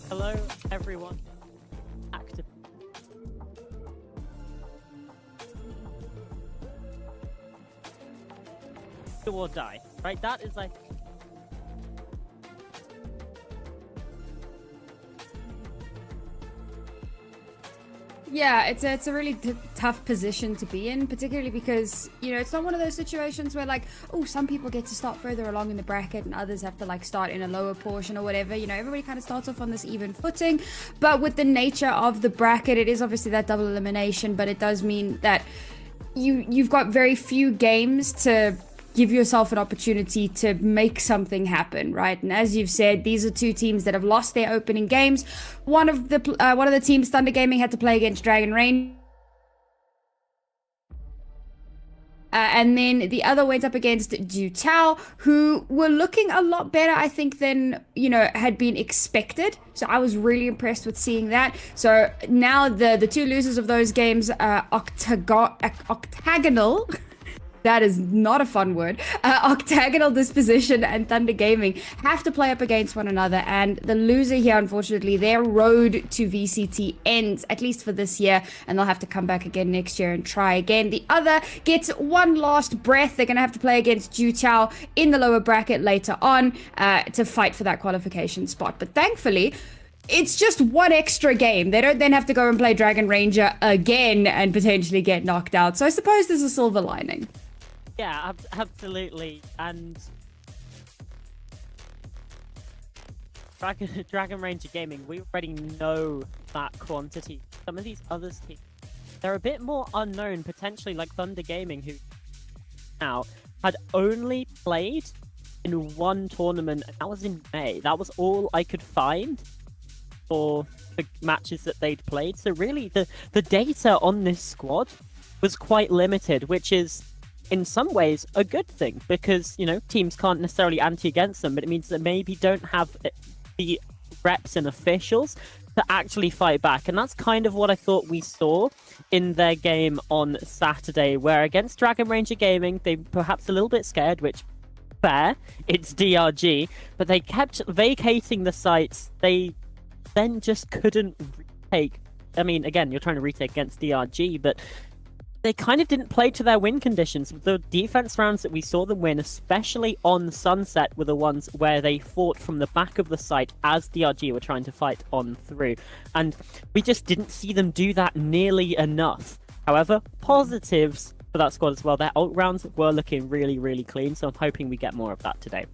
Hello, everyone. Active. Do or die, right? That is like. Yeah, it's a really tough position to be in, particularly because, you know, it's not one of those situations where, like, oh, some people get to start further along in the bracket and others have to, like, start in a lower portion or whatever. You know, everybody kind of starts off on this even footing. But with the nature of the bracket, it is obviously that double elimination, but it does mean that you've got very few games to give yourself an opportunity to make something happen, right? And as you've said, these are two teams that have lost their opening games. One of the teams, Thunder Gaming, had to play against Dragon Rain. And then the other went up against Jutao, who were looking a lot better, I think, than, you know, had been expected. So I was really impressed with seeing that. So now the two losers of those games, Octagonal... That is not a fun word. Octagonal Disposition and Thunder Gaming have to play up against one another, and the loser here, unfortunately, their road to VCT ends, at least for this year, and they'll have to come back again next year and try again. The other gets one last breath. They're going to have to play against Jutao in the lower bracket later on to fight for that qualification spot. But thankfully, it's just one extra game. They don't then have to go and play Dragon Ranger again and potentially get knocked out. So I suppose there's a silver lining. Yeah, absolutely. And Dragon Ranger Gaming, we already know that quantity. Some of these other teams, they're a bit more unknown, potentially, like Thunder Gaming, who now had only played in one tournament, and that was in May. That was all I could find for the matches that they'd played. So really, the data on this squad was quite limited, which is in some ways a good thing, because, you know, teams can't necessarily anti against them, but it means that maybe don't have the reps and officials to actually fight back. And that's kind of what I thought we saw in their game on Saturday, where against Dragon Ranger Gaming, they perhaps a little bit scared, which fair, it's DRG, but they kept vacating the sites. They then just couldn't retake. I mean, again, you're trying to retake against DRG, but they kind of didn't play to their win conditions. The defense rounds that we saw them win, especially on Sunset, were the ones where they fought from the back of the site as DRG were trying to fight on through. And we just didn't see them do that nearly enough. However, positives for that squad as well. Their ult rounds were looking really, really clean, so I'm hoping we get more of that today.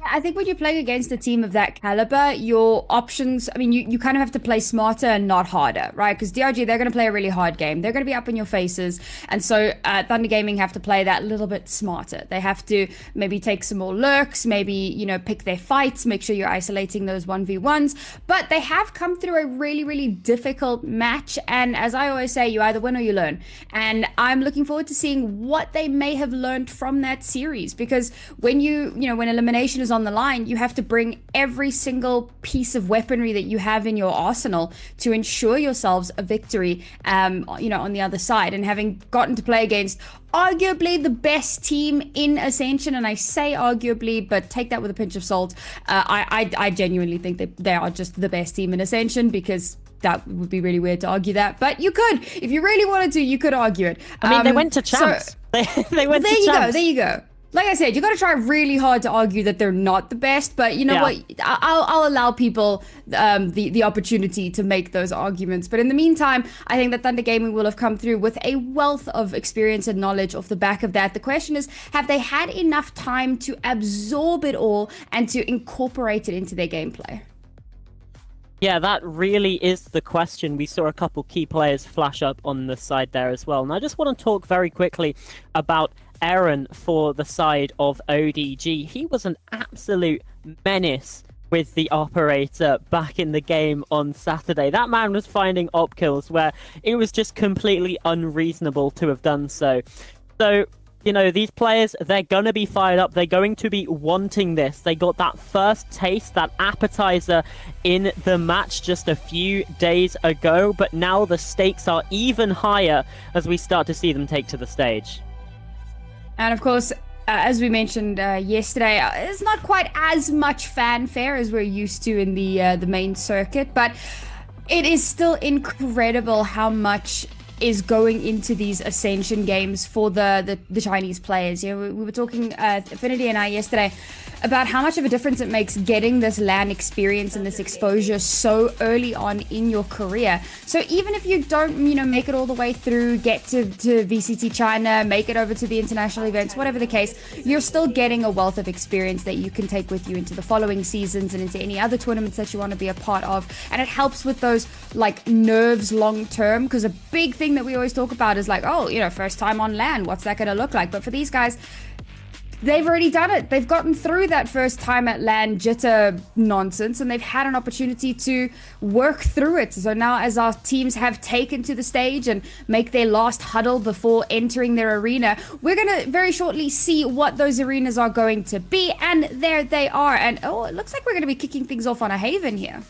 I think when you're playing against a team of that caliber, your options, I mean, you kind of have to play smarter and not harder, right? Because DRG, they're going to play a really hard game. They're going to be up in your faces. And so Thunder Gaming have to play that little bit smarter. They have to maybe take some more lurks, maybe, you know, pick their fights, make sure you're isolating those 1v1s. But they have come through a really, really difficult match. And as I always say, you either win or you learn. And I'm looking forward to seeing what they may have learned from that series. Because when when elimination is on the line, you have to bring every single piece of weaponry that you have in your arsenal to ensure yourselves a victory, on the other side. And having gotten to play against arguably the best team in Ascension, and I say arguably, but take that with a pinch of salt, I genuinely think that they are just the best team in Ascension, because that would be really weird to argue that. But you could, if you really wanted to, you could argue it. I mean, they went to champs. So, they went to champs. There you go. Like I said, you got to try really hard to argue that they're not the best, but you know what? I'll allow people the opportunity to make those arguments. But in the meantime, I think that Thunder Gaming will have come through with a wealth of experience and knowledge off the back of that. The question is, have they had enough time to absorb it all and to incorporate it into their gameplay? Yeah, that really is the question. We saw a couple key players flash up on the side there as well. And I just want to talk very quickly about Aaron for the side of ODG. He was an absolute menace with the operator back in the game on Saturday. That man was finding op kills where it was just completely unreasonable to have done so. So, you know, these players, they're going to be fired up. They're going to be wanting this. They got that first taste, that appetizer in the match just a few days ago. But now the stakes are even higher as we start to see them take to the stage. And of course, as we mentioned yesterday, it's not quite as much fanfare as we're used to in the main circuit, but it is still incredible how much is going into these Ascension games for the Chinese players. You know, we were talking, Affinity and I yesterday, about how much of a difference it makes getting this LAN experience and this exposure so early on in your career. So even if you don't, you know, make it all the way through, get to VCT China, make it over to the international events, whatever the case, you're still getting a wealth of experience that you can take with you into the following seasons and into any other tournaments that you want to be a part of. And it helps with those like nerves long term, because a big thing that we always talk about is like, oh, you know, first time on LAN, what's that going to look like? But for these guys, they've already done it. They've gotten through that first time at LAN jitter nonsense, and they've had an opportunity to work through it. So now as our teams have taken to the stage and make their last huddle before entering their arena, we're going to very shortly see what those arenas are going to be. And there they are. And oh, it looks like we're going to be kicking things off on a Haven here.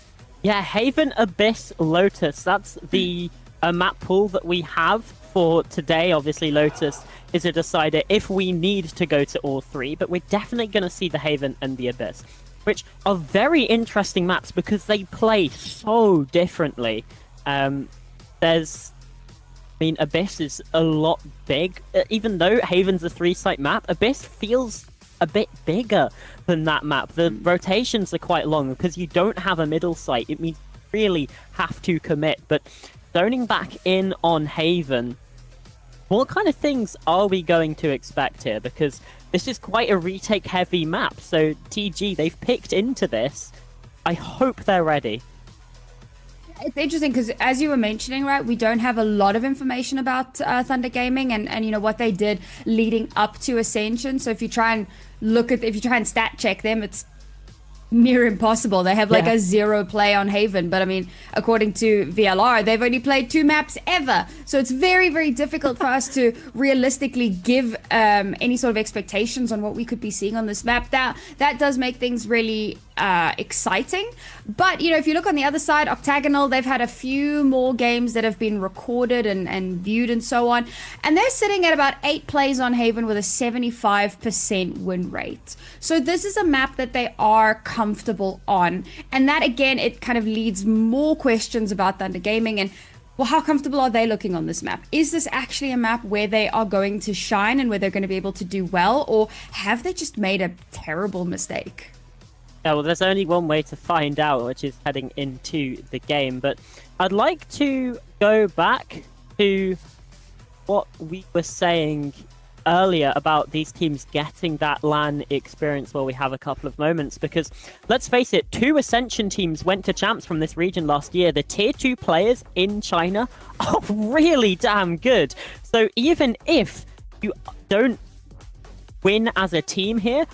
Yeah, Haven, Abyss, Lotus. That's the map pool that we have for today. Obviously, Lotus is a decider if we need to go to all three, but we're definitely going to see the Haven and the Abyss, which are very interesting maps because they play so differently. Abyss is a lot big. Even though Haven's a 3-site map, Abyss feels a bit bigger than that map. The rotations are quite long because you don't have a middle site. It means you really have to commit. But zoning back in on Haven, what kind of things are we going to expect here? Because this is quite a retake-heavy map, so TG, they've picked into this. I hope they're ready. It's interesting because, as you were mentioning, right, we don't have a lot of information about Thunder Gaming and you know what they did leading up to Ascension. So if you try and stat check them, it's near impossible. They have like a 0 play on Haven, but I mean, according to VLR, they've only played 2 maps ever. So it's very, very difficult for us to realistically give any sort of expectations on what we could be seeing on this map. That does make things really exciting. But, you know, if you look on the other side, Octagonal, they've had a few more games that have been recorded and viewed and so on. And they're sitting at about 8 plays on Haven with a 75% win rate. So this is a map that they are comfortable on. And that, again, it kind of leads more questions about Thunder Gaming and, well, how comfortable are they looking on this map? Is this actually a map where they are going to shine and where they're going to be able to do well? Or have they just made a terrible mistake? Yeah, well, there's only one way to find out, which is heading into the game. But I'd like to go back to what we were saying earlier about these teams getting that LAN experience while we have a couple of moments. Because, let's face it, 2 Ascension teams went to champs from this region last year. The tier 2 players in China are really damn good. So even if you don't win as a team here,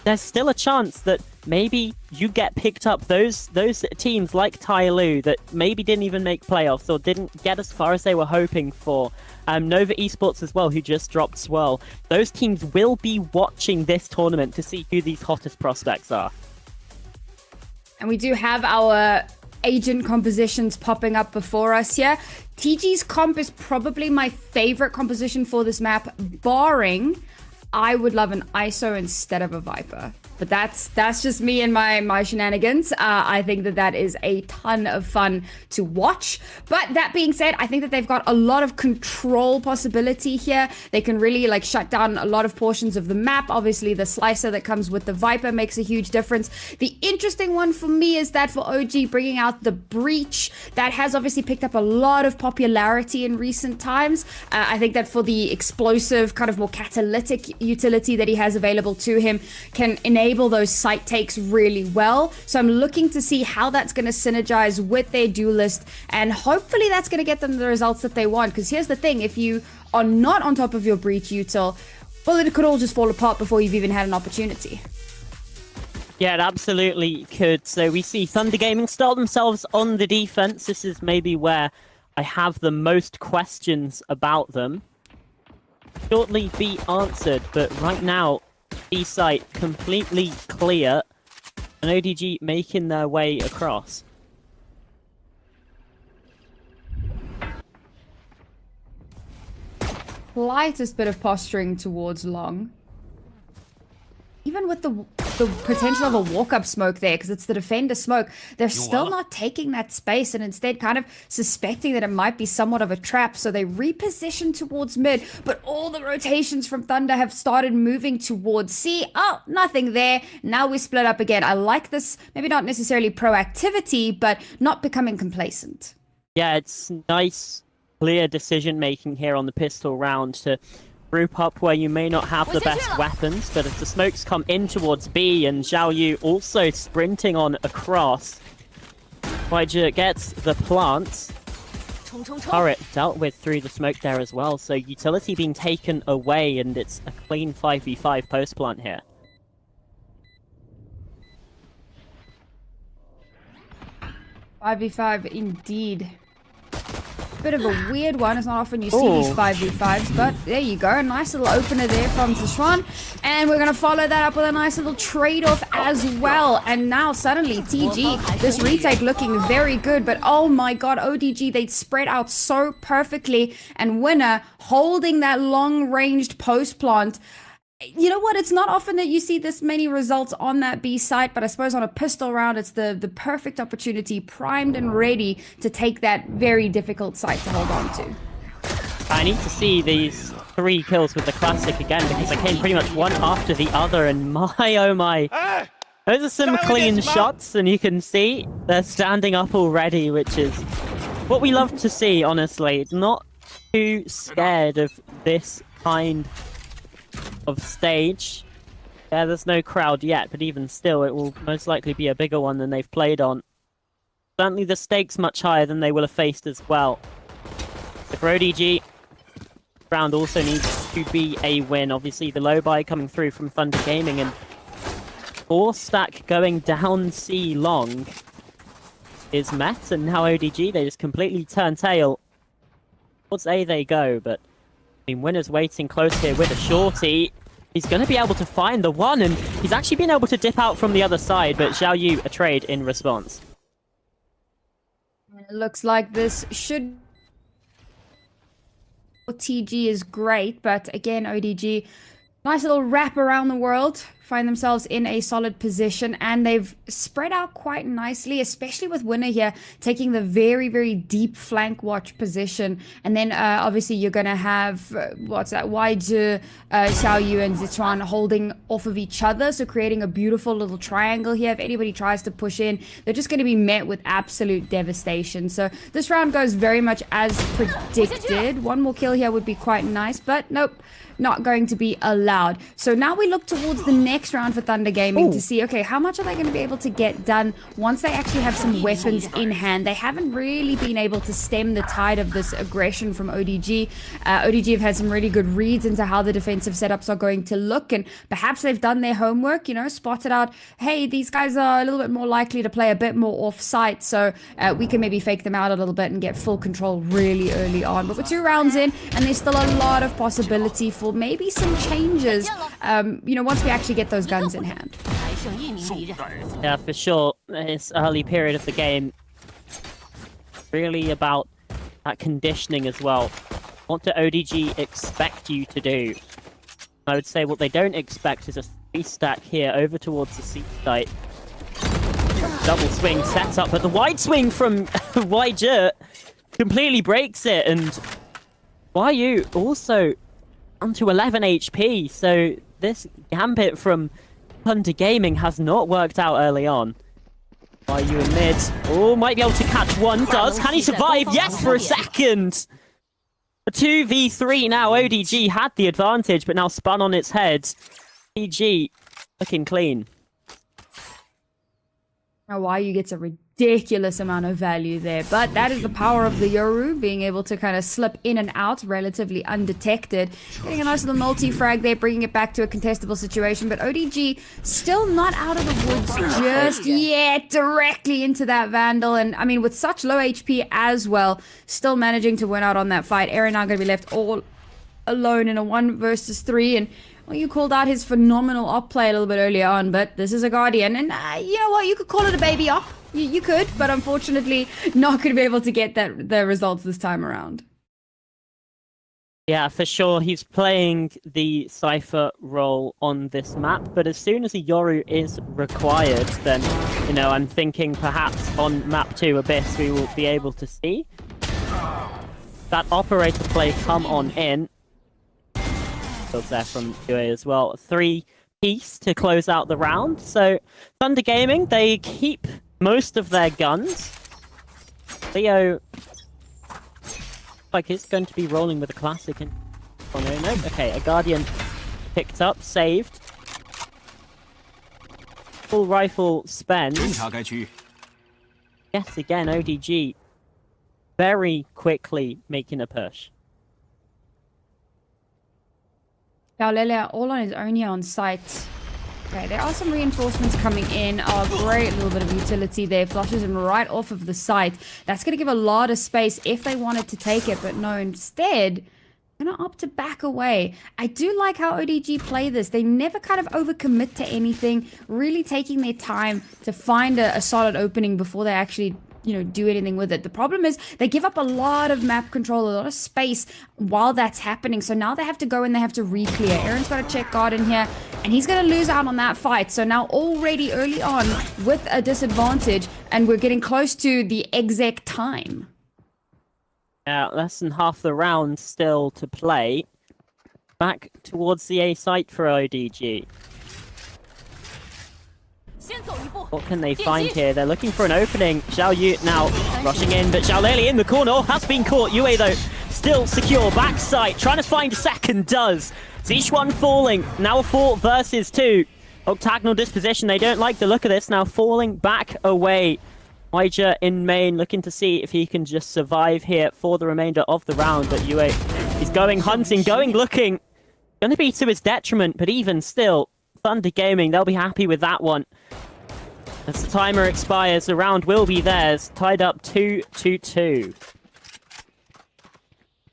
there's still a chance that maybe you get picked up. Those teams like Tyloo that maybe didn't even make playoffs or didn't get as far as they were hoping for. Nova Esports as well, who just dropped Swirl. Those teams will be watching this tournament to see who these hottest prospects are. And we do have our agent compositions popping up before us here. TG's comp is probably my favorite composition for this map, barring I would love an ISO instead of a Viper. But that's just me and my shenanigans. I think that is a ton of fun to watch. But that being said, I think that they've got a lot of control possibility here. They can really like shut down a lot of portions of the map. Obviously, the slicer that comes with the Viper makes a huge difference. The interesting one for me is that for OG bringing out the Breach, that has obviously picked up a lot of popularity in recent times. I think that for the explosive, kind of more catalytic utility that he has available to him, can enable those site takes really well. So I'm looking to see how that's going to synergize with their duelist, and hopefully that's going to get them the results that they want. Because here's the thing, if you are not on top of your Breach util, well, it could all just fall apart before you've even had an opportunity. Yeah, it absolutely could. So we see Thunder Gaming start themselves on the defense. This is maybe where I have the most questions about them. Shortly be answered, but right now, B-site completely clear, and ODG making their way across. Slightest bit of posturing towards long. even with the potential of a walk-up smoke there, because it's the defender smoke, they're still not taking that space and instead kind of suspecting that it might be somewhat of a trap, so they reposition towards mid, but all the rotations from Thunder have started moving towards C. Oh, nothing there. Now we split up again. I like this, maybe not necessarily proactivity, but not becoming complacent. Yeah, it's nice, clear decision-making here on the pistol round to group up where you may not have the best weapons, but as the smokes come in towards B and Zhao Yu also sprinting on across, YG gets the plant. Turret dealt with through the smoke there as well, so utility being taken away and it's a clean 5v5 post plant here. Five v five indeed. Bit of a weird one. It's not often you see these 5v5s, but there you go. A nice little opener there from Sichuan. And we're going to follow that up with a nice little trade-off as well. And now suddenly TG, this retake looking very good, but oh my god, ODG, they spread out so perfectly. And Winner holding that long-ranged post plant. You know what? It's not often that you see this many results on that B site, but I suppose on a pistol round, it's the perfect opportunity, primed and ready to take that very difficult site to hold on to. I need to see these 3 kills with the classic again, because they came pretty much one after the other, and my oh my. Those are some clean shots, and you can see they're standing up already, which is what we love to see, honestly. Not too scared of this kind of stage. Yeah, there's no crowd yet, but even still, it will most likely be a bigger one than they've played on. Certainly the stakes much higher than they will have faced as well. So for ODG, round also needs to be a win. Obviously, the low buy coming through from Thunder Gaming, and 4 stack going down C long is met, and now ODG, they just completely turn tail. Towards A they go, but I mean, Winner's waiting close here with a shorty. He's going to be able to find the one, and he's actually been able to dip out from the other side, but Zhao Yu a trade in response. It looks like this should... TG is great, but again, ODG, nice little wrap around the world, find themselves in a solid position, and they've spread out quite nicely, especially with Winner here taking the very, very deep flank watch position. And then obviously you're going to have, what's that, YG, Xiao Yu and Sichuan holding off of each other, so creating a beautiful little triangle here. If anybody tries to push in, they're just going to be met with absolute devastation. So this round goes very much as predicted. One more kill here would be quite nice, but nope, not going to be allowed. So now we look towards the next round for Thunder Gaming to see, okay, how much are they going to be able to get done once they actually have some weapons in hand. They haven't really been able to stem the tide of this aggression from ODG. ODG have had some really good reads into how the defensive setups are going to look, and perhaps they've done their homework, you know, spotted out, hey, these guys are a little bit more likely to play a bit more off-site, so we can maybe fake them out a little bit and get full control really early on. But we're 2 rounds in, and there's still a lot of possibility for maybe some changes, you know, once we actually get those guns in hand. Yeah, for sure. This early period of the game, really about that conditioning as well. What do ODG expect you to do? I would say what they don't expect is a 3-stack here over towards the C site. Double swing sets up, but the wide swing from YG completely breaks it, and YU also down to 11 HP, so this gambit from Thunder Gaming has not worked out early on. YU in mid. Oh, might be able to catch one. Does. Can he survive? Yes, for a second. A 2v3 now. ODG had the advantage, but now spun on its head. PG looking clean. Now YU gets a ridiculous amount of value there, but that is the power of the Yoru, being able to kind of slip in and out relatively undetected. Getting a nice little multi-frag there, bringing it back to a contestable situation, but ODG still not out of the woods just yet, directly into that Vandal, and I mean, with such low HP as well, still managing to win out on that fight. Aaron now going to be left all alone in a 1 versus 3, and well, you called out his phenomenal op play a little bit earlier on, but this is a Guardian, and you know what, you could call it a baby op. You could, but unfortunately not going to be able to get the results this time around. Yeah, for sure. He's playing the Cypher role on this map, but as soon as a Yoru is required, then, you know, I'm thinking perhaps on map 2 Abyss we will be able to see that operator play come on in. Builds there from UA as well. 3-piece to close out the round. So Thunder Gaming, they keep most of their guns. Leo, like it's going to be rolling with a classic. And oh no, no. Okay, a Guardian picked up, saved. Full rifle spend. Yes, again, ODG very quickly making a push. Galilea all on his own here on site. Okay, there are some reinforcements coming in. Oh, great little bit of utility there. Flushes him right off of the site. That's going to give a lot of space if they wanted to take it, but no, instead, they're going to opt to back away. I do like how ODG play this. They never kind of overcommit to anything, really taking their time to find a solid opening before they actually, you know, do anything with it. The problem is they give up a lot of map control, a lot of space while that's happening. So now they have to go and they have to re-clear. Aaron's got a check guard in here, and he's going to lose out on that fight. So now already early on with a disadvantage, and we're getting close to the exec time. Yeah, less than half the round still to play. Back towards the A site for ODG. What can they find here? They're looking for an opening. Xiao Yu now rushing in, but Xiao Lele in the corner has been caught. Yue, though, still secure. Backside, trying to find a second, does. Zichuan falling. Now a 4 versus 2. Octagonal disposition. They don't like the look of this. Now falling back away. Waija in main, looking to see if he can just survive here for the remainder of the round. But Yue, he's going hunting, going looking. Going to be to his detriment, but even still, Thunder Gaming, they'll be happy with that one. As the timer expires, the round will be theirs. Tied up 2-2.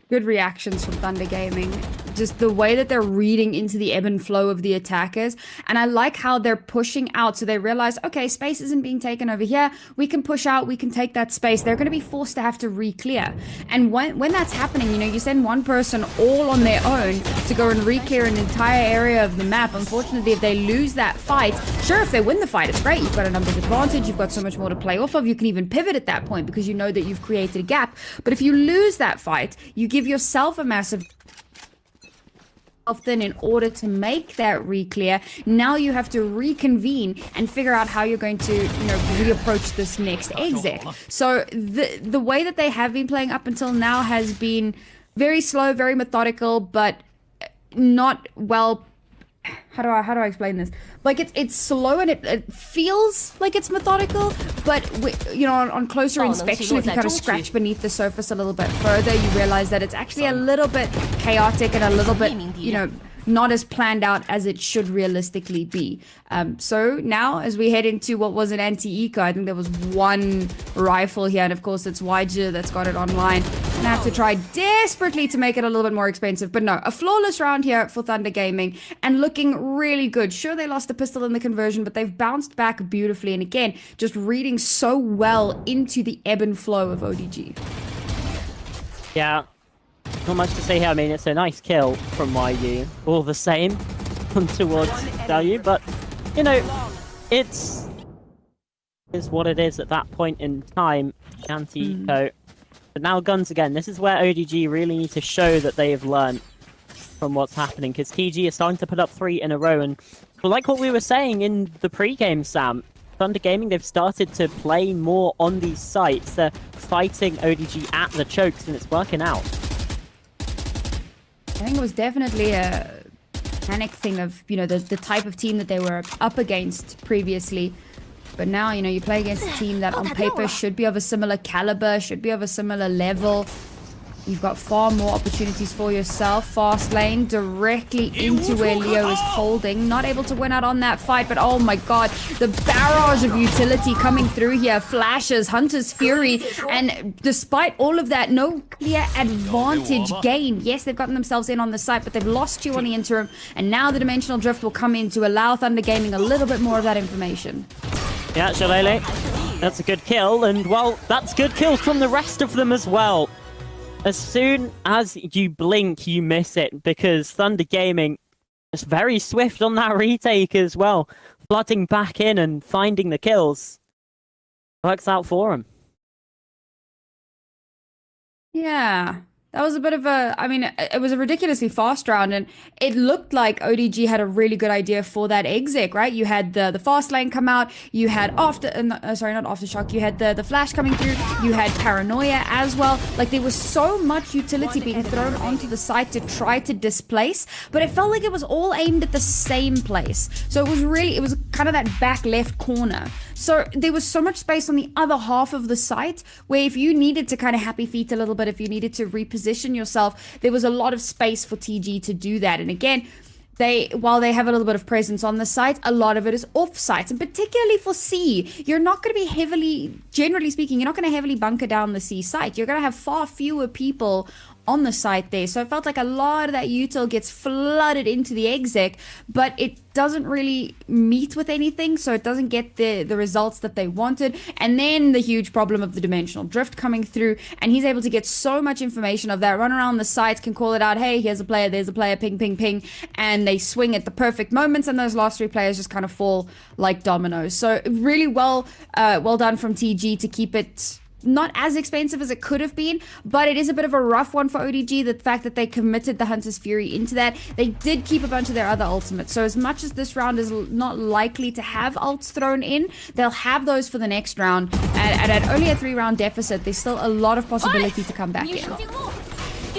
Good reactions from Thunder Gaming. Just the way that they're reading into the ebb and flow of the attackers. And I like how they're pushing out. So they realize, okay, space isn't being taken over here. We can push out. We can take that space. They're going to be forced to have to re-clear. And when that's happening, you know, you send one person all on their own to go and re-clear an entire area of the map. Unfortunately, if they lose that fight, sure, if they win the fight, it's great. You've got a numbers advantage. You've got so much more to play off of. You can even pivot at that point because you know that you've created a gap. But if you lose that fight, you give yourself a massive thin in order to make that re-clear. Now you have to reconvene and figure out how you're going to, you know, reapproach this next exec. So the way that they have been playing up until now has been very slow, very methodical, but not well. How do I explain this? Like it's slow and it feels like it's methodical, but you know, on closer inspection, if you kind of scratch beneath the surface a little bit further, you realize that it's actually a little bit chaotic and a little bit, you know, not as planned out as it should realistically be. So now as we head into what was an anti-eco, I think there was one rifle here, and of course it's Waija that's got it online. And I have to try desperately to make it a little bit more expensive, but no, a flawless round here for Thunder Gaming and looking really good. Sure, they lost the pistol in the conversion, but they've bounced back beautifully, and again, just reading so well into the ebb and flow of ODG. Yeah. Not much to say here. I mean, it's a nice kill from YU. All the same towards Xiao, but, you know, it's what it is at that point in time. Anti-eco. But now guns again. This is where ODG really need to show that they have learned from what's happening, because TG is starting to put up 3 in a row, and like what we were saying in the pre-game, Sam, Thunder Gaming, they've started to play more on these sites. They're fighting ODG at the chokes, and it's working out. I think it was definitely a panic thing of, you know, the type of team that they were up against previously. But now, you know, you play against a team that on paper should be of a similar caliber, should be of a similar level. You've got far more opportunities for yourself. Fast lane directly into where Leo is holding. Not able to win out on that fight, but oh my god, the barrage of utility coming through here. Flashes, Hunter's Fury, and despite all of that, no clear advantage gained. Yes, they've gotten themselves in on the site, but they've lost 2 on the interim, and now the Dimensional Drift will come in to allow Thunder Gaming a little bit more of that information. Yeah, Shalele, that's a good kill, and well, that's good kills from the rest of them as well. as soon as you blink, you miss it, because Thunder Gaming is very swift on that retake as well. Flooding back in and finding the kills. Works out for him. Yeah. That was a bit of a, I mean, it was a ridiculously fast round, and it looked like ODG had a really good idea for that exec, right? You had the fast lane come out, you had sorry, not aftershock, you had the flash coming through, you had paranoia as well. Like, there was so much utility being thrown onto the site to try to displace, but it felt like it was all aimed at the same place. So it was kind of that back left corner. So there was so much space on the other half of the site where if you needed to kind of happy feet a little bit, if you needed to reposition yourself, there was a lot of space for TG to do that. And again, while they have a little bit of presence on the site, a lot of it is off site, and particularly for C, you're not going to be generally speaking, you're not going to heavily bunker down the C site. You're going to have far fewer people on the site there. So it felt like a lot of that util gets flooded into the exec, but it doesn't really meet with anything, so it doesn't get the results that they wanted. And then the huge problem of the dimensional drift coming through, and he's able to get so much information of that, run around the site, can call it out, hey, here's a player, there's a player, ping, ping, ping, and they swing at the perfect moments, and those last three players just kind of fall like dominoes. So really well done from TG to keep it not as expensive as it could have been, but it is a bit of a rough one for ODG, the fact that they committed the Hunter's Fury into that. They did keep a bunch of their other ultimates, so as much as this round is not likely to have ults thrown in, they'll have those for the next round, and at only a 3-round deficit, there's still a lot of possibility to come back in.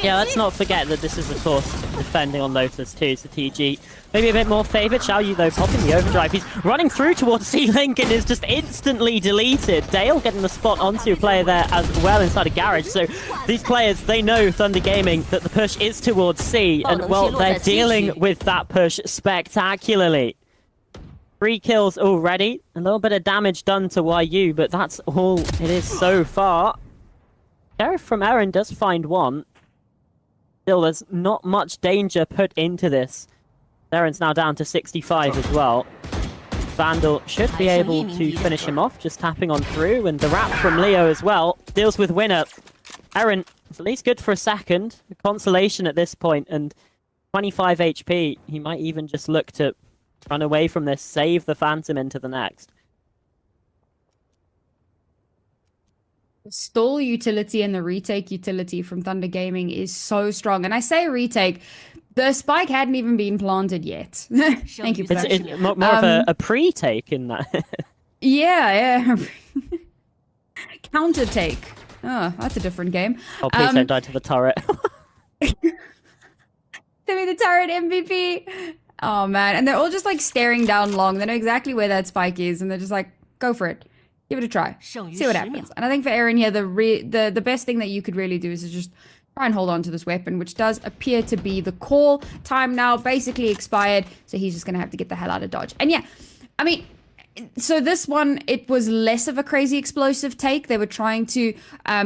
Yeah, let's not forget that this is, of course, defending on Lotus too, so TG maybe a bit more favoured. Xiaoyu, though, popping the overdrive. He's running through towards C-Link and is just instantly deleted. Dale getting the spot onto a player there as well inside a garage. So these players, they know, Thunder Gaming, that the push is towards C, and, well, they're dealing with that push spectacularly. 3 kills already. A little bit of damage done to YU, but that's all it is so far. Sheriff from Aaron does find one. Still, there's not much danger put into this. Aaron's now down to 65 as well. Vandal should be able to finish him off, just tapping on through, and the wrap from Leo as well deals with winner. Aaron is at least good for a second. A consolation at this point, and 25 HP. He might even just look to run away from this, save the Phantom into the next. The stall utility and the retake utility from Thunder Gaming is so strong. And I say retake, the spike hadn't even been planted yet. Thank you for that. It's more of a pre-take in that. Yeah. Counter take. Oh, that's a different game. Oh, please don't die to the turret. Give me the turret MVP. Oh, man. And they're all just like staring down long. They know exactly where that spike is, and they're just like, go for it. Give it a try. See what happens. And I think for Aaron here, the best thing that you could really do is just try and hold on to this weapon, which does appear to be the call. Time now basically expired, so he's just going to have to get the hell out of Dodge. And yeah, I mean, so this one, it was less of a crazy explosive take. They were trying to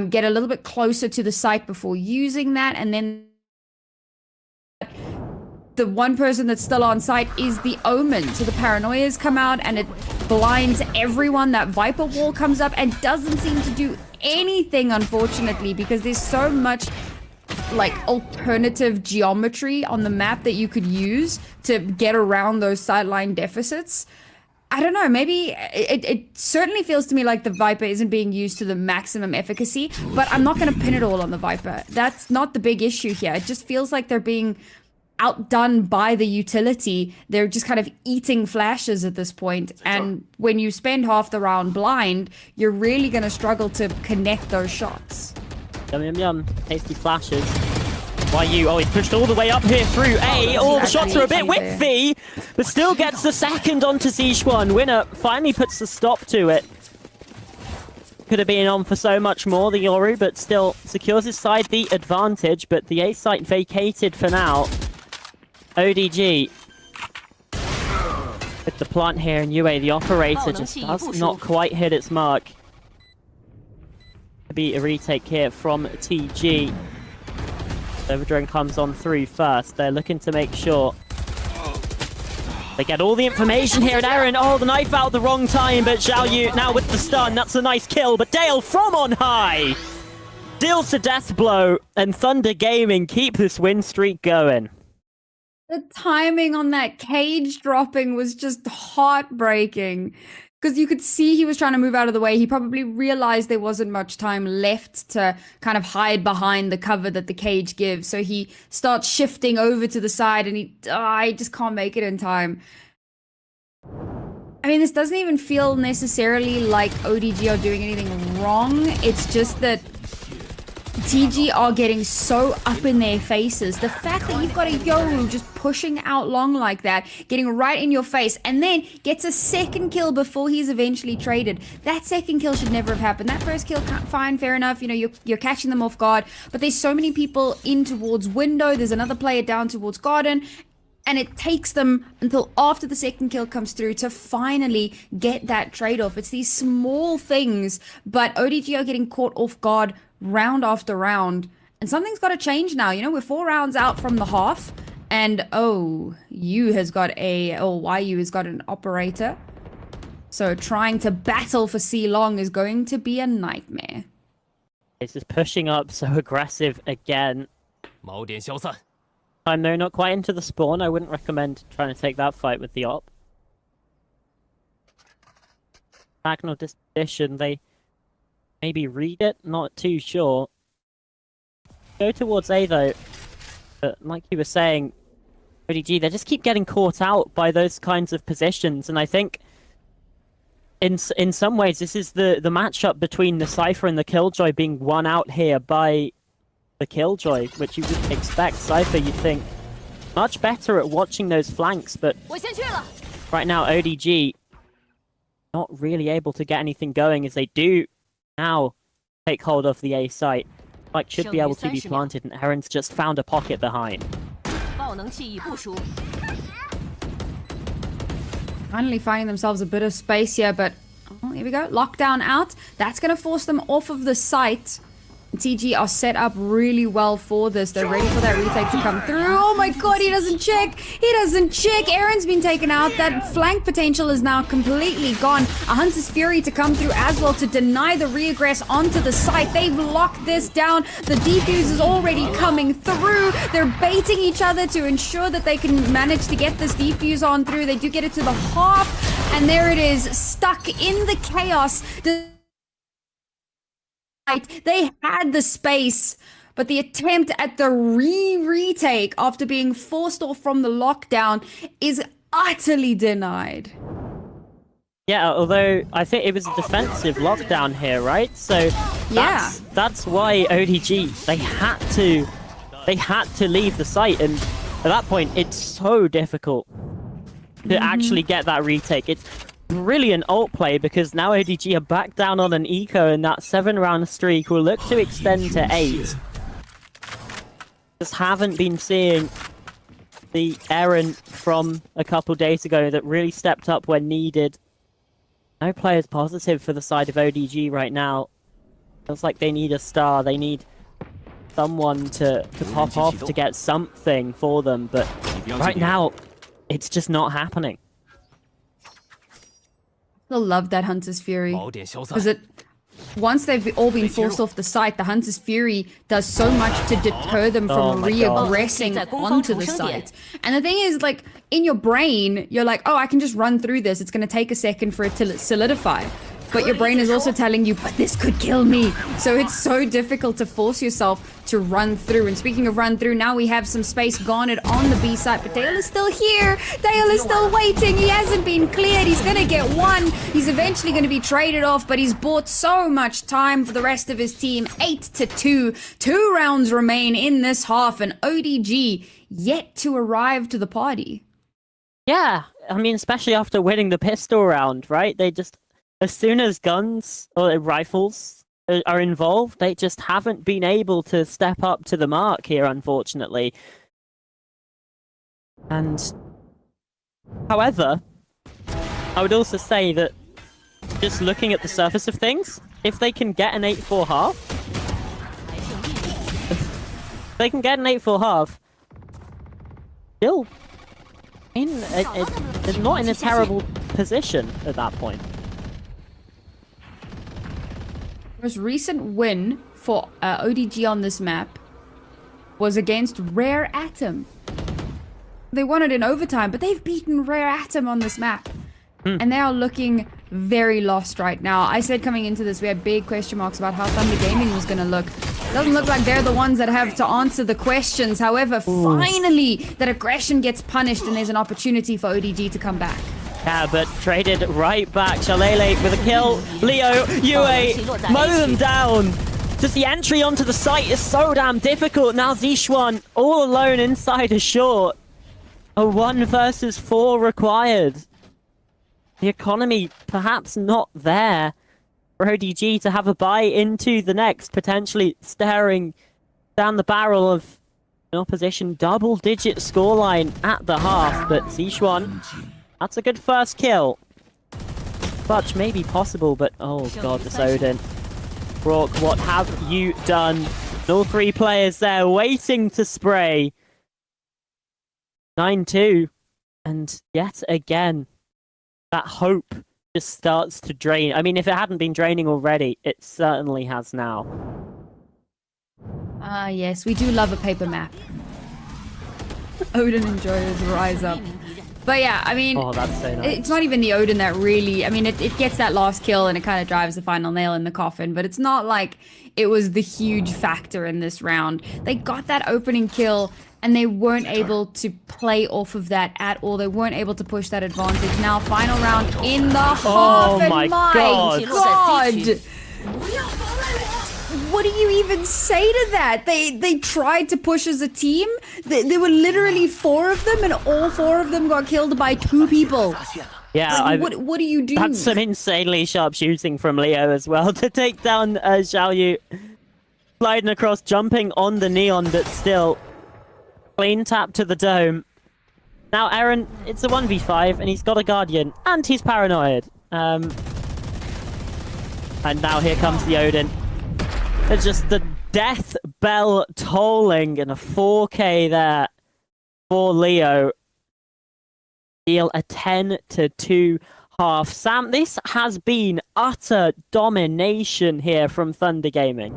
get a little bit closer to the site before using that, and then the one person that's still on site is the Omen. So the paranoias come out and it blinds everyone. That Viper wall comes up and doesn't seem to do anything, unfortunately, because there's so much like alternative geometry on the map that you could use to get around those sideline deficits. I don't know, maybe it certainly feels to me like the Viper isn't being used to the maximum efficacy, but I'm not going to pin it all on the Viper. That's not the big issue here. It just feels like they're being outdone by the utility. They're just kind of eating flashes at this point, and when you spend half the round blind, you're really going to struggle to connect those shots. Yum yum yum, tasty flashes. YU, oh, he's pushed all the way up here through A. All the shots are a bit whiffy, but still gets the second onto Sichuan. Winner finally puts the stop to it. Could have been on for so much more, the Yoru, but still secures his side the advantage, but the A site vacated for now. ODG with the plant here, and UA, the operator, just does not quite hit its mark. To be a retake here from TG. Overdrone comes on through first. They're looking to make sure they get all the information here at Aaron. Oh, the knife out at the wrong time, but Xiaoyu now with the stun. That's a nice kill, but Dale from on high deals a death blow, and Thunder Gaming keep this win streak going. The timing on that cage dropping was just heartbreaking. Because you could see he was trying to move out of the way. He probably realized there wasn't much time left to kind of hide behind the cover that the cage gives. So he starts shifting over to the side and he just can't make it in time. I mean, this doesn't even feel necessarily like ODG are doing anything wrong. It's just that TG are getting so up in their faces. The fact that you've got a Yoru just pushing out long like that, getting right in your face, and then gets a second kill before he's eventually traded. That second kill should never have happened. That first kill, fine, fair enough. You know, you're catching them off guard, but there's so many people in towards window. There's another player down towards garden. And it takes them until after the second kill comes through to finally get that trade-off. It's these small things, but ODG are getting caught off guard round after round. And something's got to change now. You know, we're 4 rounds out from the half. And, YU has got an operator. So trying to battle for C long is going to be a nightmare. This is pushing up so aggressive again. Time though, not quite into the spawn. I wouldn't recommend trying to take that fight with the op. Octagonal disposition, they maybe read it, not too sure. Go towards A though, but like you were saying, ODG, they just keep getting caught out by those kinds of positions, and I think in some ways this is the matchup between the Cypher and the Killjoy being won out here by the Killjoy, which you wouldn't expect. Cypher, you'd think, much better at watching those flanks, but right now ODG not really able to get anything going as they do now take hold of the A site. Like, should be able to be planted, and Aaron's just found a pocket behind. Finally finding themselves a bit of space here, but here we go. Lockdown out. That's going to force them off of the site. TG are set up really well for this. They're ready for that retake to come through. Oh my god, he doesn't check. He doesn't check. Aaron's been taken out. That flank potential is now completely gone. A Hunter's Fury to come through as well to deny the regress onto the site. They've locked this down. The defuse is already coming through. They're baiting each other to ensure that they can manage to get this defuse on through. They do get it to the half, and there it is, stuck in the chaos. They had the space, but the attempt at the retake after being forced off from the lockdown is utterly denied. Yeah, although I think it was a defensive lockdown here, right? So that's why ODG, they had to leave the site, and at that point it's so difficult to actually get that retake. It's brilliant ult play, because now ODG are back down on an eco, and that 7-round streak will look to extend to 8. Just haven't been seeing the Aaron from a couple days ago that really stepped up when needed. No players positive for the side of ODG right now. Feels like they need a star. They need someone to pop off to get something for them, but right now it's just not happening. I love that Hunter's Fury, because once they've all been forced off the site, the Hunter's Fury does so much to deter them from reaggressing onto the site. And the thing is, like, in your brain, you're like, oh, I can just run through this. It's going to take a second for it to solidify. But your brain is also telling you, but this could kill me. So it's so difficult to force yourself to run through. And speaking of run through, now we have some space garnered on the B site, but Dale is still here. Dale is still waiting. He hasn't been cleared. He's going to get one. He's eventually going to be traded off, but he's bought so much time for the rest of his team. 8-2. 2 rounds remain in this half, and ODG yet to arrive to the party. Yeah, I mean, especially after winning the pistol round, right? They just, as soon as guns or rifles are involved, they just haven't been able to step up to the mark here, unfortunately. And, however, I would also say that just looking at the surface of things, if they can get an 8-4 half, still not in a terrible position at that point. most recent win for ODG on this map was against Rare Atom. They won it in overtime, but they've beaten Rare Atom on this map. And they are looking very lost right now. I said coming into this, we had big question marks about how Thunder Gaming was going to look. It doesn't look like they're the ones that have to answer the questions. However, finally, that aggression gets punished and there's an opportunity for ODG to come back. Yeah, but traded right back. Shalele with a kill. Leo, Yue, mow them down. Just the entry onto the site is so damn difficult. Now Zishuan all alone inside a short. A 1 versus 4 required. The economy perhaps not there for ODG to have a buy into the next, potentially staring down the barrel of an opposition double-digit scoreline at the half. But Zishuan, that's a good first kill. Fudge may be possible, but oh god, this Odin. Rourke, what have you done? And all 3 players there waiting to spray. 9-2. And yet again, that hope just starts to drain. I mean, if it hadn't been draining already, it certainly has now. Ah, yes, we do love a paper map. Odin enjoyers rise up. But yeah, I mean, Oh, that's so nice. it's not even the Odin that really... I mean, it gets that last kill and it kind of drives the final nail in the coffin, but it's not like it was the huge factor in this round. They got that opening kill and they weren't able to play off of that at all. They weren't able to push that advantage. Now, final round in the half, and my my God. God! What do you even say to that? They tried to push as a team. There were literally 4 of them, and all 4 of them got killed by 2 people. Yeah, Like, what do you do? that's some insanely sharp shooting from Leo as well to take down Xiao Yu. Sliding across, jumping on the neon, but still clean tap to the dome. Now, Aaron, it's a 1v5, and he's got a Guardian, and he's paranoid. And now here comes the Odin. It's just the death bell tolling and a 4K there for Leo. Deal a 10-2 half. Sam, this has been utter domination here from Thunder Gaming.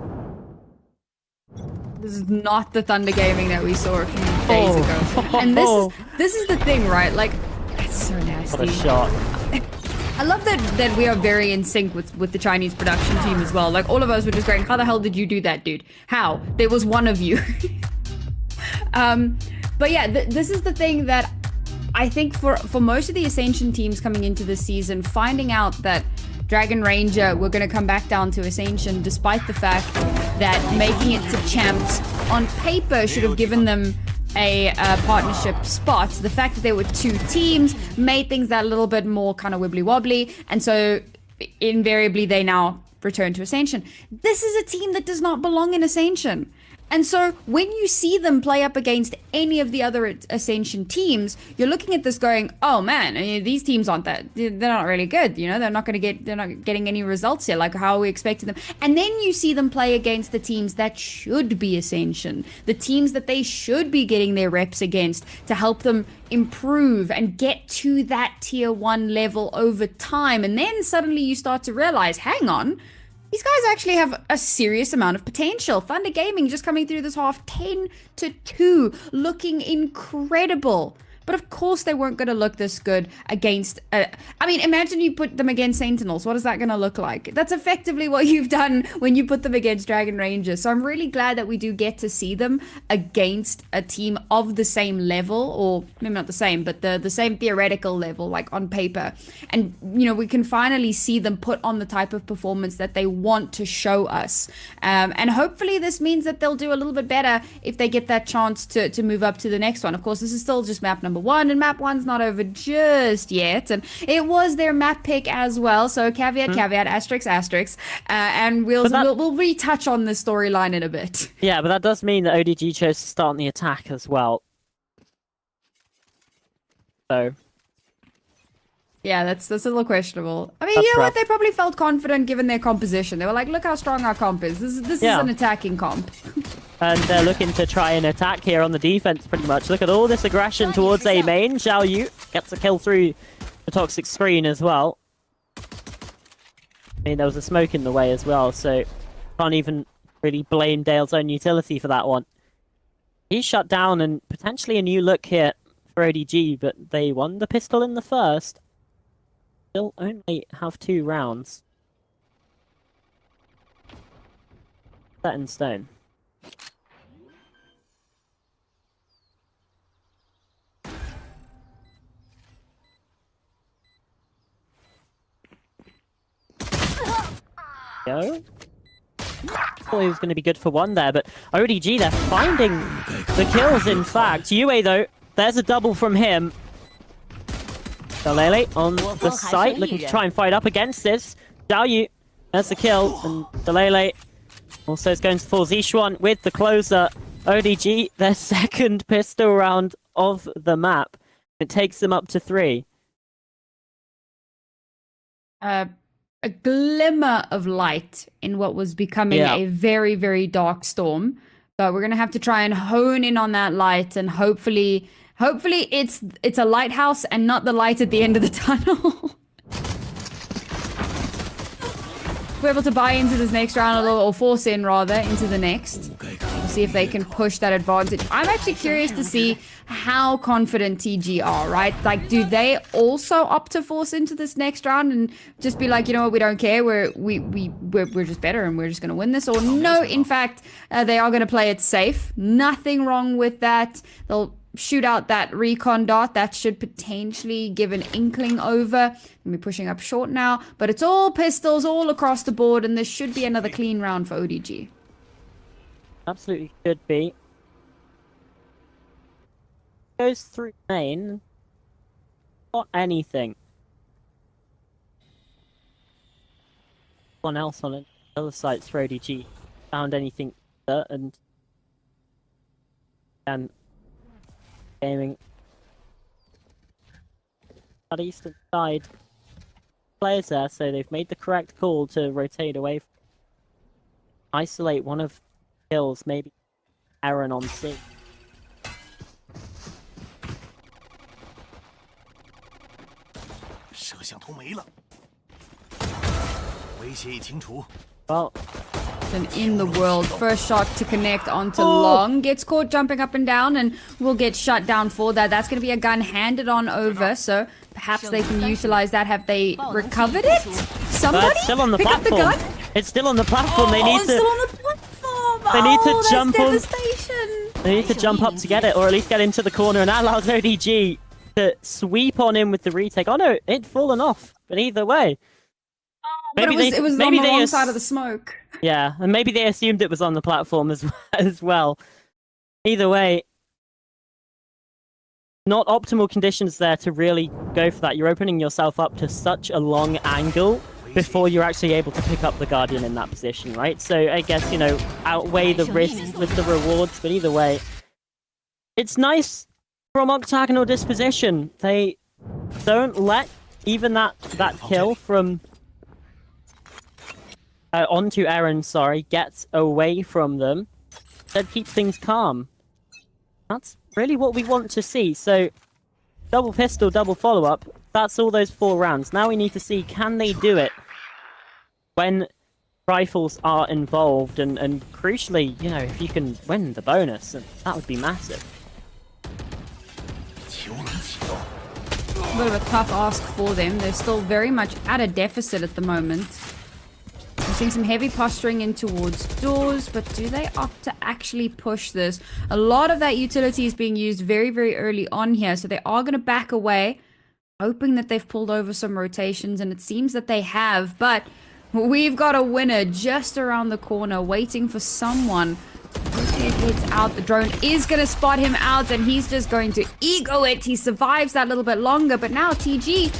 This is not the Thunder Gaming that we saw a few days ago. And this is the thing, right? Like, it's so nasty. What a shot. I love that we are very in sync with the Chinese production team as well. Like, all of us were just going, how the hell did you do that, dude? How? There was one of you. But yeah, this is the thing that I think for most of the Ascension teams coming into this season, finding out that Dragon Ranger were going to come back down to Ascension, despite the fact that making it to champs on paper should have given them a partnership spot. The fact that there were 2 teams made things that a little bit more kind of wibbly wobbly, and so invariably they now return to Ascension. This is a team that does not belong in Ascension. And so when you see them play up against any of the other Ascension teams, you're looking at this going, oh man, I mean, these teams aren't that, they're not really good, you know, they're not getting any results here, like how are we expecting them? And then you see them play against the teams that should be Ascension, the teams that they should be getting their reps against to help them improve and get to that tier 1 level over time. And then suddenly you start to realize, hang on, these guys actually have a serious amount of potential. Thunder Gaming just coming through this half 10-2, looking incredible. But of course they weren't going to look this good against... I mean, imagine you put them against Sentinels. What is that going to look like? That's effectively what you've done when you put them against Dragon Rangers. So I'm really glad that we do get to see them against a team of the same level, or maybe not the same, but the same theoretical level, like on paper. And, you know, we can finally see them put on the type of performance that they want to show us. And hopefully this means that they'll do a little bit better if they get that chance to move up to the next one. Of course, this is still just map number 1, and map 1's not over just yet, and it was their map pick as well, so caveat, asterisk, and we'll retouch on this storyline in a bit. Yeah, but that does mean that ODG chose to start on the attack as well. So yeah, that's a little questionable. I mean, you know what? They probably felt confident given their composition. They were like, look how strong our comp is. This is an attacking comp. And they're looking to try and attack here on the defense pretty much. Look at all this aggression towards A main. Xiao Yu gets a kill through the toxic screen as well. I mean, there was a smoke in the way as well, so Can't even really blame Dale's own utility for that one. He's shut down, and potentially a new look here for ODG, but they won the pistol in the first. Still only have 2 rounds. Set in stone. Go. Thought he was going to be good for 1 there, but ODG, they're finding the kills, in fact. Yue, though, there's a double from him. Delele on the site, looking to try and fight up against this. Xiaoyu, there's the kill, and Delele also is going to fall. Zishuan with the closer. ODG, their second pistol round of the map. It takes them up to 3. A glimmer of light in what was becoming a very, very dark storm. But we're gonna have to try and hone in on that light, and hopefully it's a lighthouse and not the light at the end of the tunnel. We're able to buy into this next round a little, or force in rather, into the next. We'll see if they can push that advantage. I'm actually curious to see how confident TG are, right? Like, do they also opt to force into this next round and just be like, you know what, we don't care, we're just better and we're just gonna win this? Or no, in fact, they are gonna play it safe. Nothing wrong with that. They'll shoot out that recon dot. That should potentially give an inkling over. We're pushing up short now, but it's all pistols all across the board, and this should be another clean round for ODG. Absolutely should be. Goes through main. Not anything. One else on other sites for ODG found anything there, and gaming at eastern side players there, so they've made the correct call to rotate away, isolate one of the kills, maybe Aaron on C. Well, and in the world, first shot to connect onto long, gets caught jumping up and down and will get shut down for that. That's going to be a gun handed on over, so perhaps they can utilize that. Have they recovered it? Somebody it's still on the pick platform. Up the gun? It's still on the platform. They need it's to. Still on the platform. They need to jump on. Devastation. They need to jump up to get it, or at least get into the corner, and that allows ODG to sweep on in with the retake. Oh no, it'd fallen off. But either way. But it was on the wrong side of the smoke. Yeah, and maybe they assumed it was on the platform as well. Either way, not optimal conditions there to really go for that. You're opening yourself up to such a long angle before you're actually able to pick up the Guardian in that position, right? So I guess, you know, outweigh the risks with the rewards, but either way, it's nice from Octagonal disposition. They don't let even that kill from onto Aaron, gets away from them. Instead, keep things calm. That's really what we want to see. So, double pistol, double follow-up. That's all those 4 rounds. Now we need to see, can they do it when rifles are involved? And crucially, you know, if you can win the bonus, that would be massive. A bit of a tough ask for them. They're still very much at a deficit at the moment. We're seeing some heavy posturing in towards doors, but do they opt to actually push this? A lot of that utility is being used very, very early on here, so they are going to back away, hoping that they've pulled over some rotations, and it seems that they have, but we've got a winner just around the corner, waiting for someone to rotate heads out. The drone is going to spot him out, and he's just going to ego it. He survives that little bit longer, but now TG,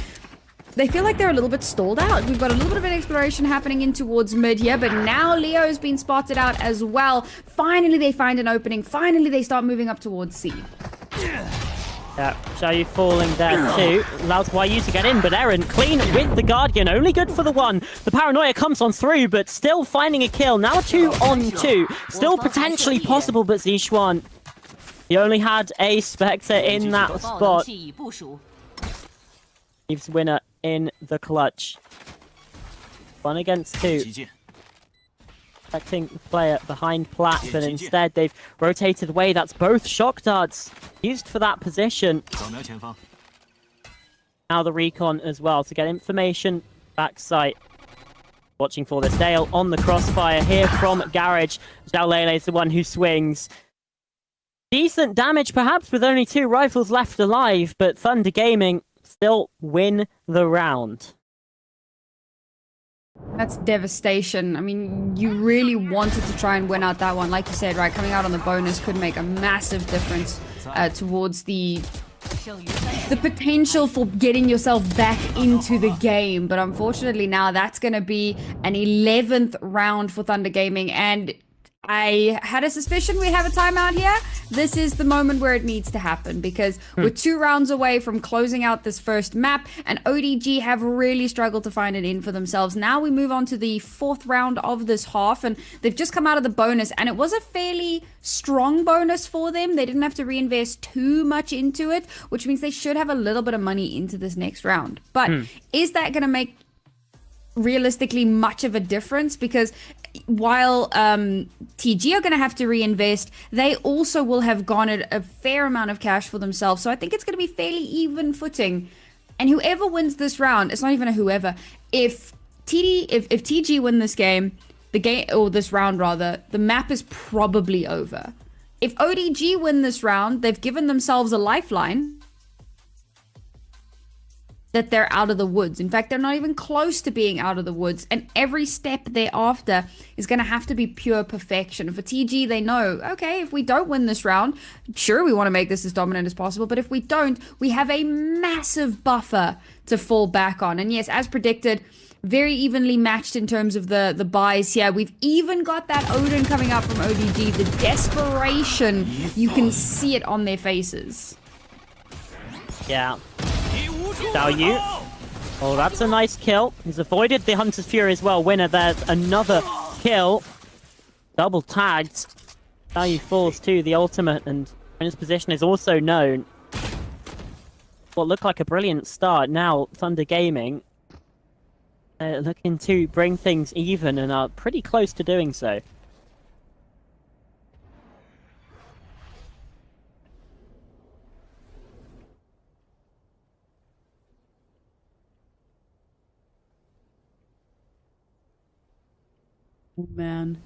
they feel like they're a little bit stalled out. We've got a little bit of an exploration happening in towards mid here, but now Leo's been spotted out as well. Finally, they find an opening. Finally, they start moving up towards C. Yeah, Xiaoyu falling there too. Allows YU to get in, but Eren clean with the Guardian. Only good for the 1. The paranoia comes on through, but still finding a kill. Now 2 on 2. Still potentially possible, but Zishuan, he only had a Spectre in that spot. Leaves winner in the clutch. 1 against 2. expecting the player behind Plat, but instead they've rotated away. That's both shock darts used for that position. Now the recon as well to get information backside. Watching for this. Dale on the crossfire here from Garage. Zhao Lele is the one who swings. Decent damage perhaps with only 2 rifles left alive, but Thunder Gaming still win the round. That's devastation. I mean, you really wanted to try and win out that one. Like you said, right, coming out on the bonus could make a massive difference towards the potential for getting yourself back into the game. But unfortunately now that's going to be an 11th round for Thunder Gaming, and I had a suspicion we'd have a timeout here. This is the moment where it needs to happen, because we're 2 rounds away from closing out this first map, and ODG have really struggled to find an in for themselves. Now we move on to the 4th round of this half, and they've just come out of the bonus, and it was a fairly strong bonus for them. They didn't have to reinvest too much into it, which means they should have a little bit of money into this next round. But is that going to make realistically much of a difference? Because while TG are going to have to reinvest, they also will have garnered a fair amount of cash for themselves. So I think it's going to be fairly even footing. And whoever wins this round, it's not even a whoever. If TG win this game, or this round rather, the map is probably over. If ODG win this round, they've given themselves a lifeline that they're out of the woods. In fact, they're not even close to being out of the woods, and every step thereafter is going to have to be pure perfection. For TG, they know, okay, if we don't win this round, sure, we want to make this as dominant as possible, but if we don't, we have a massive buffer to fall back on. And yes, as predicted, very evenly matched in terms of the buys here. We've even got that Odin coming up from ODG. The desperation, you can see it on their faces. Yeah. Zhao Yu. Oh, that's a nice kill. He's avoided the Hunter's Fury as well. Winner, there's another kill. Double tagged. Zhao Yu falls to the ultimate, and winner's position is also known. What looked like a brilliant start. Now, Thunder Gaming looking to bring things even and are pretty close to doing so. Man,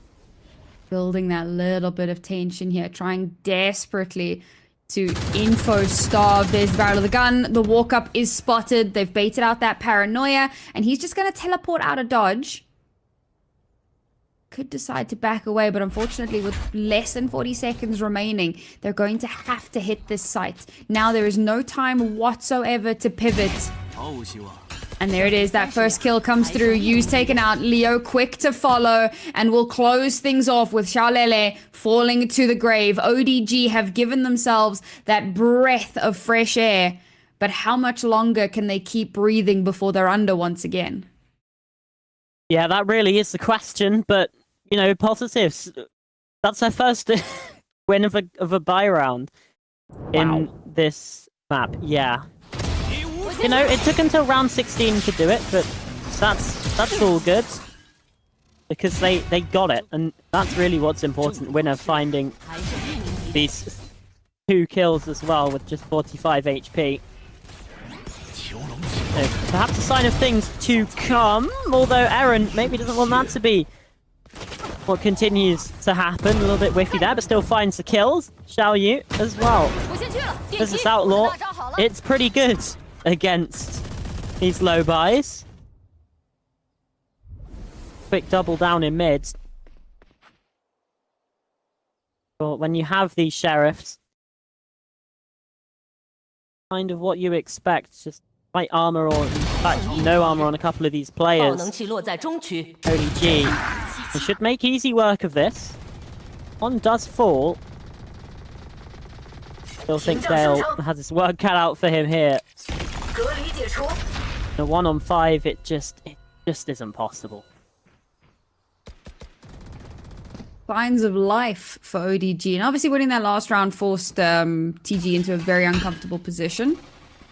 building that little bit of tension here, trying desperately to info starve. There's the barrel of the gun. The walk up is spotted. They've baited out that paranoia, and he's just going to teleport out of dodge. Could decide to back away, but unfortunately with less than 40 seconds remaining, they're going to have to hit this site. Now there is no time whatsoever to pivot. And there it is, that first kill comes through. Yu's taken out, Leo quick to follow, and will close things off with Xiaolele falling to the grave. ODG have given themselves that breath of fresh air, but how much longer can they keep breathing before they're under once again? Yeah, that really is the question, but, you know, positives. That's their first win of a buy round in this map. Yeah. You know, it took until round 16 to do it, but that's all good. Because they got it, and that's really what's important. Winner finding these 2 kills as well with just 45 HP. So perhaps a sign of things to come, although Eren maybe doesn't want that to be what continues to happen. A little bit whiffy there, but still finds the kills. Xiao Yu as well. This is Outlaw. It's pretty good against these low buys. Quick double down in mid. But when you have these sheriffs, kind of what you expect, just light armor or in fact no armor on a couple of these players. ODG, they should make easy work of this. One does fall. Still think Dale has his work cut out for him here. The 1-on-5, it just isn't possible. Signs of life for ODG, and obviously winning that last round forced TG into a very uncomfortable position,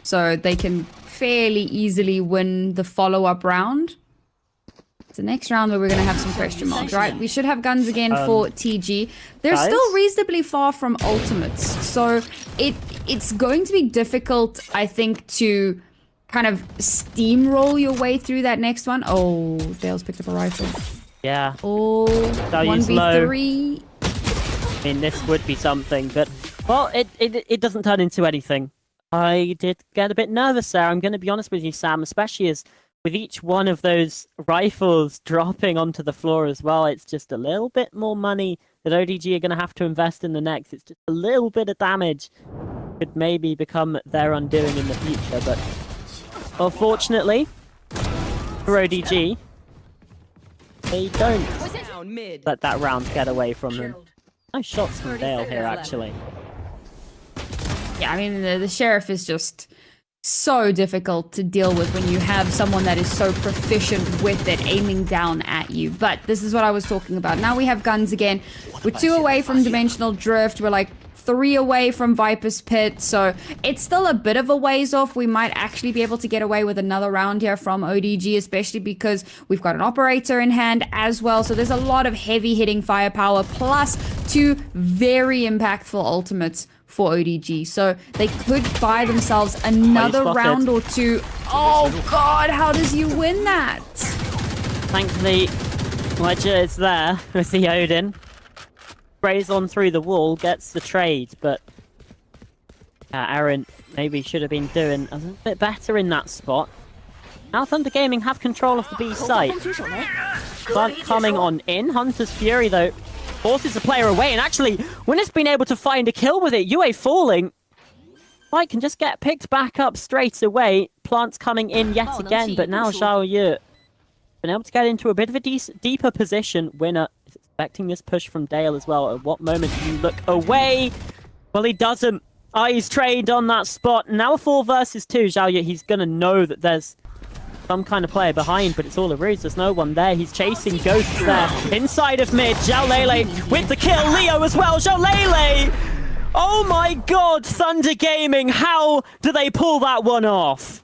so they can fairly easily win the follow-up round. It's the next round where we're going to have some question marks, right? We should have guns again for TG. They're guys? still reasonably far from ultimates. So it's going to be difficult, I think, to kind of steamroll your way through that next one. Oh, Dale's picked up a rifle. Yeah. Oh, Value's low. 1v3. I mean, this would be something, but, well, it doesn't turn into anything. I did get a bit nervous there, I'm going to be honest with you, Sam, especially as with each one of those rifles dropping onto the floor as well, it's just a little bit more money that ODG are going to have to invest in the next. It's just a little bit of damage could maybe become their undoing in the future, but unfortunately for ODG, they don't let that round get away from them. Nice shots from Dale here, actually. Yeah, I mean, the Sheriff is just so difficult to deal with when you have someone that is so proficient with it aiming down at you. But this is what I was talking about. Now we have guns again. We're 2 away from Dimensional Drift. We're like 3 away from Viper's Pit. So it's still a bit of a ways off. We might actually be able to get away with another round here from ODG, especially because we've got an operator in hand as well. So there's a lot of heavy hitting firepower plus 2 very impactful ultimates for ODG, so they could buy themselves another round or 2. Oh god, how does you win that? Thankfully, Ledger is there with the Odin. Sprays on through the wall, gets the trade, but Aaron maybe should have been doing a little bit better in that spot. Now Thunder Gaming have control of the B site. Plant coming on in. Hunter's Fury, though, forces the player away, and actually, when it's been able to find a kill with it, Yue falling, Fight can just get picked back up straight away. Plant's coming in yet again, but now Zhao Yu been able to get into a bit of a deeper position. Winner is expecting this push from Dale as well. At what moment do you look away? Well, he doesn't. Eyes trained on that spot. Now a 4 versus 2. Zhao Yu, he's going to know that there's some kind of player behind, but it's all a ruse. There's no one there. He's chasing ghosts there. Inside of mid, Zhao Lele with the kill. Leo as well. Zhao Lele! Oh my god, Thunder Gaming, how do they pull that one off?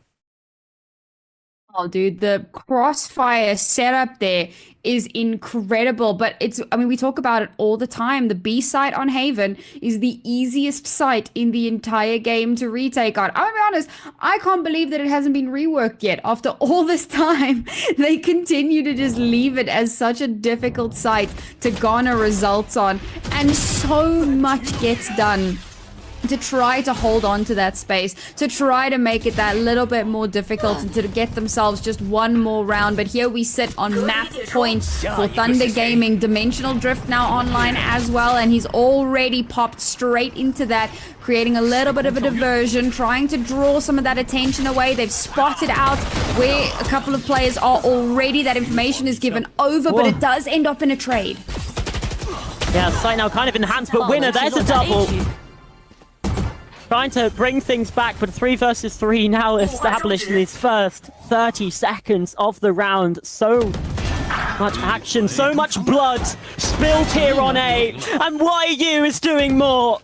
Oh, dude, the crossfire setup there is incredible. But it's, I mean, we talk about it all the time. The B site on Haven is the easiest site in the entire game to retake on. I'm gonna be honest, I can't believe that it hasn't been reworked yet. After all this time, they continue to just leave it as such a difficult site to garner results on. And so much gets done to try to hold on to that space, to try to make it that little bit more difficult and to get themselves just one more round. But here we sit on map point for Thunder Gaming. Dimensional Drift now online as well, and he's already popped straight into that, creating a little bit of a diversion, trying to draw some of that attention away. They've spotted out where a couple of players are already. That information is given over, but it does end up in a trade. Yeah, site now kind of enhanced, but Winner, there's a double. Trying to bring things back, but 3 versus 3 now established in these first 30 seconds of the round. So much action, so much blood spilled here on A, and YU is doing more.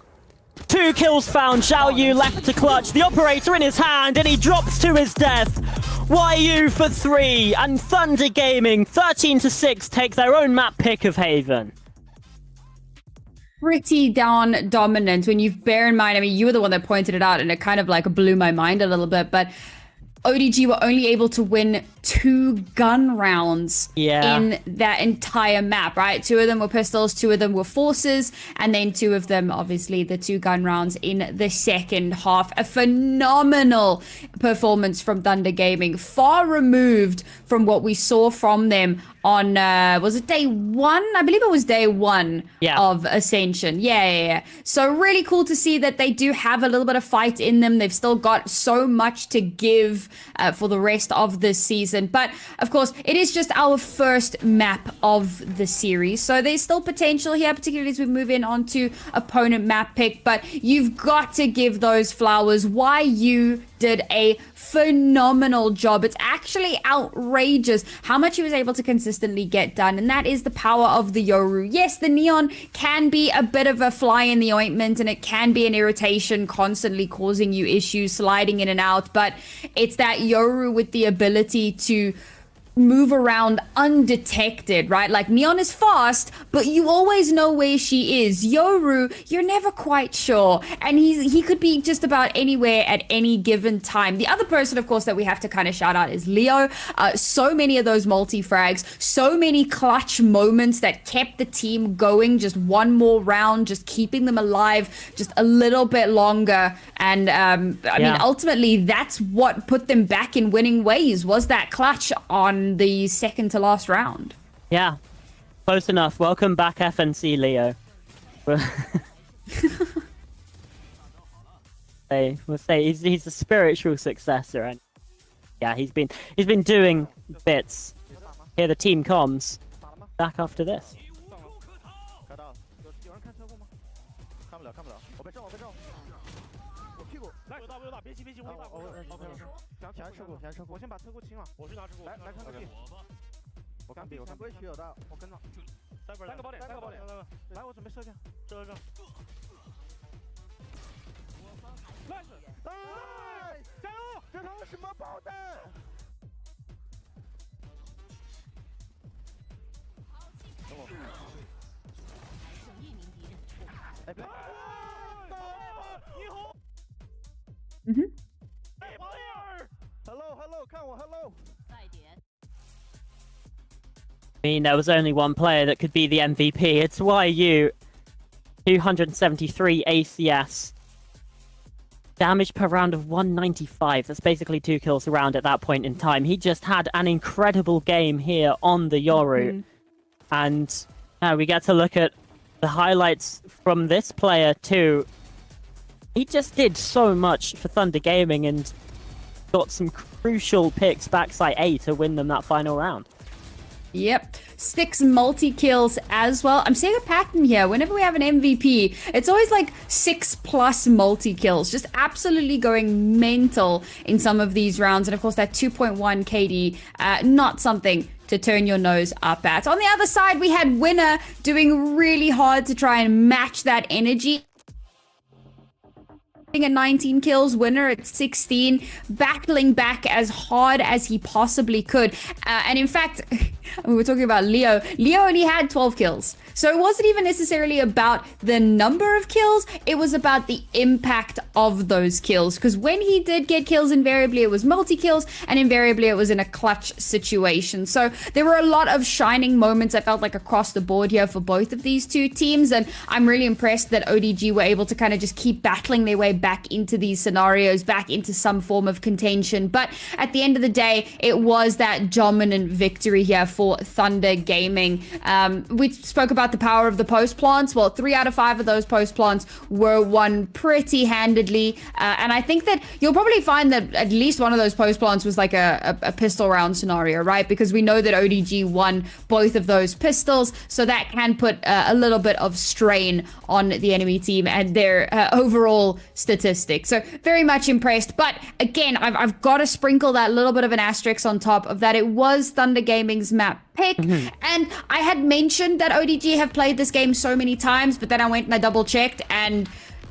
2 kills found, Zhao Yu left to clutch, the operator in his hand, and he drops to his death. YU for 3, and Thunder Gaming, 13-6, take their own map pick of Haven. Pretty down dominant when you bear in mind, I mean, you were the one that pointed it out and it kind of like blew my mind a little bit, but ODG were only able to win 2 gun rounds in that entire map, right? 2 of them were pistols, 2 of them were forces, and then 2 of them, obviously, the 2 gun rounds in the second half. A phenomenal performance from Thunder Gaming, far removed from what we saw from them on, was it day 1? I believe it was day 1 of Ascension. Yeah. So really cool to see that they do have a little bit of fight in them. They've still got so much to give for the rest of this season. But of course, it is just our first map of the series. So there's still potential here, particularly as we move in onto opponent map pick. But you've got to give those flowers. YU did a phenomenal job. It's actually outrageous how much he was able to consistently get done, and that is the power of the Yoru. Yes, the Neon can be a bit of a fly in the ointment, and it can be an irritation, constantly causing you issues, sliding in and out, but it's that Yoru with the ability to move around undetected, right? Like Neon is fast, but you always know where she is. Yoru, you're never quite sure, and he could be just about anywhere at any given time. The other person, of course, that we have to kind of shout out is Leo. So many of those multi-frags, so many clutch moments that kept the team going just one more round, just keeping them alive just a little bit longer. And I mean, ultimately, that's what put them back in winning ways, was that clutch on the second to last round. Yeah, close enough. Welcome back, FNC Leo. We'll say he's a spiritual successor, and yeah, he's been doing bits. Here the team comms back after this. I mean, there was only one player that could be the MVP. It's YU. 273 ACS. Damage per round of 195. That's basically 2 kills a round at that point in time. He just had an incredible game here on the Yoru. And now we get to look at the highlights from this player too. He just did so much for Thunder Gaming and got some crucial picks backside A to win them that final round. Yep. 6 multi-kills as well. I'm seeing a pattern here. Whenever we have an MVP, it's always like 6+ multi-kills. Just absolutely going mental in some of these rounds. And of course, that 2.1 KD, not something to turn your nose up at. On the other side, we had Winner doing really hard to try and match that energy. At 19 kills, Winner at 16, battling back as hard as he possibly could. And in fact, we were talking about Leo. Leo only had 12 kills. So it wasn't even necessarily about the number of kills, it was about the impact of those kills. Because when he did get kills, invariably it was multi-kills, and invariably it was in a clutch situation. So there were a lot of shining moments, I felt like, across the board here for both of these two teams. And I'm really impressed that ODG were able to kind of just keep battling their way back into these scenarios, back into some form of contention. But at the end of the day, it was that dominant victory here for Thunder Gaming. We spoke about the power of the post plants. Well, 3 out of 5 of those post plants were won pretty handedly. And I think that you'll probably find that at least one of those post plants was like a pistol round scenario, right? Because we know that ODG won both of those pistols. So that can put a little bit of strain on the enemy team and their overall statistics. So very much impressed. But again, I've got to sprinkle that little bit of an asterisk on top of that. It was Thunder Gaming's map pick. And I had mentioned that ODG have played this game so many times, but then I went and I double checked and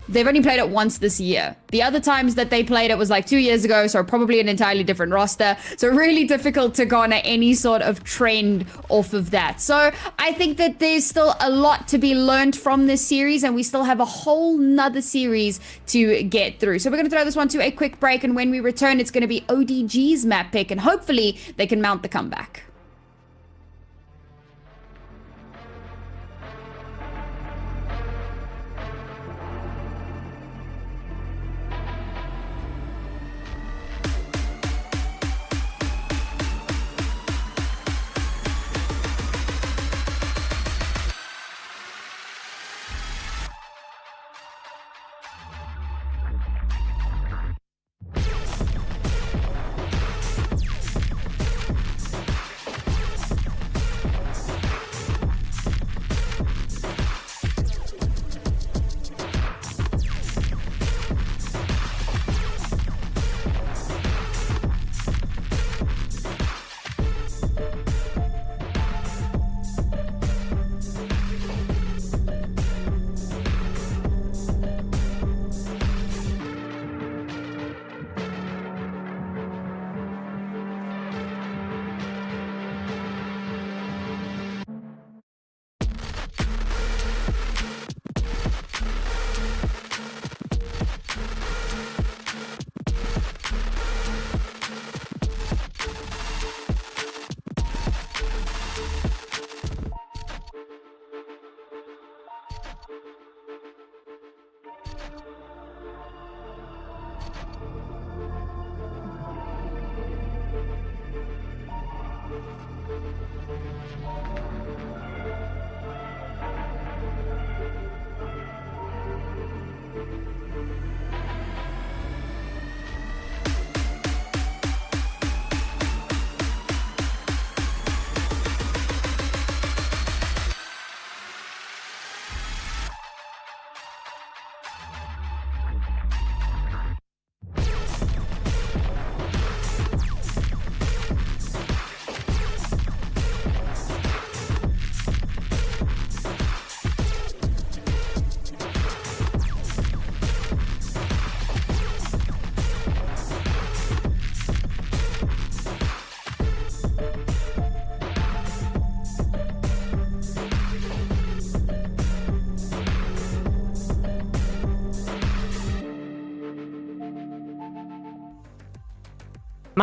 they've only played it once this year. The other times that they played it was like 2 years ago, so probably an entirely different roster. So really difficult to garner any sort of trend off of that. So I think that there's still a lot to be learned from this series, and we still have a whole nother series to get through. So we're going to throw this one to a quick break, and when we return, it's going to be ODG's map pick, and hopefully they can mount the comeback.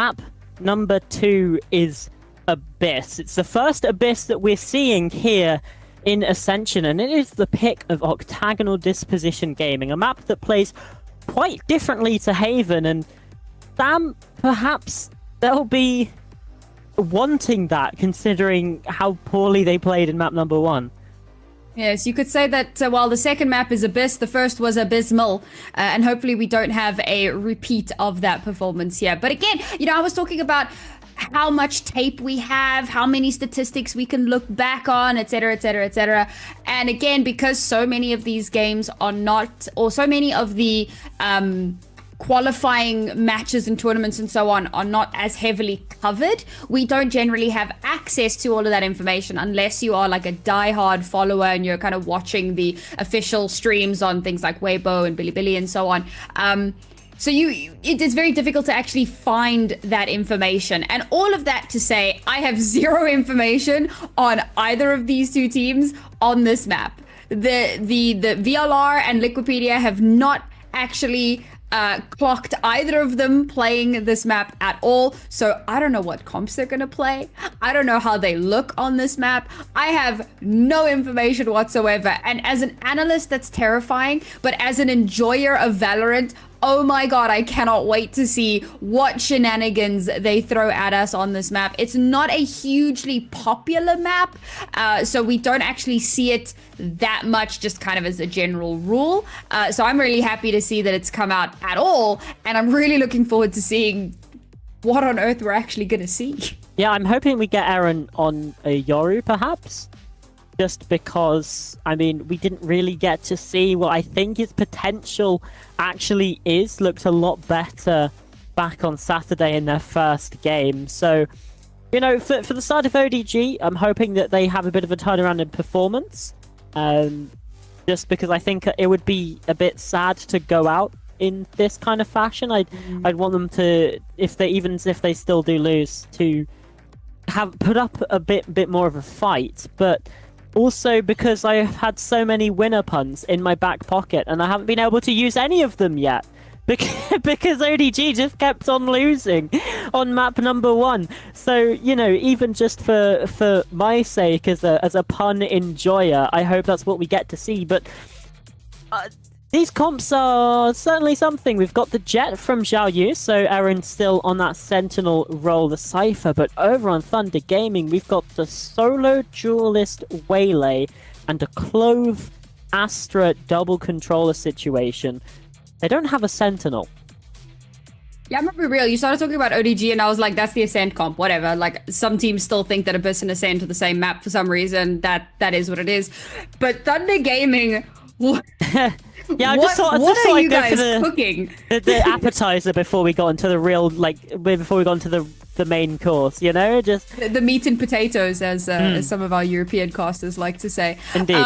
Map number 2 is Abyss. It's the first Abyss that we're seeing here in Ascension, and it is the pick of Octagonal Disposition Gaming, a map that plays quite differently to Haven, and Sam, perhaps they'll be wanting that, considering how poorly they played in map number 1. Yes, you could say that while the second map is Abyss, the first was abysmal, and hopefully we don't have a repeat of that performance here. But again, you know, I was talking about how much tape we have, how many statistics we can look back on, etc, etc, etc. And again, because so many of these games are not, or so many of the qualifying matches and tournaments and so on are not as heavily covered, we don't generally have access to all of that information unless you are like a diehard follower and you're kind of watching the official streams on things like Weibo and Bilibili and so on. So it is very difficult to actually find that information. And all of that to say, I have zero information on either of these two teams on this map. The VLR and Liquipedia have not actually clocked either of them playing this map at all. So I don't know what comps they're gonna play. I don't know how they look on this map. I have no information whatsoever. And as an analyst, that's terrifying. But as an enjoyer of Valorant, oh my god, I cannot wait to see what shenanigans they throw at us on this map. It's not a hugely popular map, so we don't actually see it that much, just kind of as a general rule. So I'm really happy to see that it's come out at all, and I'm really looking forward to seeing what on earth we're actually going to see. Yeah, I'm hoping we get Aaron on a Yoru, perhaps. Just because, I mean, we didn't really get to see what I think his potential actually is. Looked a lot better back on Saturday in their first game. So, you know, for the start of ODG, I'm hoping that they have a bit of a turnaround in performance. Just because I think it would be a bit sad to go out in this kind of fashion. I'd want them to, if they still do lose, to have put up a bit more of a fight. But also because I have had so many winner puns in my back pocket and I haven't been able to use any of them yet. Because ODG just kept on losing on map number 1. So, you know, even just for my sake as a pun enjoyer, I hope that's what we get to see. But these comps are certainly something. We've got the Jet from Zhao Yu, so Aaron's still on that Sentinel role, the Cypher. But over on Thunder Gaming, we've got the solo duelist Waylay and a Clove Astra double controller situation. They don't have a Sentinel. Yeah, I'm gonna be real. You started talking about ODG and I was like, that's the Ascent comp, whatever. Like, some teams still think that Abyss and Ascent are the same map for some reason. That is what it is. But Thunder Gaming... Yeah, I just thought are you guys cooking? The appetizer before we got into the real, before we got into the main course, you know? Just the meat and potatoes, as some of our European casters like to say. Indeed.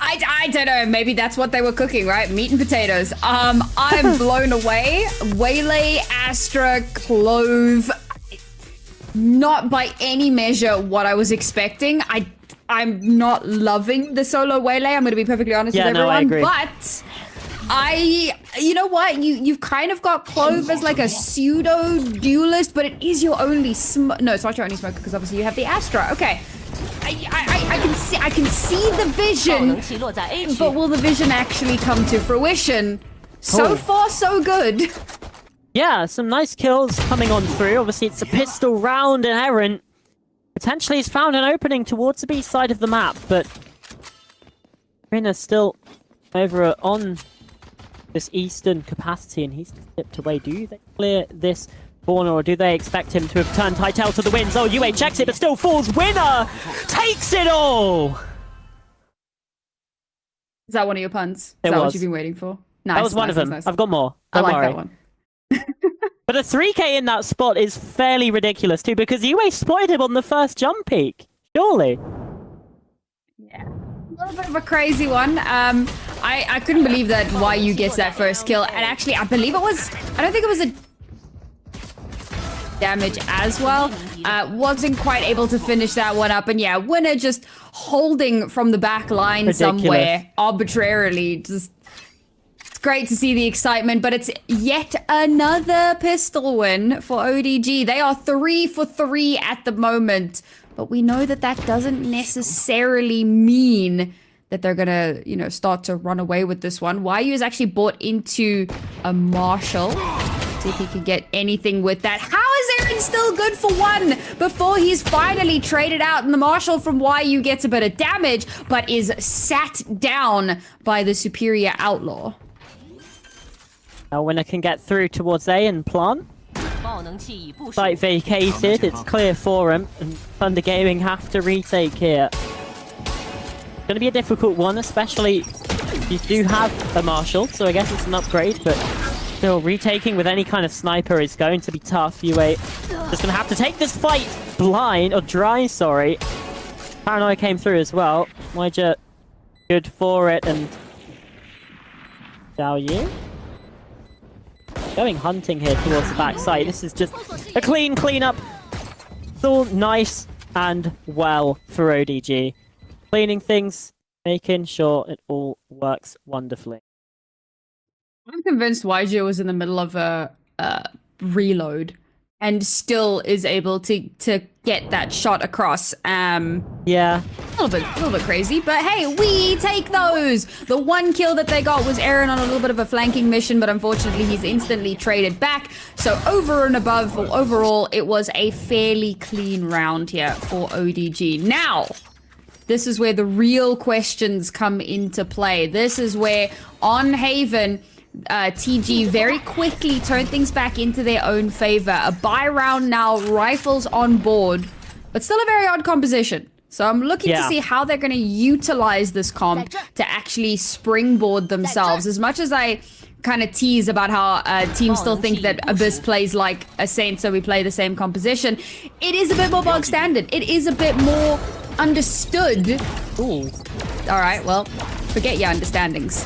I don't know, maybe that's what they were cooking, right? Meat and potatoes. I'm blown away. Waylay, Astra, Clove, not by any measure what I was expecting. I'm not loving the solo Waylay, I'm going to be perfectly honest with everyone. I agree. But you know what? You've kind of got Clove as like a pseudo duelist, but it is your only no, it's not your only smoker because obviously you have the Astra. Okay. I can see the vision, but will the vision actually come to fruition? So far, so good. Yeah, some nice kills coming on through. Obviously, it's a pistol round, and Aaron potentially has found an opening towards the B side of the map, but Rinna's still over on this eastern capacity, and he's slipped away. Do they clear this corner, or do they expect him to have turned Hytel to the wins? Oh, UA checks it, but still falls. Winner takes it all! Is that one of your puns? Is that what you've been waiting for? Nice. That was one of them. Nice. I've got more. Don't worry. That one. But a 3k in that spot is fairly ridiculous too, because UA spotted him on the first jump peak. Surely. Yeah. A little bit of a crazy one. I couldn't believe that YU gets that first kill. And actually, I believe it was... I don't think it was a... damage as well. Wasn't quite able to finish that one up. And yeah, Winner just holding from the back line somewhere arbitrarily. Just great to see the excitement, but it's yet another pistol win for ODG. They are 3 for 3 at the moment, but we know that that doesn't necessarily mean that they're gonna, you know, start to run away with this one. YU is actually bought into a Marshall. See if he can get anything with that. How is Aaron still good for 1 before he's finally traded out and the Marshall from YU gets a bit of damage, but is sat down by the superior Outlaw? Now winner can get through towards A and plant. Site vacated, it's clear for him, and Thunder Gaming have to retake here. It's going to be a difficult one, especially if you do have a Marshall, so I guess it's an upgrade, but still, retaking with any kind of sniper is going to be tough. UA just going to have to take this fight blind, or dry, sorry. Paranoia came through as well. Waija good for it, and Xiao Yu going hunting here towards the backside. This is just a clean up. It's all nice and well for ODG. Cleaning things, making sure it all works wonderfully. I'm convinced YG was in the middle of a reload and still is able to get that shot across. Yeah. A little bit crazy, but hey, we take those. The 1 kill that they got was Aaron on a little bit of a flanking mission, but unfortunately he's instantly traded back. So over and above, overall, it was a fairly clean round here for ODG. Now, this is where the real questions come into play. This is where on Haven, TG very quickly turned things back into their own favor. A buy round now, rifles on board, but still a very odd composition. So I'm looking to see how they're going to utilize this comp to actually springboard themselves. As much as I kind of tease about how teams still think that Abyss plays like Ascent, so we play the same composition, it is a bit more bog standard. It is a bit more understood. Ooh. All right, well, forget your understandings.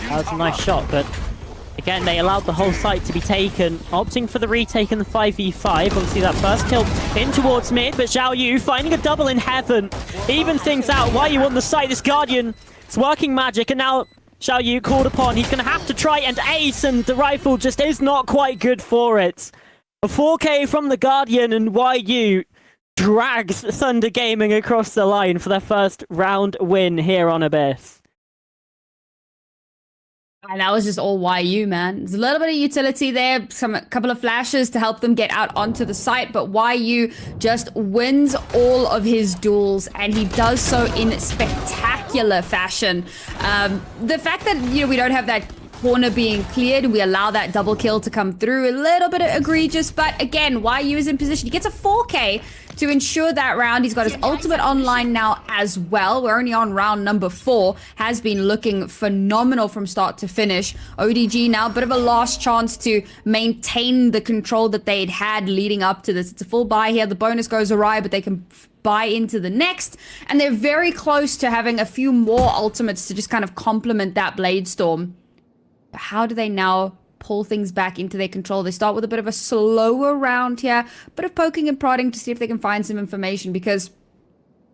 That was a nice shot, but again, they allowed the whole site to be taken, opting for the retake in the 5v5. Obviously, that first kill in towards mid, but Xiao Yu finding a double in heaven. Even things out. Why you on the site? This Guardian, it's working magic, and now Xiao Yu called upon. He's going to have to try and ace, and the rifle just is not quite good for it. A 4K from the Guardian, and YU drags Thunder Gaming across the line for their first round win here on Abyss. And that was just all YU, man. There's a little bit of utility there, a couple of flashes to help them get out onto the site, but YU just wins all of his duels, and he does so in spectacular fashion. The fact that, you know, we don't have that corner being cleared, we allow that double kill to come through, a little bit egregious, but again, YU is in position. He gets a 4K to ensure that round. He's got his ultimate online now as well. We're only on round number 4. Has been looking phenomenal from start to finish. ODG now a bit of a last chance to maintain the control that they'd had leading up to this. It's a full buy here. The bonus goes awry, but they can buy into the next, and they're very close to having a few more ultimates to just kind of complement that Blade Storm. But how do they now pull things back into their control? They start with a bit of a slower round here, a bit of poking and prodding to see if they can find some information, because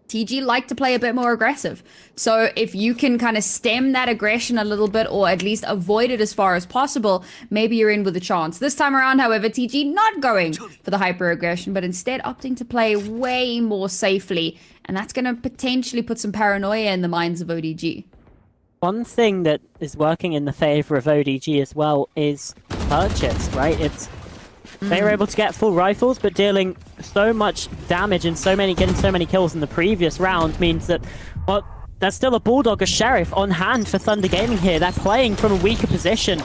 TG like to play a bit more aggressive. So if you can kind of stem that aggression a little bit, or at least avoid it as far as possible, maybe you're in with a chance. This time around, however, TG not going for the hyper aggression, but instead opting to play way more safely, and that's going to potentially put some paranoia in the minds of ODG. One thing that is working in the favor of ODG as well is purchase, right? It's they were able to get full rifles, but dealing so much damage and getting so many kills in the previous round means that, well, there's still a Bulldog, a Sheriff on hand for Thunder Gaming here. They're playing from a weaker position.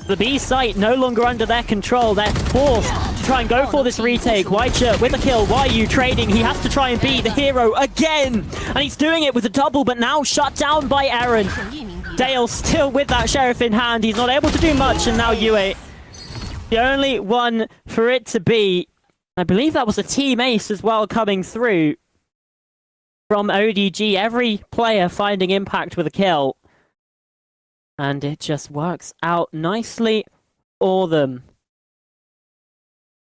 The B site no longer under their control. They're forced to try and go for this retake. Waija with a kill. YU trading. He has to try and be the hero again. And he's doing it with a double, but now shut down by Aaron. Dale still with that Sheriff in hand. He's not able to do much, and now UA, the only one for it to be. I believe that was a team ace as well coming through from ODG. Every player finding impact with a kill. And it just works out nicely for them.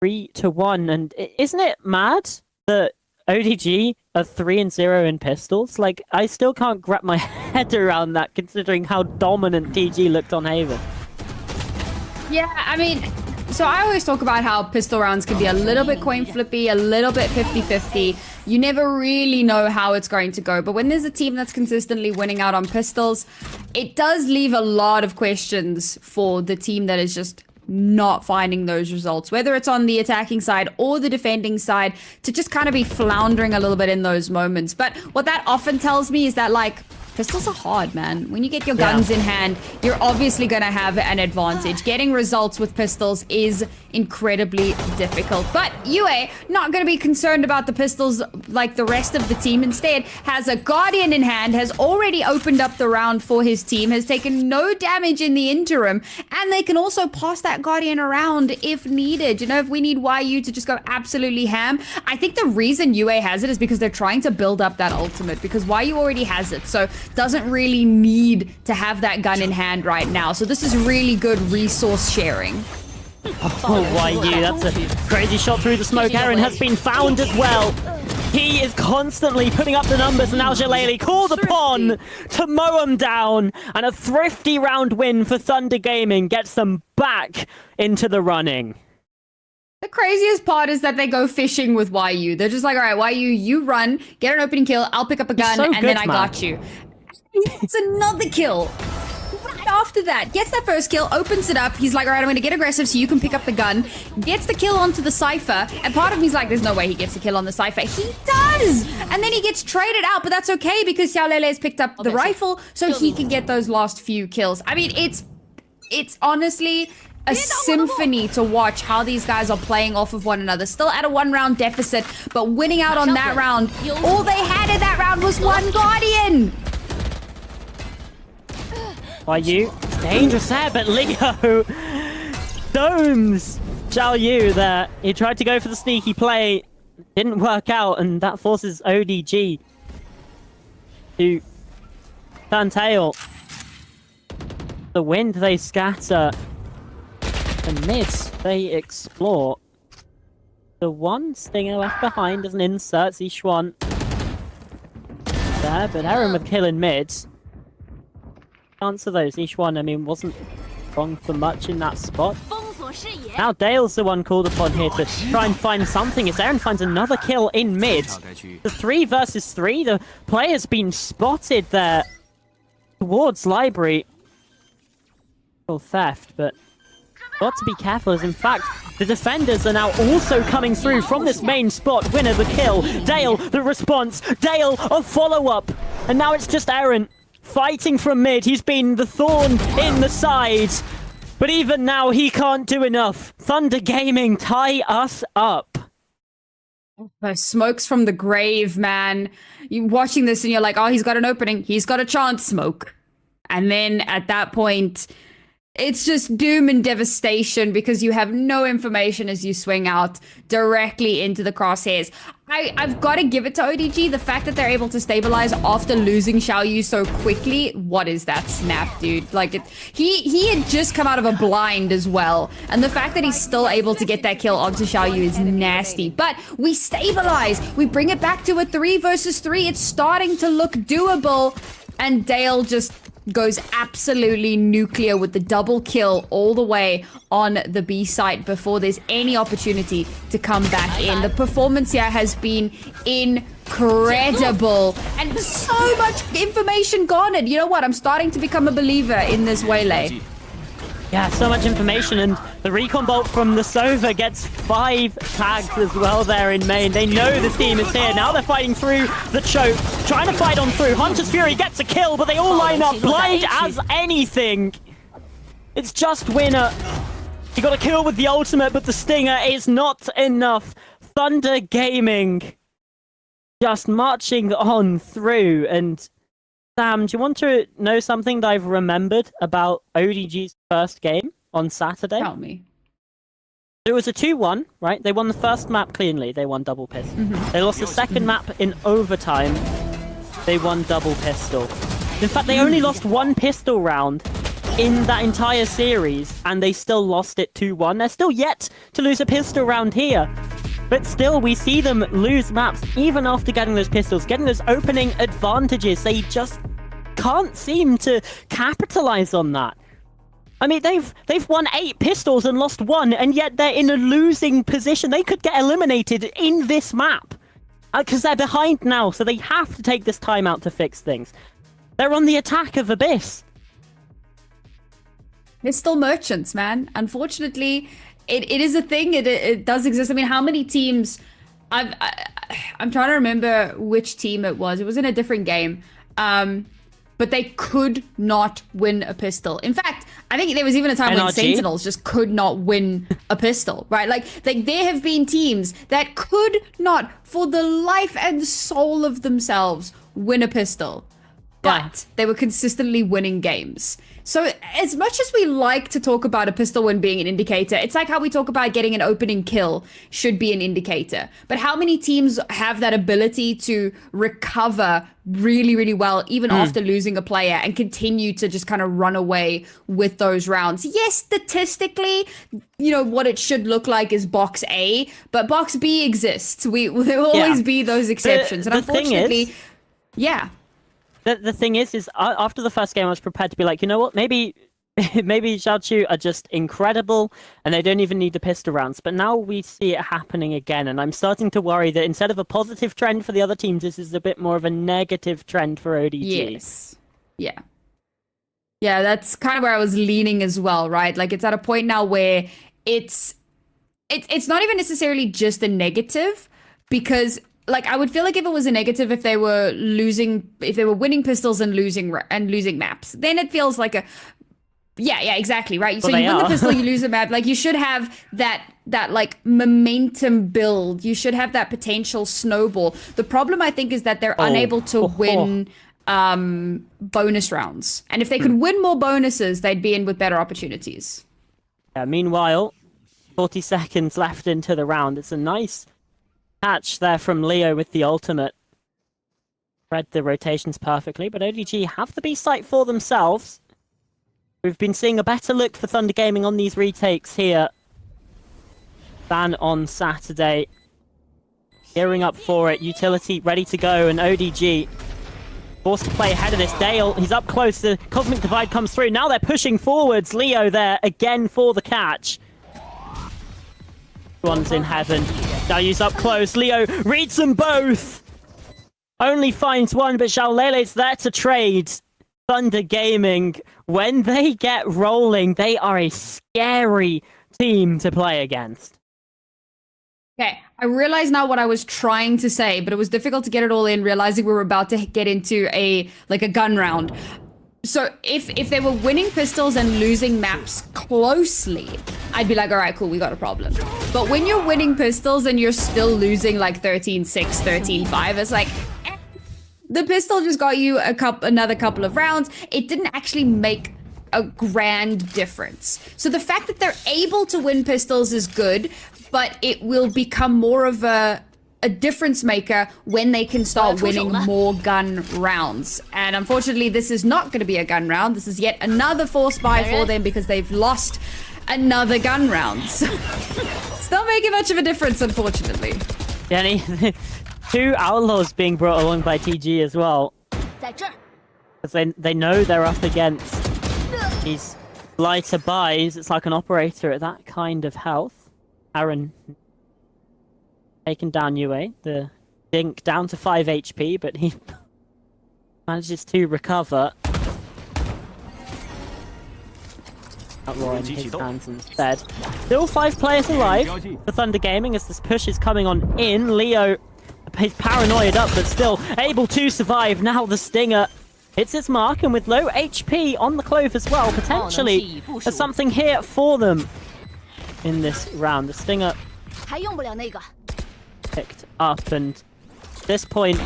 3-1. And isn't it mad that ODG are 3-0 in pistols. Like, I still can't wrap my head around that, considering how dominant TG looked on Haven. Yeah, I mean, so I always talk about how pistol rounds can be a little bit coin flippy, a little bit 50-50. You never really know how it's going to go. But when there's a team that's consistently winning out on pistols, it does leave a lot of questions for the team that is just not finding those results, whether it's on the attacking side or the defending side, to just kind of be floundering a little bit in those moments. But what that often tells me is that, like, pistols are hard, man. When you get your guns in hand, you're obviously going to have an advantage. Getting results with pistols is incredibly difficult. But UA, not going to be concerned about the pistols like the rest of the team. Instead, has a Guardian in hand, has already opened up the round for his team, has taken no damage in the interim, and they can also pass that Guardian around if needed. You know, if we need YU to just go absolutely ham. I think the reason UA has it is because they're trying to build up that ultimate, because YU already has it. So doesn't really need to have that gun in hand right now. So this is really good resource sharing. Oh, YU, that's a crazy shot through the smoke. Aaron has been found as well. He is constantly putting up the numbers, and now Jalali called upon to mow him down. And a thrifty round win for Thunder Gaming gets them back into the running. The craziest part is that they go fishing with YU. They're just like, all right, YU, you run, get an opening kill, I'll pick up a gun, and then I got you. It's another kill. Right after that, gets that first kill, opens it up. He's like, all right, I'm going to get aggressive so you can pick up the gun. Gets the kill onto the Cypher. And part of me's like, there's no way he gets the kill on the Cypher. He does! And then he gets traded out, but that's okay because Xiao Lele has picked up the rifle so he can get those last few kills. I mean, it's honestly a symphony to watch how these guys are playing off of one another. Still at a 1-round deficit, but winning out on that round. All they had in that round was one Guardian. YU, dangerous there, but Leo domes Zhao Yu there. He tried to go for the sneaky play, didn't work out, and that forces ODG to turn tail. The wind, they scatter. The mids, they explore. The one Stinger left behind as an insert, Zishuan there, but Aaron with kill in mid. Answer those. Each one, I mean, wasn't wrong for much in that spot. Now Dale's the one called upon here to try and find something as Aaron finds another kill in mid. The 3 versus 3, the player's been spotted there towards Library. Well, theft, but got to be careful as in fact the defenders are now also coming through from this main spot. Winner the kill, Dale the response, Dale a follow-up, and now it's just Aaron fighting from mid. He's been the thorn in the side, but even now he can't do enough. Thunder Gaming tie us up. Those smokes from the grave, man. You're watching this and you're like, oh, he's got an opening. He's got a chance, smoke. And then at that point, it's just doom and devastation because you have no information as you swing out directly into the crosshairs. I've got to give it to ODG. The fact that they're able to stabilize after losing Xiaoyu so quickly. What is that snap, dude? Like, he had just come out of a blind as well. And the fact that he's still able to get that kill onto Xiaoyu is nasty. But we stabilize. We bring it back to a 3 versus 3. It's starting to look doable. And Dale just goes absolutely nuclear with the double kill all the way on the B site before there's any opportunity to come back in. The performance here has been incredible and so much information garnered. You know what? I'm starting to become a believer in this Waylay. Yeah, so much information, and the recon bolt from the Sova gets 5 tags as well there in main. They know this team is here. Now they're fighting through the choke, trying to fight on through. Hunter's Fury gets a kill, but they all line up blind as anything. It's just Winner. He got a kill with the ultimate, but the Stinger is not enough. Thunder Gaming just marching on through, and Sam, do you want to know something that I've remembered about ODG's first game on Saturday? Tell me. It was a 2-1, right? They won the first map cleanly. They won double pistol. They lost the second map in overtime. They won double pistol. In fact, they only lost 1 pistol round in that entire series, and they still lost it 2-1. They're still yet to lose a pistol round here. But still, we see them lose maps even after getting those pistols, getting those opening advantages. They just can't seem to capitalize on that. I mean, they've won 8 pistols and lost 1, and yet they're in a losing position. They could get eliminated in this map. Because they're behind now, so they have to take this time out to fix things. They're on the attack of Abyss. They're still merchants, man. Unfortunately, it is a thing. It does exist. I mean, how many teams... I'm trying to remember which team it was. It was in a different game. But they could not win a pistol. In fact, I think there was even a time when Sentinels just could not win a pistol, right? Like there have been teams that could not, for the life and soul of themselves, win a pistol. But they were consistently winning games. So as much as we like to talk about a pistol win being an indicator, it's like how we talk about getting an opening kill should be an indicator. But how many teams have that ability to recover really, really well, even after losing a player, and continue to just kind of run away with those rounds? Yes, statistically, you know, what it should look like is box A, but box B exists. There will always be those exceptions. And unfortunately, The thing is after the first game, I was prepared to be like, you know what, maybe Xiaochu are just incredible, and they don't even need the pistol rounds. But now we see it happening again, and I'm starting to worry that instead of a positive trend for the other teams, this is a bit more of a negative trend for ODG. Yes. Yeah. Yeah, that's kind of where I was leaning as well, right? Like, it's at a point now where it's not even necessarily just a negative, because... like, I would feel like if it was a negative if they were winning pistols and losing maps, then it feels like a exactly, right? So you win the pistol, you lose the map. Like, you should have that like momentum build. You should have that potential snowball. The problem, I think, is that they're unable to win bonus rounds. And if they could win more bonuses, they'd be in with better opportunities. Yeah, meanwhile, 40 seconds left into the round. It's a nice catch there from Leo with the ultimate. Read the rotations perfectly, but ODG have the B site for themselves. We've been seeing a better look for Thunder Gaming on these retakes here than on Saturday. Gearing up for it, utility ready to go, and ODG forced to play ahead of this. Dale, he's up close, the Cosmic Divide comes through. Now they're pushing forwards. Leo there again for the catch. One's in heaven. Dalyu's up close. Leo reads them both. Only finds one, but Xiaolele's there to trade. Thunder Gaming, when they get rolling, they are a scary team to play against. Okay, I realize now what I was trying to say, but it was difficult to get it all in, realizing we were about to get into a gun round. So if they were winning pistols and losing maps closely, I'd be like, all right, cool, we got a problem. But when you're winning pistols and you're still losing like 13-6, 13-5, it's like, the pistol just got you another couple of rounds. It didn't actually make a grand difference. So the fact that they're able to win pistols is good, but it will become more of a difference maker when they can start winning more gun rounds. And unfortunately, this is not going to be a gun round. This is yet another force buy for them because they've lost another gun round. So it's not making much of a difference, unfortunately. Jenny, 2 outlaws being brought along by TG as well. Because they know they're up against these lighter buys. It's like an operator at that kind of health. Aaron taken down Yue, the Dink down to 5 HP, but he manages to recover. Outlaw in his hands instead. Still 5 players alive for Thunder Gaming as this push is coming on in. Leo, he's paranoid up, but still able to survive. Now the Stinger hits its mark, and with low HP on the Clove as well, potentially there's something here for them in this round. The Stinger picked up, and at this point,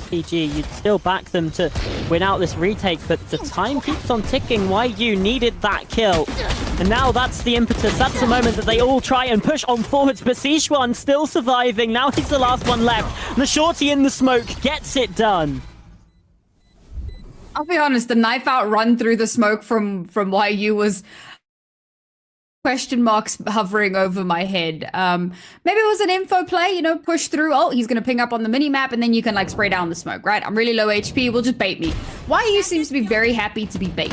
PG, you'd still back them to win out this retake, but the time keeps on ticking. YU needed that kill, and now that's the impetus. That's the moment that they all try and push on forwards, but Sichuan still surviving. Now he's the last one left. The shorty in the smoke gets it done. I'll be honest, the knife out run through the smoke from YU was question marks hovering over my head. Maybe it was an info play, you know, push through. Oh, he's gonna ping up on the mini map, and then you can like spray down the smoke, right? I'm really low HP. Will just bait me. YU seems to be very happy to be bait.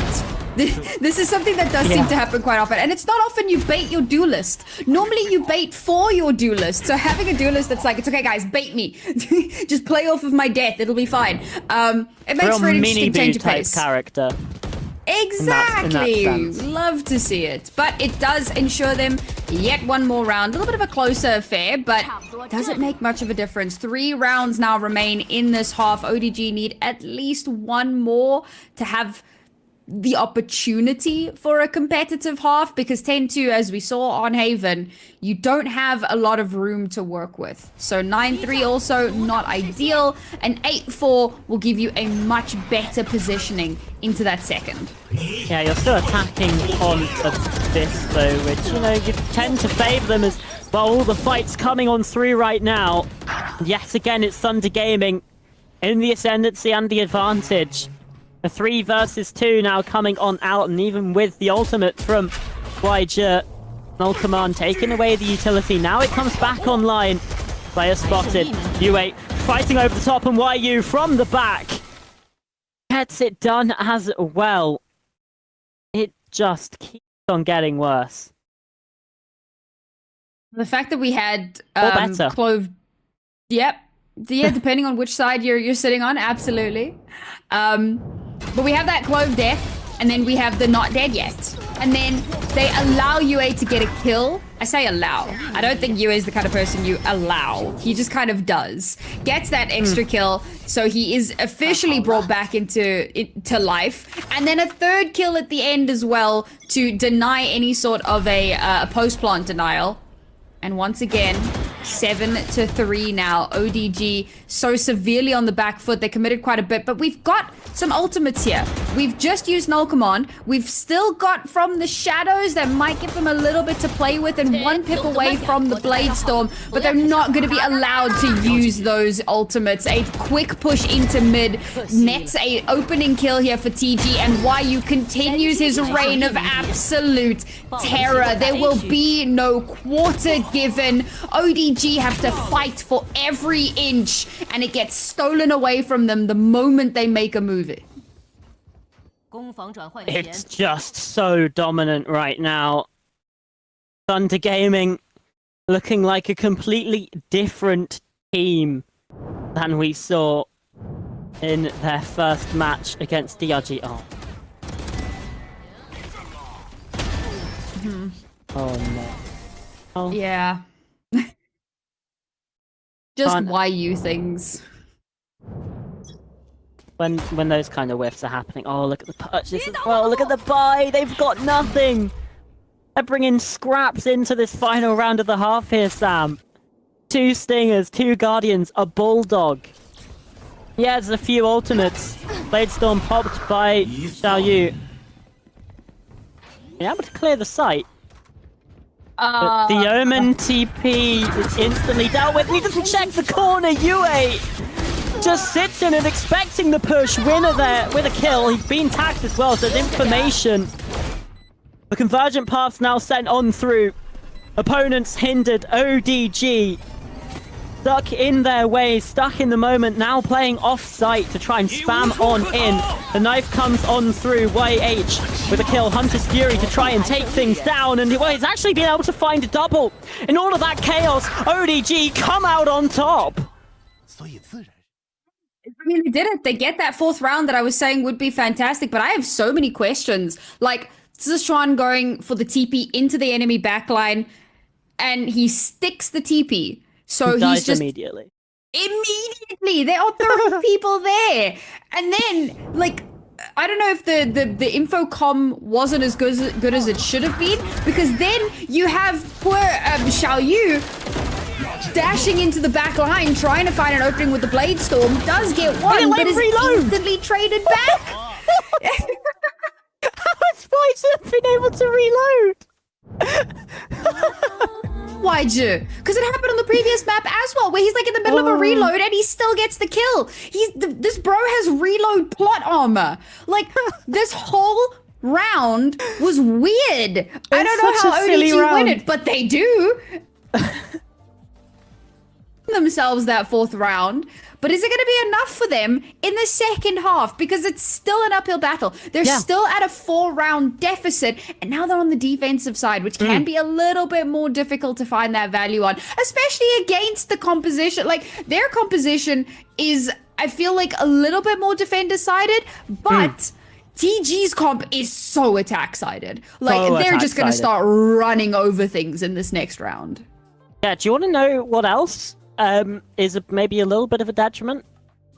This is something that does seem to happen quite often, and it's not often you bait your duelist. Normally you bait for your duelist. So having a duelist that's like, it's okay, guys, bait me. Just play off of my death. It'll be fine. It makes for an interesting change of pace. Character. Exactly. In that sense. Love to see it. But it does ensure them yet one more round. A little bit of a closer affair, but doesn't make much of a difference. 3 rounds now remain in this half. ODG need at least one more to have the opportunity for a competitive half, because 10-2, as we saw on Haven, you don't have a lot of room to work with. So 9-3 also not ideal, and 8-4 will give you a much better positioning into that second. Yeah, you're still attacking onto this though, which, you know, you tend to favor them as well. All the fights coming on through right now. Yet again, it's Thunder Gaming in the ascendancy and the advantage. A 3 versus 2 now coming on out, and even with the ultimate from YG, Null Command taking away the utility. Now it comes back online. Player spotted. U8 fighting over the top, and YU from the back gets it done as well. It just keeps on getting worse. The fact that we had better. Clove... Yep. Yeah, depending on which side you're sitting on, absolutely. But we have that Clove death, and then we have the not dead yet. And then they allow UA to get a kill. I say allow. I don't think UA is the kind of person you allow. He just kind of does. Gets that extra kill, so he is officially brought back into life. And then a 3rd kill at the end as well to deny any sort of a post-plant denial. And once again, 7-3 now. ODG so severely on the back foot. They committed quite a bit, but we've got some ultimates here. We've just used Null Command. We've still got from the shadows that might give them a little bit to play with, and 1 pip away from the Blade Storm, but they're not going to be allowed to use those ultimates. A quick push into mid nets a opening kill here for TG, and YU continues his reign of absolute terror. There will be no quarter given. ODG have to fight for every inch, and it gets stolen away from them the moment they make a move. It's just so dominant right now. Thunder Gaming looking like a completely different team than we saw in their first match against DRG. Oh no. Oh. Yeah. Just YU things. When those kind of whiffs are happening. Oh, look at the purchase as well. Look at the buy. They've got nothing. They're bringing scraps into this final round of the half here, Sam. 2 Stingers, 2 Guardians, a Bulldog. Yeah, there's a few ultimates. Blade Storm popped by Xiaoyu. Being able to clear the site. But the Omen TP is instantly dealt with. He doesn't check the corner. UA just sits in and expecting the push. Winner there with a kill. He's been tagged as well, so there's information. The convergent path's now sent on through. Opponents hindered. ODG stuck in their ways, stuck in the moment, now playing off-site to try and spam on in. The knife comes on through. YH with a kill. Hunter's Fury to try and take things down, and he's actually been able to find a double. In all of that chaos, ODG come out on top. I mean, they did it. They get that 4th round that I was saying would be fantastic, but I have so many questions. Like, Zishuan going for the TP into the enemy backline, and he sticks the TP. So he dies he's just immediately. There are 30 people there. And then, like, I don't know if the infocom wasn't as good as it should have been, because then you have poor Xiaoyu dashing into the back line, trying to find an opening with the Blade Storm. Does get one, but is instantly traded back. How has Spice been able to reload? YG, because it happened on the previous map as well, where he's like in the middle of a reload and he still gets the kill. This bro has reload plot armor. Like, this whole round was weird. I don't know such a how silly ODG win round. it, but they do. Themselves that fourth round. But is it going to be enough for them in the second half? Because it's still an uphill battle. They're still at a 4-round deficit, and now they're on the defensive side, which can be a little bit more difficult to find that value on, especially against the composition. Like, their composition is, I feel like, a little bit more defender-sided, but TG's comp is so attack-sided. Like, they're just going to start running over things in this next round. Yeah, do you want to know what else is maybe a little bit of a detriment?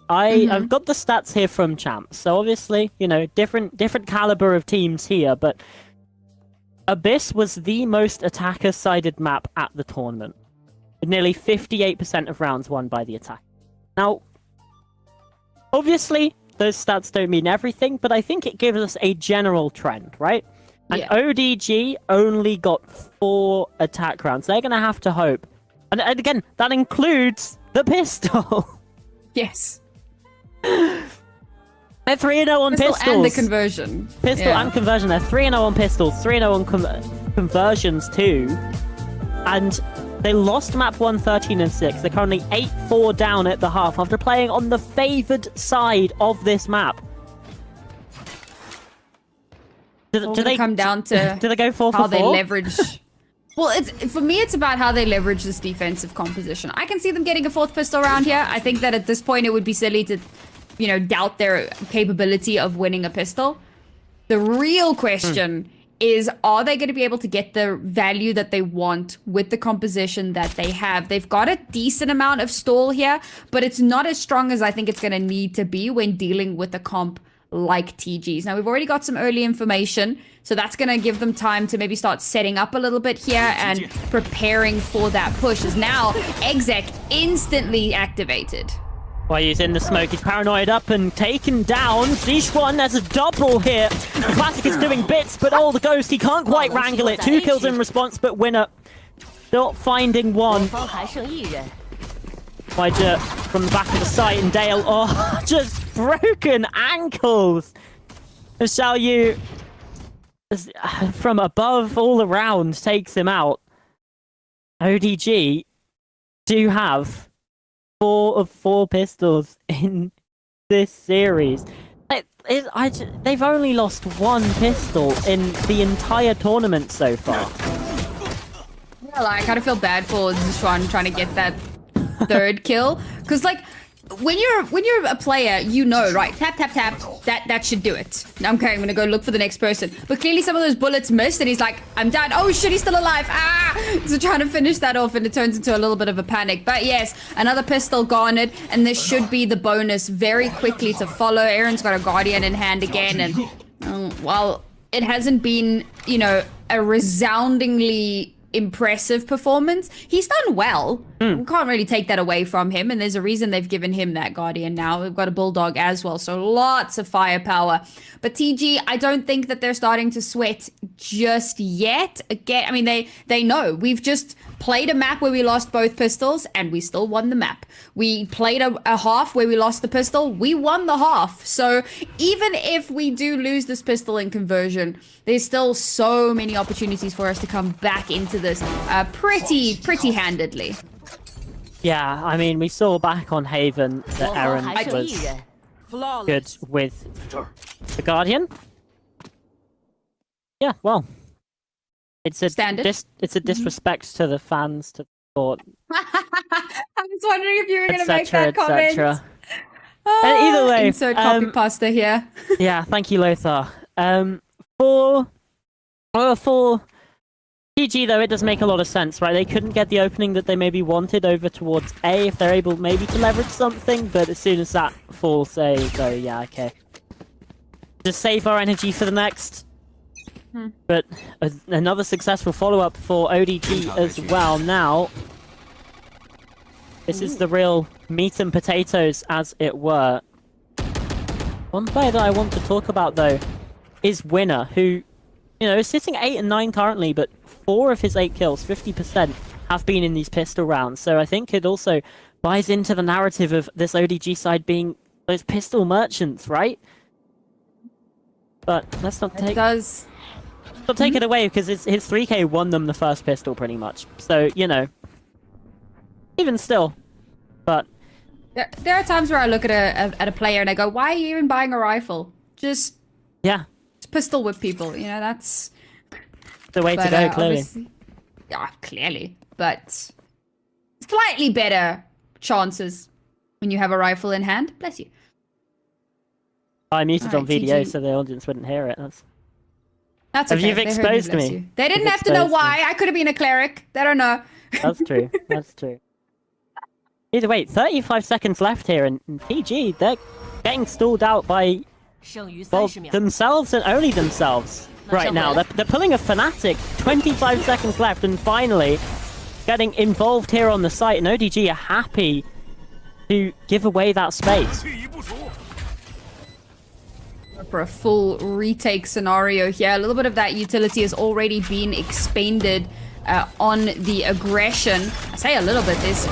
I've got the stats here from Champs, so obviously, you know, different caliber of teams here, but Abyss was the most attacker-sided map at the tournament, with nearly 58% of rounds won by the attack. Now, obviously, those stats don't mean everything, but I think it gives us a general trend, right? And ODG only got 4 attack rounds. They're going to have to hope. And again, that includes the pistol. Yes. They're 3-0 on Pistol pistols. and the conversion. Pistol and conversion. They're 3-0 on pistols, 3-0 on conversions too. And they lost map 1 13-6. They're currently 8-4 down at the half after playing on the favoured side of this map. Do they come down to do they go 4 for 4? How they leverage? Well, for me, it's about how they leverage this defensive composition. I can see them getting a 4th pistol round here. I think that at this point, it would be silly to, you know, doubt their capability of winning a pistol. The real question is, are they going to be able to get the value that they want with the composition that they have? They've got a decent amount of stall here, but it's not as strong as I think it's going to need to be when dealing with a comp like TG's. Now, we've already got some early information, so that's going to give them time to maybe start setting up a little bit here and preparing for that push. As now, Exec instantly activated. While he's in the smoke, he's paranoid up and taken down. Sichuan, there's a double here. The Classic is doing bits, but the Ghost, he can't quite wrangle it. 2 kills in response, but Winner not finding one. Waija from the back of the site, and Dale, just broken ankles. Xiao Yu, from above all around, takes him out. ODG do have 4 of 4 pistols in this series. They've only lost 1 pistol in the entire tournament so far. Yeah, like, I kind of feel bad for Zishuan trying to get that 3rd kill, because like when you're a player, you know, right? Tap tap tap. That should do it. Okay, I'm gonna go look for the next person. But clearly some of those bullets missed, and he's like, I'm done. Oh shit, he's still alive. So trying to finish that off, and it turns into a little bit of a panic. But yes, another pistol garnered, and this should be the bonus very quickly to follow. Aaron's got a Guardian in hand again, and while it hasn't been, you know, a resoundingly impressive performance, he's done well. We can't really take that away from him, and there's a reason they've given him that Guardian now. We've got a Bulldog as well, so lots of firepower. But TG, I don't think that they're starting to sweat just yet. Again, I mean, they know. We've just played a map where we lost both pistols, and we still won the map. We played a half where we lost the pistol, we won the half. So even if we do lose this pistol in conversion, there's still so many opportunities for us to come back into this pretty handedly. Yeah, I mean, we saw back on Haven that Aaron was good with the Guardian. Yeah, well, it's a Standard. It's a disrespect to the fans to support. I was wondering if you were going to make that comment. Either way, insert copy pasta here. Yeah, thank you, Lothar. For PG, though, it does make a lot of sense, right? They couldn't get the opening that they maybe wanted over towards A if they're able maybe to leverage something, but as soon as that falls, they go, yeah, okay. Just save our energy for the next. But another successful follow-up for ODG as well. Now, this is the real meat and potatoes, as it were. One player that I want to talk about, though, is Winner, who, you know, is sitting 8 and 9 currently, but 4 of his 8 kills, 50%, have been in these pistol rounds. So I think it also buys into the narrative of this ODG side being those pistol merchants, right? But let's not take It it away, because his 3K won them the first pistol pretty much. So, you know, even still. But there are times where I look at a player and I go, why are you even buying a rifle? Just yeah, pistol whip people, you know, that's the way to go, clearly. Yeah, clearly. But slightly better chances when you have a rifle in hand. Bless you. I muted on Alright, video TG. so the audience wouldn't hear it. That's Have okay. you They heard exposed bless me? you. They didn't You've have to know exposed me. why. I could have been a cleric. They don't know. That's true. That's true. Either way, 35 seconds left here, and TG, they're getting stalled out by, well, themselves and only themselves right now. They're pulling a Fnatic, 25 seconds left, and finally getting involved here on the site, and ODG are happy to give away that space. For a full retake scenario here, a little bit of that utility has already been expended on the aggression. I say a little bit, there's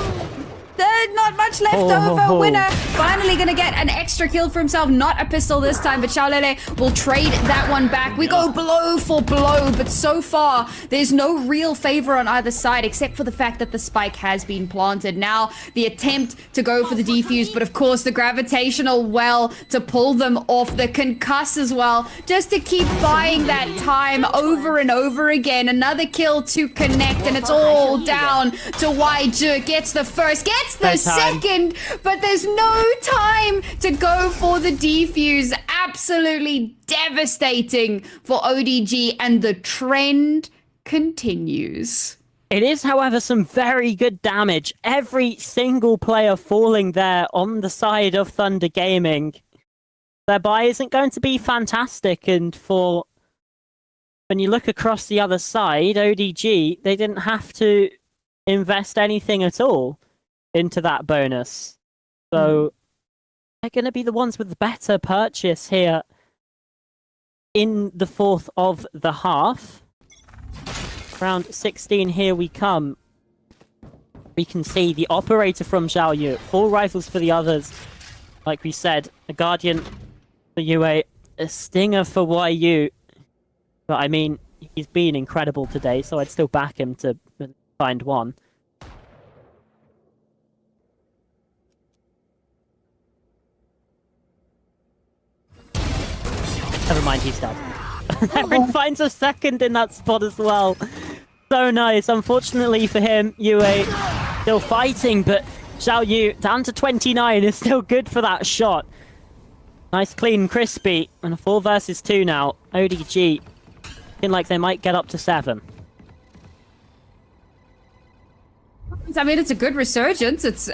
not much left over. Winner finally gonna get an extra kill for himself. Not a pistol this time, but Xiaolele will trade that one back. We go blow for blow, but so far there's no real favor on either side, except for the fact that the spike has been planted. Now the attempt to go for the defuse, but of course the gravitational well to pull them off, the concuss as well, just to keep buying that time over and over again. Another kill to connect, and it's all down to YJ. Gets the first, gets the second, but there's no time to go for the defuse. Absolutely devastating for ODG, and the trend continues. It is, however, some very good damage. Every single player falling there on the side of Thunder Gaming. Their buy isn't going to be fantastic, and for when you look across the other side, ODG, they didn't have to invest anything at all into that bonus. So they're going to be the ones with the better purchase here in the fourth of the half. Round 16, here we come. We can see the operator from Zhao Yu. 4 rifles for the others. Like we said, a Guardian for UA, a Stinger for YU. But I mean, he's been incredible today, so I'd still back him to find one. Never mind, he's dead. Aaron finds a second in that spot as well. So nice. Unfortunately for him, UA still fighting, but Zhao Yu down to 29 is still good for that shot. Nice, clean, crispy. And a 4 versus 2 now. ODG looking like they might get up to 7. I mean, it's a good resurgence. It's,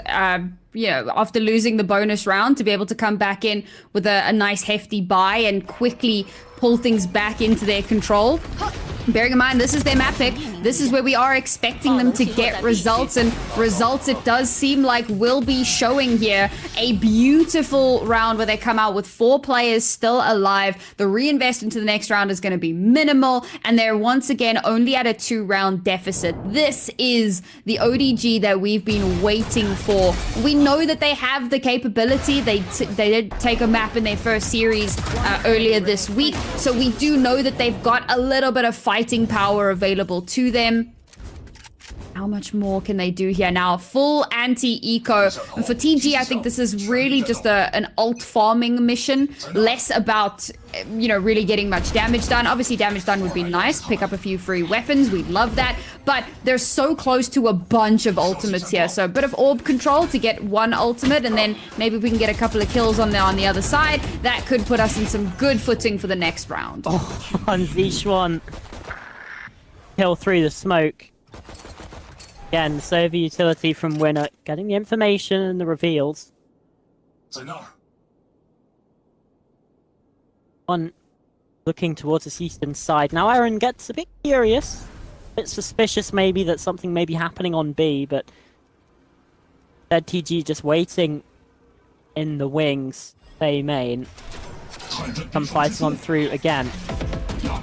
you know, after losing the bonus round, to be able to come back in with a nice hefty buy and quickly pull things back into their control. Bearing in mind, this is their map pick. This is where we are expecting them to get results, and results it does seem like will be showing here. A beautiful round where they come out with 4 players still alive. The reinvest into the next round is going to be minimal, and they're once again only at a 2-round deficit. This is the ODG that we've been waiting for. We know that they have the capability. They did take a map in their first series earlier this week, so we do know that they've got a little bit of fighting power available to them. How much more can they do here now? Full anti-eco. And for TG, I think this is really just an alt farming mission. Less about, you know, really getting much damage done. Obviously, damage done would be nice. Pick up a few free weapons. We'd love that. But they're so close to a bunch of ultimates here. So a bit of orb control to get 1 ultimate. And then maybe we can get a couple of kills on the other side. That could put us in some good footing for the next round. Oh, on Zishuan. Kill through the smoke. Again, save the utility from Winner, getting the information and the reveals. One looking towards the eastern side. Now Aaron gets a bit curious, a bit suspicious maybe that something may be happening on B, but TG just waiting in the wings, A main. Come fighting on through again.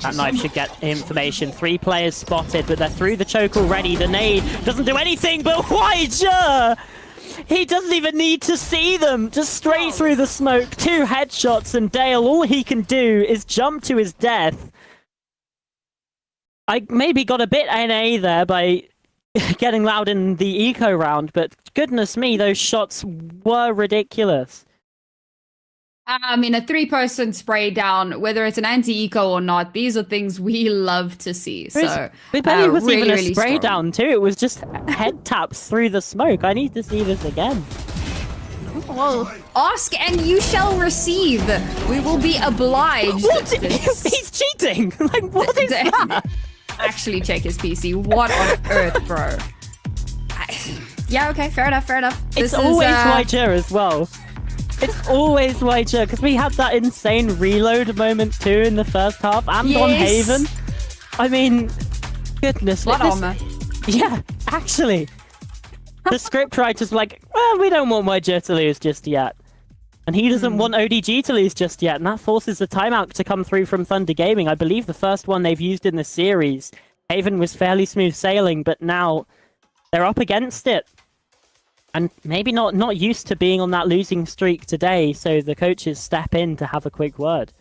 That knife should get information. 3 players spotted, but they're through the choke already. The nade doesn't do anything, but YJ He doesn't even need to see them. Just straight through the smoke. 2 headshots, and Dale, all he can do is jump to his death. I maybe got a bit NA there by getting loud in the eco round, but goodness me, those shots were ridiculous. I mean, a 3-person spray down, whether it's an anti-eco or not, these are things we love to see. So, it was really, even a really spray strong. down too. It was just head taps through the smoke. I need to see this again. Well, ask and you shall receive. We will be obliged. What? He's cheating! Like, what is that? Actually check his PC. What on earth, bro? Yeah, okay, fair enough, fair enough. It's always YJ as well. It's always YJ, because we had that insane reload moment too in the first half, and on Haven. I mean, goodness. What armor? Yeah, actually. The scriptwriter's like, well, we don't want YJ to lose just yet. And he doesn't want ODG to lose just yet, and that forces the timeout to come through from Thunder Gaming. I believe the first one they've used in the series. Haven was fairly smooth sailing, but now they're up against it. And maybe not used to being on that losing streak today, so the coaches step in to have a quick word.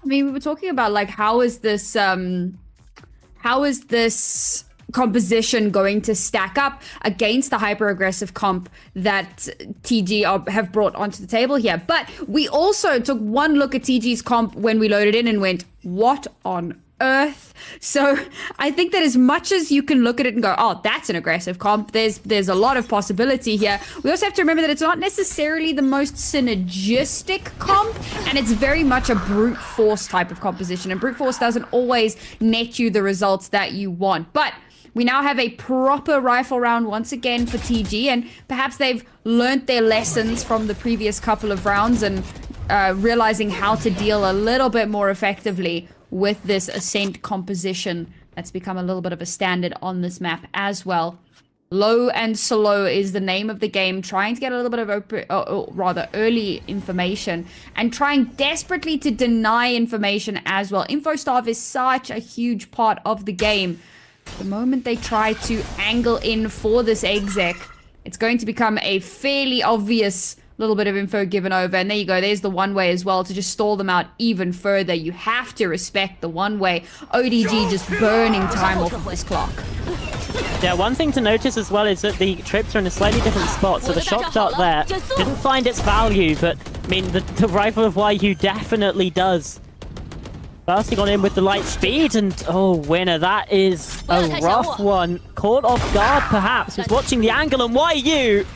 I mean, we were talking about, like, how is this composition going to stack up against the hyper-aggressive comp that TG have brought onto the table here. But we also took one look at TG's comp when we loaded in and went, what on earth? So I think that as much as you can look at it and go, oh, that's an aggressive comp, there's a lot of possibility here. We also have to remember that it's not necessarily the most synergistic comp, and it's very much a brute force type of composition, and brute force doesn't always net you the results that you want. But we now have a proper rifle round once again for TG, and perhaps they've learnt their lessons from the previous couple of rounds and realizing how to deal a little bit more effectively with this Ascent composition that's become a little bit of a standard on this map as well. Low and slow is the name of the game, trying to get a little bit of rather early information and trying desperately to deny information as well. Info starve is such a huge part of the game. The moment they try to angle in for this exec, it's going to become a fairly obvious little bit of info given over, and there you go, there's the one-way as well to just stall them out even further. You have to respect the one-way. ODG just burning time off of this clock. Yeah, one thing to notice as well is that the trips are in a slightly different spot, so the shock dart there didn't find its value, but I mean, the rifle of YU definitely does. Bursting on in with the light speed, and oh, winner, that is a rough one. Caught off guard, perhaps, was watching the angle, and YU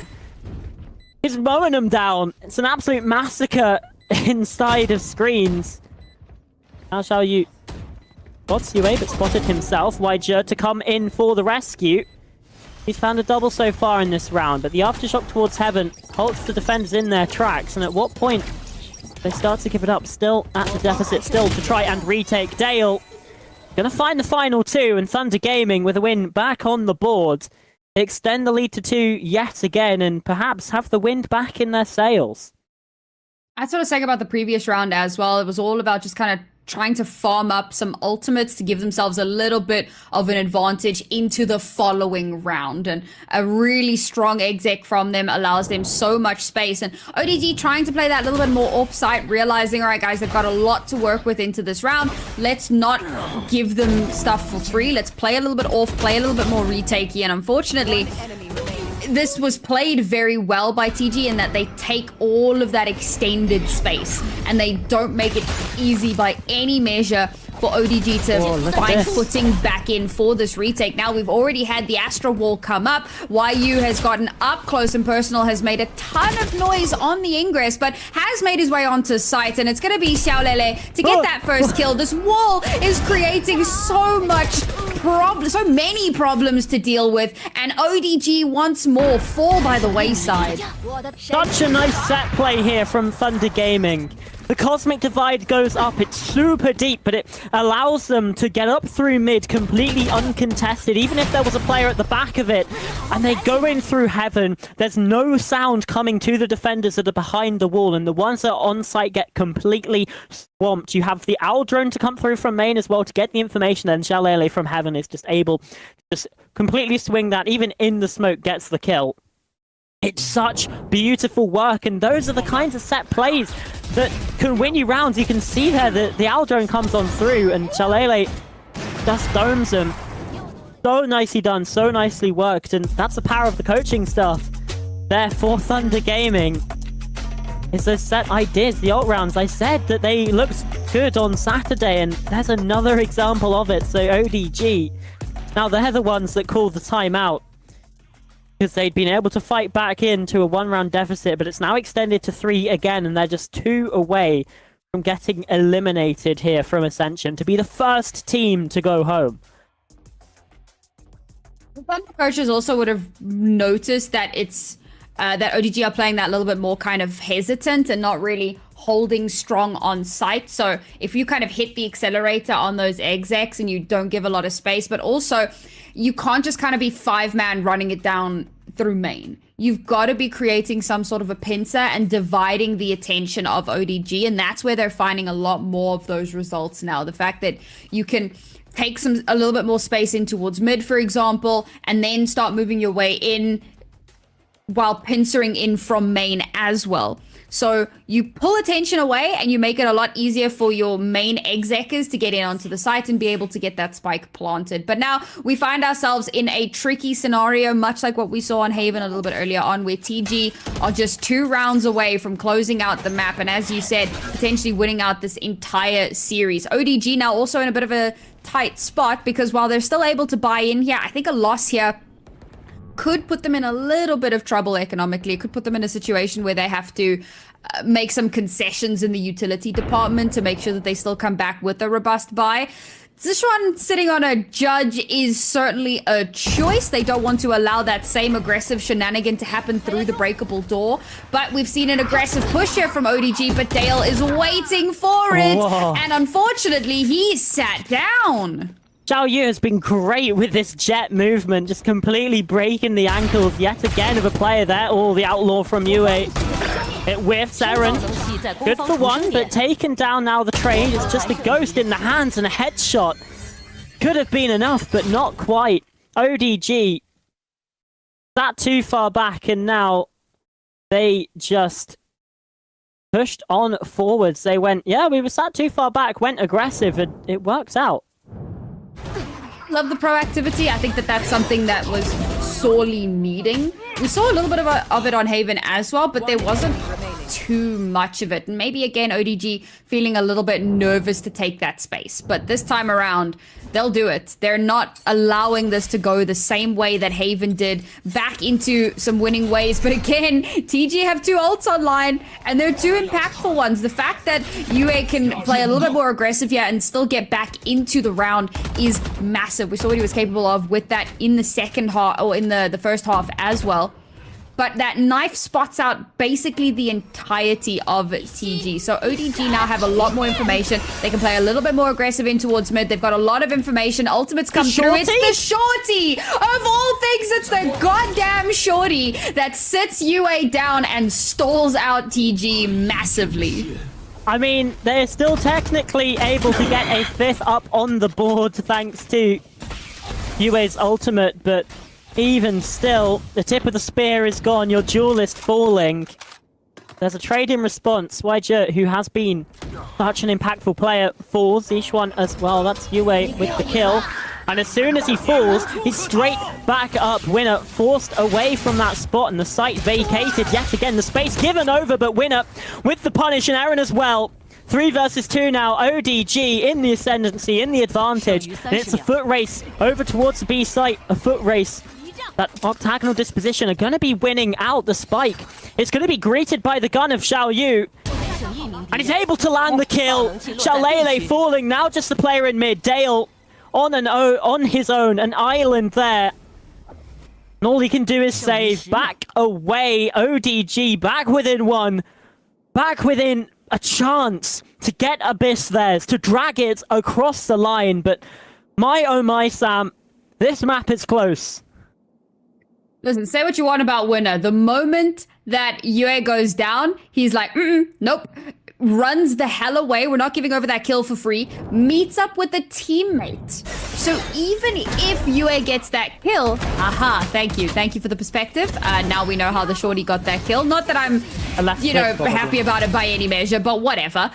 is mowing them down. It's an absolute massacre inside of screens. How shall you... Spots UA, but spotted himself. YJ to come in for the rescue. He's found a double so far in this round, but the aftershock towards Heaven halts the defenders in their tracks, and at what point they start to give it up, still at the deficit, still to try and retake. Dale gonna find the final 2, and Thunder Gaming with a win back on the board. Extend the lead to 2 yet again, and perhaps have the wind back in their sails. That's what I was saying about the previous round as well. It was all about just kind of trying to farm up some ultimates to give themselves a little bit of an advantage into the following round. And a really strong exec from them allows them so much space. And ODG trying to play that little bit more off-site, realizing, all right, guys, they've got a lot to work with into this round. Let's not give them stuff for free. Let's play a little bit off, play a little bit more retakey. And unfortunately, this was played very well by TG in that they take all of that extended space and they don't make it easy by any measure for ODG to find footing back in for this retake. Now we've already had the Astra wall come up. YU has gotten up close and personal, has made a ton of noise on the ingress, but has made his way onto site, and it's going to be Xiaolele to get that first kill. This wall is creating so many problems to deal with, and ODG once more fall by the wayside. Such a nice set play here from Thunder Gaming. The Cosmic Divide goes up, it's super deep, but it allows them to get up through mid completely uncontested, even if there was a player at the back of it. And they go in through Heaven. There's no sound coming to the defenders that are behind the wall, and the ones that are on site get completely swamped. You have the Owl drone to come through from main as well to get the information, and Shalele from Heaven is just able to just completely swing that, even in the smoke, gets the kill. It's such beautiful work, and those are the kinds of set plays that can win you rounds. You can see there that the owl drone comes on through, and Shalele just domes him. So nicely done, so nicely worked, and that's the power of the coaching stuff there for Thunder Gaming. It's those set ideas, the ult rounds. I said that they looked good on Saturday, and there's another example of it. So ODG, now they're the ones that called the timeout, because they'd been able to fight back into a one-round deficit, but it's now extended to 3 again, and they're just 2 away from getting eliminated here from Ascension to be the first team to go home. The Thunder coaches also would have noticed that it's that ODG are playing that little bit more kind of hesitant and not really holding strong on site. So if you kind of hit the accelerator on those execs and you don't give a lot of space, but also you can't just kind of be 5-man running it down through main. You've got to be creating some sort of a pincer and dividing the attention of ODG, and that's where they're finding a lot more of those results now. The fact that you can take a little bit more space in towards mid, for example, and then start moving your way in while pincering in from main as well. So you pull attention away and you make it a lot easier for your main execers to get in onto the site and be able to get that spike planted. But now we find ourselves in a tricky scenario, much like what we saw on Haven a little bit earlier on, where TG are just 2 rounds away from closing out the map. And as you said, potentially winning out this entire series. ODG now also in a bit of a tight spot, because while they're still able to buy in here, I think a loss here could put them in a little bit of trouble economically. It could put them in a situation where they have to make some concessions in the utility department to make sure that they still come back with a robust buy. Sichuan sitting on a judge is certainly a choice. They don't want to allow that same aggressive shenanigan to happen through the breakable door. But we've seen an aggressive push here from ODG, but Dale is waiting for it. Whoa. And unfortunately, he sat down. Xiao Yu has been great with this jet movement, just completely breaking the ankles yet again of a player there. Oh, the outlaw from UA. It whiffs Eren. Good for one, but taken down now the trade. It's just a ghost in the hands and a headshot. Could have been enough, but not quite. ODG, that too far back, and now they just pushed on forwards. They went, yeah, we were sat too far back, went aggressive, and it worked out. Love the proactivity. I think that that's something that was sorely needing. We saw a little bit of it on Haven as well, but there wasn't too much of it. And maybe again, ODG feeling a little bit nervous to take that space. But this time around, they'll do it. They're not allowing this to go the same way that Haven did, back into some winning ways. But again, TG have 2 ults online, and they're 2 impactful ones. The fact that UA can play a little bit more aggressive here and still get back into the round is massive. We saw what he was capable of with that in the second half, or in the first half as well. But that knife spots out basically the entirety of TG. So ODG now have a lot more information. They can play a little bit more aggressive in towards mid. They've got a lot of information. Ultimates come through. It's the shorty! Of all things, it's the goddamn shorty that sits UA down and stalls out TG massively. I mean, they're still technically able to get a 5th up on the board thanks to UA's ultimate, but even still, the tip of the spear is gone. Your duelist falling. There's a trade in response. YJ, who has been such an impactful player, falls. Each one as well. That's UA with the kill. And as soon as he falls, he's straight back up. Winner forced away from that spot, and the site vacated yet again. The space given over, but Winner with the punish, and Eren as well. 3 versus 2 now. ODG in the ascendancy, in the advantage. And it's a foot race over towards the B site. A foot race. That octagonal disposition are going to be winning out the spike. It's going to be greeted by the gun of Xiao Yu. And he's able to land the kill. Shalele falling, now just the player in mid. Dale on his own, an island there. And all he can do is save. Back away, ODG, back within 1. Back within a chance to get Abyss theirs, to drag it across the line. But my oh my, Sam, this map is close. Listen, say what you want about Winner. The moment that UA goes down, he's like, nope. runs the hell away. We're not giving over that kill for free. Meets up with a teammate. So even if Yue gets that kill, aha, thank you for the perspective. Now we know how the shorty got that kill. Not that I'm, happy about it by any measure, but whatever.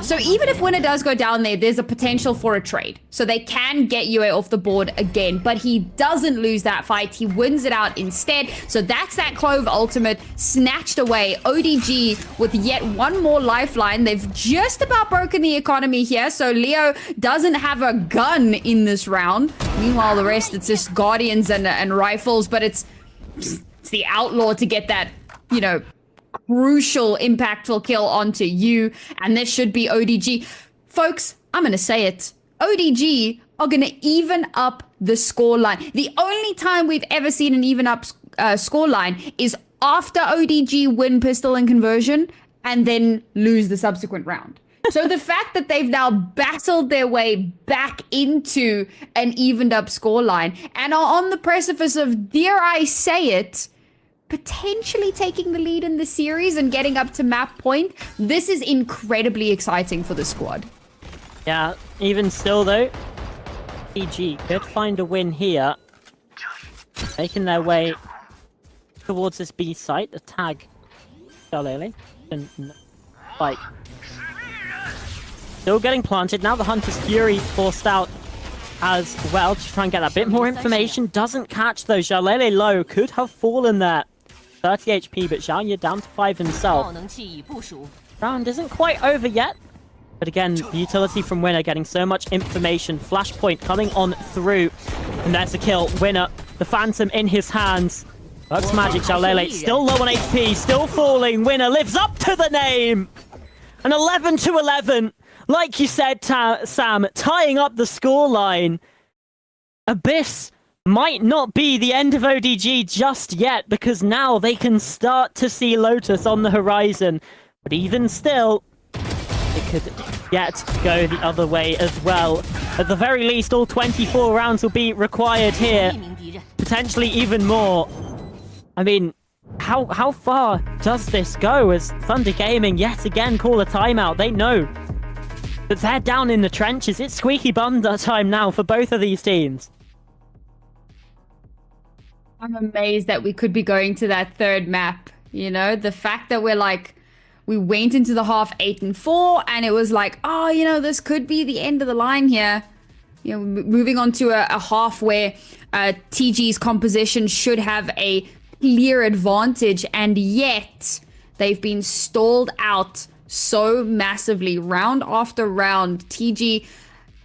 So even if winner does go down there, there's a potential for a trade. So they can get Yue off the board again, but he doesn't lose that fight. He wins it out instead. So that's that Clove ultimate snatched away. ODG with yet one more lifeline. They've just about broken the economy here. So Leo doesn't have a gun in this round. Meanwhile, the rest, it's just Guardians and rifles, but it's the Outlaw to get that, crucial, impactful kill onto you. And this should be ODG. Folks, I'm going to say it. ODG are going to even up the scoreline. The only time we've ever seen an even up scoreline is after ODG win pistol and conversion and then lose the subsequent round. So the fact that they've now battled their way back into an evened up scoreline and are on the precipice of, dare I say it, potentially taking the lead in the series and getting up to map point, this is incredibly exciting for the squad. Yeah, even still though, EG could find a win here. Making their way towards this B site, the tag Galele. And like still getting planted. Now the Hunter's Fury forced out as well to try and get a bit more information. Doesn't catch though. Jalele low could have fallen there. 30 HP, but Xiaoyu down to 5 himself. Round isn't quite over yet. But again, the utility from Winner getting so much information. Flashpoint coming on through. And there's the kill. Winner, the Phantom in his hands. Works magic. Jalele still low on HP, still falling. Winner lives up to the name. An 11-11. Like you said, Sam, tying up the scoreline. Abyss might not be the end of ODG just yet, because now they can start to see Lotus on the horizon. But even still, it could yet go the other way as well. At the very least, all 24 rounds will be required here. Potentially even more. I mean, how far does this go as Thunder Gaming yet again call a timeout? They know that they're down in the trenches. It's squeaky bum time now for both of these teams. I'm amazed that we could be going to that third map. The fact that we went into the half 8-4 and it was like, oh, this could be the end of the line here. Moving on to a half where TG's composition should have a clear advantage, and yet they've been stalled out so massively round after round. TG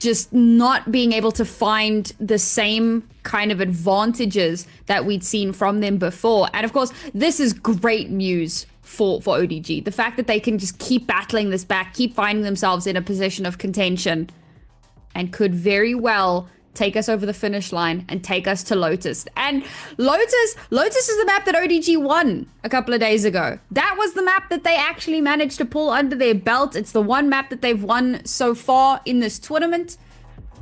just not being able to find the same kind of advantages that we'd seen from them before. And of course, this is great news for ODG. The fact that they can just keep battling this back, keep finding themselves in a position of contention, and could very well take us over the finish line and take us to Lotus. And Lotus is the map that ODG won a couple of days ago. That was the map that they actually managed to pull under their belt. It's the one map that they've won so far in this tournament.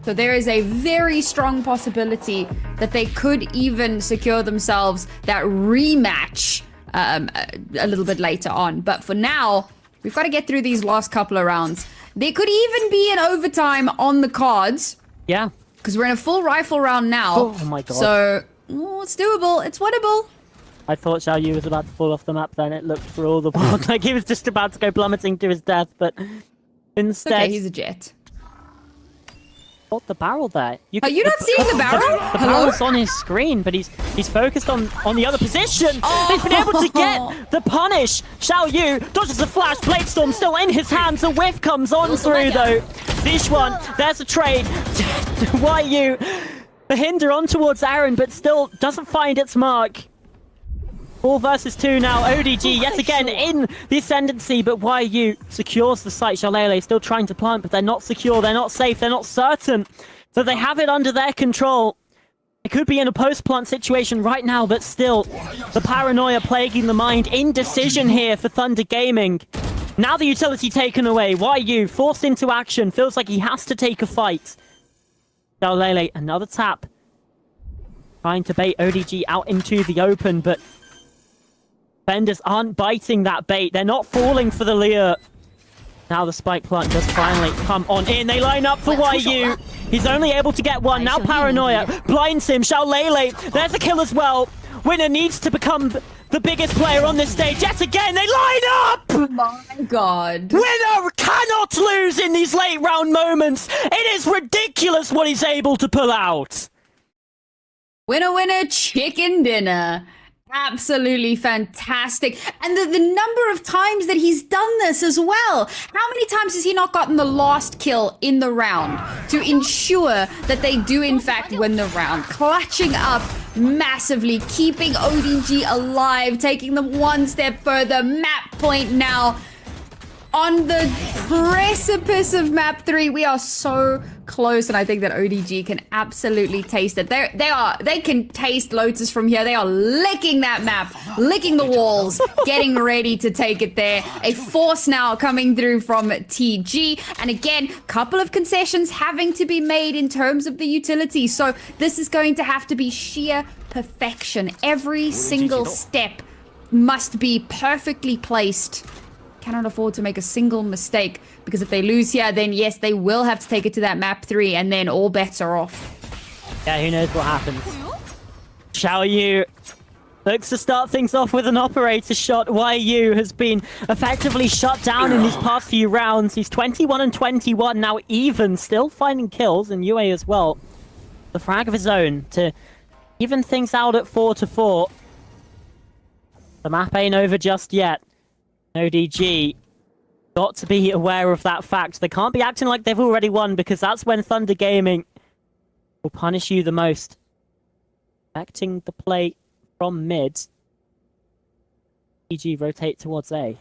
So there is a very strong possibility that they could even secure themselves that rematch a little bit later on. But for now, we've got to get through these last couple of rounds. There could even be an overtime on the cards. Yeah. Because we're in a full rifle round now. Oh my god. So, it's doable. It's winnable. I thought Xiaoyu was about to fall off the map then. It looked for all the world like he was just about to go plummeting to his death, but instead... Okay, he's a jet. Got the barrel there. Are you not seeing the barrel? The barrel's on his screen, but he's focused on the other position. Oh. He's been able to get the punish. Xiaoyu dodges a flash. Bladestorm still in his hands. A whiff comes on through though. Zishuan, there's a trade. YU, the hinder on towards Aaron, but still doesn't find its mark. 4 versus 2 now. ODG yet again in the ascendancy, but YU secures the site. Jalele still trying to plant, but they're not secure, they're not safe, they're not certain. So they have it under their control. It could be in a post-plant situation right now, but still, the paranoia plaguing the mind. Indecision here for Thunder Gaming. Now the utility taken away. YU forced into action. Feels like he has to take a fight. Jalele, another tap. Trying to bait ODG out into the open, but defenders aren't biting that bait. They're not falling for the lure. Now the spike plant does finally come on in. They line up for YU. He's only able to get one. Now Paranoia blinds him. Xiao Lele, there's a kill as well. Winner needs to become the biggest player on this stage. Yet again, they line up! Oh my god. Winner cannot lose in these late round moments. It is ridiculous what he's able to pull out. Winner, winner, chicken dinner. Absolutely fantastic. And the number of times that he's done this as well. How many times has he not gotten the last kill in the round to ensure that they do in fact win the round? Clutching up massively, keeping ODG alive, taking them one step further. Map point now on the precipice of map 3. We are so close, and I think that ODG can absolutely taste it. They can taste Lotus from here. They are licking that map, licking the walls, getting ready to take it there. A force now coming through from TG, and again, couple of concessions having to be made in terms of the utility. So this is going to have to be sheer perfection. Every single step must be perfectly placed. Cannot afford to make a single mistake, because if they lose here, then yes, they will have to take it to that map 3, and then all bets are off. Yeah, who knows what happens. Xiao Yu looks to start things off with an operator shot. YU has been effectively shut down in these past few rounds. He's 21 and 21, now even, still finding kills, and UA as well. The frag of his own to even things out at 4-4. The map ain't over just yet. ODG got to be aware of that fact. They can't be acting like they've already won, because that's when Thunder Gaming will punish you the most. Expecting the play from mid. ODG rotate towards A.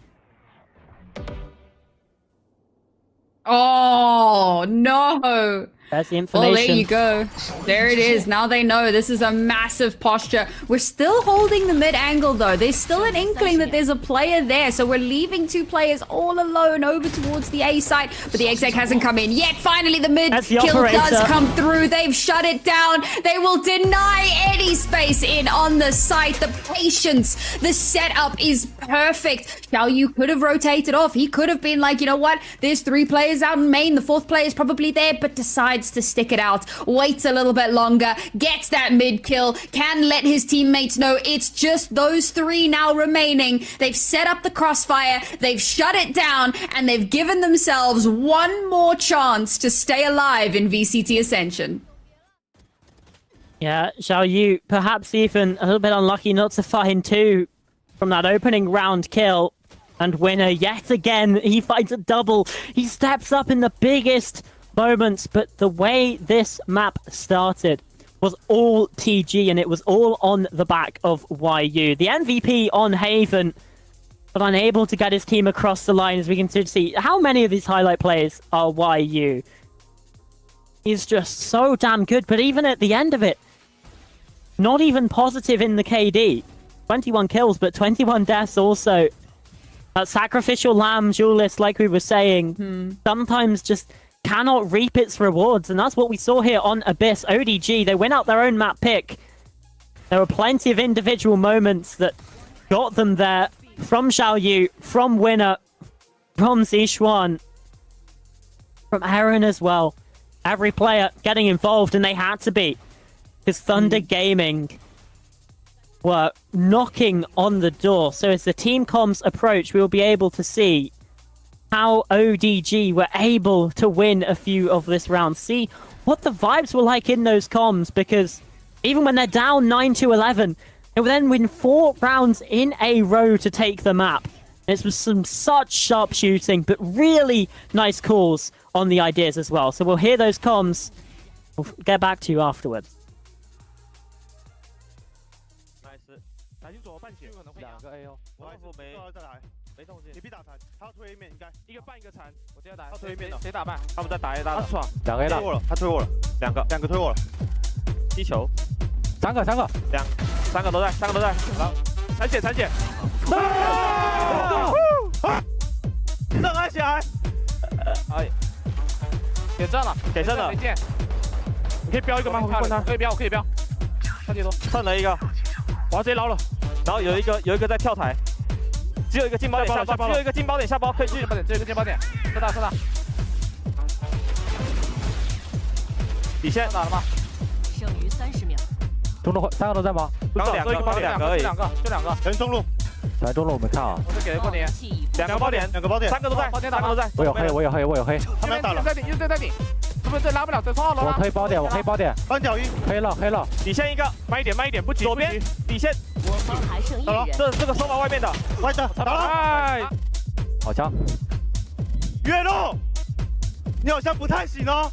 Oh, no. There's the information. Oh, there you go. There it is. Now they know this is a massive posture. We're still holding the mid angle, though. There's still an inkling that there's a player there. So we're leaving 2 players all alone over towards the A side. But the exec hasn't come in yet. Finally, the mid kill does come through. They've shut it down. They will deny any space in on the site. The patience, the setup is perfect. Xiao Yu could have rotated off. He could have been like, you know what? There's 3 players out in main. The 4th player is probably there, but decides to stick it out, waits a little bit longer, gets that mid kill, can let his teammates know it's just those 3 now remaining. They've set up the crossfire, they've shut it down, and they've given themselves one more chance to stay alive in VCT Ascension. Yeah, Xiao Yu perhaps even a little bit unlucky not to find 2 from that opening round kill. And Winner yet again, he finds a double. He steps up in the biggest moments, but the way this map started was all TG, and it was all on the back of YU. The MVP on Haven, but unable to get his team across the line, as we can see. How many of these highlight players are YU? He's just so damn good, but even at the end of it, not even positive in the KD. 21 kills, but 21 deaths also. That sacrificial lamb duelist, like we were saying, sometimes just cannot reap its rewards, and that's what we saw here on Abyss. ODG, they win out their own map pick. There were plenty of individual moments that got them there, from Xiao Yu, from Winner, from Zixuan, from Aaron as well. Every player getting involved, and they had to be, because Thunder Gaming were knocking on the door. So as the team comms approach, we will be able to see how ODG were able to win a few of this round. See what the vibes were like in those comms, because even when they're down 9-11, they will then win 4 rounds in a row to take the map. It was some such sharp shooting, but really nice calls on the ideas as well. So we'll hear those comms. We'll get back to you afterwards. 只有一个进包点下包，只有一个进包点下包，可以去。只有一个进包点，撤大撤大。底线打了吗？剩余30秒。中路3个都在吗？刚两个而已，就两个。全中路，全中路我没看啊。我是给过你2个包点，2个包点，3个都在，包点打，3个都在。我有黑，我有黑，我有黑。他们要打了，在顶，一直在顶，是不是这拉不了？这超了。我黑包点，我黑包点。翻脚一，黑了。底线一个，慢一点，不急。左边底线，我方还剩1人。这个收完外面的，歪的打了，哎，好枪。月露，你好像不太行哦。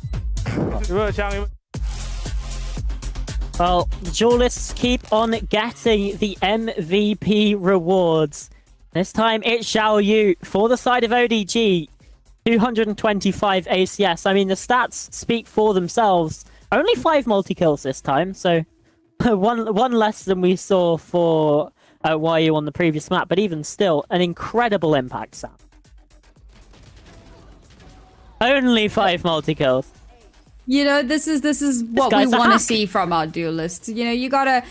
有没有枪？ Well, duelists keep on getting the MVP rewards. This time it's Xiao Yu for the side of ODG. 225 ACS. I mean, the stats speak for themselves. Only 5 multi-kills this time, so one less than we saw for YU on the previous map, but even still, an incredible impact, Sam. Only 5 multi-kills. You know, this is what we want to see from our duelists. You know, you gotta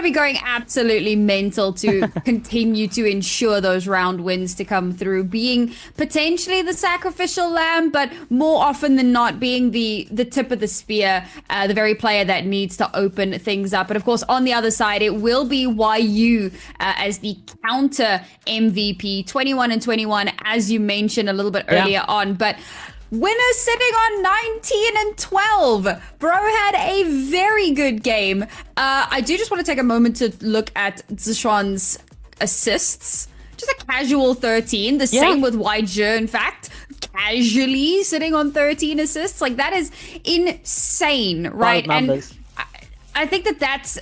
be going absolutely mental to continue to ensure those round wins to come through, being potentially the sacrificial lamb, but more often than not being the tip of the spear, the very player that needs to open things up. But of course, on the other side, it will be YU as the counter MVP, 21 and 21, as you mentioned a little bit earlier on, but winner sitting on 19 and 12. Bro had a very good game. I do just want to take a moment to look at Zishuan's assists. Just a casual 13. The same with YJ, in fact. Casually sitting on 13 assists. Like, that is insane, right? And I think that's...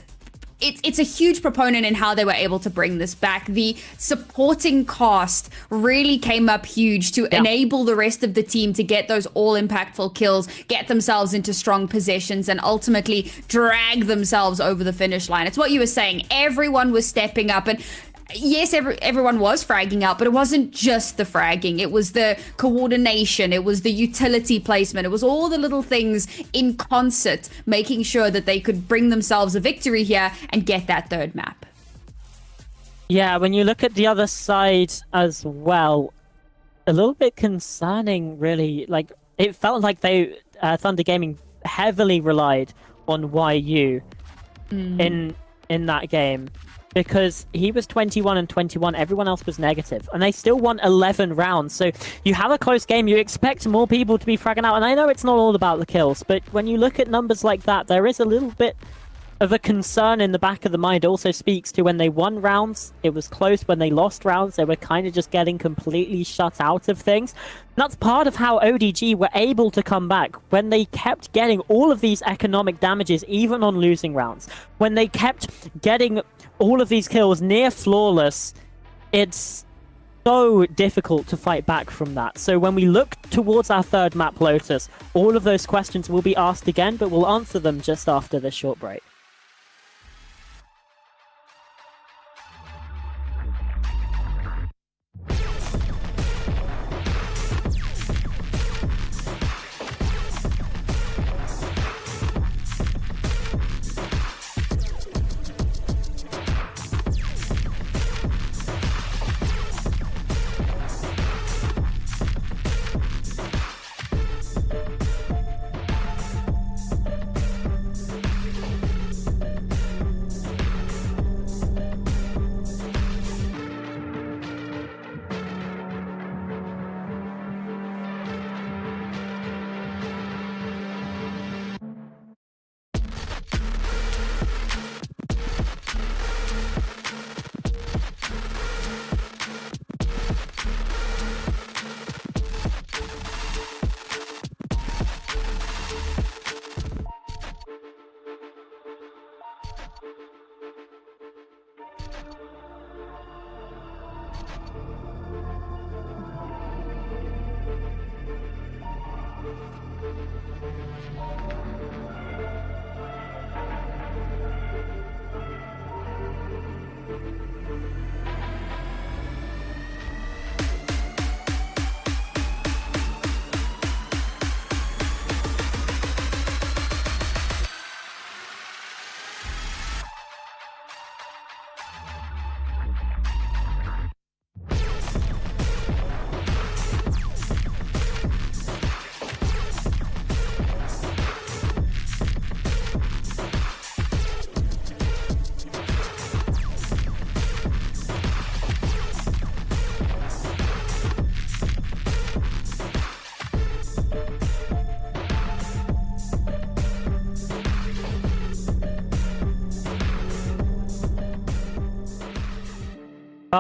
It's a huge proponent in how they were able to bring this back. The supporting cast really came up huge to enable the rest of the team to get those all-impactful kills, get themselves into strong positions, and ultimately drag themselves over the finish line. It's what you were saying. Everyone was stepping up, and yes, everyone was fragging out, but it wasn't just the fragging. It was the coordination. It was the utility placement. It was all the little things in concert, making sure that they could bring themselves a victory here and get that third map. Yeah, when you look at the other side as well, a little bit concerning, really. Like, it felt like they, Thunder Gaming heavily relied on YU in that game. Because he was 21 and 21, everyone else was negative, and they still won 11 rounds. So you have a close game, you expect more people to be fragging out, and I know it's not all about the kills, but when you look at numbers like that, there is a little bit of a concern in the back of the mind. It also speaks to when they won rounds, it was close. When they lost rounds, they were kind of just getting completely shut out of things. And that's part of how ODG were able to come back, when they kept getting all of these economic damages, even on losing rounds. When they kept getting all of these kills near flawless, it's so difficult to fight back from that. So when we look towards our third map, Lotus, all of those questions will be asked again, but we'll answer them just after this short break.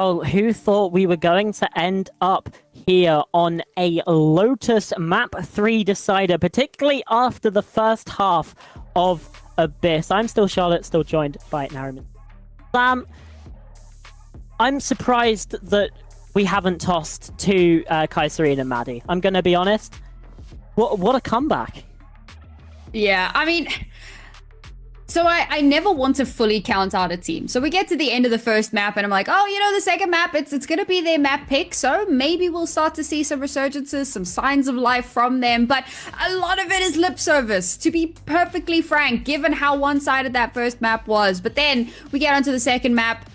Well, who thought we were going to end up here on a Lotus map 3 decider, particularly after the first half of Abyss? I'm still Charlotte, still joined by Nariman. Sam, I'm surprised that we haven't tossed to Costream and Maddie. I'm going to be honest. What a comeback. Yeah, I mean... So I never want to fully count out a team. So we get to the end of the first map and I'm like, oh, you know, the second map, it's going to be their map pick. So maybe we'll start to see some resurgences, some signs of life from them. But a lot of it is lip service, to be perfectly frank, given how one-sided that first map was. But then we get onto the second map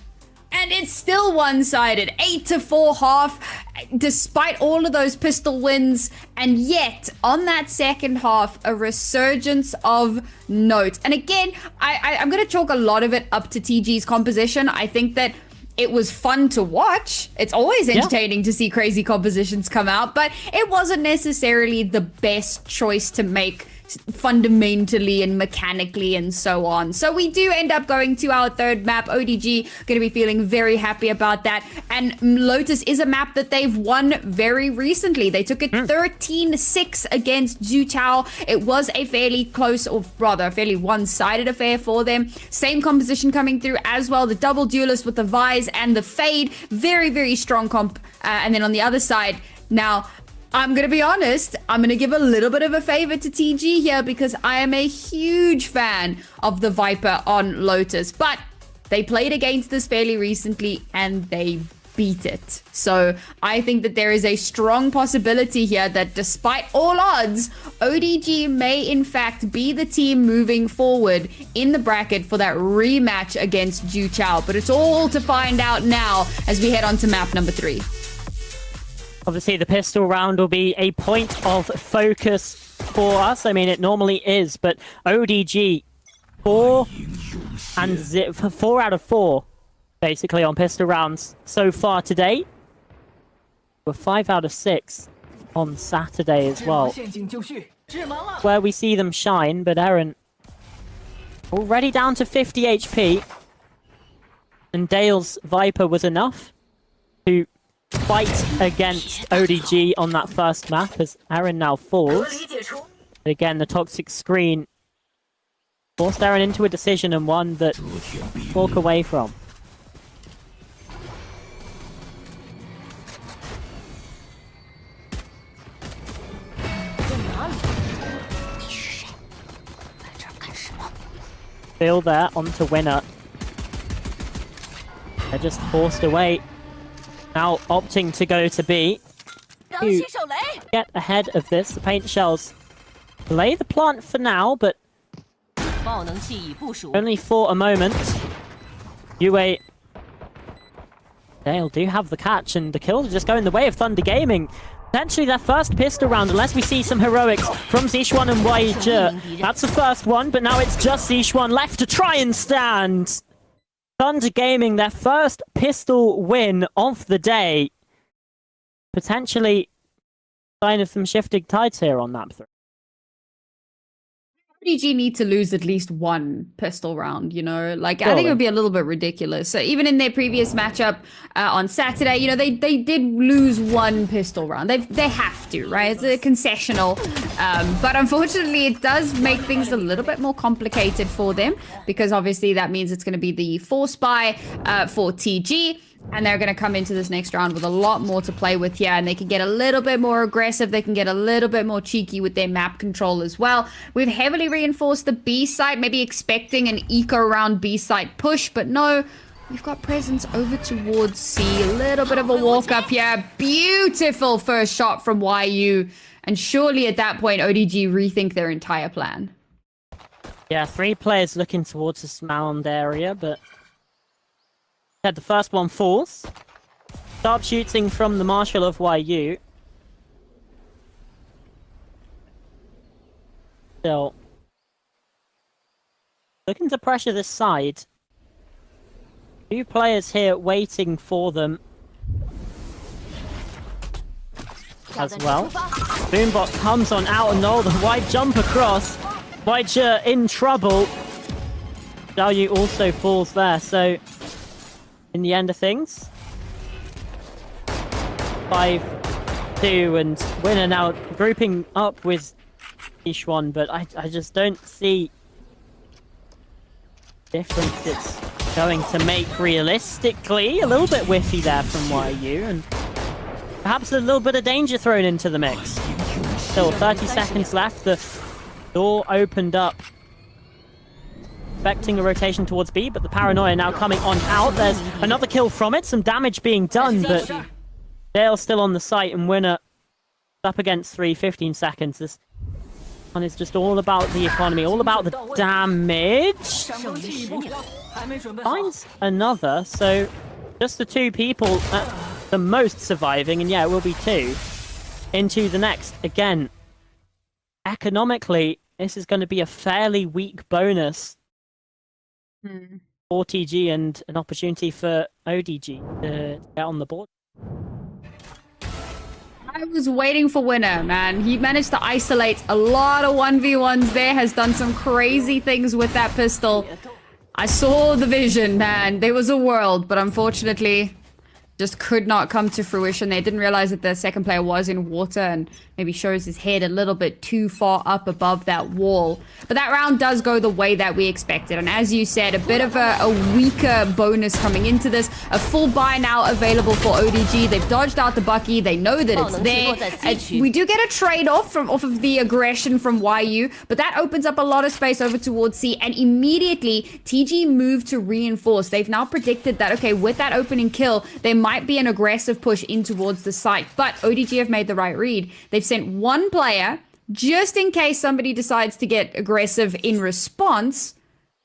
and it's still one-sided, 8-4 half, despite all of those pistol wins. And yet, on that second half, a resurgence of note. And again, I'm going to chalk a lot of it up to TG's composition. I think that it was fun to watch. It's always entertaining to see crazy compositions come out, but it wasn't necessarily the best choice to make fundamentally and mechanically and so on. So we do end up going to our third map. ODG going to be feeling very happy about that. And Lotus is a map that they've won very recently. They took it 13-6 against Zutao. It was a fairly close, or rather a fairly one-sided affair for them. Same composition coming through as well. The double duelist with the Vise and the Fade. Very, very strong comp. And then on the other side, now, I'm going to be honest, I'm going to give a little bit of a favor to TG here because I am a huge fan of the Viper on Lotus. But they played against this fairly recently and they beat it. So I think that there is a strong possibility here that despite all odds, ODG may in fact be the team moving forward in the bracket for that rematch against Ju Chao. But it's all to find out now as we head on to map number 3. Obviously, the pistol round will be a point of focus for us. I mean, it normally is, but ODG, 4 out of 4, basically, on pistol rounds so far today. We're 5 out of 6 on Saturday as well. Where we see them shine, but Eren already down to 50 HP. And Dale's Viper was enough to fight against ODG on that first map as Eren now falls. But again, the toxic screen forced Eren into a decision and one that walk away from. Still there onto winner. They're just forced away. Now opting to go to B to get ahead of this. The paint shells delay the plant for now, but only for a moment. Yue, Dale do have the catch, and the kills just go in the way of Thunder Gaming. Potentially their first pistol round, unless we see some heroics from Zishuan and YG. That's the first one, but now it's just Zishuan left to try and stand. Thunder Gaming, their first pistol win of the day. Potentially sign of some shifting tides here on map 3. ODG need to lose at least one pistol round, you know? Like, I think it would be a little bit ridiculous. So even in their previous matchup on Saturday, you know, they did lose one pistol round. They have to, right? It's a concessional. But unfortunately, it does make things a little bit more complicated for them because obviously that means it's going to be the force buy for TG. And they're going to come into this next round with a lot more to play with here. And they can get a little bit more aggressive. They can get a little bit more cheeky with their map control as well. We've heavily reinforced the B site, maybe expecting an eco round B site push. But no, we've got presence over towards C. A little bit of a walk up here. Beautiful first shot from YU. And surely at that point, ODG rethink their entire plan. Yeah, 3 players looking towards this mound area, but the first one falls. Sharp shooting from the Marshal of YU. Still looking to pressure this side. 2 players here waiting for them as well. Boombot comes on out and all the wide jump across. YG in trouble. Xiaoyu also falls there, so in the end of things, 5-2, and Winner now grouping up with Ishwan, but I just don't see difference it's going to make realistically. A little bit whiffy there from YU, and perhaps a little bit of danger thrown into the mix. Still 30 seconds left, the door opened up, expecting a rotation towards B, but the paranoia now coming on out. There's another kill from it, some damage being done, but Dale's still on the site, and Winner up against 15 seconds. This one is just all about the economy, all about the damage. Finds another, so just the 2 people at the most surviving, and yeah, it will be 2 into the next. Again, economically, this is going to be a fairly weak bonus for TG and an opportunity for ODG to get on the board. I was waiting for Winner, man. He managed to isolate a lot of 1v1s there, has done some crazy things with that pistol. I saw the vision, man. There was a world, but unfortunately, just could not come to fruition. They didn't realize that the second player was in water and maybe shows his head a little bit too far up above that wall. But that round does go the way that we expected. And as you said, a bit of a weaker bonus coming into this. A full buy now available for ODG. They've dodged out the Bucky. They know that it's there. And we do get a trade-off off of the aggression from YU, but that opens up a lot of space over towards C. And immediately, TG moved to reinforce. They've now predicted that, okay, with that opening kill, there might be an aggressive push in towards the site. But ODG have made the right read. They've sent 1 player just in case somebody decides to get aggressive in response.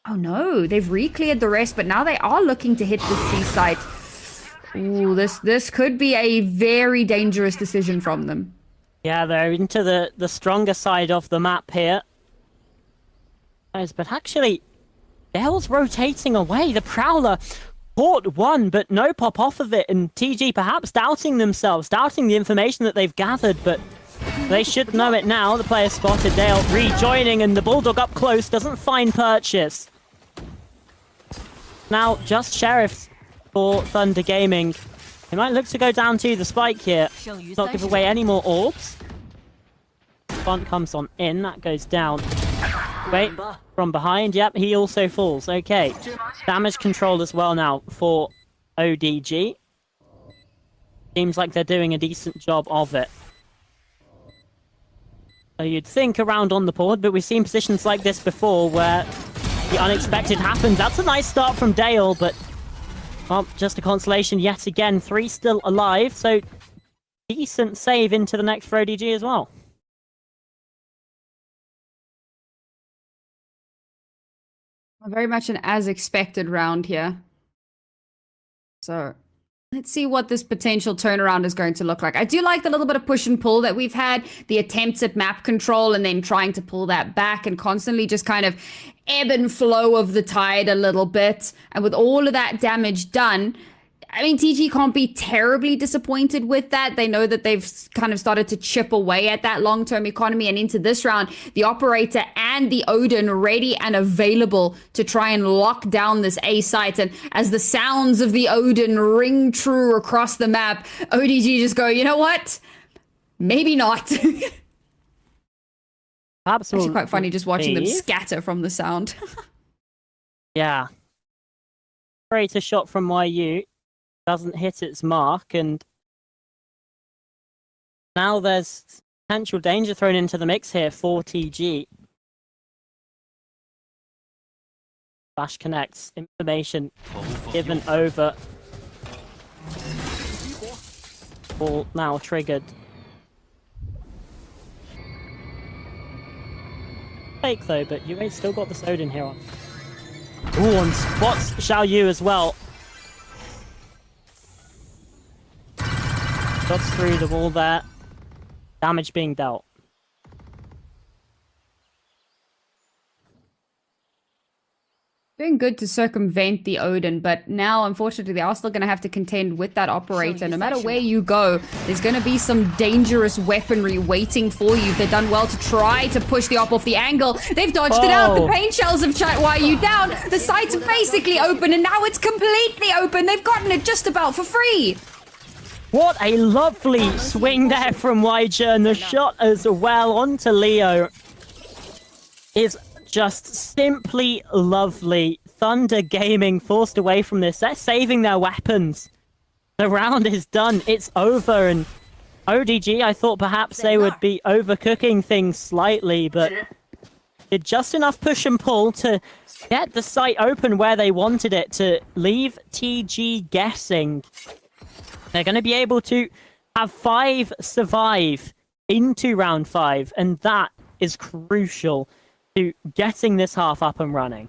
Oh no, they've re-cleared the rest, but now they are looking to hit the C site. Ooh, this could be a very dangerous decision from them. Yeah, they're into the stronger side of the map here. But actually, Dale's rotating away. The Prowler caught 1, but no pop off of it, and TG perhaps doubting themselves, doubting the information that they've gathered, but they should know it now. The player spotted Dale rejoining, and the Bulldog up close doesn't find purchase. Now, just Sheriffs for Thunder Gaming. They might look to go down to the spike here, not give away any more orbs. Font comes on in, that goes down. Wait, from behind, yep, he also falls. Okay, damage control as well now for ODG. Seems like they're doing a decent job of it. So you'd think around on the board, but we've seen positions like this before where the unexpected happens. That's a nice start from Dale, but well, just a consolation yet again. 3 still alive, so decent save into the next for ODG as well. Very much an as expected round here. So let's see what this potential turnaround is going to look like. I do like the little bit of push and pull that we've had, the attempts at map control and then trying to pull that back and constantly just kind of ebb and flow of the tide a little bit. And with all of that damage done, I mean, TG can't be terribly disappointed with that. They know that they've kind of started to chip away at that long-term economy. And into this round, the Operator and the Odin ready and available to try and lock down this A site. And as the sounds of the Odin ring true across the map, ODG just go, you know what? Maybe not. Absolutely. Actually quite funny just watching them scatter from the sound. Yeah. Operator shot from YU. Doesn't hit its mark, and now there's potential danger thrown into the mix here for TG. Flash connects, information given over. All now triggered. Fake though, but UA's still got the Odin here on. Ooh, and spots Xiao Yu as well. Shots through the wall there. Damage being dealt. Doing good to circumvent the Odin, but now, unfortunately, they are still going to have to contend with that Operator. No matter where you go, there's going to be some dangerous weaponry waiting for you. They've done well to try to push the Op off the angle. They've dodged it out. The paint shells have shut YU down. The site's basically open, and now it's completely open. They've gotten it just about for free. What a lovely swing there from YJ, and the shot as well onto Leo is just simply lovely. Thunder Gaming forced away from this. They're saving their weapons. The round is done. It's over, and ODG, I thought perhaps they would be overcooking things slightly, but did just enough push and pull to get the site open where they wanted it, to leave TG guessing. They're going to be able to have 5 survive into round 5, and that is crucial to getting this half up and running.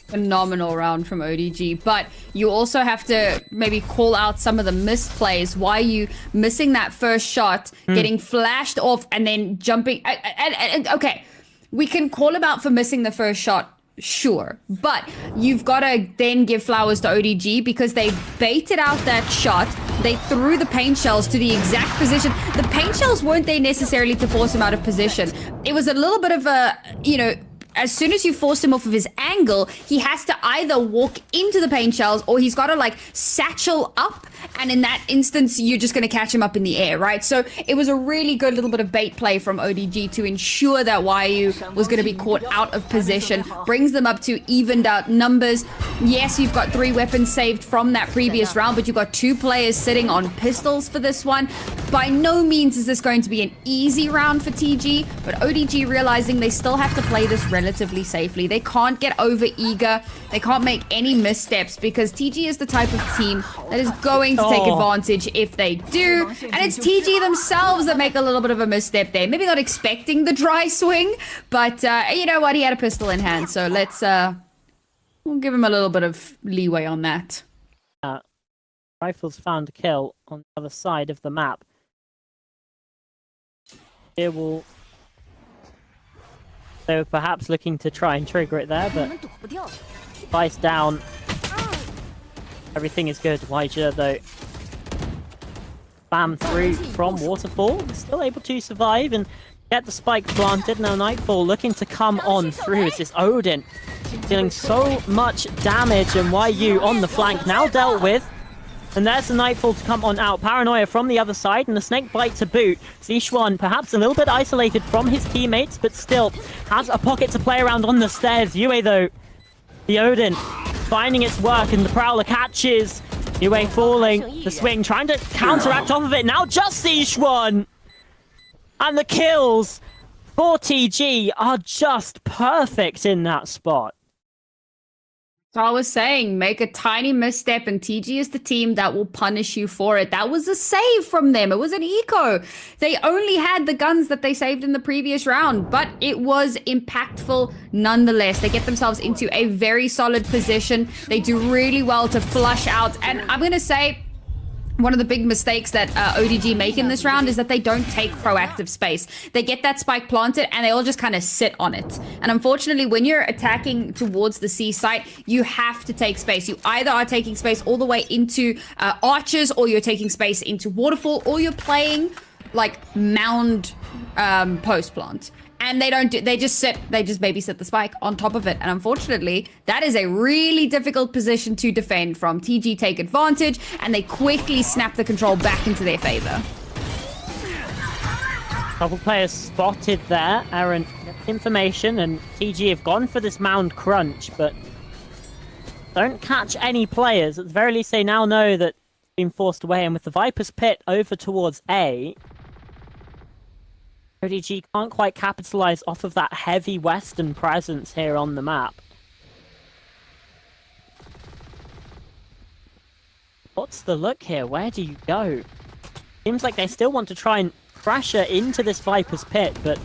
Phenomenal round from ODG, but you also have to maybe call out some of the misplays. Why are you missing that first shot, getting flashed off, and then jumping? And okay, we can call him out for missing the first shot, sure, but you've got to then give flowers to ODG because they baited out that shot. They threw the paint shells to the exact position. The paint shells weren't there necessarily to force him out of position. It was a little bit of a, you know, as soon as you force him off of his angle, he has to either walk into the paint shells or he's got to like satchel up. And in that instance, you're just going to catch him up in the air, right? So it was a really good little bit of bait play from ODG to ensure that YU was going to be caught out of position. Brings them up to evened out numbers. Yes, you've got 3 weapons saved from that previous round, but you've got 2 players sitting on pistols for this one. By no means is this going to be an easy round for TG, but ODG realizing they still have to play this relatively safely. They can't get over eager. They can't make any missteps because TG is the type of team that is going to take advantage if they do. And it's TG themselves that make a little bit of a misstep there. Maybe not expecting the dry swing, but you know what? He had a pistol in hand, so let's we'll give him a little bit of leeway on that. Rifles found a kill on the other side of the map. Here will... They were perhaps looking to try and trigger it there, but device down. Everything is good. YJ, though, spam through from Waterfall. Still able to survive and get the spike planted. Now Nightfall looking to come on through. It's this Odin dealing so much damage, and YU on the flank now dealt with. And there's the Nightfall to come on out. Paranoia from the other side, and the snake bite to boot. Sichuan perhaps a little bit isolated from his teammates, but still has a pocket to play around on the stairs. Yue, though, the Odin finding its work, and the Prowler catches. Yue falling, the swing trying to counteract off of it. Now just Sichuan! And the kills for TG are just perfect in that spot. So I was saying, make a tiny misstep and TG is the team that will punish you for it. That was a save from them. It was an eco. They only had the guns that they saved in the previous round, but it was impactful nonetheless. They get themselves into a very solid position. They do really well to flush out. And I'm going to say, one of the big mistakes that ODG make in this round is that they don't take proactive space. They get that spike planted and they all just kind of sit on it. And unfortunately, when you're attacking towards the C site, you have to take space. You either are taking space all the way into archers, or you're taking space into waterfall, or you're playing like mound post plant. And they don't do, they just babysit the spike on top of it. And unfortunately, that is a really difficult position to defend from. TG take advantage, and they quickly snap the control back into their favor. Couple players spotted there. Aaron, information, and TG have gone for this mound crunch, but don't catch any players. At the very least, they now know that it's been forced away. And with the Viper's Pit over towards A, ODG can't quite capitalize off of that heavy Western presence here on the map. What's the look here? where do you go? Seems like they still want to try and pressure into this Viper's Pit, but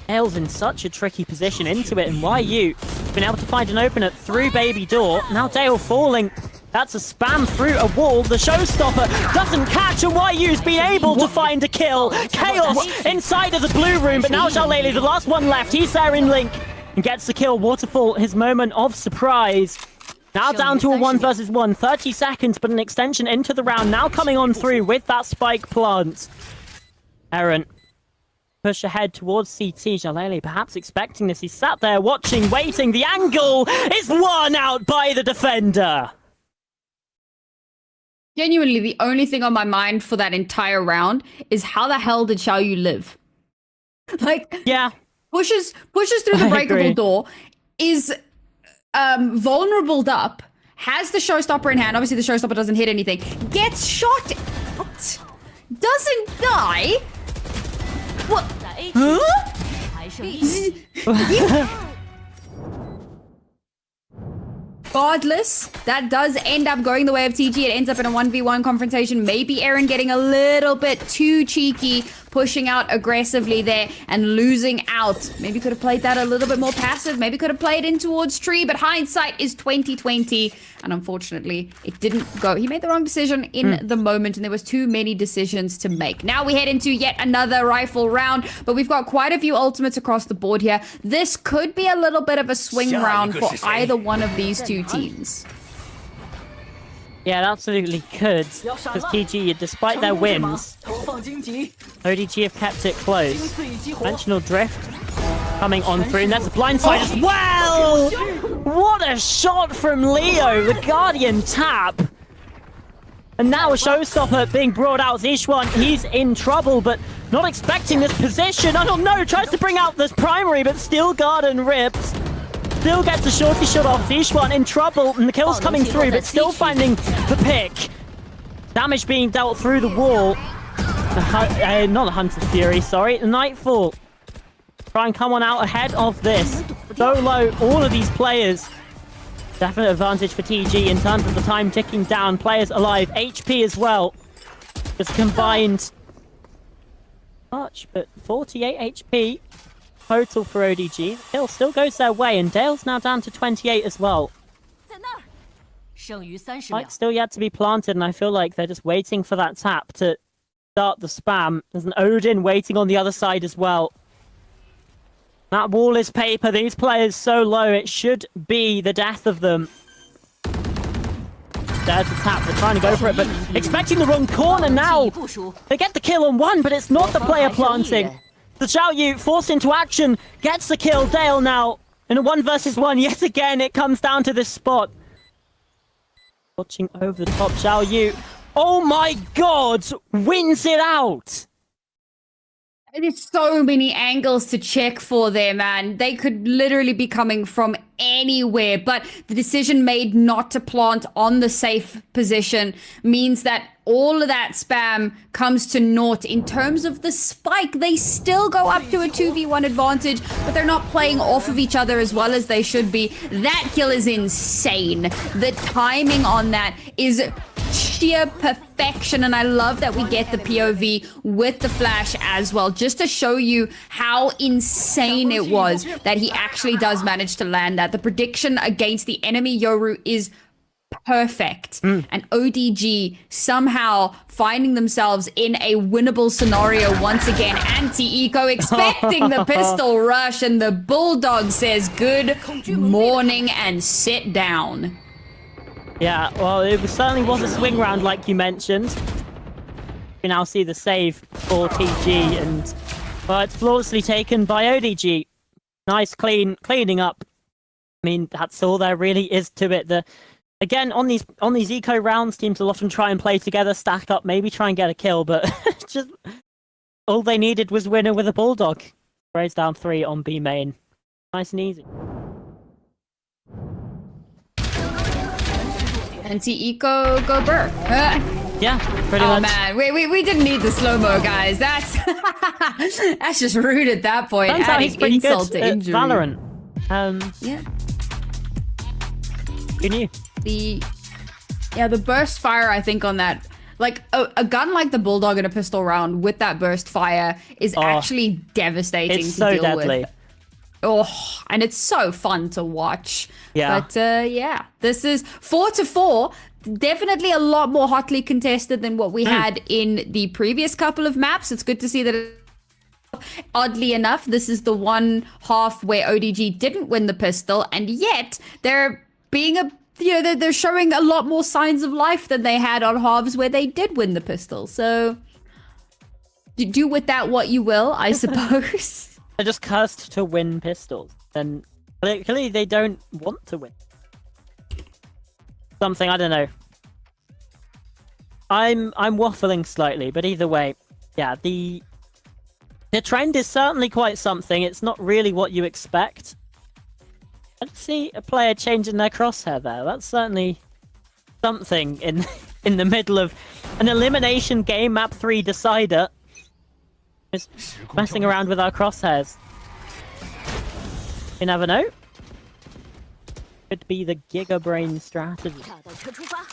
Dale's in such a tricky position into it, and YU been able to find an opener through Baby Door. Now Dale falling. That's a spam through a wall. The showstopper doesn't catch, and YU's been able to find a kill. Chaos inside of the blue room, but now Jalele, the last one left. He's there in Link and gets the kill. Waterfall, his moment of surprise. Now down to a 1 versus 1. 30 seconds, but an extension into the round. Now coming on through with that spike plant. Aaron push ahead towards CT. Jalele perhaps expecting this. He sat there watching, waiting. The angle is won out by the defender. Genuinely, the only thing on my mind for that entire round is how the hell did Xiao Yu live? Like, Yeah. pushes through the I breakable agree. door, is vulnerable up, has the showstopper in hand. Obviously, the showstopper doesn't hit anything. Gets shot, doesn't die. What? 在 A 区 Huh? 还剩一人。 Regardless, that does end up going the way of TG. It ends up in a 1v1 confrontation. Maybe Aaron getting a little bit too cheeky, pushing out aggressively there and losing out. Maybe could have played that a little bit more passive. Maybe could have played in towards tree, but hindsight is 2020. And unfortunately, it didn't go. He made the wrong decision in the moment, and there was too many decisions to make. Now we head into yet another rifle round, but we've got quite a few ultimates across the board here. This could be a little bit of a swing round for either one of these two teams. Yeah, it absolutely could. Because TG, despite their wins, ODG have kept it close. Conventional drift coming on through, and that's a blindside as well! What a shot from Leo, the Guardian tap! And now a showstopper being brought out. Zishuan, he's in trouble, but not expecting this position. Oh no, tries to bring out this primary, but still Garden ripped. Still gets a shorty shot off. Zishuan in trouble, and the kill's coming through, but still finding the pick. Damage being dealt through the wall. Not the Hunter's Fury, sorry. The Nightfall. Try and come on out ahead of this. Solo, all of these players. Definite advantage for TG in terms of the time ticking down. Players alive. HP as well. Just combined. Much, but 48 HP. Total for ODG. The kill still goes their way, and Dale's now down to 28 as well. 在那儿，剩余30秒 Spike。still yet to be planted, and I feel like they're just waiting for that tap to start the spam. There's an Odin waiting on the other side as well. That wall is paper. These players so low, it should be the death of them. There's the tap. They're trying to go for it, but expecting the wrong corner 记忆 now. 部署， They get the kill on one, but it's not the player planting. The Xiao Yu forced into action, gets the kill. Dale now in a 1 versus 1. Yet again, it comes down to this spot. Watching over the top, Xiao Yu. Oh my god! Wins it out! There's so many angles to check for there, man. They could literally be coming from anywhere, but the decision made not to plant on the safe position means that all of that spam comes to naught. In terms of the spike, they still go up to a 2v1 advantage, but they're not playing off of each other as well as they should be. That kill is insane. The timing on that is sheer perfection, and I love that we get the POV with the flash as well, just to show you how insane it was that he actually does manage to land that. The prediction against the enemy Yoru is perfect, and ODG somehow finding themselves in a winnable scenario once again. Anti-eco expecting the pistol rush, and the Bulldog says good morning and sit down. Yeah, well, it certainly was a swing round, like you mentioned. You now see the save for TG, and well, it's flawlessly taken by ODG. Nice, cleaning up. I mean, that's all there really is to it. Again, on these eco rounds, teams will often try and play together, stack up, maybe try and get a kill, but just all they needed was winner with a Bulldog. Sprays down 3 on B main. Nice and easy. Anti-eco go burr. Yeah, pretty Oh much. man, we didn't need the slow-mo, guys. That's that's just rude at that point. Turns out he's Adding pretty insult good to at injury. Valorant. Yeah. Who knew? The burst fire, I think, on that, like a gun like the Bulldog in a pistol round with that burst fire is actually devastating It's to so deal deadly. with. Oh, and it's so fun to watch. Yeah. But yeah, this is 4-4. Definitely a lot more hotly contested than what we had in the previous couple of maps. It's good to see that. Oddly enough, this is the one half where ODG didn't win the pistol, and yet they're being they're showing a lot more signs of life than they had on halves where they did win the pistol. So do with that what you will, I suppose. They're just cursed to win pistols. And clearly they don't want to win. Something, I don't know. I'm waffling slightly, but either way, yeah, the trend is certainly quite something. It's not really what you expect. Let's see a player changing their crosshair there. That's certainly something in the middle of an elimination game, map 3 decider. Just messing around with our crosshairs. You never know. Could be the Gigabrain strategy. 跳到车出发。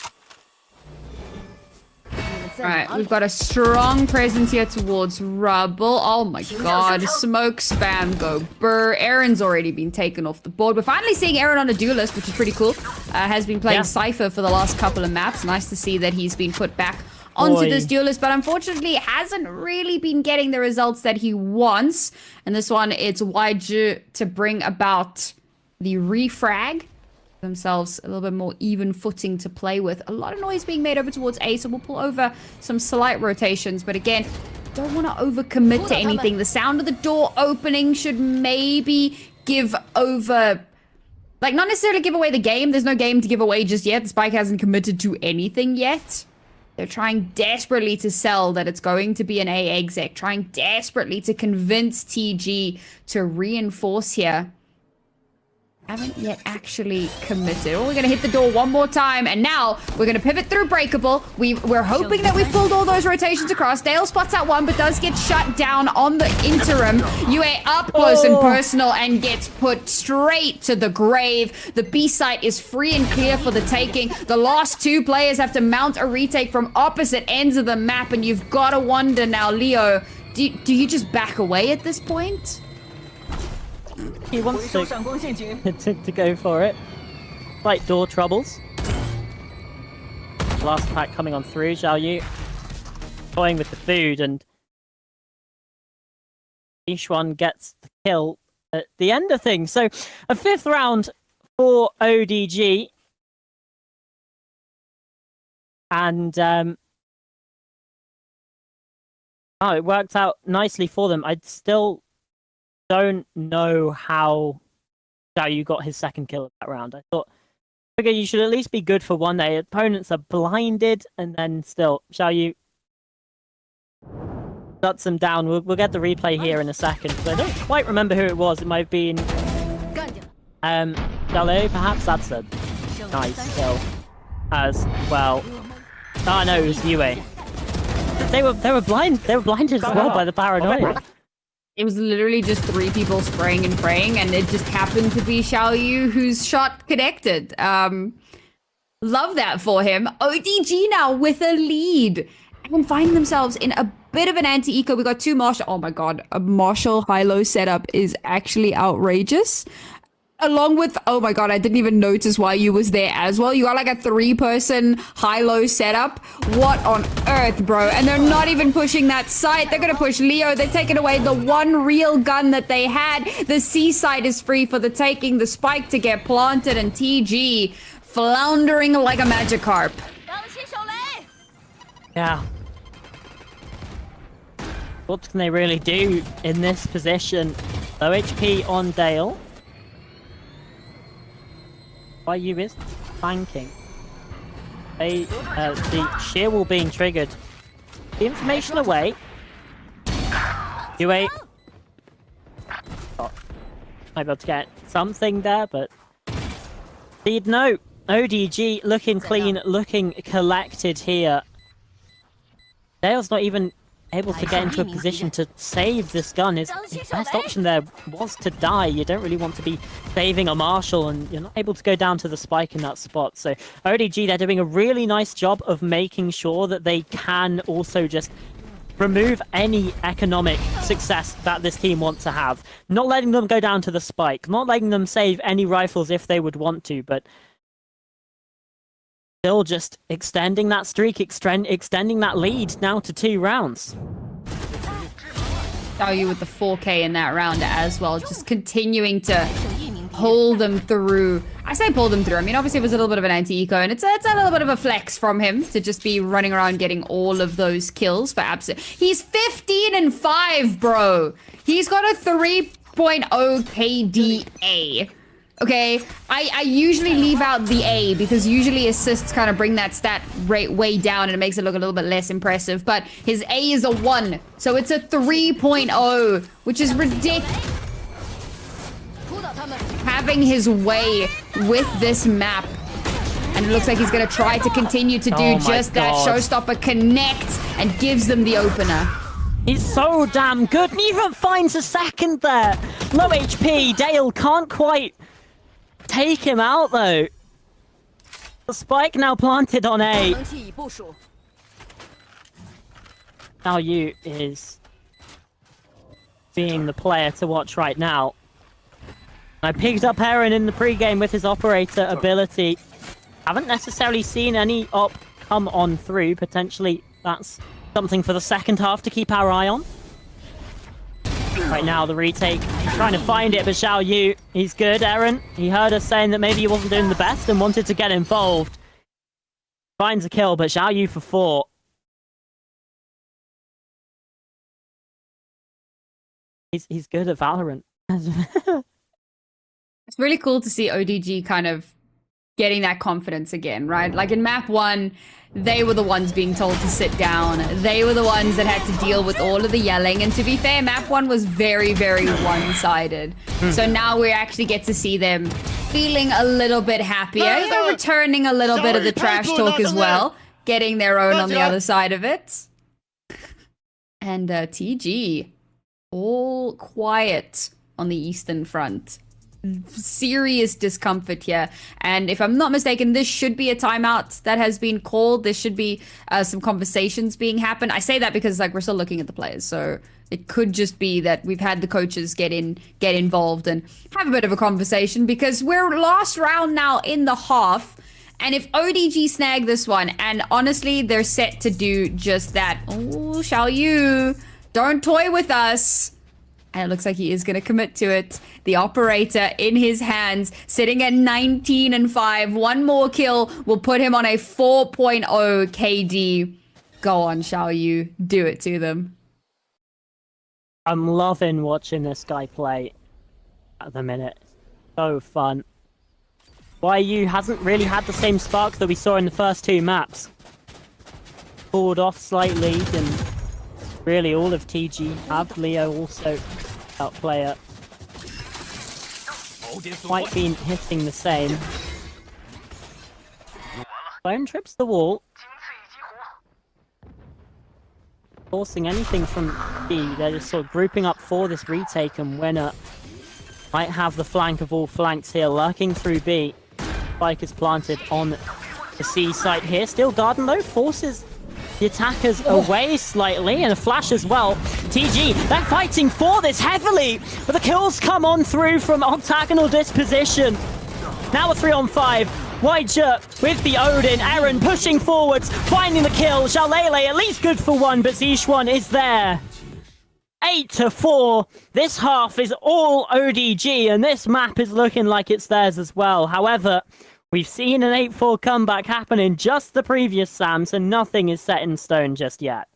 Right, we've got a strong presence here towards Rubble. Oh my god, smoke spam, go burr. Aaron's already been taken off the board. We're finally seeing Aaron on a duelist, which is pretty cool. Has been playing Cypher for the last couple of maps. Nice to see that he's been put back onto this duelist, but unfortunately hasn't really been getting the results that he wants. And this one, it's YG to bring about the refrag. Themselves a little bit more even footing to play with. A lot of noise being made over towards A, so we'll pull over some slight rotations, but again, don't want to overcommit to anything. The sound of the door opening should maybe give over, like, not necessarily give away the game. There's no game to give away just yet. The Spike hasn't committed to anything yet. They're trying desperately to sell that it's going to be an A exec, trying desperately to convince TG to reinforce here. Haven't yet actually committed. Oh, we're going to hit the door one more time, and now we're going to pivot through Breakable. We're hoping that we've pulled all those rotations across. Dale spots that one, but does get shut down on the interim. UA up close and personal and gets put straight to the grave. The B site is free and clear for the taking. The last two players have to mount a retake from opposite ends of the map, and you've got to wonder now, Leo, do you just back away at this point? He wants to go for it. Slight door troubles. Last pack coming on through, Xiao Yu. Toying with the food, and each one gets the kill at the end of things. So a 5th round for ODG. And oh, it worked out nicely for them. I'd still don't know how Xiao Yu got his second kill of that round. I thought, okay, you should at least be good for one day. Opponents are blinded, and then still, Xiao Yu shuts them down. We'll get the replay here in a second, because I don't quite remember who it was. It might have been Dalo, perhaps. That's a nice kill as well. Oh no, it was Yue. They were blinded as well by the paranoia. It was literally just 3 people spraying and praying, and it just happened to be Xiao Yu whose shot connected. Love that for him. ODG now with a lead and finding themselves in a bit of an anti-eco. We got 2 Marshall. Oh my god, a Marshall high-low setup is actually outrageous. Along with, oh my god, I didn't even notice why you was there as well. You got like a 3-person high-low setup. What on earth, bro? And they're not even pushing that site. They're gonna push Leo. They're taking away the one real gun that they had. The C site is free for the taking. The spike to get planted, and TG floundering like a Magikarp. Yeah. What can they really do in this position? Low HP on Dale. YU is flanking. The sheer wall being triggered. The information away. UA. Oh, might be able to get something there, but indeed no. ODG looking clean, looking collected here. Dale's not even able to get into a position to save this gun. His best option there was to die. You don't really want to be saving a Marshall, and you're not able to go down to the spike in that spot. So ODG, they're doing a really nice job of making sure that they can also just remove any economic success that this team wants to have. Not letting them go down to the spike, not letting them save any rifles if they would want to, but still just extending that streak, extending that lead now to 2 rounds. Xiao Yu with the 4K in that round as well, just continuing to pull them through. I say pull them through. I mean, obviously it was a little bit of an anti-eco, and it's a little bit of a flex from him to just be running around getting all of those kills for absolute. He's 15-5, bro. He's got a 3.0 KDA. Okay, I usually leave out the A because usually assists kind of bring that stat rate way down and it makes it look a little bit less impressive. But his A is a 1, so it's a 3.0, which is ridiculous. Having his way with this map. And it looks like he's going to try to continue to do just that. Showstopper connects and gives them the opener. He's so damn good and even finds a second there. Low HP, Dale can't quite take him out though. The spike now planted on A. Now you is being the player to watch right now. I picked up Aaron in the pregame with his operator ability. Haven't necessarily seen any op come on through. Potentially that's something for the second half to keep our eye on. Right now, the retake, trying to find it, but Xiao Yu, he's good, Aaron. He heard us saying that maybe he wasn't doing the best and wanted to get involved. Finds a kill, but Xiao Yu for 4. He's good at Valorant. It's really cool to see ODG kind of getting that confidence again, right? Like in map 1, they were the ones being told to sit down. They were the ones that had to deal with all of the yelling. And to be fair, map 1 was very, very one-sided. So now we actually get to see them feeling a little bit happier, you know, returning a little bit of the trash talk as well, getting their own on the other side of it. And TG, all quiet on the Eastern Front. Serious discomfort here, and if I'm not mistaken, this should be a timeout that has been called. There should be some conversations being happened. I say that because like we're still looking at the players, so it could just be that we've had the coaches get involved and have a bit of a conversation because we're last round now in the half. And if ODG snag this one, and honestly they're set to do just that. Oh, Xiao Yu, don't toy with us. And it looks like he is going to commit to it. The operator in his hands, sitting at 19 and 5. One more kill will put him on a 4.0 KD. Go on, Xiao Yu. Do it to them. I'm loving watching this guy play at the minute. So fun. YU hasn't really had the same spark that we saw in the first 2 maps. Pulled off slightly, and really all of TG have. Leo also out player. Quite been hitting the same. Bone trips the wall. Forcing anything from B. They're just sort of grouping up for this retake, and winner might have the flank of all flanks here, lurking through B. Spike is planted on the C site here. Still Garden though forces the attackers away slightly, and a flash as well. TG, they're fighting for this heavily, but the kills come on through from Octagonal disposition. Now a 3-on-5. Waija with the Odin. Aaron pushing forwards, finding the kill. Jalele at least good for 1, but Zishuan is there. 8-4. This half is all ODG, and this map is looking like it's theirs as well. However, we've seen an 8-4 comeback happen in just the previous SAM, so nothing is set in stone just yet.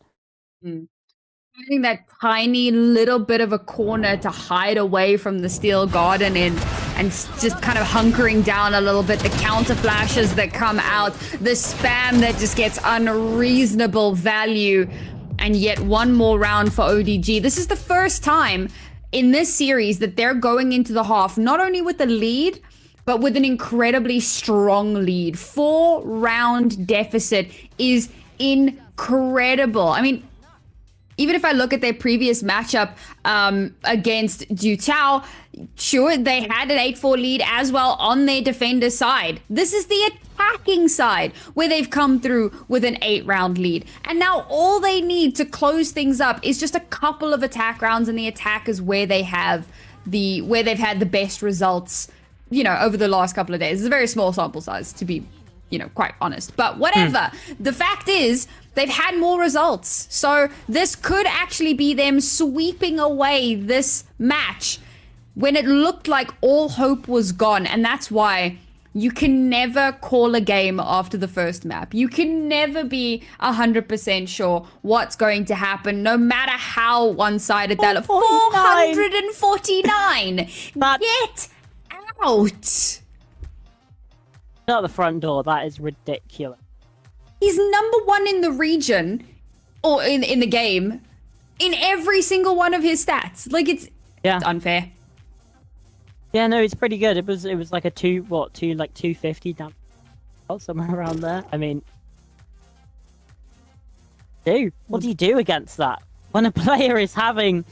Finding that tiny little bit of a corner to hide away from the Steel Garden in, and just kind of hunkering down a little bit. The counter flashes that come out, the spam that just gets unreasonable value, and yet one more round for ODG. This is the first time in this series that they're going into the half, not only with the lead, but with an incredibly strong lead. 4-round deficit is incredible. I mean, even if I look at their previous matchup against Dutao, sure, they had an 8-4 lead as well on their defender side. This is the attacking side where they've come through with an 8-round lead. And now all they need to close things up is just a couple of attack rounds, and the attack is where they've had the best results, you know, over the last couple of days. It's a very small sample size, to be, you know, quite honest. But whatever. The fact is, they've had more results. So this could actually be them sweeping away this match when it looked like all hope was gone. And that's why you can never call a game after the first map. You can never be 100% sure what's going to happen, no matter how one-sided that look. 449! Get out. Out the front door. That is ridiculous. He's #1 in the region, or in the game, in every single one of his stats. Like it's unfair. Yeah, no, it's pretty good. It was like a 250 damage, somewhere around there. I mean, what do you do against that when a player is having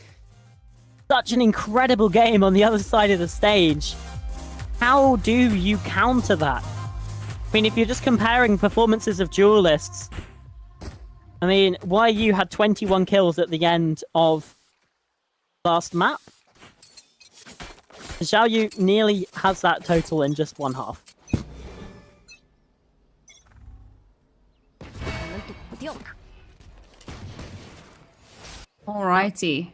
such an incredible game on the other side of the stage? How do you counter that? I mean, if you're just comparing performances of duelists, I mean, YU had 21 kills at the end of last map. Xiaoyu nearly has that total in just one half. Alrighty.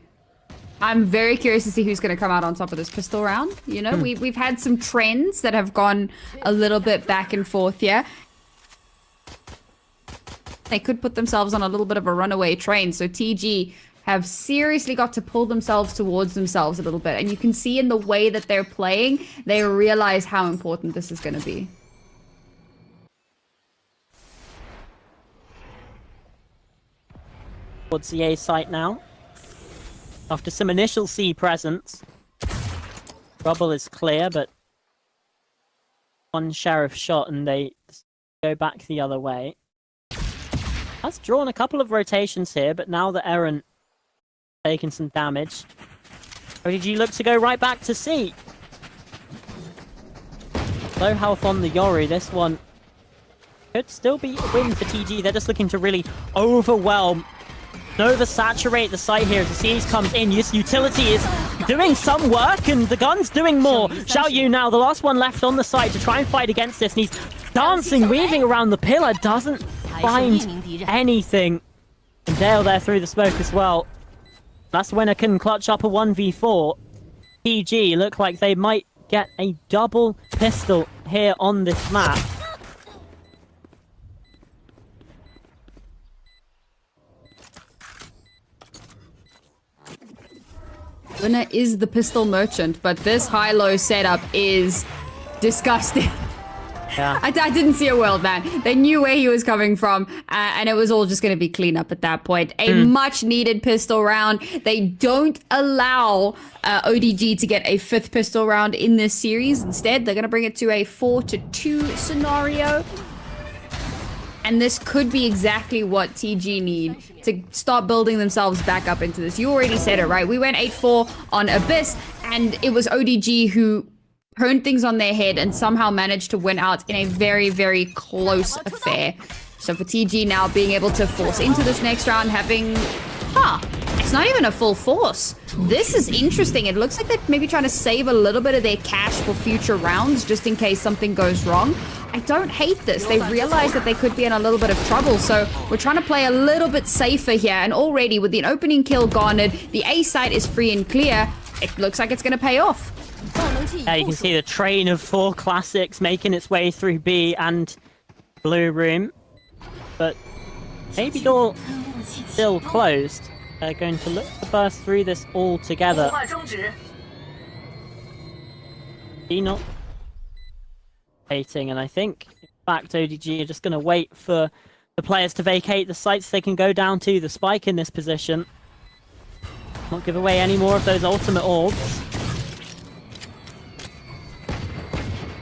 I'm very curious to see who's going to come out on top of this pistol round. You know, we've had some trends that have gone a little bit back and forth here. They could put themselves on a little bit of a runaway train. So TG have seriously got to pull themselves towards themselves a little bit. And you can see in the way that they're playing, they realize how important this is going to be. Towards the A site now. After some initial C presence, Rubble is clear, but one Sheriff shot and they go back the other way. Has drawn a couple of rotations here, but now that Eren taking some damage, ODG look to go right back to C. Low health on the Yoru. This one could still be a win for TG. They're just looking to really overwhelm, oversaturate the site here as the siege comes in. This utility is doing some work and the gun's doing more. Xiaoyu now, the last one left on the site to try and fight against this, and he's dancing, weaving around the pillar, doesn't find anything. And Dale there through the smoke as well. That's when it can clutch up a 1v4. TG look like they might get a double pistol here on this map. Winner is the pistol merchant, but this high-low setup is disgusting. Yeah. I didn't see a world, man. They knew where he was coming from, and it was all just going to be cleanup at that point. A much-needed pistol round. They don't allow ODG to get a 5th pistol round in this series. Instead, they're going to bring it to a 4-2 scenario. And this could be exactly what TG need to start building themselves back up into this. You already said it, right? We went 8-4 on Abyss, and it was ODG who turned things on their head and somehow managed to win out in a very, very close affair. So for TG now being able to force into this next round, having... it's not even a full force. This is interesting. It looks like they're maybe trying to save a little bit of their cash for future rounds, just in case something goes wrong. I don't hate this. They realize that they could be in a little bit of trouble, so we're trying to play a little bit safer here. And already with the opening kill garnered, the A site is free and clear. It looks like it's going to pay off. Yeah, you can see the train of 4 classics making its way through B and Blue Room. But maybe door still closed. They're going to look to burst through this all together. Not hating, and I think, in fact, ODG are just going to wait for the players to vacate the sites they can go down to. The spike in this position. Not give away any more of those ultimate orbs.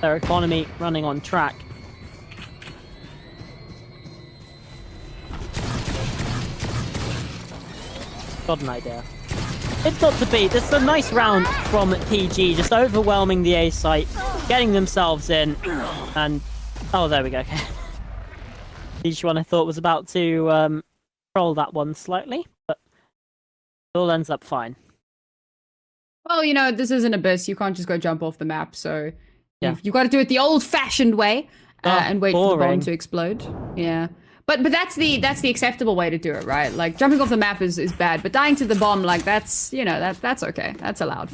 Their economy running on track. Got an idea. It's got to be. This is a nice round from TG, just overwhelming the A site, getting themselves in, and oh, there we go. Each one I thought was about to roll that one slightly, but it all ends up fine. Well, you know, this isn't Abyss. You can't just go jump off the map, so yeah, you've got to do it the old-fashioned way and wait for the bomb boring. to explode. Yeah. But that's the acceptable way to do it, right? Like, jumping off the map is bad, but dying to the bomb, like, that's, you know, that's okay. That's allowed.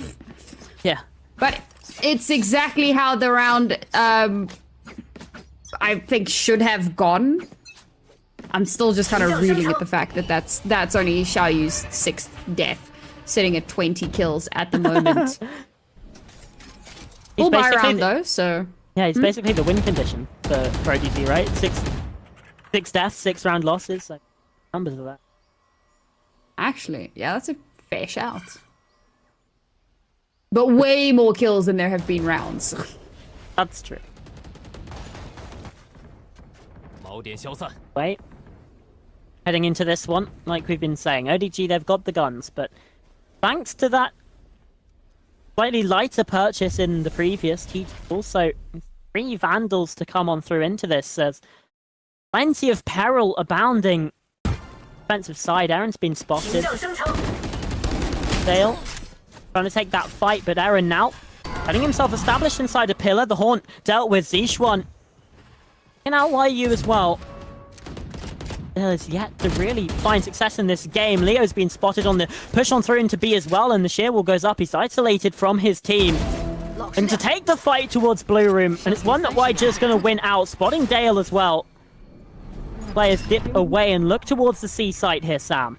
Yeah. But it's exactly how the round, I think, should have gone. I'm still just kind of reeling at the fact that that's only Xiaoyu's 6th death, sitting at 20 kills at the moment. Full buy basically round though, so Yeah, he's basically the win condition for ODG, right? Six deaths, 6 round losses. Like, numbers of that. actually, yeah, that's a fair shout. But way more kills than there have been rounds. That's true. 锚点消散。 Wait. Heading into this one, like we've been saying, ODG, they've got the guns, but thanks to that slightly lighter purchase in the previous, TG also 3 Vandals to come on through into this. There's plenty of peril abounding. Defensive side, Aaron's been spotted. Dale trying to take that fight, but Aaron now getting himself established inside a pillar. The Haunt dealt with Zishuan. And out YU as well. Is yet to really find success in this game. Leo's been spotted on the push on through into B as well, and the sheer wall goes up. He's isolated from his team. And to take the fight towards Blue Room, and it's one that YG's going to win out. Spotting Dale as well. Players dip away and look towards the C site here, Sam.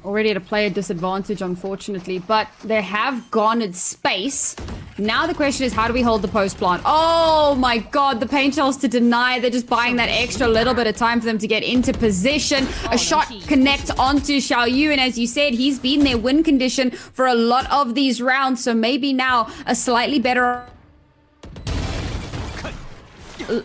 Already at a player disadvantage, unfortunately, but they have garnered space. Now the question is, how do we hold the post plant? Oh my god, the paint shells to deny. They're just buying that extra little bit of time for them to get into position. A shot connects onto Xiao Yu, and as you said, he's been their win condition for a lot of these rounds, so maybe now a slightly better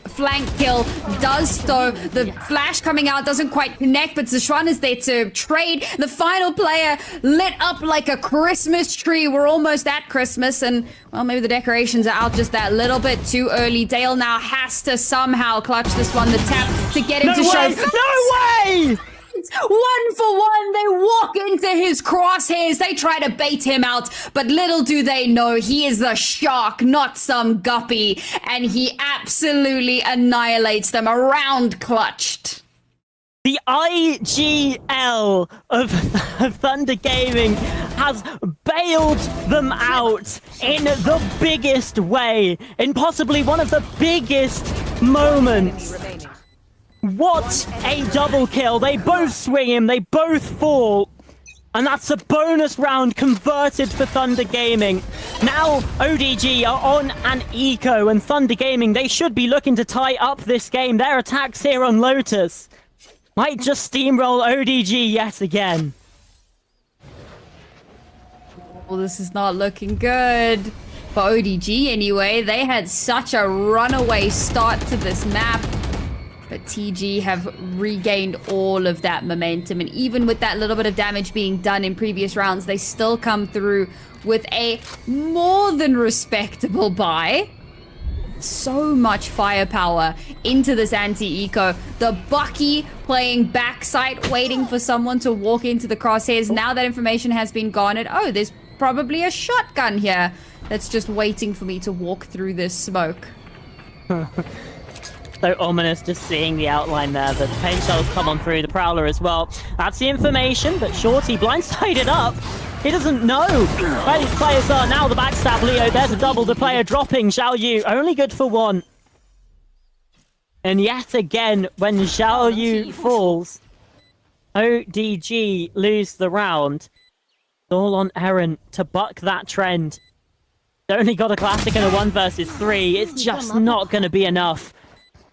flank kill does, though. The flash coming out doesn't quite connect, but Zishuan is there to trade. The final player lit up like a Christmas tree. We're almost at Christmas, and well, maybe the decorations are out just that little bit too early. Dale now has to somehow clutch this one, the tap, to get him to show. No way! 1 for 1, they walk into his crosshairs, they try to bait him out, but little do they know he is a shark, not some guppy, and he absolutely annihilates them, around clutched. The IGL of Thunder Gaming has bailed them out in the biggest way, in possibly one of the biggest moments. What a double kill. They both swing him, they both fall. And that's a bonus round converted for Thunder Gaming. Now ODG are on an eco, and Thunder Gaming, they should be looking to tie up this game. Their attacks here on Lotus might just steamroll ODG yet again. Well, this is not looking good for ODG anyway. They had such a runaway start to this map. But TG have regained all of that momentum, and even with that little bit of damage being done in previous rounds, they still come through with a more than respectable buy. So much firepower into this anti-eco. The Bucky playing backside, waiting for someone to walk into the crosshairs. Now that information has been garnered, oh, there's probably a shotgun here that's just waiting for me to walk through this smoke. So ominous just seeing the outline there. The paint shells come on through, the Prowler as well. That's the information, but Shorty blindsided up. He doesn't know where these players are. Now the backstab Leo, there's a double. The player dropping Xiao Yu, only good for 1. And yet again, when Xiao Yu falls, ODG lose the round. It's all on Eren to buck that trend. They only got a classic and a 1 versus 3. It's just not going to be enough.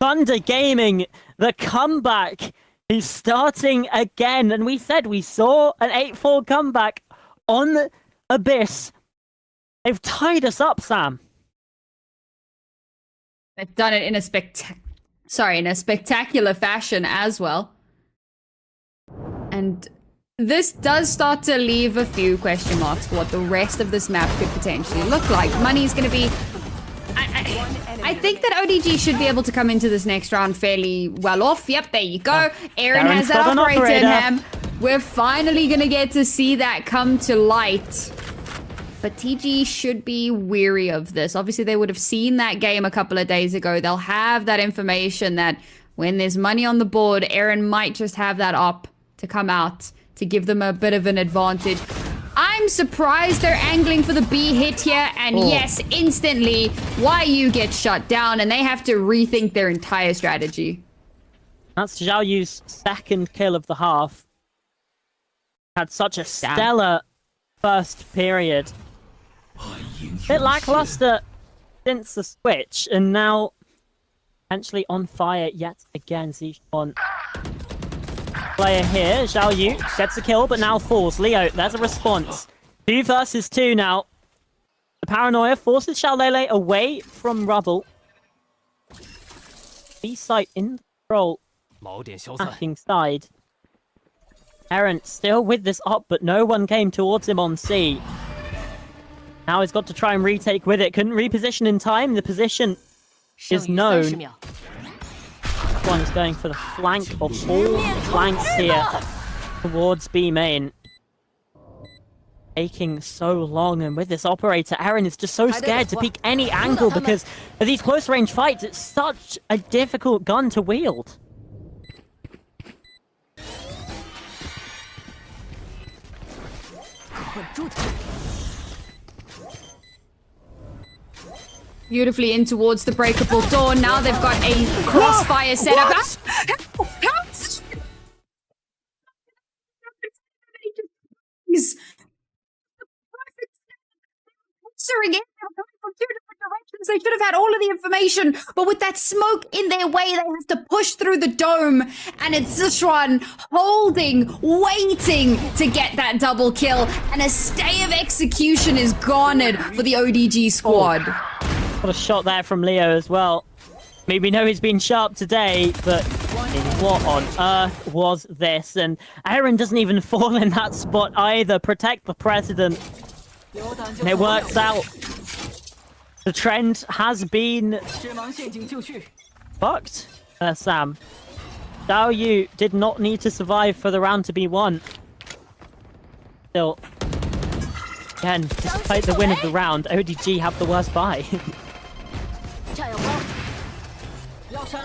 Thunder Gaming, the comeback is starting again. And we said we saw an 8-4 comeback on Abyss. They've tied us up, Sam. They've done it in a spectacular fashion as well. And this does start to leave a few question marks for what the rest of this map could potentially look like. Money's going to be... I think that ODG should be able to come into this next round fairly well off. Yep, there you go. Aaron has that operator in him. We're finally going to get to see that come to light. But TG should be weary of this. Obviously, they would have seen that game a couple of days ago. They'll have that information that when there's money on the board, Aaron might just have that op to come out to give them a bit of an advantage. I'm surprised they're angling for the B hit here, and yes, instantly, YU gets shut down, and they have to rethink their entire strategy. That's Xiao Yu's second kill of the half. Had such a stellar first period. Bit lackluster since the switch, and now potentially on fire yet again. Zichon player here, Zhao Yu gets a kill, but now falls. Leo, there's a response. 2 versus 2 now. The paranoia forces Xiaolele away from rubble. B-site in control. Attacking side. Eren still with this up, but no one came towards him on C. Now he's got to try and retake with it. Couldn't reposition in time. The position is known. One's going for the flank of all flanks here towards B main. Taking so long, and with this operator, Eren is just so scared to peek any angle because of these close range fights. It's such a difficult gun to wield. Beautifully in towards the breakable door. Now they've got a crossfire setup. He's again. They're coming from 2 different directions. They should have had all of the information, but with that smoke in their way, they have to push through the dome, and it's Sichuan holding, waiting to get that double kill, and a stay of execution is garnered for the ODG squad. Got a shot there from Leo as well. I mean, we know he's been sharp today, but what on earth was this? And Eren doesn't even fall in that spot either. Protect the president. And it works out. The trend has been fucked, Sam. Zhao Yu did not need to survive for the round to be won. Still, again, despite the win of the round, ODG have the worst buy.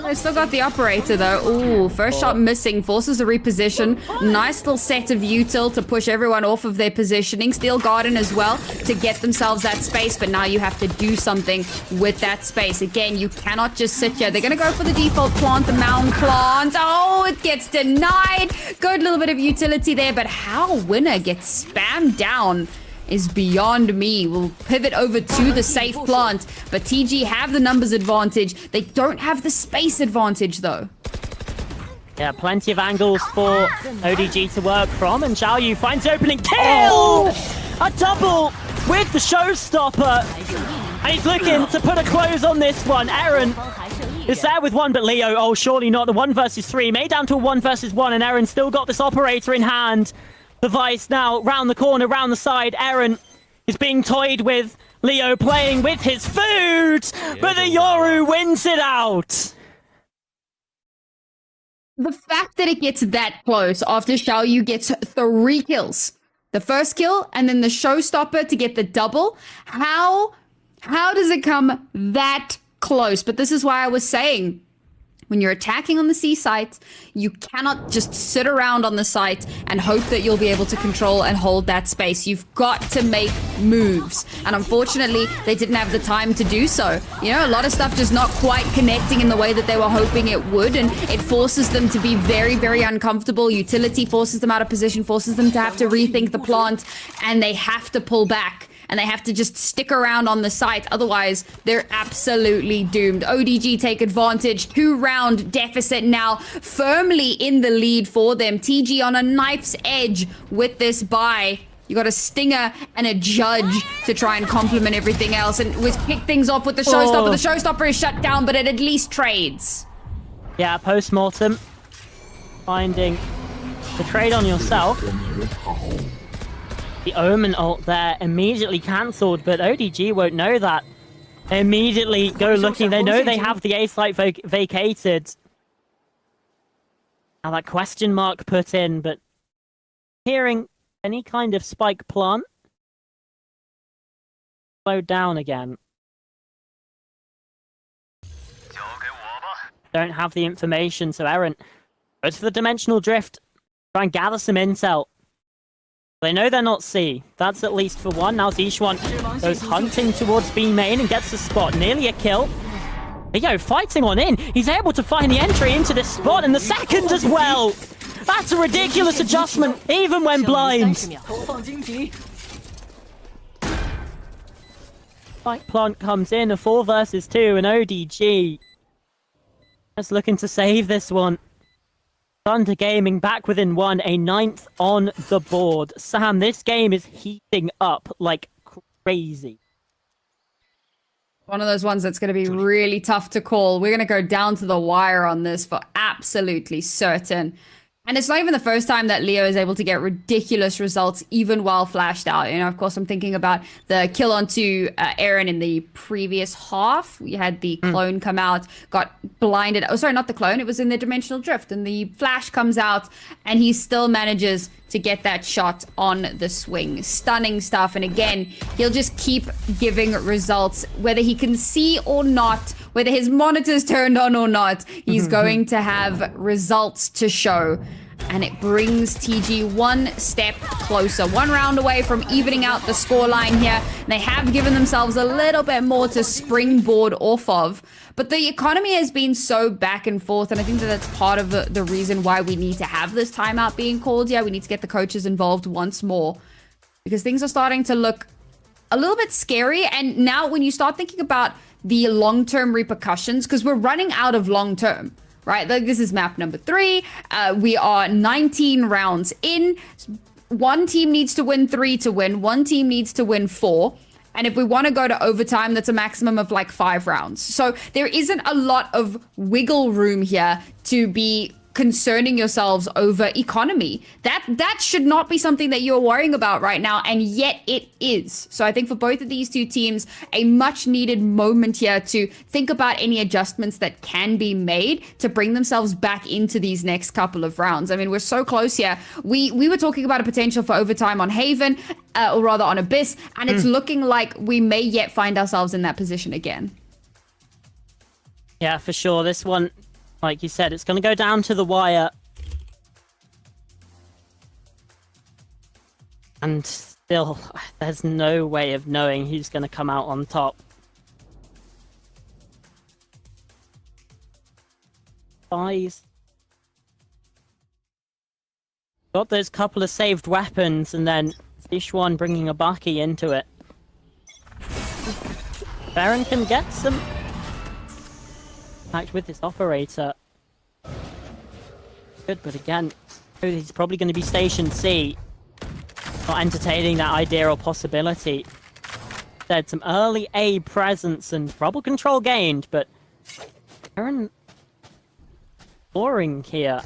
They still got the operator though. Ooh, first shot missing, forces a reposition. Nice little set of util to push everyone off of their positioning. Steel Garden as well to get themselves that space, but now you have to do something with that space. Again, you cannot just sit here. They're gonna go for the default plant, the mound plant. Oh, it gets denied. Good little bit of utility there, but how Winner gets spammed down is beyond me. We'll pivot over to the safe plant, but TG have the numbers advantage. They don't have the space advantage though. Yeah, plenty of angles for ODG to work from, and Zhao Yu finds the opening kill! A double with the showstopper, and he's looking to put a close on this one. Eren is there with one, but Leo, oh, surely not. The 1 versus 3 made down to a 1 versus 1, and Eren still got this operator in hand. The Vice now round the corner, round the side. Eren is being toyed with. Leo playing with his food, but the Yoru wins it out. The fact that it gets that close after Zhao Yu gets 3 kills. The first kill and then the showstopper to get the double. How does it come that close? But this is why I was saying, when you're attacking on the C site, you cannot just sit around on the site and hope that you'll be able to control and hold that space. You've got to make moves. And unfortunately, they didn't have the time to do so. You know, a lot of stuff just not quite connecting in the way that they were hoping it would, and it forces them to be very, very uncomfortable. Utility forces them out of position, forces them to have to rethink the plant, and they have to pull back. And they have to just stick around on the site. Otherwise, they're absolutely doomed. ODG take advantage. 2-round deficit now. Firmly in the lead for them. TG on a knife's edge with this buy. You got a Stinger and a Judge to try and complement everything else. And was kick things off with the showstopper. The showstopper is shut down, but it at least trades. Yeah, post-mortem. Finding the trade on yourself. The Omen ult there immediately cancelled, but ODG won't know that. They immediately go looking. They know they have the A site vacated. Now that question mark put in, but hearing any kind of spike plant slowed down again. Don't have the information, so Eren goes for the dimensional drift. Try and gather some intel. They know they're not C. That's at least for one. Now Zichuan goes hunting towards B main and gets the spot. Nearly a kill. Leo fighting on in. He's able to find the entry into this spot, and the second as well. That's a ridiculous adjustment, even when blind. Spike plant comes in, a 4 versus 2, and ODG just looking to save this one. Thunder Gaming back within 1, a 9th on the board. Sam, this game is heating up like crazy. One of those ones that's going to be really tough to call. We're going to go down to the wire on this for absolutely certain. And it's not even the first time that Leo is able to get ridiculous results, even while flashed out. You know, of course, I'm thinking about the kill onto Aaron in the previous half. We had the clone come out, got blinded. Oh, sorry, not the clone. It was in the dimensional drift. And the flash comes out, and he still manages to get that shot on the swing. Stunning stuff. And again, he'll just keep giving results, whether he can see or not, whether his monitor's turned on or not, he's going to have results to show. And it brings TG one step closer, 1 round away from evening out the scoreline here. They have given themselves a little bit more to springboard off of. But the economy has been so back and forth, and I think that that's part of the reason why we need to have this timeout being called. Yeah, we need to get the coaches involved once more, because things are starting to look a little bit scary. And now when you start thinking about the long-term repercussions, because we're running out of long-term, right? Like, this is map number 3. We are 19 rounds in. One team needs to win 3 to win. One team needs to win 4. And if we want to go to overtime, that's a maximum of like 5 rounds. So there isn't a lot of wiggle room here to be concerning yourselves over economy. That should not be something that you're worrying about right now, and yet it is. So I think for both of these two teams, a much needed moment here to think about any adjustments that can be made to bring themselves back into these next couple of rounds. I mean, we're so close here. We were talking about a potential for overtime on Haven, or rather on Abyss, and it's looking like we may yet find ourselves in that position again. Yeah, for sure. This one, like you said, it's going to go down to the wire. And still, there's no way of knowing who's going to come out on top. Guys. Got those couple of saved weapons, and then Ishwan bringing a Bucky into it. Baron can get some... with this operator. Good, but again, he's probably going to be station C. Not entertaining that idea or possibility. There's some early A presence and trouble control gained, but Aaron boring here.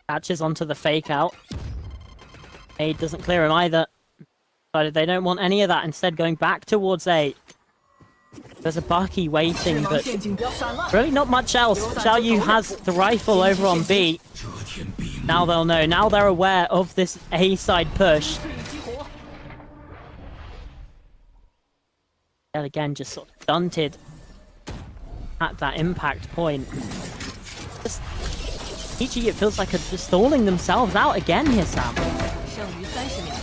Catches onto the fake out. A doesn't clear him either. But they don't want any of that, instead going back towards A. There's a Bucky waiting, but really not much else. Xiao Yu has the rifle over on B. Now they'll know. Now they're aware of this A side push. And again, just sort of stunted at that impact point. Just PG, it feels like they're stalling themselves out again here, Sam.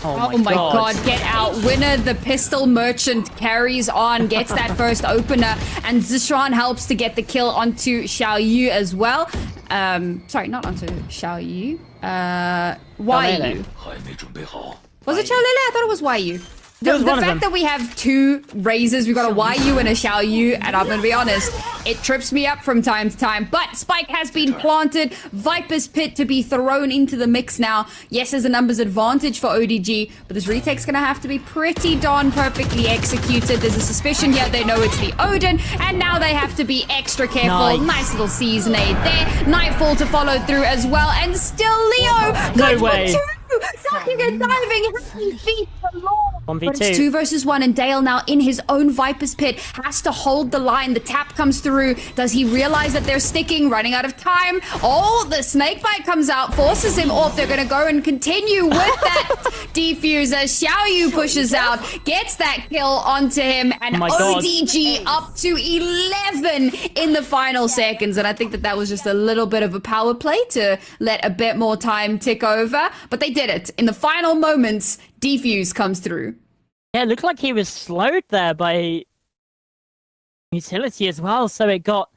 Oh my god, get out. Winner, the pistol merchant, carries on, gets that first opener, and Zishuan helps to get the kill onto Xiao Yu as well. Sorry, not onto Xiao Yu. YU. Was it Xiao Lele? I thought it was YU. The fact that we have 2 raises, we've got a YU and a Xiao Yu, and I'm gonna be honest, it trips me up from time to time. But Spike has been planted, Viper's Pit to be thrown into the mix now. Yes, there's a numbers advantage for ODG, but this retake's gonna have to be pretty darn perfectly executed. There's a suspicion here, they know it's the Odin, and now they have to be extra careful. Nice little season aid there. Nightfall to follow through as well, and still Leo No way. Ducking and diving, happy feet alone. 1v2. But it's 2 versus 1, and Dale now in his own Viper's Pit has to hold the line. The tap comes through. Does he realize that they're sticking, running out of time? Oh, the snakebite comes out, forces him off. They're going to go and continue with that defuse as Xiao Yu pushes out, gets that kill onto him, and ODG up to 11 in the final seconds. And I think that was just a little bit of a power play to let a bit more time tick over, but they did it. In the final moments, defuse comes through. Yeah, it looked like he was slowed there by utility as well, so it got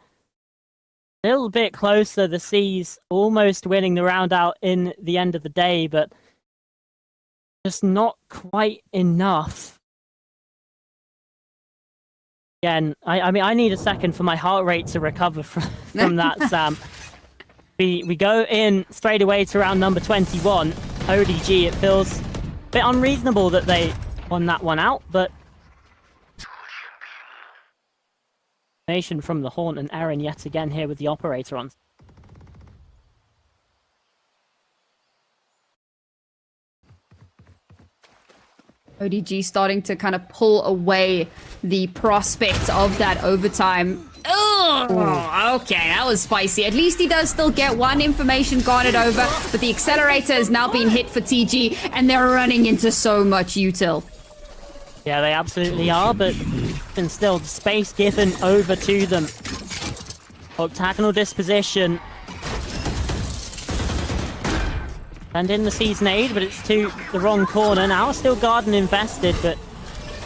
a little bit closer. The C's almost winning the round out in the end of the day, but just not quite enough. Again, I mean, I need a second for my heart rate to recover from that, Sam. We go in straight away to round number 21. ODG, it feels a bit unreasonable that they won that one out, but information from the Haunt and Eren yet again here with the operator on. ODG starting to kind of pull away the prospect of that overtime. Oh, okay, that was spicy. At least he does still get one information garnered over, but the accelerator has now been hit for TG, and they're running into so much util. Yeah, they absolutely are, but and still space given over to them. Octagonal disposition. And in the season aid, but it's to the wrong corner. Now still Garden invested, but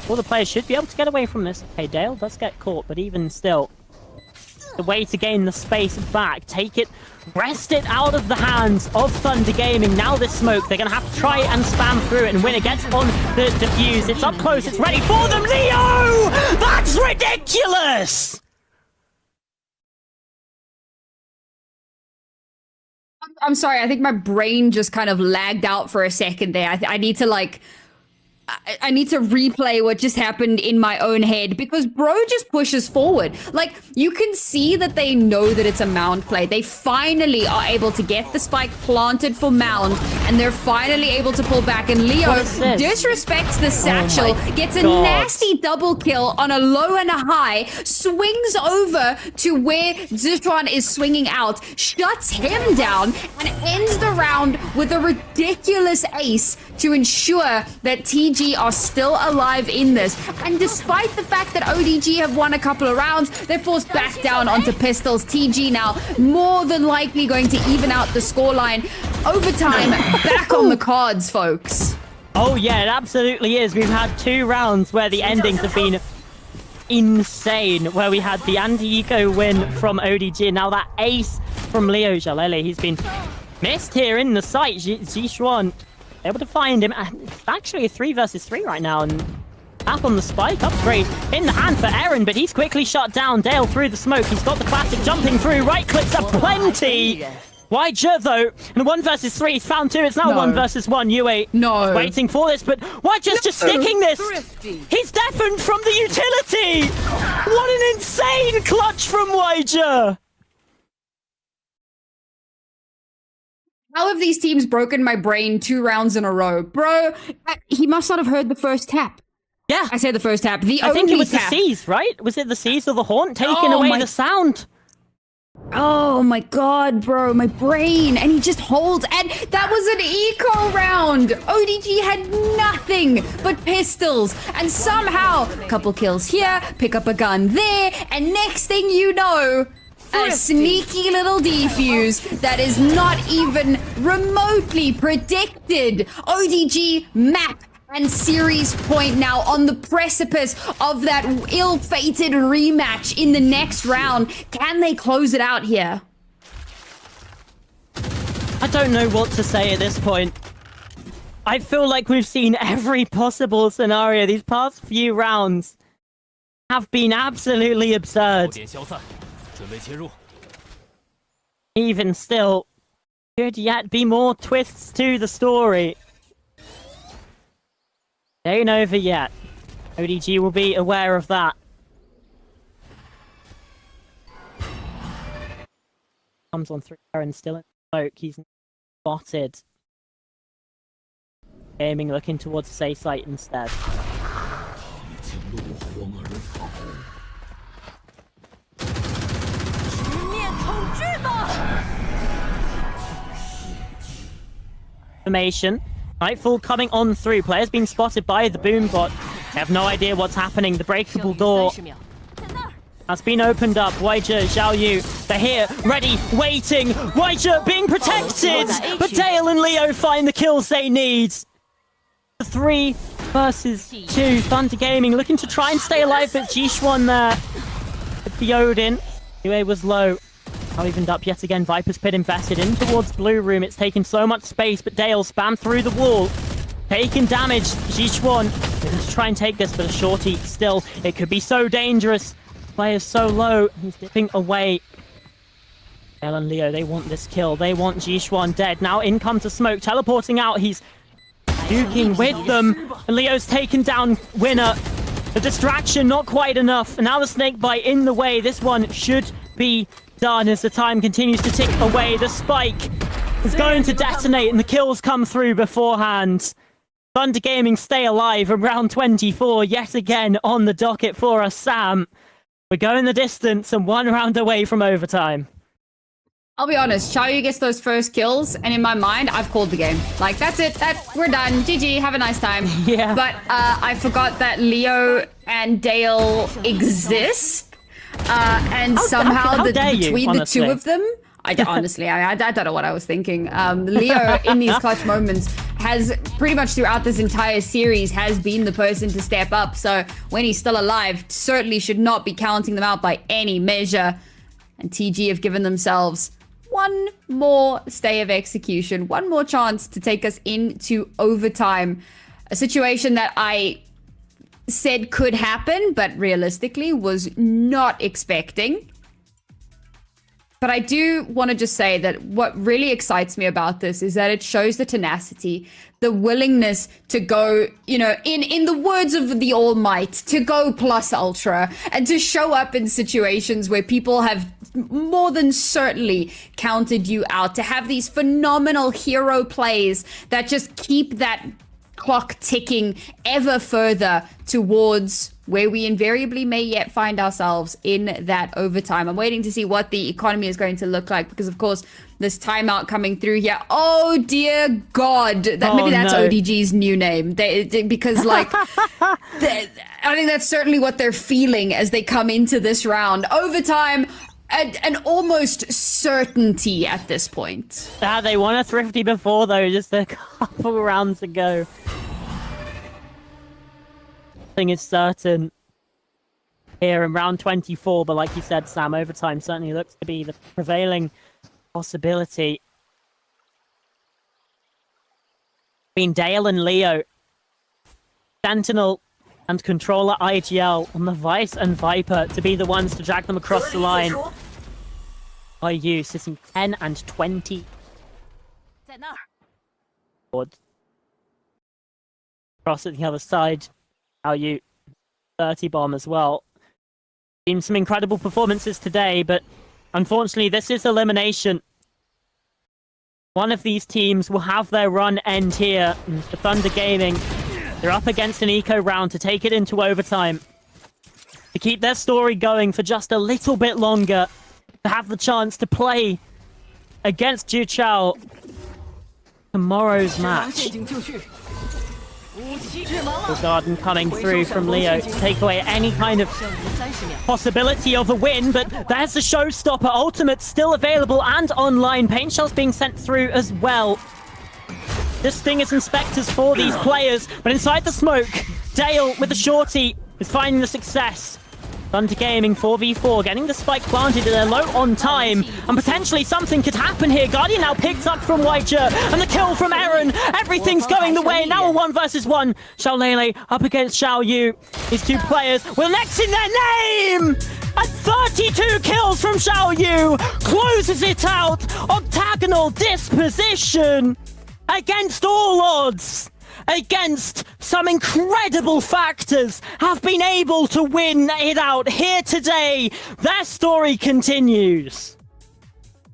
all the players should be able to get away from this. Okay, Dale does get caught, but even still, the way to gain the space back, take it, wrest it out of the hands of Thunder Gaming. Now this smoke, they're going to have to try and spam through it, and when it gets on the defuse, it's up close, it's ready for them. Leo! That's ridiculous! I'm sorry, I think my brain just kind of lagged out for a second there. I need to like... I need to replay what just happened in my own head, because bro just pushes forward. Like, you can see that they know that it's a mound play. They finally are able to get the spike planted for mound, and they're finally able to pull back, and Leo disrespects the satchel, gets a nasty double kill on a low and a high, swings over to where Zitron is swinging out, shuts him down, and ends the round with a ridiculous ace to ensure that TG are still alive in this. And despite the fact that ODG have won a couple of rounds, they're forced back down onto pistols. TG now more than likely going to even out the scoreline. Overtime back on the cards, folks. Oh yeah, it absolutely is. We've had 2 rounds where the endings have been insane, where we had the anti-eco win from ODG, and now that ace from Leo Jalele. He's been missed here in the site. Zishuan able to find him. It's actually a 3 versus 3 right now, and up on the spike, upgrade in the hand for Eren, but he's quickly shut down. Dale through the smoke. He's got the classic jumping through. Right clicks are plenty. Waija, though, in 1 versus 3, he's found 2. It's now 1 versus 1. UA waiting for this, but Waija's just sticking this. He's deafened from the utility. What an insane clutch from Waija. How have these teams broken my brain 2 rounds in a row? Bro, he must not have heard the first tap. Yeah. I said the first tap. The I think it was tap. the C's, right? Was it the C's or the Haunt taking away the sound? Oh my god, bro, my brain. And he just holds. And that was an eco round. ODG had nothing but pistols. And somehow, a couple kills here, pick up a gun there, and next thing you know, a sneaky little defuse that is not even remotely predicted. ODG map and series point now on the precipice of that ill-fated rematch in the next round. Can they close it out here? I don't know what to say at this point. I feel like we've seen every possible scenario. These past few rounds have been absolutely absurd. Even still, could yet be more twists to the story. They ain't over yet. ODG will be aware of that. Comes on through there and still in smoke. He's spotted. Gaming looking towards the safe site instead. Information. Nightfall coming on through. Players being spotted by the boom bot. They have no idea what's happening. The breakable door has been opened up. Waija, Xiao Yu, they're here, ready, waiting. Waija being protected, but Dale and Leo find the kills they need. 3 versus 2. Thunder Gaming looking to try and stay alive, but Jishuan there with the Odin. UA was low. Now evened up yet again. Viper's Pit invested in towards Blue Room. It's taken so much space, but Dale spammed through the wall. Taking damage. Jichuan looking to try and take this, but a shorty still. It could be so dangerous. Player's so low. He's dipping away. Dale and Leo, they want this kill. They want Jichuan dead. Now in comes a smoke. Teleporting out. He's duking with them. And Leo's taken down Winner. The distraction, not quite enough. And now the snake bite in the way. This one should be done as the time continues to tick away. The spike is going to detonate and the kills come through beforehand. Thunder Gaming stay alive in round 24 yet again on the docket for us, Sam. We're going the distance and 1 round away from overtime. I'll be honest, Xiaoyu gets those first kills, and in my mind, I've called the game. Like, that's it, we're done. GG, have a nice time. Yeah. But I forgot that Leo and Dale exist. And somehow between the two of them, I don't know what I was thinking. Leo, in these clutch moments, has pretty much throughout this entire series has been the person to step up. So when he's still alive, certainly should not be counting them out by any measure. And TG have given themselves one more stay of execution, one more chance to take us into overtime. A situation that I said could happen, but realistically was not expecting. But I do want to just say that what really excites me about this is that it shows the tenacity, the willingness to go, you know, in the words of the All Might, to go plus ultra and to show up in situations where people have more than certainly counted you out, to have these phenomenal hero plays that just keep that clock ticking ever further towards where we invariably may yet find ourselves in that overtime. I'm waiting to see what the economy is going to look like because, of course, this timeout coming through here. Oh, dear God. Maybe that's no. ODG's new name. Because, like, I think that's certainly what they're feeling as they come into this round. Overtime, an almost certainty at this point. They won a Thrifty before, though, just a couple rounds ago. Thing is certain here in round 24, but like you said, Sam, overtime certainly looks to be the prevailing possibility. Between Dale and Leo, Sentinel and Controller IGL on the Vice and Viper to be the ones to drag them across the line. IU sitting 10 and 20. Cross at the other side. IU 30 bomb as well. Seen some incredible performances today, but unfortunately this is elimination. One of these teams will have their run end here. And for Thunder Gaming, they're up against an eco round to take it into overtime. To keep their story going for just a little bit longer. To have the chance to play against Juchao tomorrow's match. The Garden coming through from Leo to take away any kind of possibility of a win, but there's the showstopper. Ultimate still available and online. Paint shells being sent through as well. This thing is inspectors for these players, but inside the smoke, Dale with the shorty is finding the success. Thunder Gaming 4v4, getting the spike planted, and they're low on time, and potentially something could happen here. Guardian now picked up from White Shirt, and the kill from Eren. Everything's going the way. Now a 1 versus 1. Xiaolele up against Xiaoyu. These two players will next in their name! And 32 kills from Xiaoyu closes it out. Octagonal disposition against all odds. Against some incredible factors, have been able to win it out here today. Their story continues.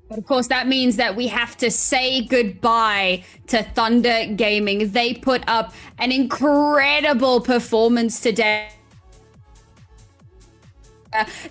But of course, that means that we have to say goodbye to Thunder Gaming. They put up an incredible performance today.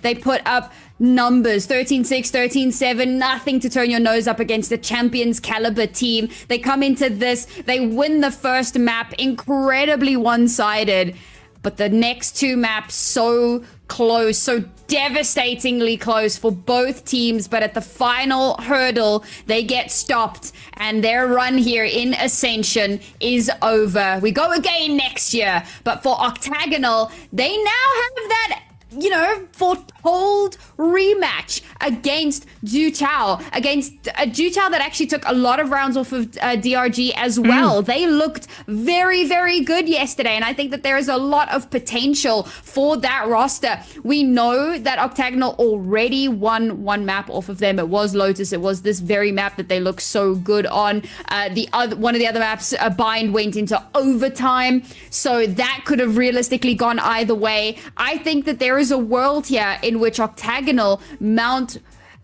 They put up numbers 13-6, 13-7, nothing to turn your nose up against the champions caliber team. They come into this, they win the first map, incredibly one-sided, but the next two maps so close, so devastatingly close for both teams. But at the final hurdle, they get stopped, and their run here in Ascension is over. We go again next year, but for Octagonal, they now have that you know, foretold rematch against Jutao, against a Jutao that actually took a lot of rounds off of DRG as well. They looked very, very good yesterday, and I think that there is a lot of potential for that roster. We know that Octagonal already won one map off of them. It was Lotus. It was this very map that they look so good on. One of the other maps, Bind, went into overtime, so that could have realistically gone either way. I think that there is a world here in which Octagonal mount,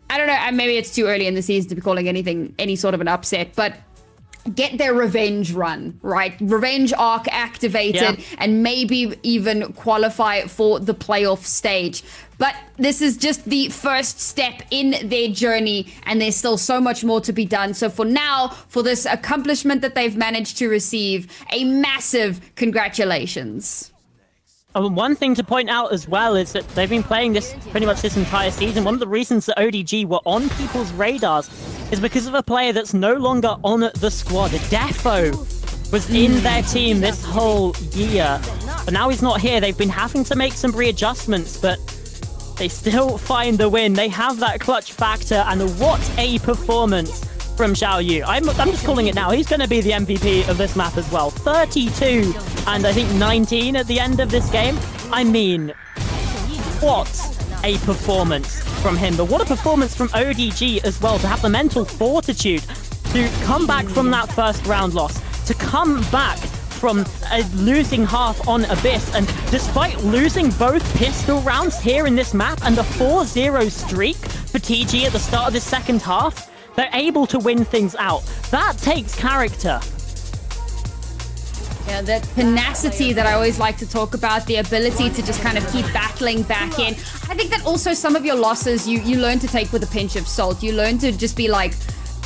I don't know, maybe it's too early in the season to be calling anything any sort of an upset, but get their revenge run, right? Revenge arc activated, and maybe even qualify for the playoff stage. But this is just the first step in their journey, and there's still so much more to be done. So for now, for this accomplishment that they've managed to receive, a massive congratulations. One thing to point out as well is that they've been playing this pretty much this entire season. One of the reasons that ODG were on people's radars is because of a player that's no longer on the squad. Defo was in their team this whole year, but now he's not here. They've been having to make some readjustments, but they still find the win. They have that clutch factor, and what a performance from Xiao Yu. I'm just calling it now. He's going to be the MVP of this map as well. 32 and I think 19 at the end of this game. I mean, what a performance from him. But what a performance from ODG as well, to have the mental fortitude to come back from that first round loss, to come back from a losing half on Abyss, and despite losing both pistol rounds here in this map and a 4-0 streak for TG at the start of the second half, they're able to win things out. That takes character. Yeah, that tenacity that I always like to talk about, the ability to just kind of keep battling back in. I think that also some of your losses you learn to take with a pinch of salt. You learn to just be like,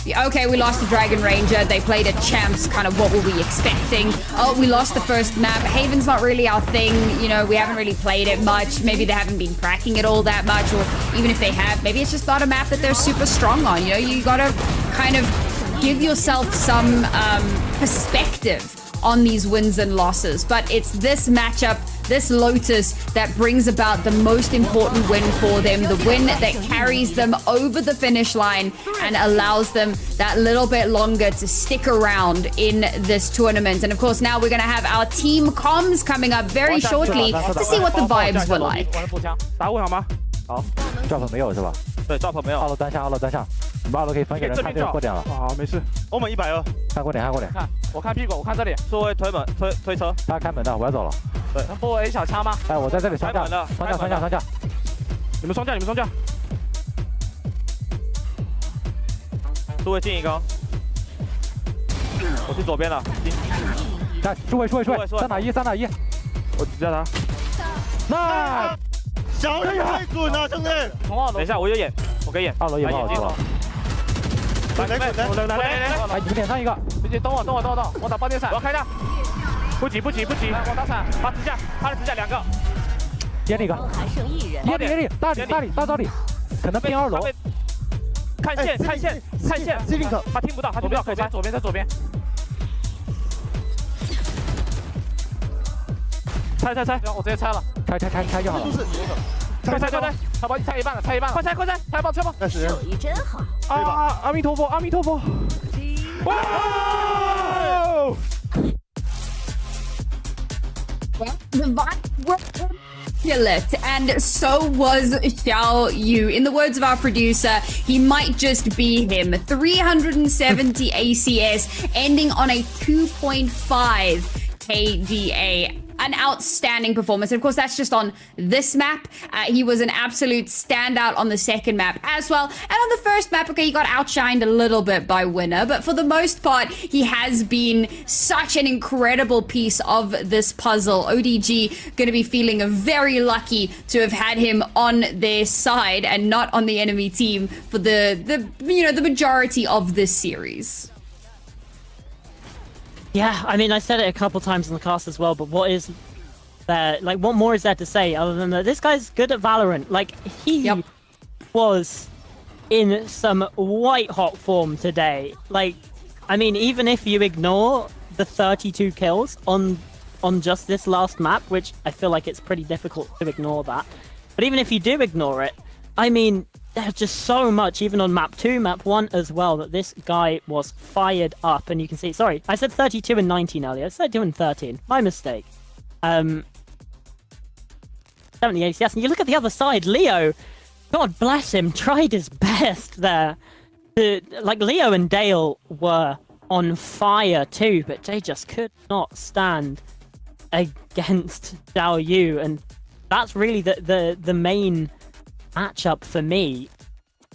okay, we lost to Dragon Ranger. They played at champs. Kind of what were we expecting? Oh, we lost the first map. Haven's not really our thing. You know, we haven't really played it much. Maybe they haven't been cracking it all that much. Or even if they have, maybe it's just not a map that they're super strong on. You know, you got to kind of give yourself some perspective on these wins and losses. But it's this matchup, this Lotus, that brings about the most important win for them, the win that carries them over the finish line and allows them that little bit longer to stick around in this tournament. And of course, now we're going to have our team comms coming up very shortly to see what the vibes were like. 打我好吗？好 ，drop 没有是吧？对 ，drop 没有。二楼单下，二楼单下，你们二楼可以分给人看这个过点了。好，没事。欧盟120，看过点，看过点。看，我看屁股，我看这里，座位推门推车。他开门的，我要走了。对，能拨我 A 小枪吗？哎，我在这里双架，双架。你们双架，座位进一个。我去左边了。看，数位，3打1，我只叫他。那。 小人太准了，兄弟！从二楼，等一下，我有眼，我给眼。二楼也不好做了。来，哎，你们点上一个。直接等我，我打爆电伞，我要开他。不急，我打伞，他的指甲2个。接那个。还剩1人。野里，大招里，可能变2楼。看线，他听不到，左边在左边。拆，我直接拆了。拆就好了。拆，他把你拆一半了，快拆，拆爆！手艺真好。啊！阿弥陀佛！哇 Well, the vibes were immaculate, and so was Xiao Yu. In the words of our producer, he might just be him. 370 ACS, ending on a 2.5 KDA. An outstanding performance. And of course, that's just on this map. He was an absolute standout on the second map as well. And on the first map, okay, he got outshined a little bit by Winner, but for the most part, he has been such an incredible piece of this puzzle. ODG going to be feeling very lucky to have had him on their side and not on the enemy team for the majority of this series. Yeah, I mean, I said it a couple times in the cast as well, but what more is there to say other than that this guy's good at Valorant? Like, he was in some white hot form today. Like, I mean, even if you ignore the 32 kills on just this last map, which I feel like it's pretty difficult to ignore that, But even if you do ignore it, I mean, there's just so much, even on map 2, map 1 as well, that this guy was fired up. And you can see, sorry, I said 32 and 19 earlier. I said 2 and 13. My mistake. 70 ACS. And you look at the other side, Leo, God bless him, tried his best there. Like, Leo and Dale were on fire too, but they just could not stand against Xiao Yu. And that's really the main matchup for me,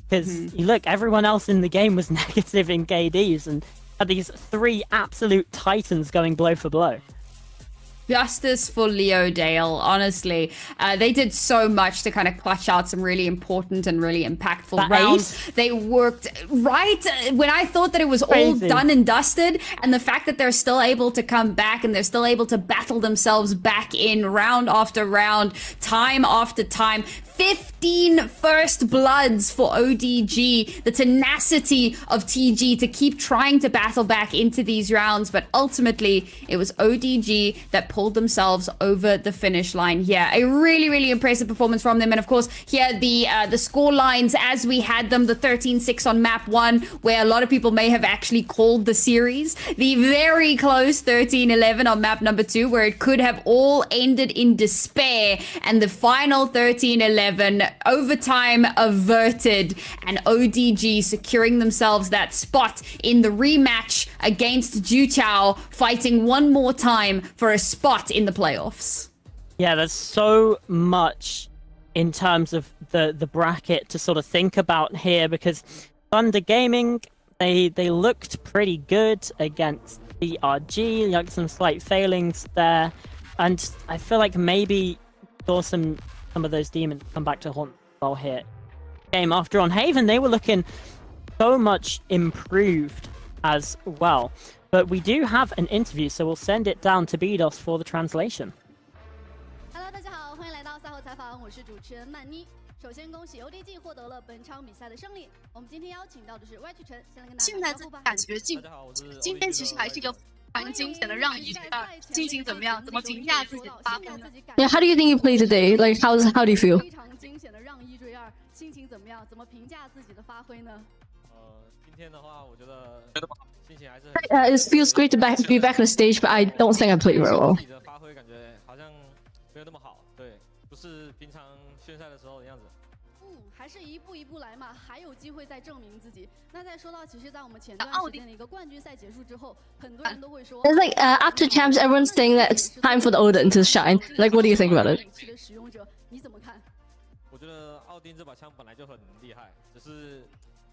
because you look, everyone else in the game was negative in KDs and had these 3 absolute titans going blow for blow. Justice for Leo Dale, honestly. They did so much to kind of clutch out some really important and really impactful That rounds. ace? They worked right when I thought that it was all Crazy. done and dusted, and the fact that they're still able to come back and they're still able to battle themselves back in round after round, time after time. 15 first bloods for ODG, the tenacity of TG to keep trying to battle back into these rounds, but ultimately it was ODG that pulled themselves over the finish line here. A really, really impressive performance from them. And of course, here the score lines as we had them, the 13-6 on map 1, where a lot of people may have actually called the series. The very close 13-11 on map number 2, where it could have all ended in despair. And the final 13-11, overtime averted, and ODG securing themselves that spot in the rematch against Juchao, fighting one more time for a spot in the playoffs. Yeah, there's so much in terms of the bracket to sort of think about here, because Thunder Gaming, they looked pretty good against BRG, like some slight failings there, and I feel like maybe saw some of those demons come back to haunt well here. Game after on Haven, they were looking so much improved as well. But we do have an interview, so we'll send it down to BDOS for the translation. Hello， 大家好，欢迎来到赛后采访，我是主持人曼妮。首先恭喜 ODG 获得了本场比赛的胜利。我们今天邀请到的是 Y 巨晨，先来跟大家现在打招呼吧。感觉今天其实还是一个非常惊险的让一局二，心情怎么样？怎么评价自己的发挥呢 Yeah, how do you think you played today? Like, how do you feel? 非常惊险的让一追二，心情怎么样？怎么评价自己的发挥呢？今天的话，我觉得心情还是 It feels great to be back on the stage, but I don't think I played very well. 自己的发挥感觉好像没有那么好，对，不是平常训赛的时候的样子。还是一步一步来嘛，还有机会再证明自己。那再说到，其实，在我们前段时间的一个冠军赛结束之后，很多人都会说 It's like after champs, everyone's saying that it's time for the Odin to shine. Like, what do you think about it? 武器的使用者，你怎么看？我觉得奥丁这把枪本来就很厉害，只是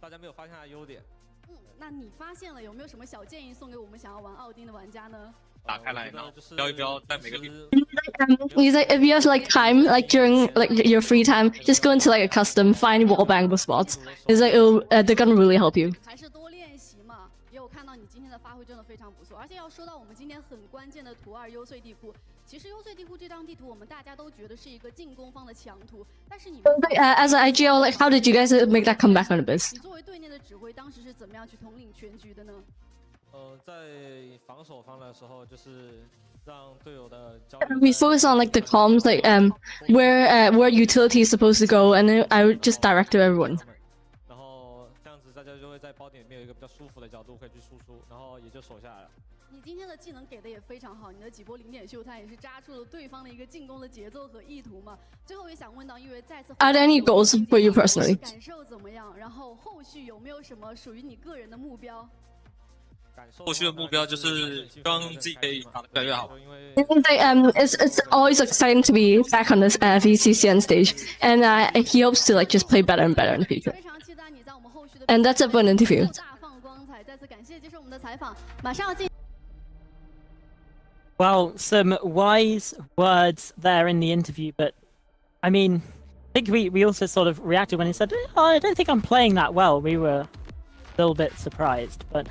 大家没有发现它的优点。那你发现了有没有什么小建议送给我们想要玩奥丁的玩家呢？打开来，然后标一标，在每个地方。He's like, if you have like time, like during like your free time, just go into like a custom, find wallbangable spots. It's like, they're gonna really help you. 还是多练习嘛。也有看到你今天的发挥真的非常不错，而且要说到我们今天很关键的图2幽邃地库。其实幽邃地库这张地图，我们大家都觉得是一个进攻方的强图，但是你们 As an IGL, like, how did you guys make that comeback on the biz? 你作为队内的指挥，当时是怎么样去统领全局的呢？在防守方的时候，就是让队友的交 We focus on like the comms, like where utility is supposed to go, and then I would just direct to everyone. 然后这样子大家就会在包点里面有一个比较舒服的角度可以去输出，然后也就守下来了。你今天的技能给的也非常好，你的几波0点秀它也是扎出了对方的一个进攻的节奏和意图嘛。最后也想问到，因为再次 Are there any goals for you personally? 感受怎么样？然后后续有没有什么属于你个人的目标？后续的目标就是希望自己可以打得越来越好。It's always exciting to be back on this VCCN stage, and he hopes to like just play better and better in the future. 非常期待你在我们后续的 And that's it for an interview. 大放光彩。再次感谢接受我们的采访，马上要进。 Well, some wise words there in the interview, but I mean, I think we also sort of reacted when he said, "Oh, I don't think I'm playing that well." We were a little bit surprised, but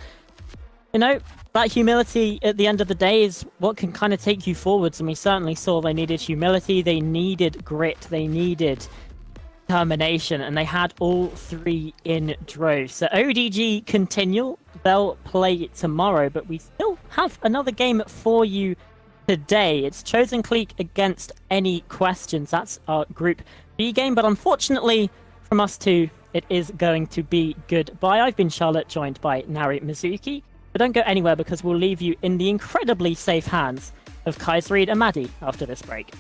you know, that humility at the end of the day is what can kind of take you forwards, and we certainly saw they needed humility, they needed grit, they needed determination, and they had all 3 in droves. So ODG continue. They'll play tomorrow, but we still have another game for you today. It's Chosen Clique against Any Questions. That's our group B game, but unfortunately, from us two, it is going to be goodbye. I've been Charlotte, joined by Nari Mizuki. But don't go anywhere because we'll leave you in the incredibly safe hands of Kaiserid and Maddie after this break.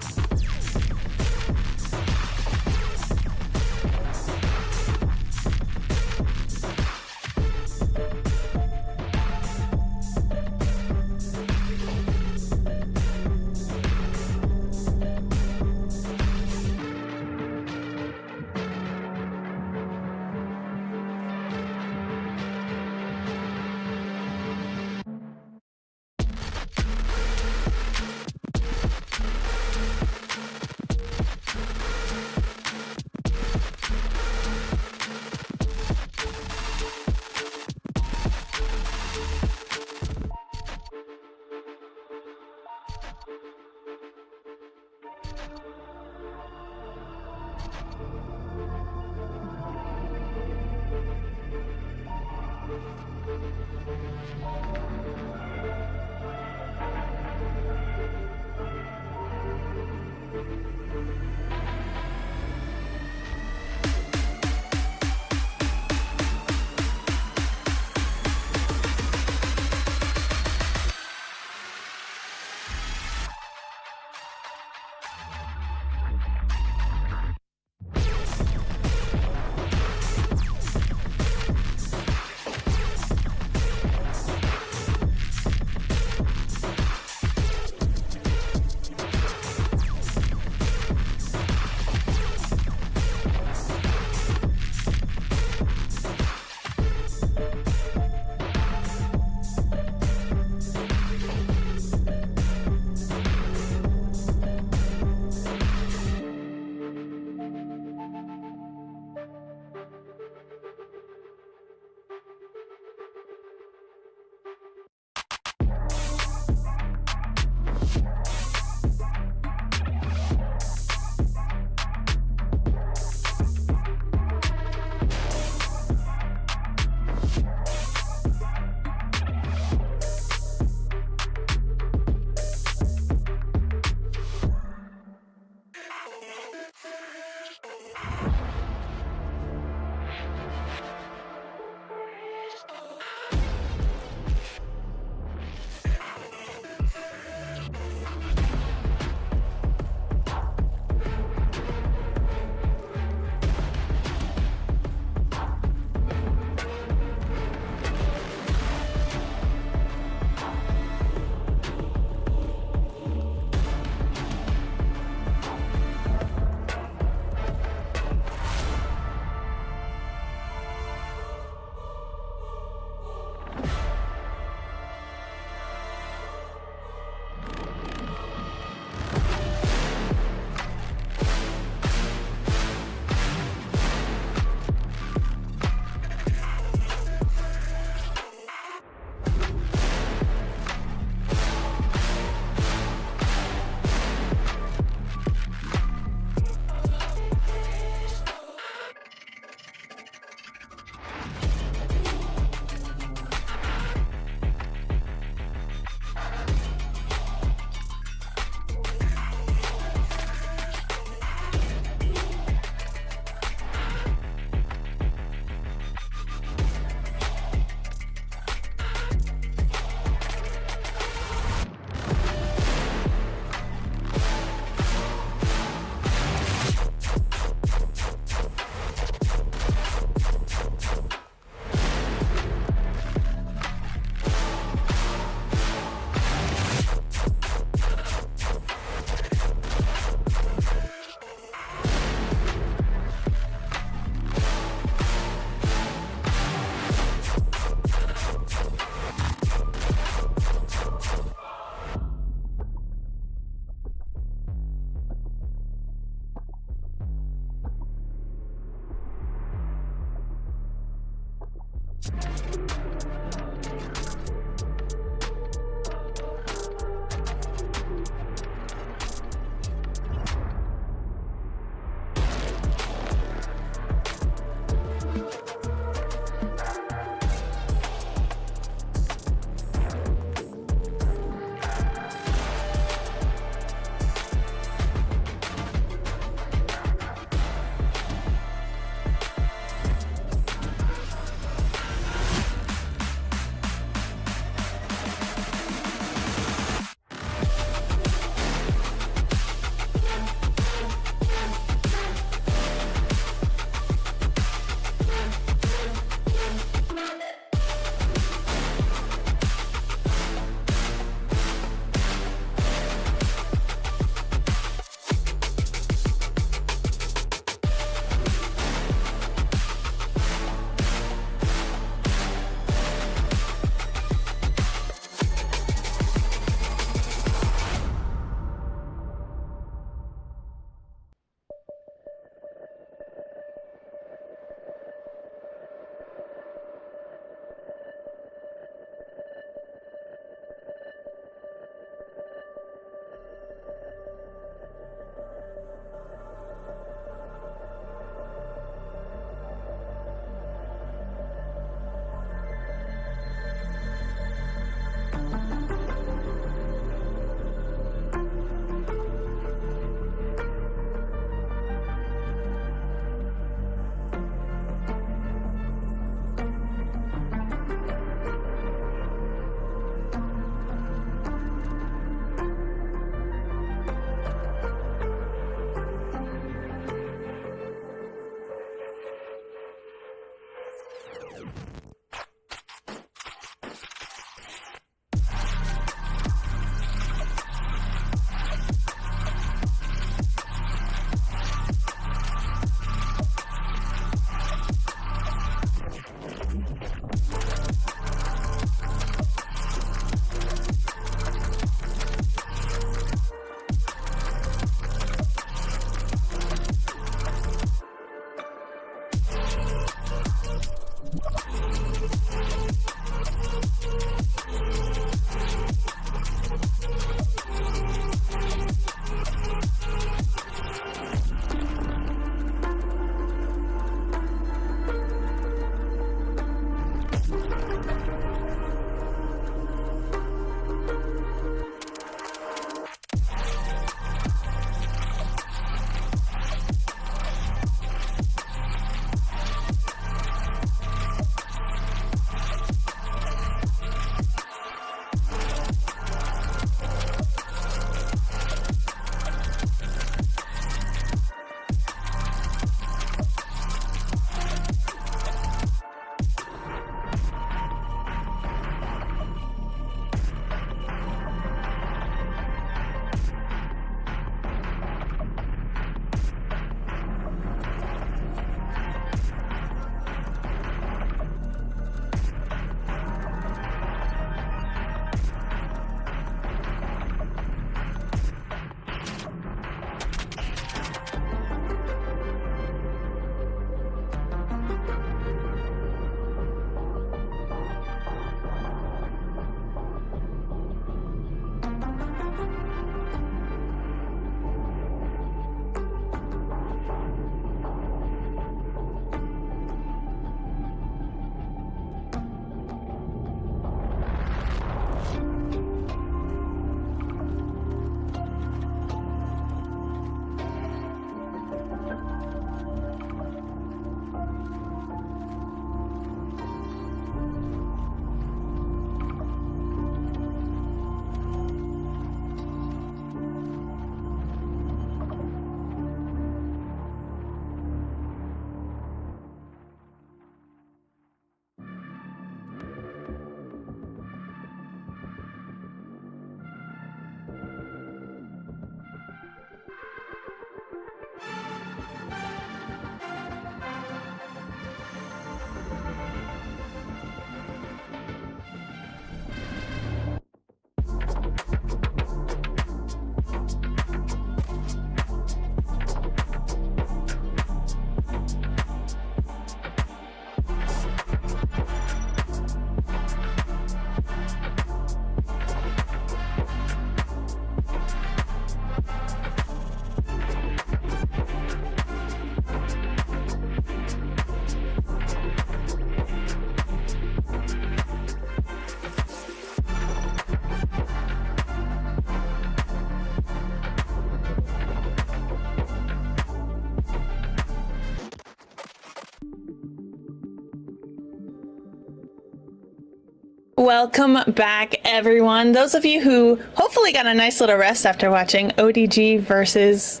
Welcome back, everyone. Those of you who hopefully got a nice little rest after watching ODG versus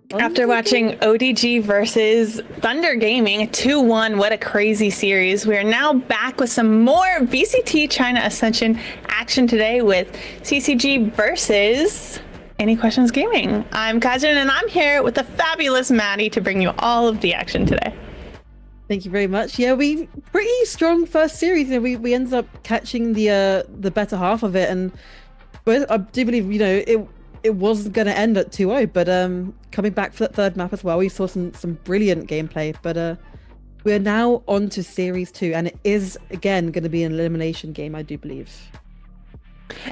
Thunder Gaming 2-1. What a crazy series. We are now back with some more VCT China Ascension action today with CCG versus Any Questions Gaming. I'm Kajin and I'm here with the fabulous Maddie to bring you all of the action today. Thank you very much. Yeah, we pretty strong first series. You know, we ended up catching the better half of it, and I do believe it was going to end at 2-0. But coming back for that third map as well, we saw some brilliant gameplay. But we are now on to series 2, and it is again going to be an elimination game, I do believe.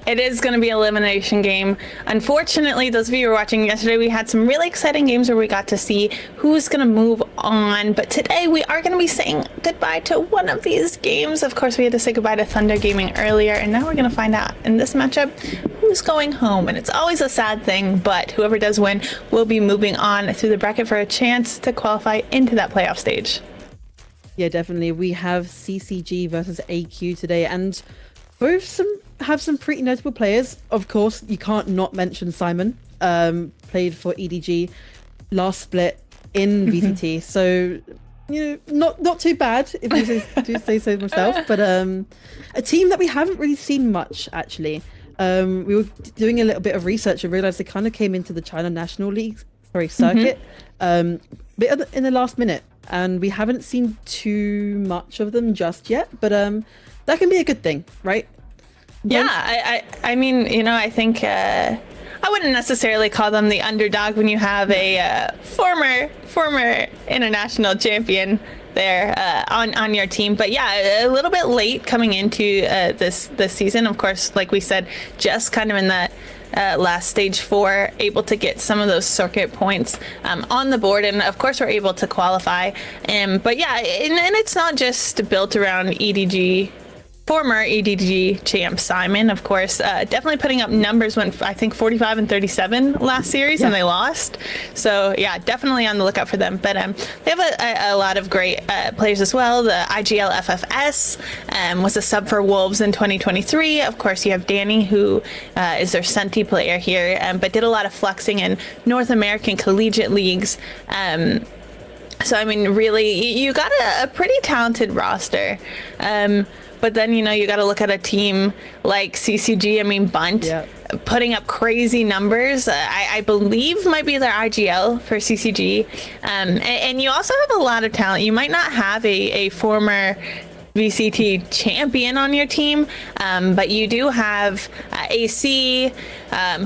It is going to be an elimination game. Unfortunately, those of you who were watching yesterday, we had some really exciting games where we got to see who's going to move on. But today we are going to be saying goodbye to one of these games. Of course, we had to say goodbye to Thunder Gaming earlier, and now we're going to find out in this matchup who's going home. And it's always a sad thing, but whoever does win will be moving on through the bracket for a chance to qualify into that playoff stage. Yeah, definitely. We have CCG versus AQ today, and both have some pretty notable players. Of course, you can't not mention Simon. Played for EDG last split in VCT, so not too bad if I do say so myself. But a team that we haven't really seen much actually. We were doing a little bit of research and realized they kind of came into the China National League circuit in the last minute, and we haven't seen too much of them just yet. But that can be a good thing, right? Yeah, I mean, I think I wouldn't necessarily call them the underdog when you have a former international champion there on your team. But yeah, a little bit late coming into this season. Of course, like we said, just kind of in that last stage 4, able to get some of those circuit points on the board, and of course we're able to qualify. But yeah, and it's not just built around EDG. Former EDG champ Simon, of course, definitely putting up numbers. Went, I think, 45 and 37 last series, and they lost. So yeah, definitely on the lookout for them. But they have a lot of great players as well. The IGL FFS was a sub for Wolves in 2023. Of course, you have Danny, who is their Senti player here, but did a lot of flexing in North American collegiate leagues. So I mean, really, you got a pretty talented roster. But then, you got to look at a team like CCG. I mean, Bunt, putting up crazy numbers. I believe might be their IGL for CCG. And you also have a lot of talent. You might not have a former VCT champion on your team, but you do have AC,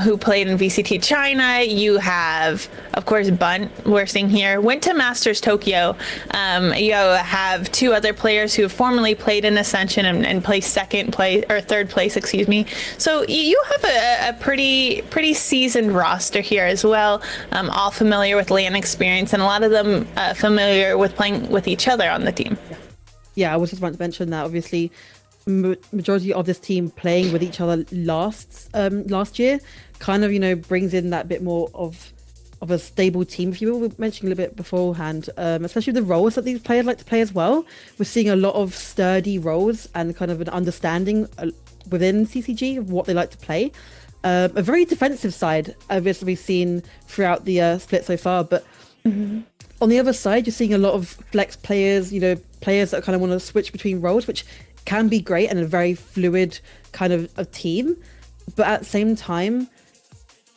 who played in VCT China. You have, of course, Bunt, we're seeing here, went to Masters Tokyo. You have 2 other players who have formerly played in Ascension and placed third place, excuse me. So you have a pretty seasoned roster here as well, all familiar with LAN experience, and a lot of them familiar with playing with each other on the team. Yeah, I was just about to mention that obviously majority of this team playing with each other last year kind of brings in that bit more of a stable team. If you were mentioning a little bit beforehand, especially the roles that these players like to play as well, we're seeing a lot of sturdy roles and kind of an understanding within CCG of what they like to play. A very defensive side, obviously, we've seen throughout the split so far, but on the other side, you're seeing a lot of flex players, players that kind of want to switch between roles, which can be great and a very fluid kind of a team. But at the same time,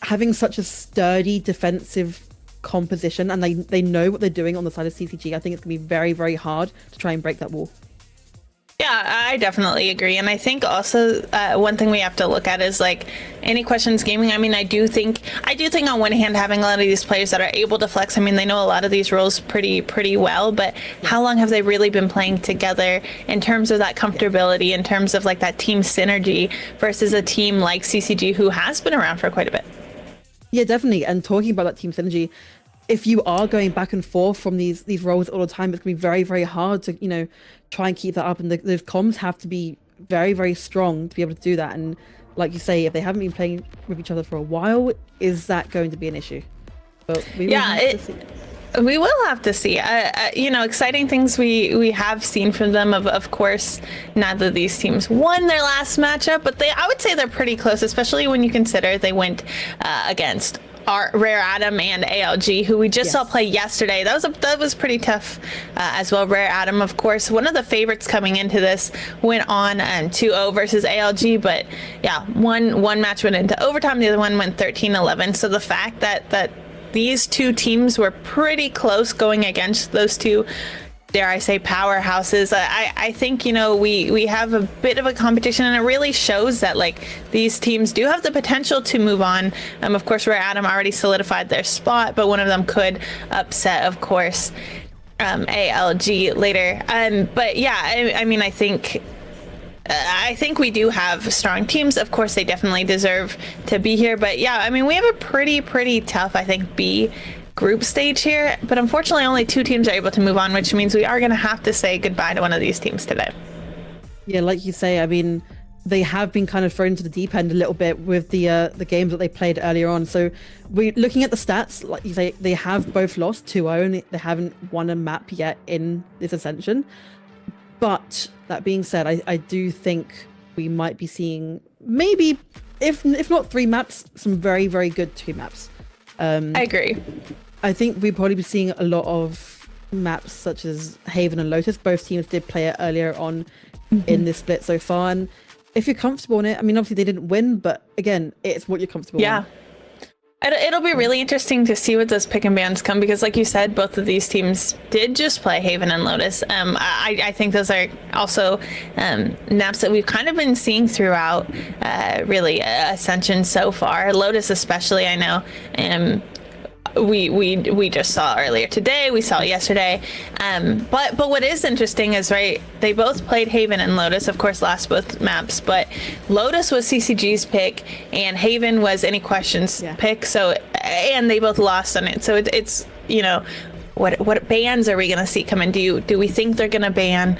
having such a sturdy defensive composition, and they know what they're doing on the side of CCG, I think it's going to be very, very hard to try and break that wall. Yeah, I definitely agree. And I think also one thing we have to look at is like Any Questions Gaming. I mean, I do think on one hand, having a lot of these players that are able to flex, I mean, they know a lot of these roles pretty well, but how long have they really been playing together in terms of that comfortability, in terms of like that team synergy versus a team like CCG who has been around for quite a bit? Yeah, definitely. And talking about that team synergy, if you are going back and forth from these roles all the time, it's going to be very, very hard to, try and keep that up. And those comms have to be very, very strong to be able to do that. And like you say, if they haven't been playing with each other for a while, is that going to be an issue? But we We will have to see. You know, exciting things we have seen from them. Of course, neither of these teams won their last matchup, but I would say they're pretty close, especially when you consider they went against Rare Adam and ALG, who we just saw play yesterday. That was pretty tough as well. Rare Adam, of course, one of the favorites coming into this, went on 2-0 versus ALG, but yeah, one match went into overtime, the other one went 13-11. So the fact that these two teams were pretty close going against those two, dare I say, powerhouses. I think, you know, we have a bit of a competition, and it really shows that like these teams do have the potential to move on. Of course, Rare Adam already solidified their spot, but one of them could upset, of course, ALG later. But yeah, I mean, I think we do have strong teams. Of course, they definitely deserve to be here. But yeah, I mean, we have a pretty tough, I think, B group stage here. But unfortunately, only 2 teams are able to move on, which means we are going to have to say goodbye to one of these teams today. Yeah, like you say, I mean, they have been kind of thrown into the deep end a little bit with the games that they played earlier on. So we're looking at the stats, like you say, they have both lost 2-0 and they haven't won a map yet in this Ascension. But that being said, I do think we might be seeing maybe, if not 3 maps, some very good 2 maps. I agree. I think we'd probably be seeing a lot of maps such as Haven and Lotus. Both teams did play it earlier on in this split so far. And if you're comfortable in it, I mean, obviously they didn't win, but again, it's what you're comfortable in. It'll be really interesting to see what those pick and bans come, because like you said, both of these teams did just play Haven and Lotus. I think those are also maps that we've kind of been seeing throughout really Ascension so far. Lotus especially, I know. We just saw earlier today, we saw it yesterday, but what is interesting is, right, they both played Haven and Lotus, of course, lost both maps, but Lotus was CCG's pick and Haven was Any Questions pick, so, and they both lost on it. So it's you know, what bans are we gonna see coming? Do we think they're gonna ban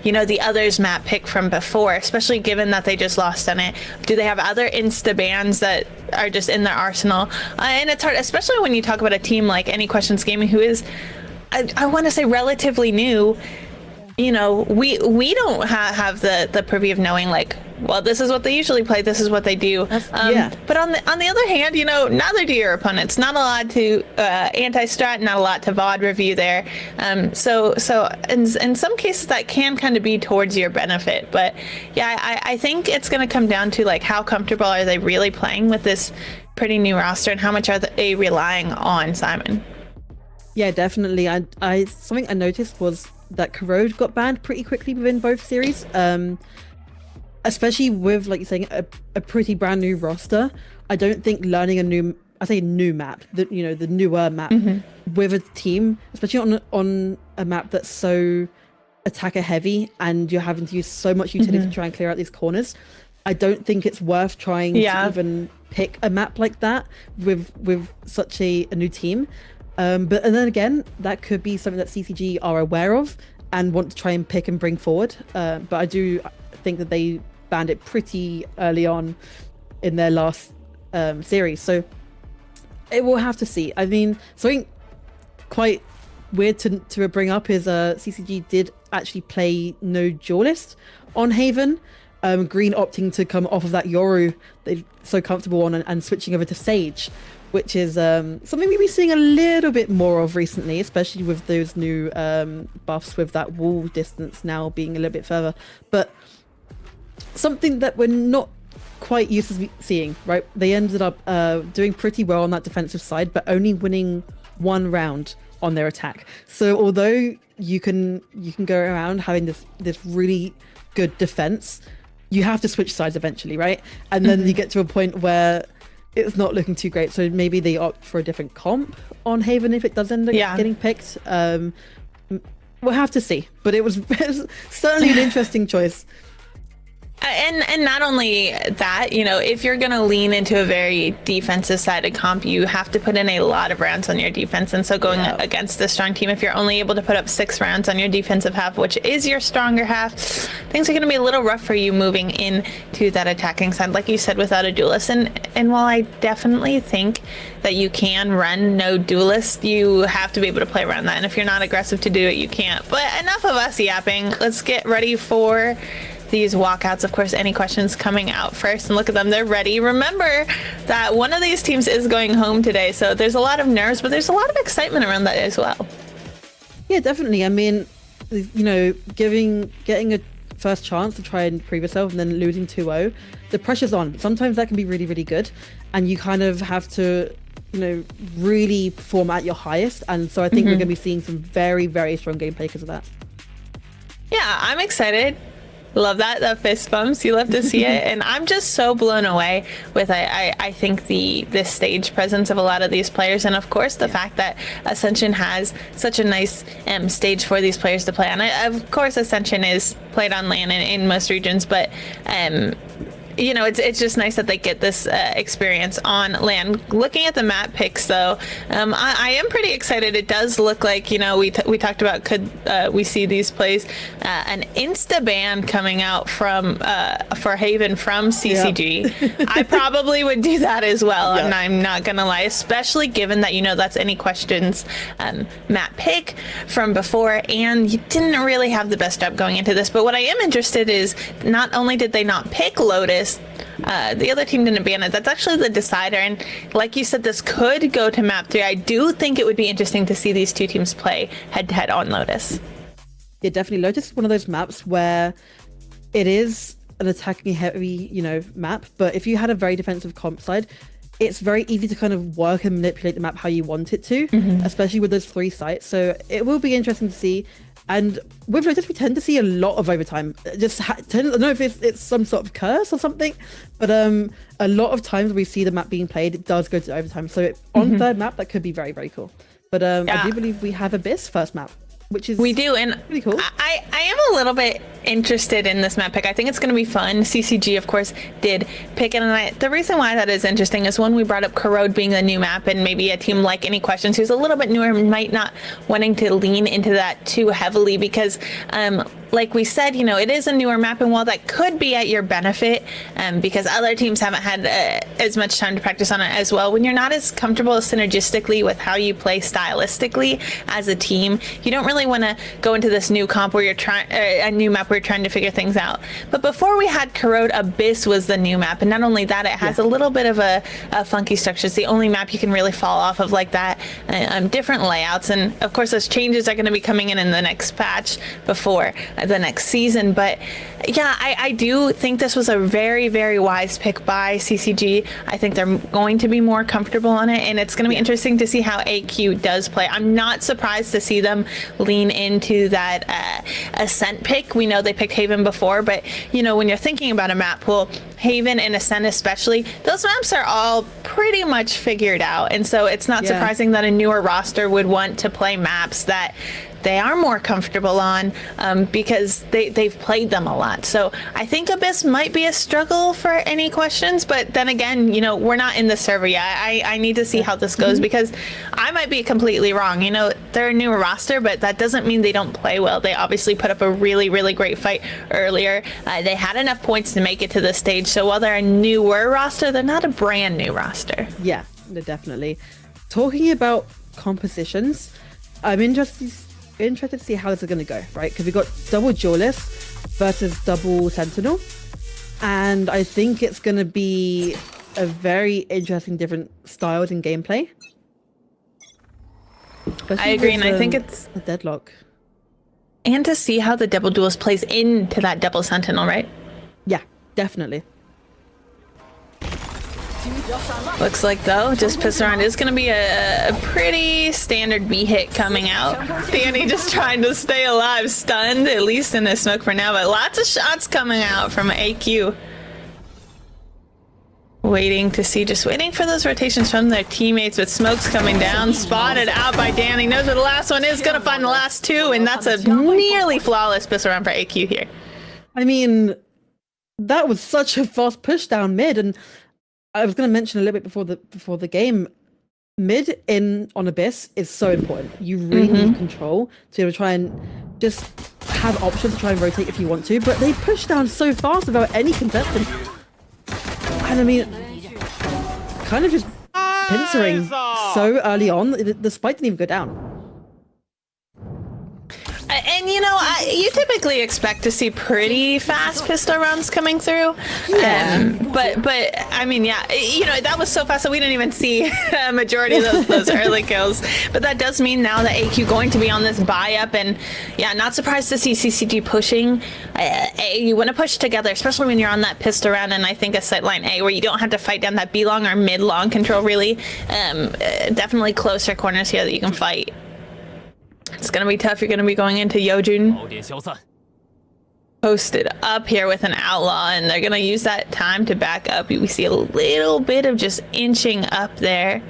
you know, the others map pick from before, especially given that they just lost on it? Do they have other insta bans that are just in their arsenal? And it's hard, especially when you talk about a team like Any Questions Gaming, who is, I want to say, relatively new. You know, we don't have the privy of knowing, like, well, this is what they usually play, this is what they do. But on the other hand, you know, neither do your opponents. Not a lot to anti-strat, not a lot to VOD review there. So in some cases that can kind of be towards your benefit. But yeah, I think it's going to come down to, like, how comfortable are they really playing with this pretty new roster, and how much are they relying on Simon? Yeah, definitely. I something I noticed was that Corrode got banned pretty quickly within both series, especially with, like you're saying, a pretty brand new roster. I don't think learning a new map, the newer map with a team, especially on a map that's so attacker heavy and you're having to use so much utility to try and clear out these corners, I don't think it's worth trying to even pick a map like that with such a new team. And then again, that could be something that CCG are aware of and want to try and pick and bring forward. But I do think that they banned it pretty early on in their last series. So it will have to see. I mean, something quite weird to bring up is CCG did actually play no duelist on Haven. Green opting to come off of that Yoru they're so comfortable on and switching over to Sage, which is something we've been seeing a little bit more of recently, especially with those new buffs with that wall distance now being a little bit further. But something that we're not quite used to seeing, right? They ended up doing pretty well on that defensive side, but only winning 1 round on their attack. So although you can go around having this really good defense, you have to switch sides eventually, right? And then you get to a point where it's not looking too great, so maybe they opt for a different comp on Haven if it does end up getting picked. We'll have to see, but it was certainly an interesting choice. And not only that, you know, if you're going to lean into a very defensive sided comp, you have to put in a lot of rounds on your defense. And so going against a strong team, if you're only able to put up 6 rounds on your defensive half, which is your stronger half, things are going to be a little rough for you moving into that attacking side, like you said, without a duelist. And while I definitely think that you can run no duelist, you have to be able to play around that. And if you're not aggressive to do it, you can't. But enough of us yapping. Let's get ready for these walkouts. Of course, any questions coming out first, and look at them, they're ready. Remember that one of these teams is going home today, so there's a lot of nerves, but there's a lot of excitement around that as well. Yeah, definitely. I mean, you know, getting a first chance to try and prove yourself and then losing 2-0, the pressure's on. Sometimes that can be really, really good, and you kind of have to, you know, really perform at your highest. And so I think we're going to be seeing some very, very strong gameplay because of that. Yeah, I'm excited. Love that, the fist bumps. You love to see it. And I'm just so blown away with, I think, the stage presence of a lot of these players. And of course, the fact that Ascension has such a nice stage for these players to play on. Of course, Ascension is played on LAN in most regions, but you know, it's just nice that they get this experience on LAN. Looking at the map picks, though, I am pretty excited. It does look like, you know, we talked about, could we see these plays, an insta ban coming out from for Haven from CCG. Yep. I probably would do that as well, and I'm not gonna lie, especially given that, you know, that's any questions map pick from before, and you didn't really have the best job going into this. But what I am interested is, not only did they not pick Lotus, the other team didn't ban it. That's actually the decider, and like you said, this could go to map 3. I do think it would be interesting to see these two teams play head-to-head on Lotus. Yeah, definitely. Lotus is one of those maps where it is an attacking heavy, you know, map, but if you had a very defensive comp side, it's very easy to kind of work and manipulate the map how you want it to, especially with those 3 sites. So it will be interesting to see. And with Lotus, we tend to see a lot of overtime. I don't know if it's some sort of curse or something, but a lot of times we see the map being played, it does go to overtime. So on third map, that could be very, very cool. But I do believe we have Abyss first map, which is we do, and pretty cool. I am a little bit interested in this map pick. I think it's going to be fun. CCG, of course, did pick it, and the reason why that is interesting is when we brought up Corrode being a new map, and maybe a team like Any Questions, who's a little bit newer, might not wanting to lean into that too heavily, because like we said, you know, it is a newer map, and while that could be at your benefit, because other teams haven't had as much time to practice on it as well, when you're not as comfortable synergistically with how you play stylistically as a team, you don't really want to go into this new comp where you're trying a new map where you're trying to figure things out. But before we had Corrode, Abyss was the new map, and not only that, it has a little bit of a funky structure. It's the only map you can really fall off of like that. Different layouts, and of course those changes are going to be coming in the next patch before the next season. But yeah, I do think this was a very, very wise pick by CCG. I think they're going to be more comfortable on it, and it's going to be interesting to see how AQ does play. I'm not surprised to see them lean into that Ascent pick. We know they picked Haven before, but you know, when you're thinking about a map, well, Haven and Ascent especially, those maps are all pretty much figured out, and so it's not surprising that a newer roster would want to play maps that they are more comfortable on, because they've played them a lot. So I think Abyss might be a struggle for Any Questions, but then again, you know, we're not in the server yet. I need to see how this goes, because I might be completely wrong. You know, they're a newer roster, but that doesn't mean they don't play well. They obviously put up a really, really great fight earlier. They had enough points to make it to this stage. So while they're a newer roster, they're not a brand new roster. Yeah, no, definitely. Talking about compositions, I'm interested to see how this is going to go, right? Because we've got double duelist versus double sentinel, and I think it's going to be a very interesting different styles in gameplay. I agree, and I think it's a deadlock. And to see how the double duelist plays into that double sentinel, right? Yeah, definitely. Looks like, though, just piss around is going to be a pretty standard B hit coming out. Danny just trying to stay alive, stunned, at least in the smoke for now, but lots of shots coming out from AQ. Waiting to see, just waiting for those rotations from their teammates, with smokes coming down, spotted out by Danny, knows where the last one is, going to find the last two, and that's a nearly flawless piss around for AQ here. I mean, that was such a fast push down mid, and I was going to mention a little bit before the game. Mid in on Abyss is so important. You really need control to be able to try and just have options to try and rotate if you want to, but they push down so fast without any contestant. And I mean, kind of just pincering so early on, the spike didn't even go down. And you know, you typically expect to see pretty fast pistol rounds coming through. But I mean, yeah, you know, that was so fast that we didn't even see a majority of those early kills. But that does mean now that AQ going to be on this buy up, and yeah, not surprised to see CCG pushing. You want to push together, especially when you're on that pistol round, and I think a sightline A where you don't have to fight down that B long or mid long control really. Definitely closer corners here that you can fight. It's gonna be tough. You're gonna be going into Yojun posted up here with an outlaw, and they're gonna use that time to back up. We see a little bit of just inching up there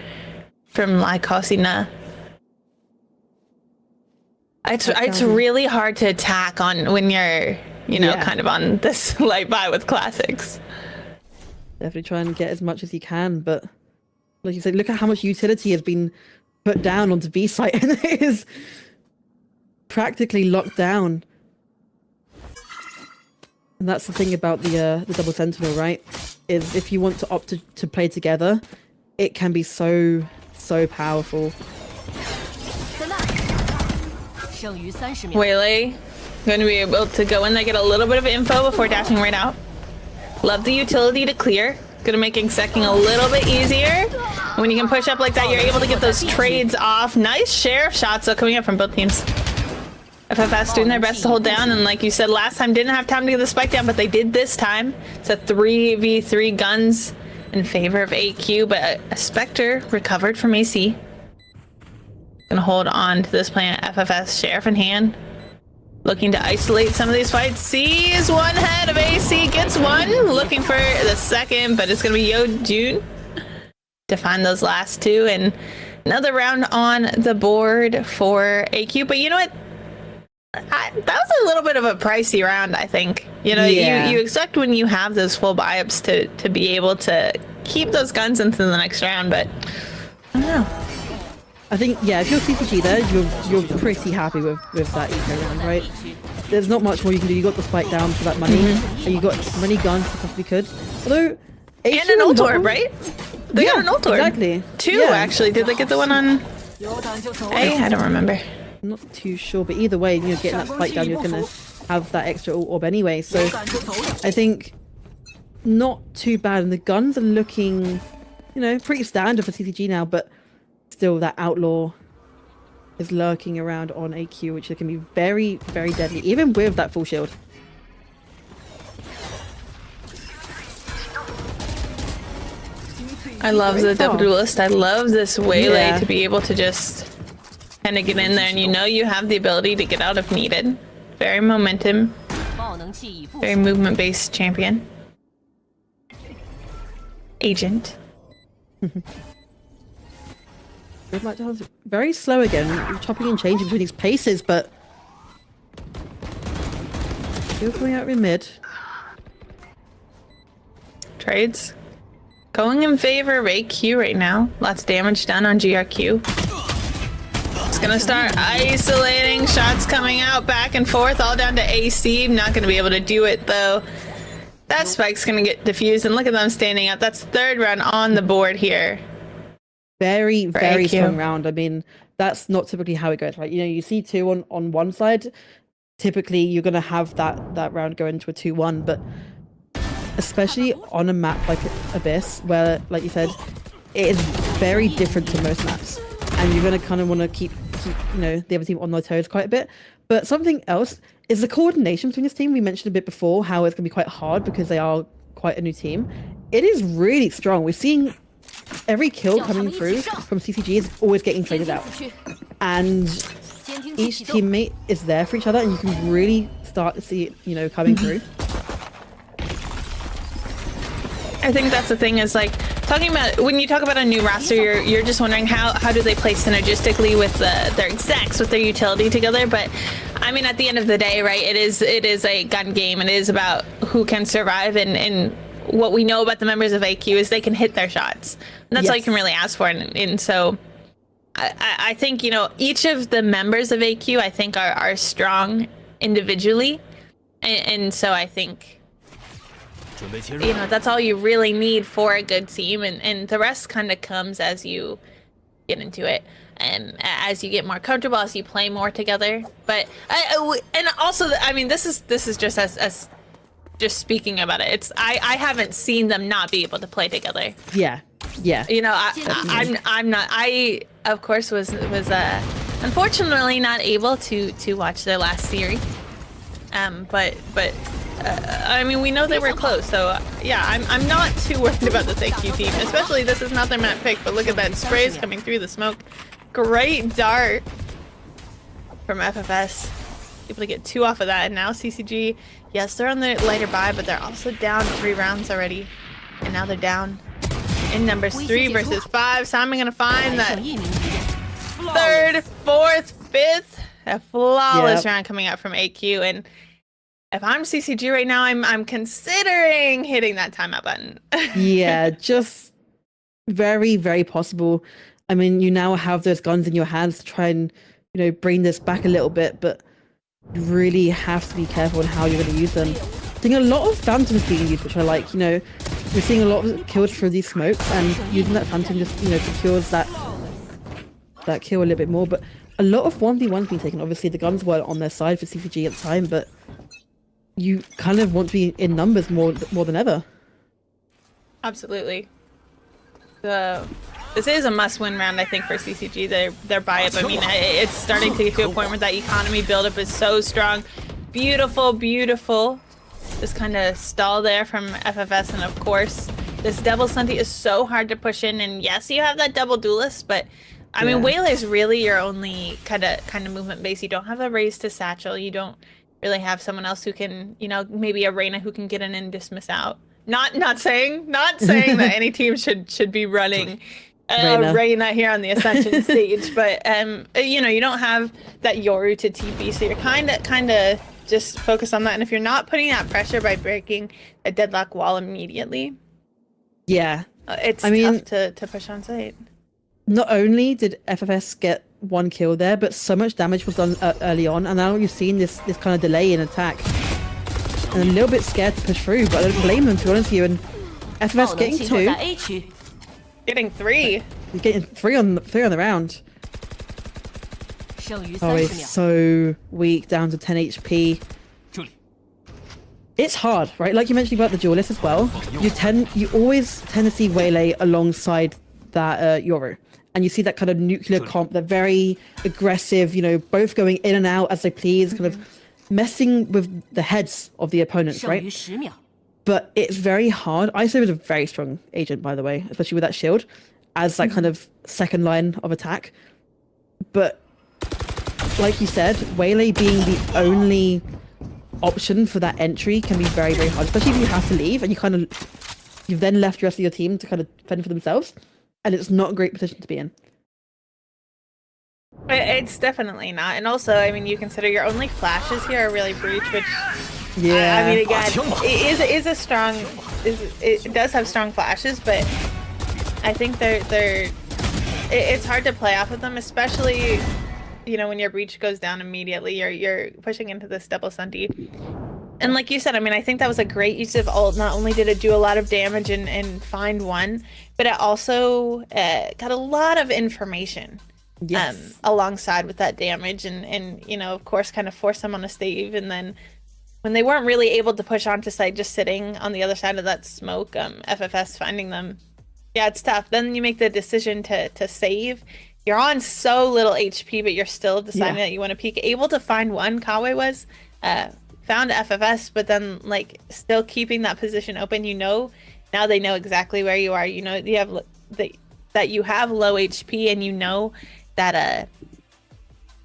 from Lycosina. It's really hard to attack on when you're, you know, kind of on this light buy with classics. Definitely try and get as much as you can, but like you said, look at how much utility has been put down onto B site, and it is practically locked down. And that's the thing about the double sentinel, right? Is if you want to opt to play together, it can be so powerful. Waylay going to be able to go in there, get a little bit of info before dashing right out. Love the utility to clear. Gonna make execing a little bit easier. When you can push up like that, you're able to get those trades off. Nice share of shots though coming up from both teams. FFS doing their best to hold down, and like you said last time, didn't have time to get the spike down, but they did this time. It's a 3v3 guns in favor of AQ, but a Spectre recovered from AC. Gonna hold on to this plan. FFS sheriff in hand, looking to isolate some of these fights. Sees one head of AC, gets one, looking for the second, but it's gonna be Yojun to find those last two, and another round on the board for AQ. But you know what? That was a little bit of a pricey round, I think. You know, you expect when you have those full buy-ups to be able to keep those guns into the next round, but I don't know. I think, yeah, if you're CCG there, you're pretty happy with that eco round, right? There's not much more you can do. You got the spike down for that money, and you got as many guns as you possibly could. Although, and an ult orb, right? They got an ult orb. Exactly. Two, actually. Did they get the one on A? I don't remember. I'm not too sure, but either way, you know, getting that spike down, you're gonna have that extra ult orb anyway. So I think not too bad, and the guns are looking, you know, pretty standard for CCG now, but still that outlaw is lurking around on AQ, which can be very, very deadly, even with that full shield. I love the double duelist. I love this Waylay to be able to just kind of get in there, and you know you have the ability to get out if needed. Very momentum, very movement-based champion. Agent. Very slow again, chopping and changing between these paces, but still coming out in mid. Trades going in favor of AQ right now. Lots of damage done on GRQ. It's gonna start isolating, shots coming out back and forth, all down to AC. Not gonna be able to do it though. That spike's gonna get diffused, and look at them standing up. That's third round on the board here. Very strong round. I mean, that's not typically how it goes, right? You know, you see two on one side, typically you're gonna have that round go into a 2-1, but especially on a map like Abyss, where, like you said, it is very different to most maps, and you're gonna kind of want to keep you know, the other team on their toes quite a bit. But something else is the coordination between this team. We mentioned a bit before how it's gonna be quite hard because they are quite a new team. It is really strong. We're seeing every kill coming through from CCG is always getting traded out, and each teammate is there for each other, and you can really start to see it, you know, coming through. I think that's the thing, is like Talking about when you talk about a new roster, you're just wondering how do they play synergistically with their execs, with their utility together. But I mean, at the end of the day, right? It is a gun game. It is about who can survive, and what we know about the members of AQ is they can hit their shots. And that's all you can really ask for. And so I think, you know, each of the members of AQ, I think, are strong individually, and so I think, you know, that's all you really need for a good team, and the rest kind of comes as you get into it, and as you get more comfortable, as you play more together. But and also, I mean, this is just as just speaking about it. It's I haven't seen them not be able to play together. Yeah. You know, I'm not. I of course was unfortunately not able to watch their last series. But I mean, we know they were close, so yeah, I'm not too worried about this AQ team, especially this is not their map pick, but look at that, sprays coming through the smoke. Great dart from FFS, able to get 2 off of that, and now CCG, yes, they're on the later buy, but they're also down 3 rounds already, and now they're down in numbers 3 versus 5. Simon gonna find that 3rd, 4th, 5th, a flawless round coming out from AQ, and if I'm CCG right now, I'm considering hitting that timeout button. Yeah, just very, very possible. I mean, you now have those guns in your hands to try and, you know, bring this back a little bit, but you really have to be careful on how you're going to use them. Seeing a lot of phantoms being used, which I like. You know, we're seeing a lot of kills through these smokes, and using that phantom just, you know, secures that kill a little bit more. But a lot of 1v1s being taken. Obviously, the guns were on their side for CCG at the time, but you kind of want to be in numbers more than ever. Absolutely. This is a must-win round, I think, for CCG. Their buy-up. I mean, it's starting to get to a point where that economy build-up is so strong. Beautiful, beautiful. Just kind of stall there from FFS, and of course, this double Sunty is so hard to push in. And yes, you have that double duelist, but I mean, Waylay is really your only kind of movement base. You don't have a raise to satchel. You don't really have someone else who can, you know, maybe a Reyna who can get in and dismiss out. Not saying that any team should be running Reyna here on the Ascension stage, but you know, you don't have that Yoru to TP, so you're kind of just focused on that. And if you're not putting that pressure by breaking a deadlock wall immediately, it's tough to push on site. Not only did FFS get 1 kill there, but so much damage was done early on, and now you've seen this kind of delay in attack. And I'm a little bit scared to push through, but I don't blame them, to be honest with you. And FFS getting 2. Getting 3. He's getting 3 on the round. Oh, he's so weak, down to 10 HP. It's hard, right? Like you mentioned about the duelist as well. You always tend to see Waylay alongside that Yoru. And you see that kind of nuclear comp, they're very aggressive, you know, both going in and out as they please, kind of messing with the heads of the opponents, right? But it's very hard. ISO is a very strong agent, by the way, especially with that shield, as that kind of second line of attack. But like you said, Waylay being the only option for that entry can be very, very hard, especially if you have to leave and you've then left the rest of your team to kind of fend for themselves. And it's not a great position to be in. It's definitely not. And also, I mean, you consider your only flashes here are really breach, which, I mean, again, it does have strong flashes, but I think it's hard to play off of them, especially, you know, when your breach goes down immediately. You're pushing into this double Sunty. And like you said, I mean, I think that was a great use of ult. Not only did it do a lot of damage and find 1, but it also got a lot of information alongside with that damage. And you know, of course, kind of forced them on a stave. And then when they weren't really able to push onto site, just sitting on the other side of that smoke, FFS finding them, yeah, it's tough. Then you make the decision to save. You're on so little HP, but you're still deciding that you want to peek. Able to find 1, Kawe was... found FFS, but then like still keeping that position open. You know, now they know exactly where you are. You know, you have that you have low HP, and you know that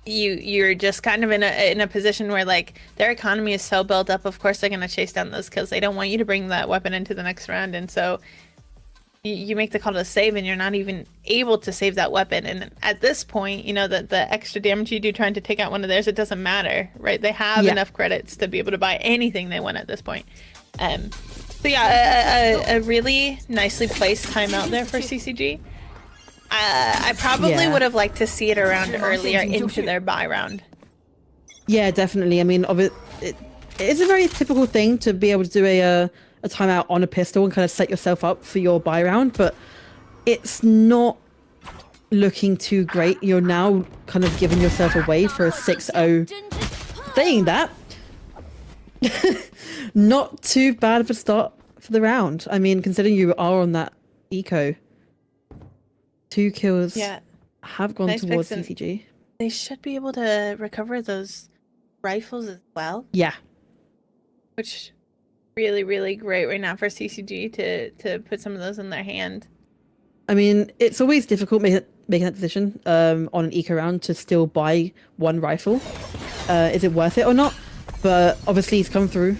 you're just kind of in a position where like their economy is so built up. Of course, they're gonna chase down those kills. They don't want you to bring that weapon into the next round, and so you make the call to save and you're not even able to save that weapon. And at this point, you know, that the extra damage you do trying to take out one of theirs, it doesn't matter, right? They have enough credits to be able to buy anything they want at this point. So yeah, a really nicely placed timeout there for CCG. I probably would have liked to see it around earlier into their buy round. Yeah, definitely. I mean, it is a very typical thing to be able to do a timeout on a pistol and kind of set yourself up for your buy round, but it's not looking too great. You're now kind of giving yourself away for a 6-0. Saying that, not too bad of a start for the round. I mean, considering you are on that eco, 2 kills have gone towards CCG. They should be able to recover those rifles as well. Yeah. Which really, really great right now for CCG to put some of those in their hand. I mean, it's always difficult making that decision on an eco round to still buy 1 rifle. Is it worth it or not? But obviously he's come through,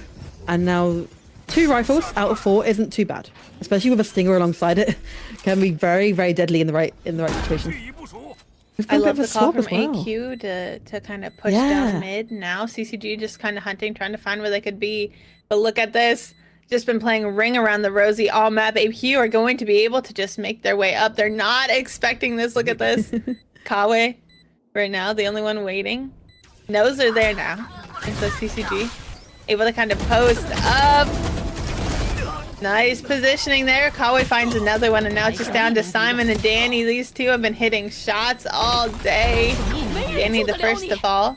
and now 2 rifles out of 4 isn't too bad, especially with a stinger alongside it. Can be very, very deadly in the right situation. I love the call from AQ to kind of push down mid. Now CCG just kind of hunting, trying to find where they could be. But look at this. Just been playing ring around the rosy all map. AQ are going to be able to just make their way up. They're not expecting this. Look at this. Kawe right now, the only one waiting. Knows they're there now. And so CCG able to kind of post up. Nice positioning there. Kawe finds another one, and now it's just down to Simon and Danny. These two have been hitting shots all day. Danny the first to fall.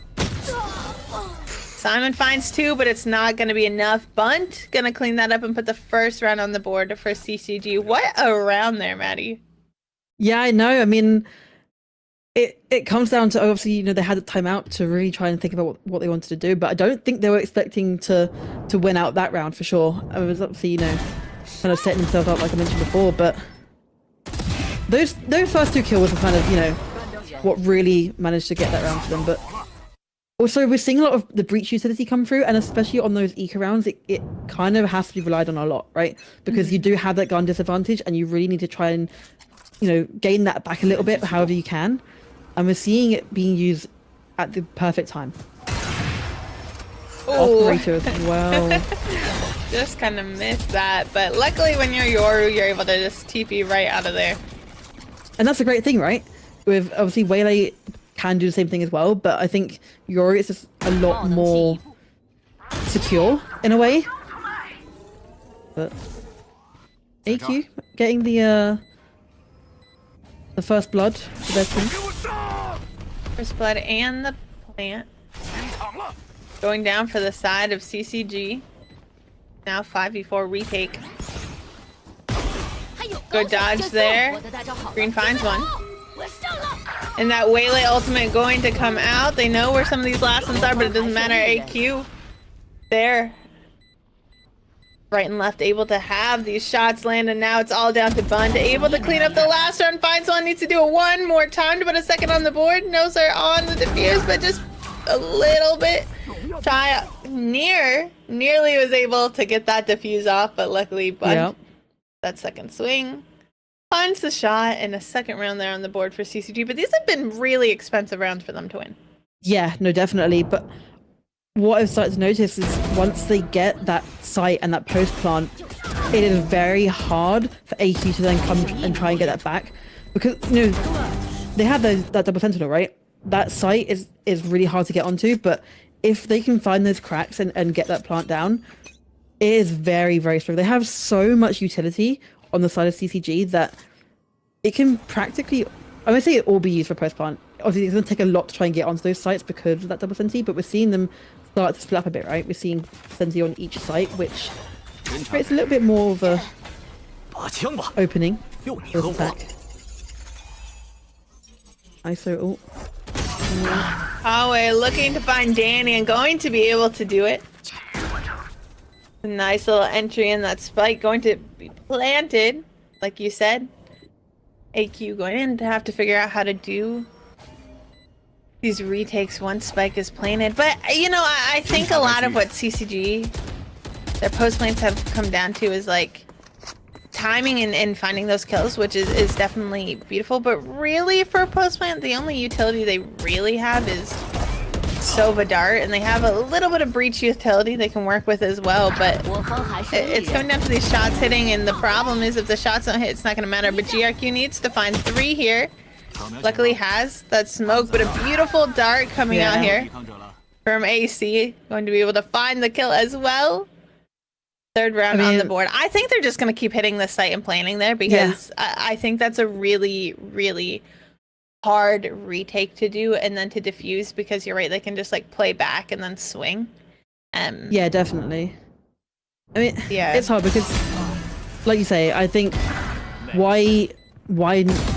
Simon finds 2, but it's not going to be enough. Bunt gonna clean that up and put the first round on the board for CCG. What a round there, Maddie. Yeah, I know. I mean, it comes down to, obviously, you know, they had a timeout to really try and think about what they wanted to do, but I don't think they were expecting to win out that round for sure. I was obviously, you know, kind of setting themselves up like I mentioned before, but those first 2 kills were kind of, you know, what really managed to get that round for them. But also, we're seeing a lot of the breach utility come through, and especially on those eco rounds, it kind of has to be relied on a lot, right? Because you do have that gun disadvantage, and you really need to try and, you know, gain that back a little bit however you can. And we're seeing it being used at the perfect time. Operator as well. Just kind of missed that, but luckily when you're Yoru, you're able to just TP right out of there. And that's a great thing, right? With obviously Waylay can do the same thing as well, but I think Yoru is just a lot more secure in a way. But AQ getting the first blood for their team. First blood and the plant. Going down for the side of CCG. Now 5v4 retake. Good dodge there. Green finds one. And that Waylay ultimate going to come out. They know where some of these last ones are, but it doesn't matter. AQ there. Right and left able to have these shots land, and now it's all down to Bund. Able to clean up the last run, finds one, needs to do it one more time to put a second on the board. Knows they're on the defuse, but just a little bit shy. Nearly was able to get that defuse off, but luckily Bund, that second swing, finds the shot, and a second round there on the board for CCG. But these have been really expensive rounds for them to win. Yeah, no, definitely. But what I've started to notice is once they get that site and that post plant, it is very hard for AQ to then come and try and get that back, because, you know, they have that double sentinel, right? That site is really hard to get onto, but if they can find those cracks and get that plant down, it is very, very strong. They have so much utility on the side of CCG that it can practically, I would say, it all be used for post plant. Obviously, it's going to take a lot to try and get onto those sites because of that double senti, but we're seeing them start to split up a bit, right? We're seeing senti on each site, which creates a little bit more of a opening for this attack. ISO ult. Kawe looking to find Danny and going to be able to do it. A nice little entry in that spike going to be planted, like you said. AQ going in to have to figure out how to do these retakes once spike is planted. But, you know, I think a lot of what CCG, their post plants have come down to is, like, timing and finding those kills, which is definitely beautiful. But really, for a post plant, the only utility they really have is Sova Dart, and they have a little bit of breach utility they can work with as well. But it's coming down to these shots hitting, and the problem is if the shots don't hit, it's not going to matter. But GRQ needs to find 3 here. Luckily has that smoke, but a beautiful dart coming out here from AC. Going to be able to find the kill as well. 3rd round on the board. I think they're just going to keep hitting the site and planning there, because I think that's a really, really hard retake to do and then to defuse, because you're right, they can just like play back and then swing. Yeah, definitely. I mean, it's hard because, like you say, I think why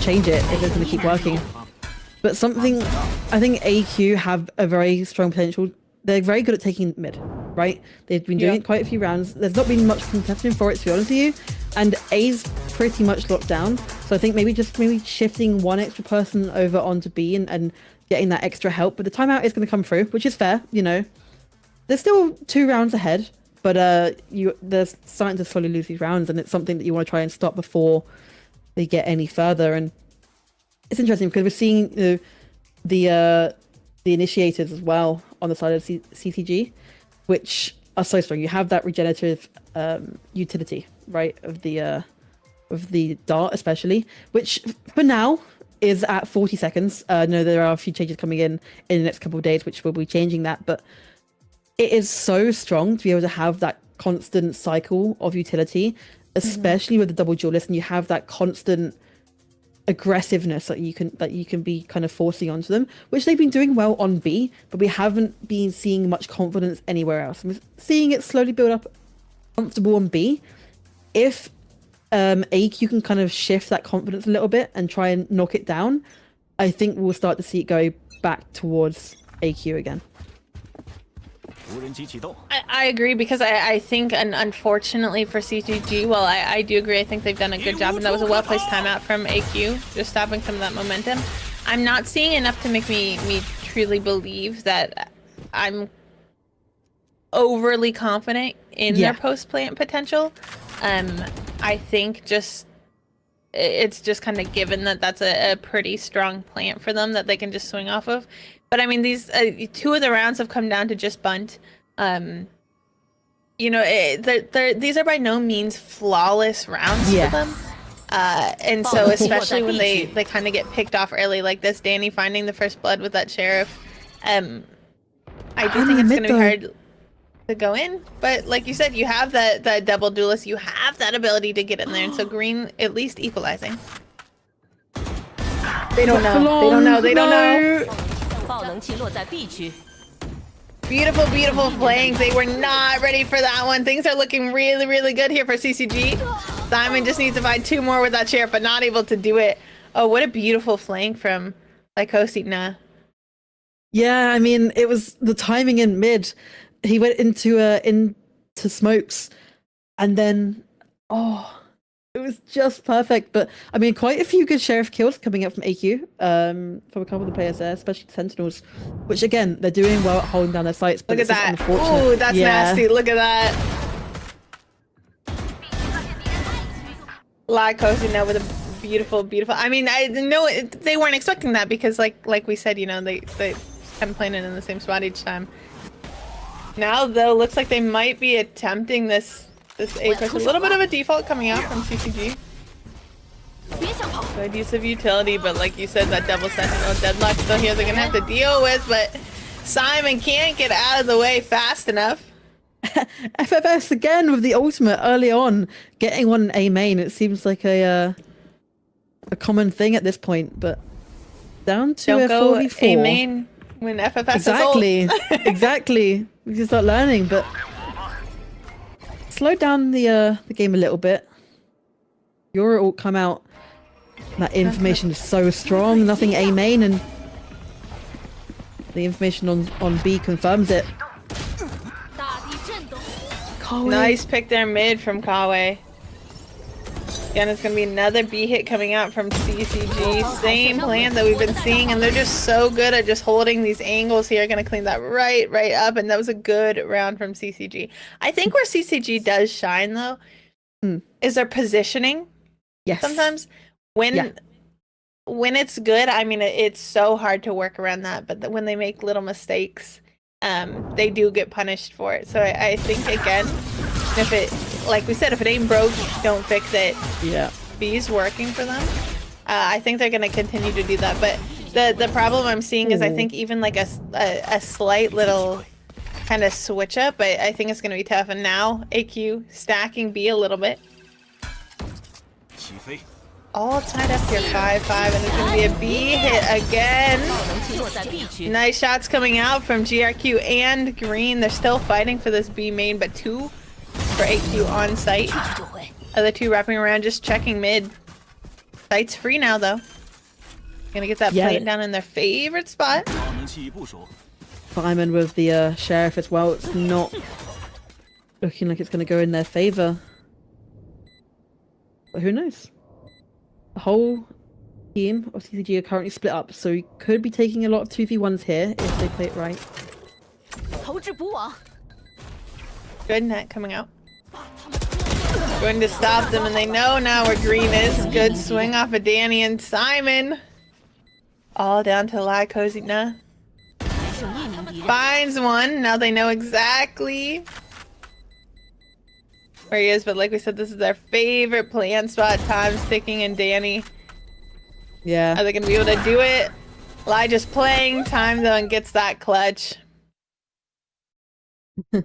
change it if it's going to keep working? But something, I think AQ have a very strong potential. They're very good at taking mid, right? They've been doing it quite a few rounds. There's not been much contesting for it, to be honest with you. And A's pretty much locked down. So I think maybe shifting one extra person over onto B and getting that extra help. But the timeout is going to come through, which is fair, you know. They're still 2 rounds ahead, but they're starting to slowly lose these rounds, and it's something that you want to try and stop before they get any further. And it's interesting because we're seeing the initiators as well on the side of CCG, which are so strong. You have that regenerative utility, right, of the dart especially, which for now is at 40 seconds. No, there are a few changes coming in the next couple of days, which will be changing that, but it is so strong to be able to have that constant cycle of utility, especially with the double duelist, and you have that constant aggressiveness that you can be kind of forcing onto them, which they've been doing well on B, but we haven't been seeing much confidence anywhere else. I'm seeing it slowly build up comfortable on B. If AQ can kind of shift that confidence a little bit and try and knock it down, I think we'll start to see it go back towards AQ again. I agree, because I think, and unfortunately for CCG, well, I do agree. I think they've done a good job, and that was a well-placed timeout from AQ, just stopping some of that momentum. I'm not seeing enough to make me truly believe that I'm overly confident in their post-plant potential. I think it's just kind of given that that's a pretty strong plant for them that they can just swing off of. But I mean, these 2 of the rounds have come down to just bunt. You know, these are by no means flawless rounds for them. And so especially when they kind of get picked off early like this, Danny finding the first blood with that sheriff, I do think it's going to be hard to go in. But like you said, you have that double duelist, you have that ability to get in there, and so green at least equalizing. They don't know. They don't know. Beautiful, beautiful flank. They were not ready for that one. Things are looking really, really good here for CCG. Simon just needs to find 2 more with that sheriff, but not able to do it. Oh, what a beautiful flank from Lycosina. Yeah, I mean, it was the timing in mid. He went into smokes, and then it was just perfect. But I mean, quite a few good sheriff kills coming up from AQ, from a couple of the players there, especially Sentinels, which again, they're doing well at holding down their sites. But look at that! Oh, that's nasty. Look at that. Lycosina with a beautiful, beautiful. I mean, I know they weren't expecting that, because like we said, you know, they kind of playing it in the same spot each time. Now though, looks like they might be attempting this A push. A little bit of a default coming out from CCG. Good use of utility, but like you said, that double sentinel deadlock still here they're gonna have to deal with, but Simon can't get out of the way fast enough. FFS again with the ultimate early on, getting one A main. It seems like a common thing at this point, but down to Don't a go 44. A main when FFS exactly, is old. exactly. We can start learning, but slow down the game a little bit. Your ult come out. That information is so strong. Nothing A main, and the information on B confirms it. Nice pick there mid from Kawe. Again, it's going to be another B hit coming out from CCG. Same plan that we've been seeing, and they're just so good at just holding these angles here. Going to clean that right up, and that was a good round from CCG. I think where CCG does shine, though, is their positioning. Yes. Sometimes when it's good, I mean, it's so hard to work around that. But when they make little mistakes, they do get punished for it. So I think, again, if it, like we said, if it ain't broke, don't fix it. Yeah. B's working for them. I think they're going to continue to do that. But the problem I'm seeing is I think even like a slight little kind of switch up, I think it's going to be tough. And now AQ stacking B a little bit. All tied up here, 5-5, and it's going to be a B hit again. Nice shots coming out from GRQ and Green. They're still fighting for this B main, but 2 for AQ on site. Other 2 wrapping around, just checking mid. Site's free now, though. Gonna get that plate down in their favorite spot. Simon with the sheriff as well. It's not looking like it's going to go in their favor. But who knows? The whole team of CCG are currently split up, so we could be taking a lot of 2v1s here if they play it right. Good net coming out. Going to stop them, and they know now where Green is. Good swing off of Danny and Simon. All down to La Cosina. Finds one. Now they know exactly where he is, but like we said, this is their favorite plant spot. Time's ticking, and Danny. Yeah. Are they going to be able to do it? Lai just playing time, though, and gets that clutch. A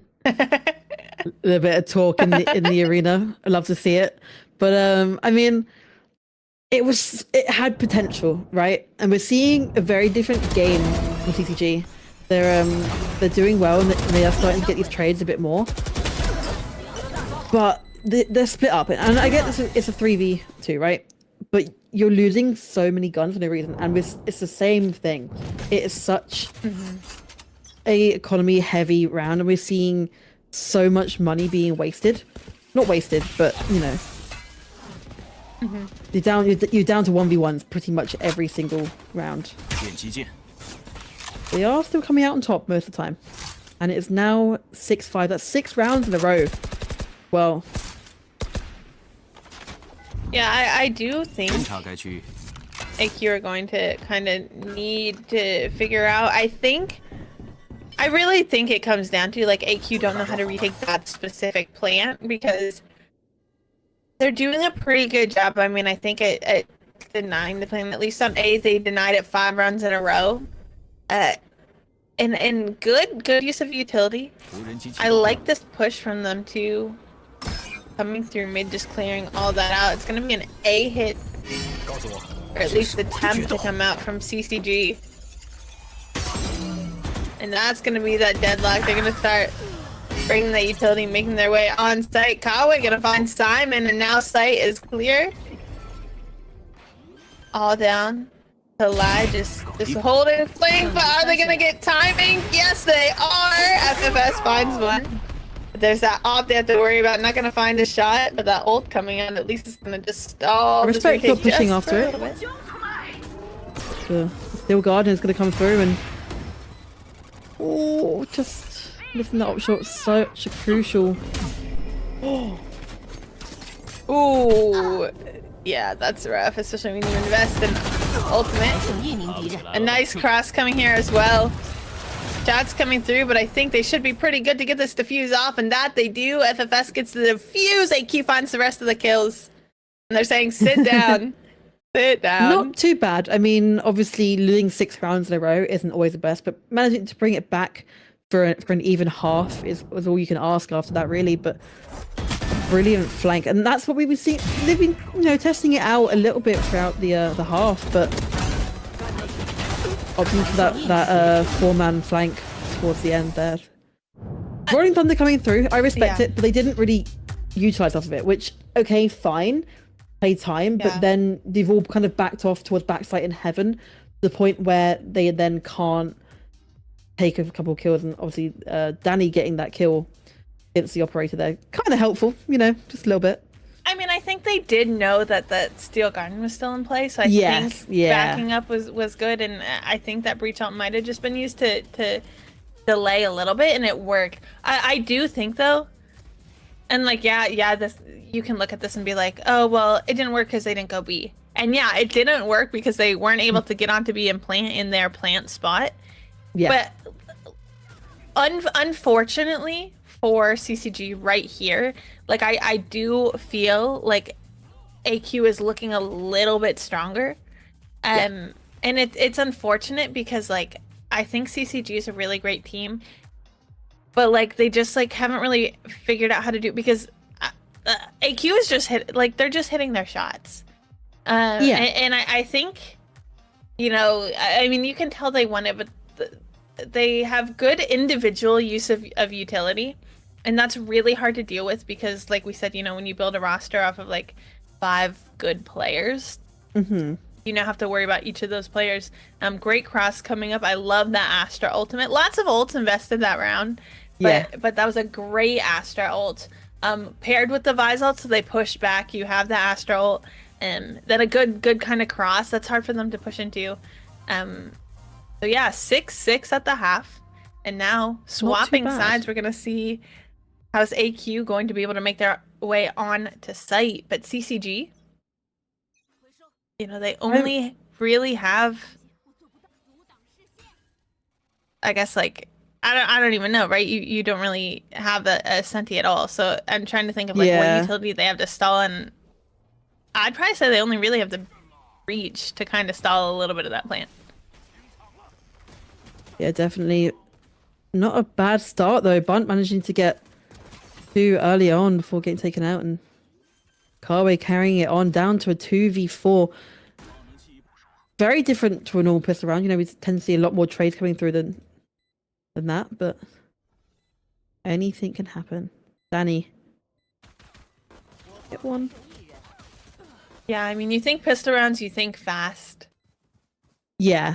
little bit of talk in the arena. I love to see it. But I mean, it had potential, right? And we're seeing a very different game from CCG. They're doing well, and they are starting to get these trades a bit more. But they're split up, and I get this. It's a 3v2, right? But you're losing so many guns for no reason, and it's the same thing. It is such a economy heavy round, and we're seeing so much money being wasted. Not wasted, but you know, you're down to 1v1s pretty much every single round. They are still coming out on top most of the time, and it is now 6-5. That's 6 rounds in a row. Well, yeah, I do think AQ are going to kind of need to figure out. I really think it comes down to like AQ don't know how to retake that specific plant, because they're doing a pretty good job. I mean, I think at denying the plant, at least on A, they denied it 5 runs in a row. And good use of utility. I like this push from them too. Coming through mid, just clearing all that out. It's gonna be an A hit, or at least attempt to come out from CCG. And that's gonna be that deadlock. They're gonna start bringing that utility, making their way on site. Kawa gonna find Simon, and now site is clear. All down to Lai, just holding flank, but are they gonna get timing? Yes, they are. FFS finds one. But there's that op they have to worry about. Not gonna find a shot, but that ult coming out, at least it's gonna just stall. I respect not pushing after it. The Steel Guardian is gonna come through, and just missing that op shot, such a crucial. Ooh, yeah, that's rough, especially when you invest in ultimate. A nice cross coming here as well. Shots coming through, but I think they should be pretty good to get this defuse off, and that they do. FFS gets the defuse. AQ finds the rest of the kills, and they're saying, "Sit down, sit down." Not too bad. I mean, obviously, losing 6 rounds in a row isn't always the best, but managing to bring it back for an even half is all you can ask after that, really. But brilliant flank, and that's what we've been seeing. They've been, testing it out a little bit throughout the half, but opting for that 4-man flank towards the end there. Rolling Thunder coming through, I respect it, but they didn't really utilize off of it, which, okay, fine, play time, but then they've all kind of backed off towards backside in heaven, to the point where they then can't take a couple of kills, and obviously Danny getting that kill against the operator there, kind of helpful, just a little bit. I mean, I think they did know that that Steel Garden was still in place. So I think backing up was good, and I think that breach ult might have just been used to delay a little bit, and it worked. I do think, though, And like, yeah, this, you can look at this and be like, oh, well, it didn't work because they didn't go B. And yeah, it didn't work because they weren't able to get onto B and plant in their plant spot. Yeah. But unfortunately for CCG right here, like I do feel like AQ is looking a little bit stronger. And it's unfortunate because like I think CCG is a really great team, but like they just like haven't really figured out how to do it because AQ is just they're just hitting their shots. And I think, you know, I mean, you can tell they won it, but they have good individual use of utility, and that's really hard to deal with because, like we said, you know, when you build a roster off of like 5 good players, you now have to worry about each of those players. Great cross coming up. I love that Astra ultimate. Lots of ults invested that round, but that was a great Astra ult. Paired with the Vise ult, so they pushed back. You have the Astra ult. Then a good kind of cross that's hard for them to push into. So yeah, 6-6 at the half, and now swapping sides, we're gonna see how's AQ going to be able to make their way on to site. But CCG, you know, they only really have, I guess, like I don't even know, right? You don't really have a Senti at all. So I'm trying to think of like what utility they have to stall, and I'd probably say they only really have the reach to kind of stall a little bit of that plant. Yeah, definitely not a bad start though. Bunt managing to get 2 early on before getting taken out, and Carway carrying it on down to a 2v4. Very different to a normal pistol round. You know, we tend to see a lot more trades coming through than that, but anything can happen. Danny, get one. Yeah, I mean, you think pistol rounds, you think fast. Yeah.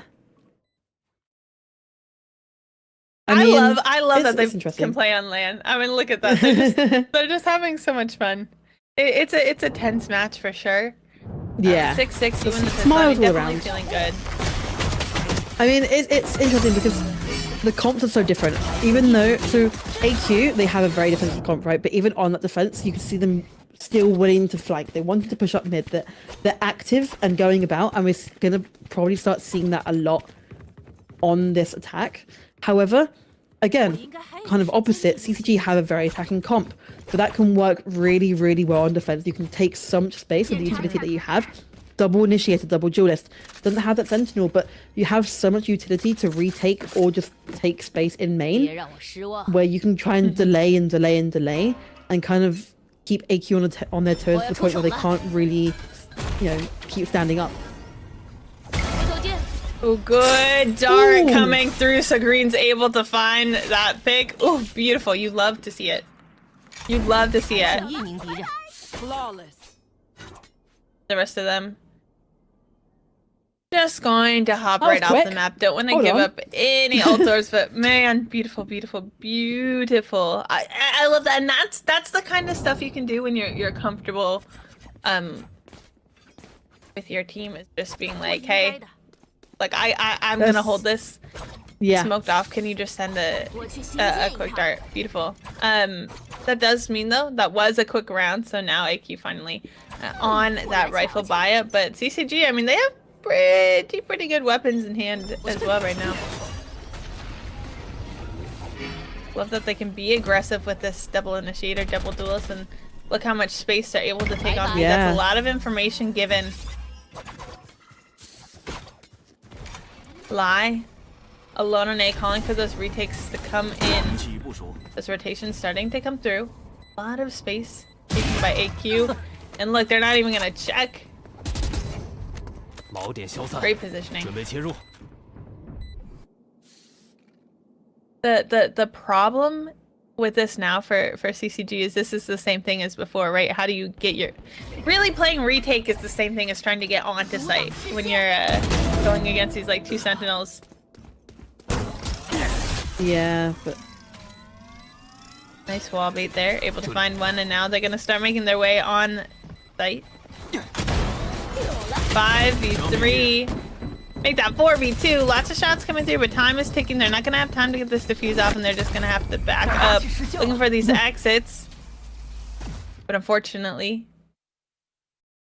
I love that they can play on land. I mean, look at that. They're just having so much fun. It's a tense match for sure. Yeah. 6-6 even the smiles all definitely around. Feeling good. I mean, it's interesting because the comps are so different. Even though, so AQ, they have a very defensive comp, right? But even on that defense, you can see them still willing to flank. They wanted to push up mid. They're active and going about, and we're gonna probably start seeing that a lot on this attack. However, again, kind of opposite, CCG have a very attacking comp, so that can work really, really well on defense. You can take so much space with the utility that you have. Double initiator, double duelist. Doesn't have that sentinel, but you have so much utility to retake or just take space in main, where you can try and delay and delay and delay, and kind of keep AQ on their toes to the point where they can't really, you know, keep standing up. Oh, good dart coming through, so Green's able to find that pick. Oh, beautiful. You love to see it. You'd love to see it. Flawless. The rest of them just going to hop right off the map. Don't want to give up any ultors, but man, beautiful, beautiful, beautiful. I love that, and that's the kind of stuff you can do when you're comfortable with your team, is just being like, hey, like I'm gonna hold this. Yeah. Smoked off. Can you just send a quick dart? Beautiful. That does mean though that was a quick round, so now AQ finally on that rifle buy up. But CCG, I mean, they have pretty good weapons in hand as well right now. Love that they can be aggressive with this double initiator, double duelist, and look how much space they're able to take on. That's a lot of information given. Lie. Alone on A, calling for those retakes to come in. This rotation's starting to come through. A lot of space taken by AQ. And look, they're not even gonna check. Great positioning. The problem with this now for CCG is this is the same thing as before, right? How do you get your... Really playing retake is the same thing as trying to get onto site when you're going against these like 2 sentinels. Yeah, but... Nice wall bait there, able to find one, and now they're gonna start making their way on site. 5v3. Make that 4v2. Lots of shots coming through, but time is ticking. They're not gonna have time to get this defuse off, and they're just gonna have to back up. Looking for these exits. but unfortunately,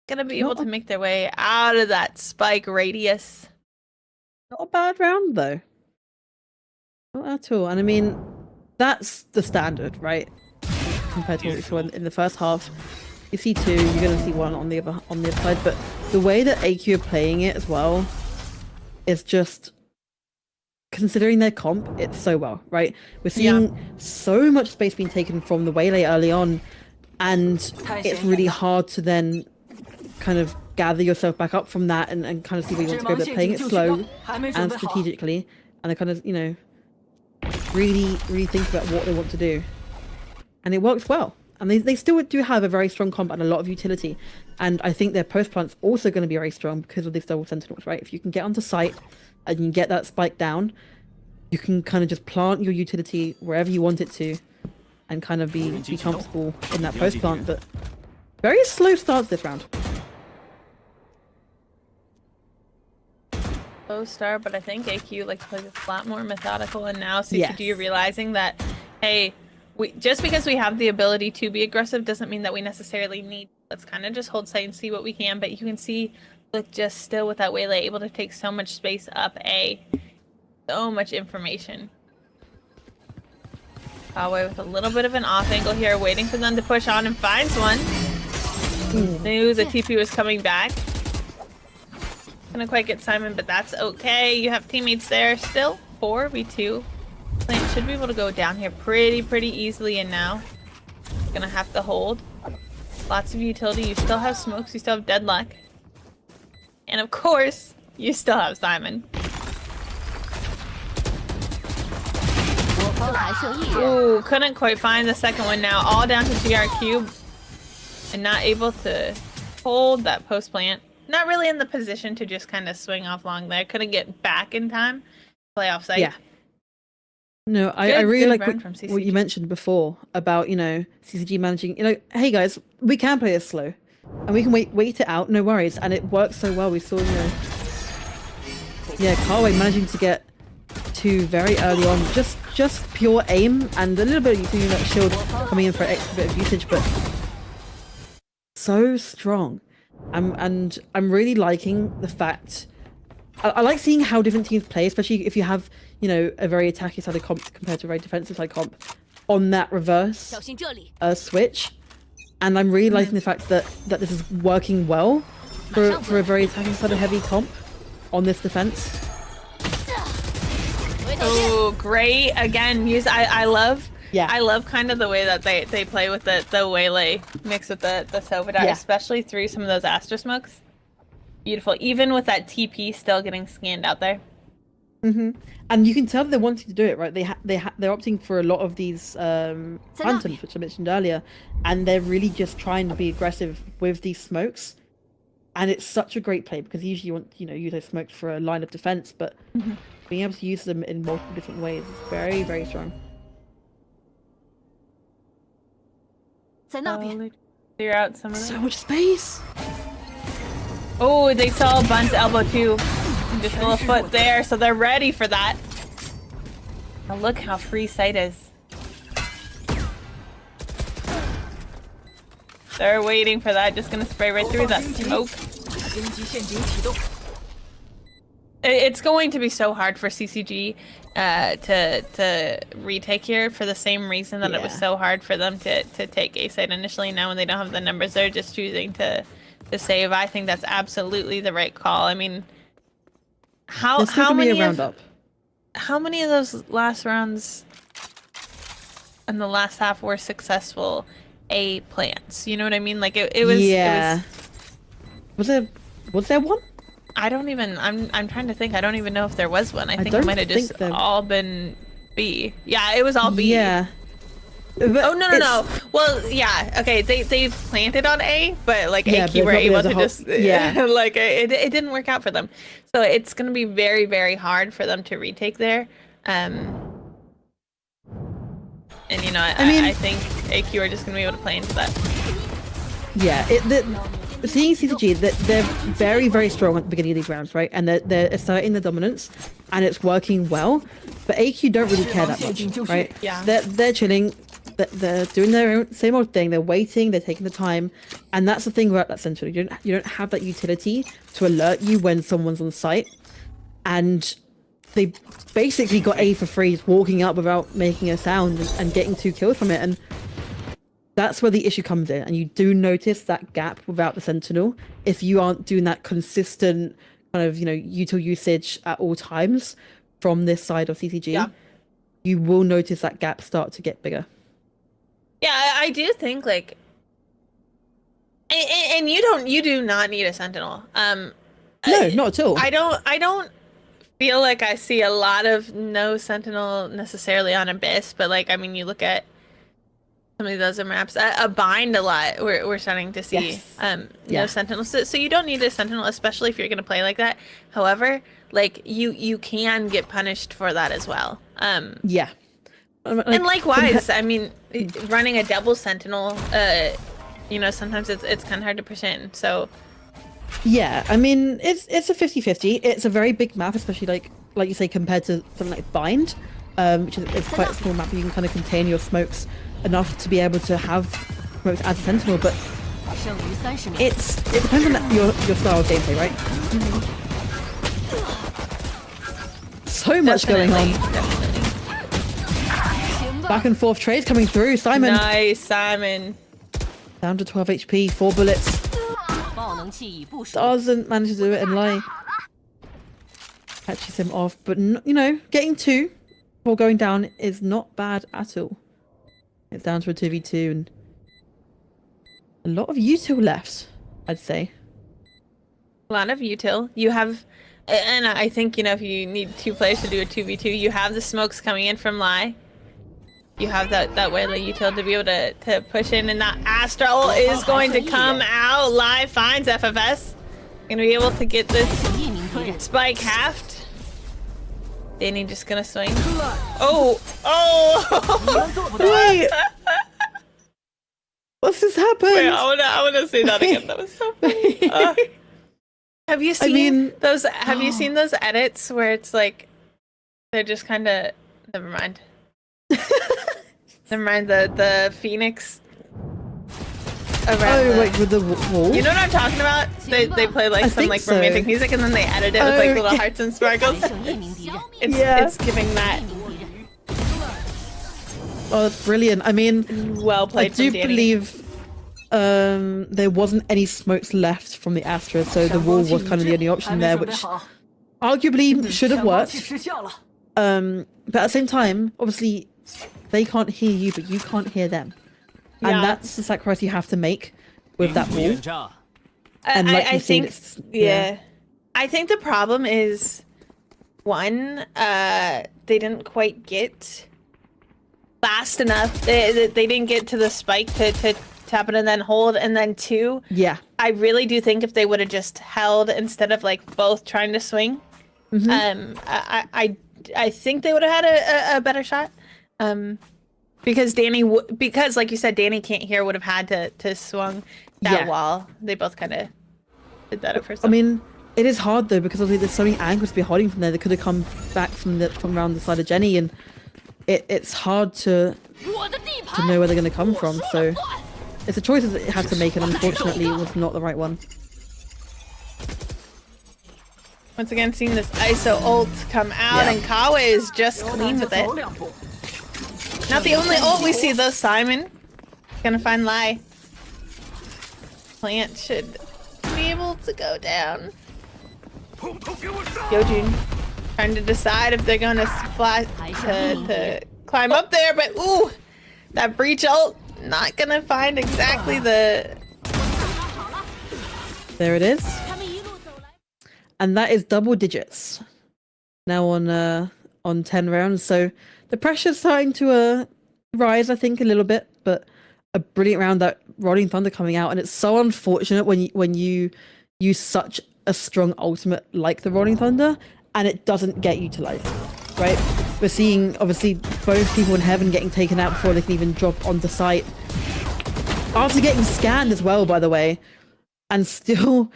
gonna be able to make their way out of that spike radius. Not a bad round though. Not at all. And I mean, that's the standard, right? Compared to what we saw in the first half. You see 2, you're gonna see 1 on the other side, but the way that AQ are playing it as well is just, considering their comp, it's so well, right? We're seeing so much space being taken from the Waylay early on, and it's really hard to then kind of gather yourself back up from that and kind of see where you want to go. They're playing it slow and strategically, and they kind of, you know, really think about what they want to do. And it works well. And they still do have a very strong comp and a lot of utility. And I think their post plant's also going to be very strong because of these double sentinels, right? If you can get onto site and you can get that spike down, you can kind of just plant your utility wherever you want it to and kind of be comfortable in that post plant. But very slow starts this round. Slow start, but I think AQ like plays a lot more methodical, and now CCG realizing that, hey, just because we have the ability to be aggressive doesn't mean that we necessarily need. Let's kind of just hold sight and see what we can. But you can see, look, just still with that Waylay, able to take so much space up A. So much information. Away with a little bit of an off angle here, waiting for them to push on, and finds one. Knew the TP was coming back. Couldn't quite get Simon, but that's okay. You have teammates there still. 4v2. Plant should be able to go down here pretty easily, and now gonna have to hold. Lots of utility. You still have smokes, you still have deadlock, and of course you still have Simon. Ooh, couldn't quite find the second one. Now all down to GRQ, and not able to hold that post plant. Not really in the position to just kind of swing off long there. Couldn't get back in time. Play off site. Yeah. No, I really like what you mentioned before about, you know, CCG managing, you know, hey guys, we can play this slow and we can wait it out, no worries. And it works so well. We saw, you know, yeah, Carway managing to get 2 very early on, just pure aim and a little bit of using that shield coming in for an extra bit of usage, but so strong. And I'm really liking the fact, I like seeing how different teams play, especially if you have, you know, a very attacking side of comp compared to a very defensive side comp on that reverse switch. And I'm really liking the fact that this is working well for a very attacking side of heavy comp on this defense. Oh, great. Again, I love kind of the way that they play with the Waylay mixed with the Sovidar, especially through some of those Astra smokes. Beautiful. Even with that TP still getting scanned out there. And you can tell that they're wanting to do it, right? They're opting for a lot of these phantoms, which I mentioned earlier, and they're really just trying to be aggressive with these smokes. And it's such a great play because usually you want, you know, use those smokes for a line of defense, but being able to use them in multiple different ways is very, very strong. Clear out some of them. So much space. Oh, they saw Bun's elbow too. Just a little foot there, so they're ready for that. Now look how free sight is. They're waiting for that. Just gonna spray right through that smoke. It's going to be so hard for CCG to retake here for the same reason that it was so hard for them to take A site initially. Now when they don't have the numbers, they're just choosing to save. I think that's absolutely the right call. I mean, how many of those last rounds in the last half were successful A plants? You know what I mean? Like it was. Yeah. Was there one? I don't even. I'm trying to think. I don't even know if there was one. I think it might have just all been B. Yeah, it was all B. Yeah. But oh no. Well, yeah. Okay, they've planted on A, but like AQ were able to just like it didn't work out for them. So it's gonna be very, very hard for them to retake there. And you know, I think AQ are just gonna be able to play into that. Yeah. Seeing CCG, they're very, very strong at the beginning of these rounds, right? And they're asserting the dominance, and it's working well. But AQ don't really care that much, right? Yeah. They're chilling. they're doing their own same old thing. They're waiting. They're taking the time, and that's the thing about that Sentinel. You don't have that utility to alert you when someone's on site, and they basically got A for free, walking up without making a sound and getting 2 kills from it, and that's where the issue comes in. And you do notice that gap without the Sentinel if you aren't doing that consistent kind of util usage at all times from this side of CCG. Yeah. You will notice that gap start to get bigger. Yeah, I do think like, and you do not need a Sentinel. No, not at all. I don't feel like I see a lot of no Sentinel necessarily on Abyss, but like, I mean, you look at some of those maps, a bind a lot. We're starting to see no Sentinels. So you don't need a Sentinel, especially if you're gonna play like that. However, like you can get punished for that as well. Yeah. And likewise, I mean, running a double Sentinel, sometimes it's kind of hard to push in. So yeah, I mean, it's a 50-50. It's a very big map, especially like you say, compared to something like Bind, which is quite a small map. You can kind of contain your smokes enough to be able to have smokes as a Sentinel, but it depends on your style of gameplay, right? So much going on. Back and forth trades coming through. Simon. Nice, Simon. Down to 12 HP, 4 bullets. Doesn't manage to do it and lie. Catches him off, but getting 2 before going down is not bad at all. It's down to a 2v2 and a lot of util left, I'd say. A lot of util. You have, and I think, if you need 2 players to do a 2v2, you have the smokes coming in from Lai. You have that way like util to be able to push in, and that Astral is going to come out. Lai finds FFS. Gonna be able to get this spike halved. Danny just gonna swing. Oh! Wait! What's this happened? Wait, I wanna say that again. That was so funny. Have you seen those? Have you seen those edits where it's like they're just kind of? Never mind. Never mind the Phoenix. Oh, like with the wall? You know what I'm talking about? They play like some like romantic music and then they edit it with like little hearts and sparkles. It's giving that. Oh, that's brilliant. I mean, well played. I do believe there wasn't any smokes left from the Astra, so the wall was kind of the only option there, which arguably should have worked. But at the same time, obviously, they can't hear you, but you can't hear them. And that's the sacrifice you have to make with that wall. And like I think, I think the problem is, one, they didn't quite get fast enough. They didn't get to the spike to tap it and then hold. And then 2, I really do think if they would have just held instead of like both trying to swing, I think they would have had a better shot. Because because like you said, Danny can't hear, would have had to swung that wall. They both kind of did that at first. I mean, it is hard though, because obviously there's so many angles to be hiding from there. They could have come back from around the side of Jenny, and it's hard to know where they're going to come from. So it's a choice that it had to make, and unfortunately it was not the right one. Once again, seeing this ISO ult come out, and Kawe is just clean with it. Not the only ult we see though, Simon. Gonna find Lai. Plant should be able to go down. Yojin trying to decide if they're gonna fly to climb up there, but ooh, that breach ult not gonna find exactly the. There it is. And that is double digits. Now on 10 rounds, so the pressure's starting to rise, I think, a little bit, but a brilliant round, that Rolling Thunder coming out, and it's so unfortunate when you use such a strong ultimate like the Rolling Thunder and it doesn't get utilized, right? We're seeing, obviously, both people in Heaven getting taken out before they can even drop onto site. After getting scanned as well, by the way, and still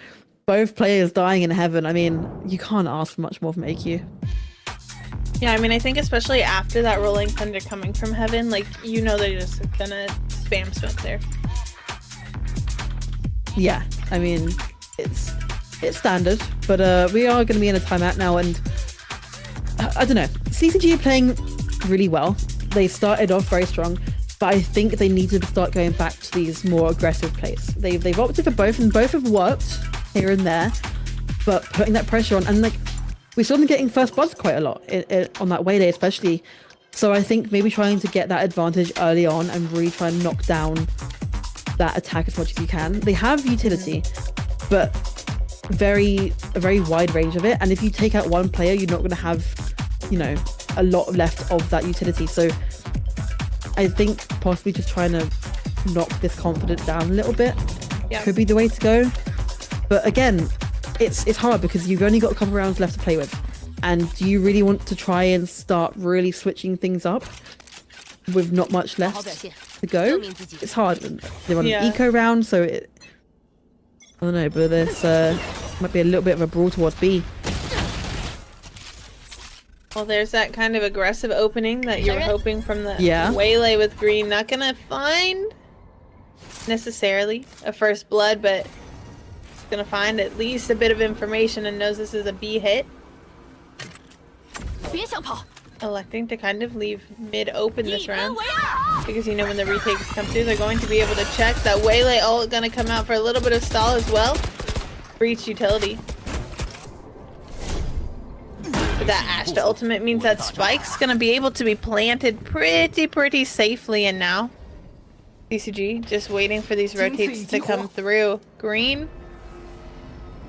both players dying in Heaven. I mean, you can't ask for much more from AQ. Yeah, I mean, I think especially after that rolling thunder coming from heaven, like, you know they're just gonna spam smoke there. Yeah, I mean, it's standard, but we are going to be in a timeout now, and I don't know. CCG are playing really well. They started off very strong, but I think they need to start going back to these more aggressive plays. They've opted for both, and both have worked here and there, but putting that pressure on, and like, we saw them getting first bloods quite a lot on that Waylay especially. So I think maybe trying to get that advantage early on and really try and knock down that attack as much as you can. They have utility, but a very wide range of it. And if you take out one player, you're not going to have, you know, a lot left of that utility. So I think possibly just trying to knock this confidence down a little bit could be the way to go. But again, it's hard because you've only got a couple rounds left to play with, and do you really want to try and start really switching things up with not much left to go? It's hard. They're on an eco round, so I don't know, but there's might be a little bit of a brawl towards B. Well, there's that kind of aggressive opening that you were hoping from the Waylay with green. Not gonna find necessarily a first blood, but gonna find at least a bit of information and knows this is a B hit. Electing to kind of leave mid open this round because you know when the retakes come through, they're going to be able to check that Waylay ult gonna come out for a little bit of stall as well. Breach utility. But that Ashta ultimate means that Spike's gonna be able to be planted pretty safely, and now CCG just waiting for these rotates to come through. Green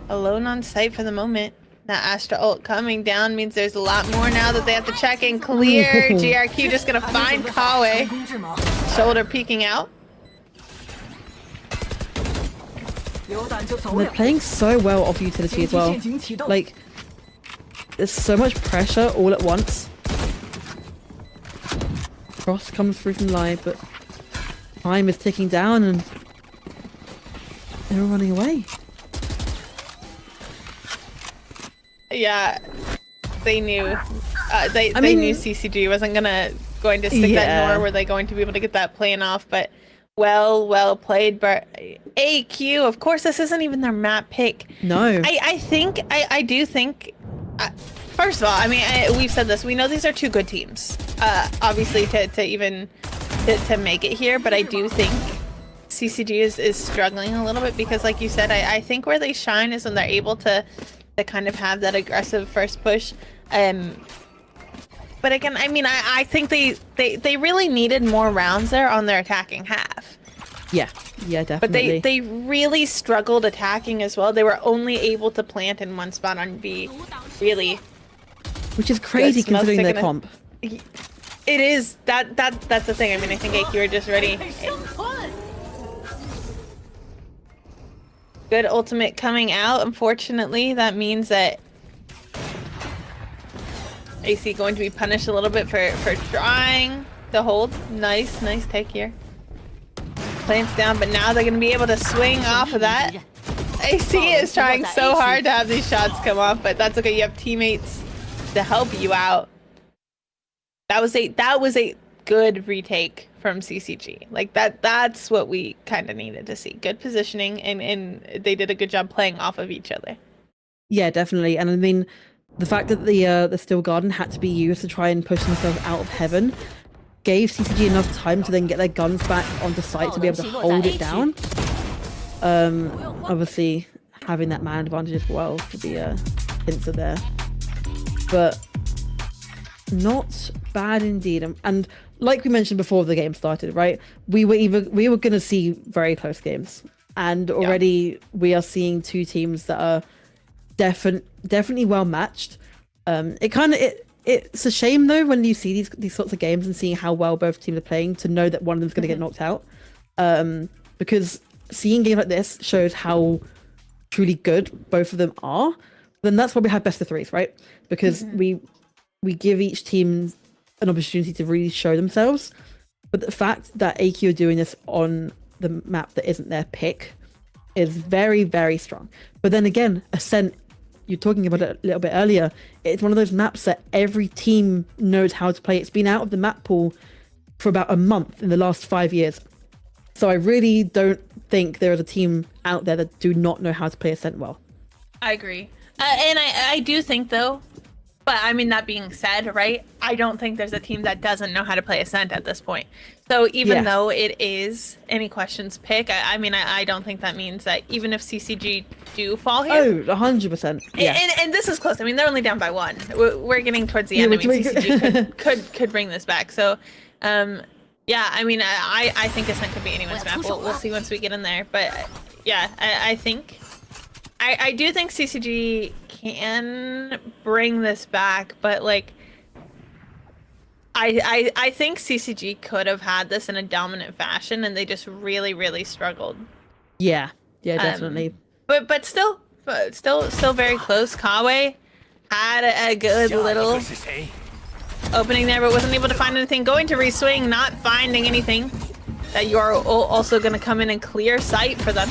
alone on site for the moment. That Astra ult coming down means there's a lot more now that they have to check and clear. GRQ just gonna find Kawe. Shoulder peeking out. And they're playing so well off utility as well. Like, there's so much pressure all at once. Cross comes through from live, but time is ticking down and they're running away. Yeah, they knew. They knew CCG wasn't going to stick that, nor were they going to be able to get that plan off. But well played. But AQ, of course, this isn't even their map pick. No. I do think. First of all, I mean, we've said this. We know these are two good teams. Obviously, to make it here, but I do think CCG is struggling a little bit because, like you said, I think where they shine is when they're able to kind of have that aggressive first push. But again, I mean, I think they really needed more rounds there on their attacking half. Yeah, definitely. But they really struggled attacking as well. They were only able to plant in one spot on B, really. Which is crazy considering their comp. It is. That's the thing. I mean, I think AQ are just ready. Good ultimate coming out. Unfortunately, that means that AC going to be punished a little bit for trying to hold. Nice take here. Plants down, but now they're going to be able to swing off of that. AC is trying so hard to have these shots come off, but that's okay. You have teammates to help you out. That was a good retake from CCG. Like that's what we kind of needed to see. Good positioning, and they did a good job playing off of each other. Yeah, definitely. And I mean, the fact that the Steel Garden had to be used to try and push themselves out of heaven gave CCG enough time to then get their guns back onto site to be able to hold it down. Obviously having that man advantage as well for the pincer there, but not bad indeed. And like we mentioned before the game started, right? We were going to see very close games, and already we are seeing two teams that are definitely well matched. It's a shame though when you see these sorts of games and seeing how well both teams are playing to know that one of them's going to get knocked out, because seeing games like this shows how truly good both of them are. Then that's why we have best of threes, right? Because we give each team an opportunity to really show themselves. But the fact that AQ are doing this on the map that isn't their pick is very, very strong. But then again, Ascent you're talking about it a little bit earlier. It's one of those maps that every team knows how to play. It's been out of the map pool for about a month in the last 5 years. So I really don't think there is a team out there that do not know how to play Ascent well. I agree. And I do think, though, but I mean, that being said, right, I don't think there's a team that doesn't know how to play Ascent at this point. So even though it is any questions pick, I mean, I don't think that means that even if CCG do fall here. Oh, 100%. Yeah. And this is close. I mean, they're only down by 1. We're getting towards the end. I mean, CCG could bring this back. So, yeah, I mean, I think Ascent could be anyone's map. We'll see once we get in there. But yeah, I think... I do think CCG can bring this back, but like I think CCG could have had this in a dominant fashion, and they just really struggled. Yeah, definitely. But still very close. Kawe had a good little opening there, but wasn't able to find anything. Going to reswing, not finding anything. That you are also going to come in and clear sight for them.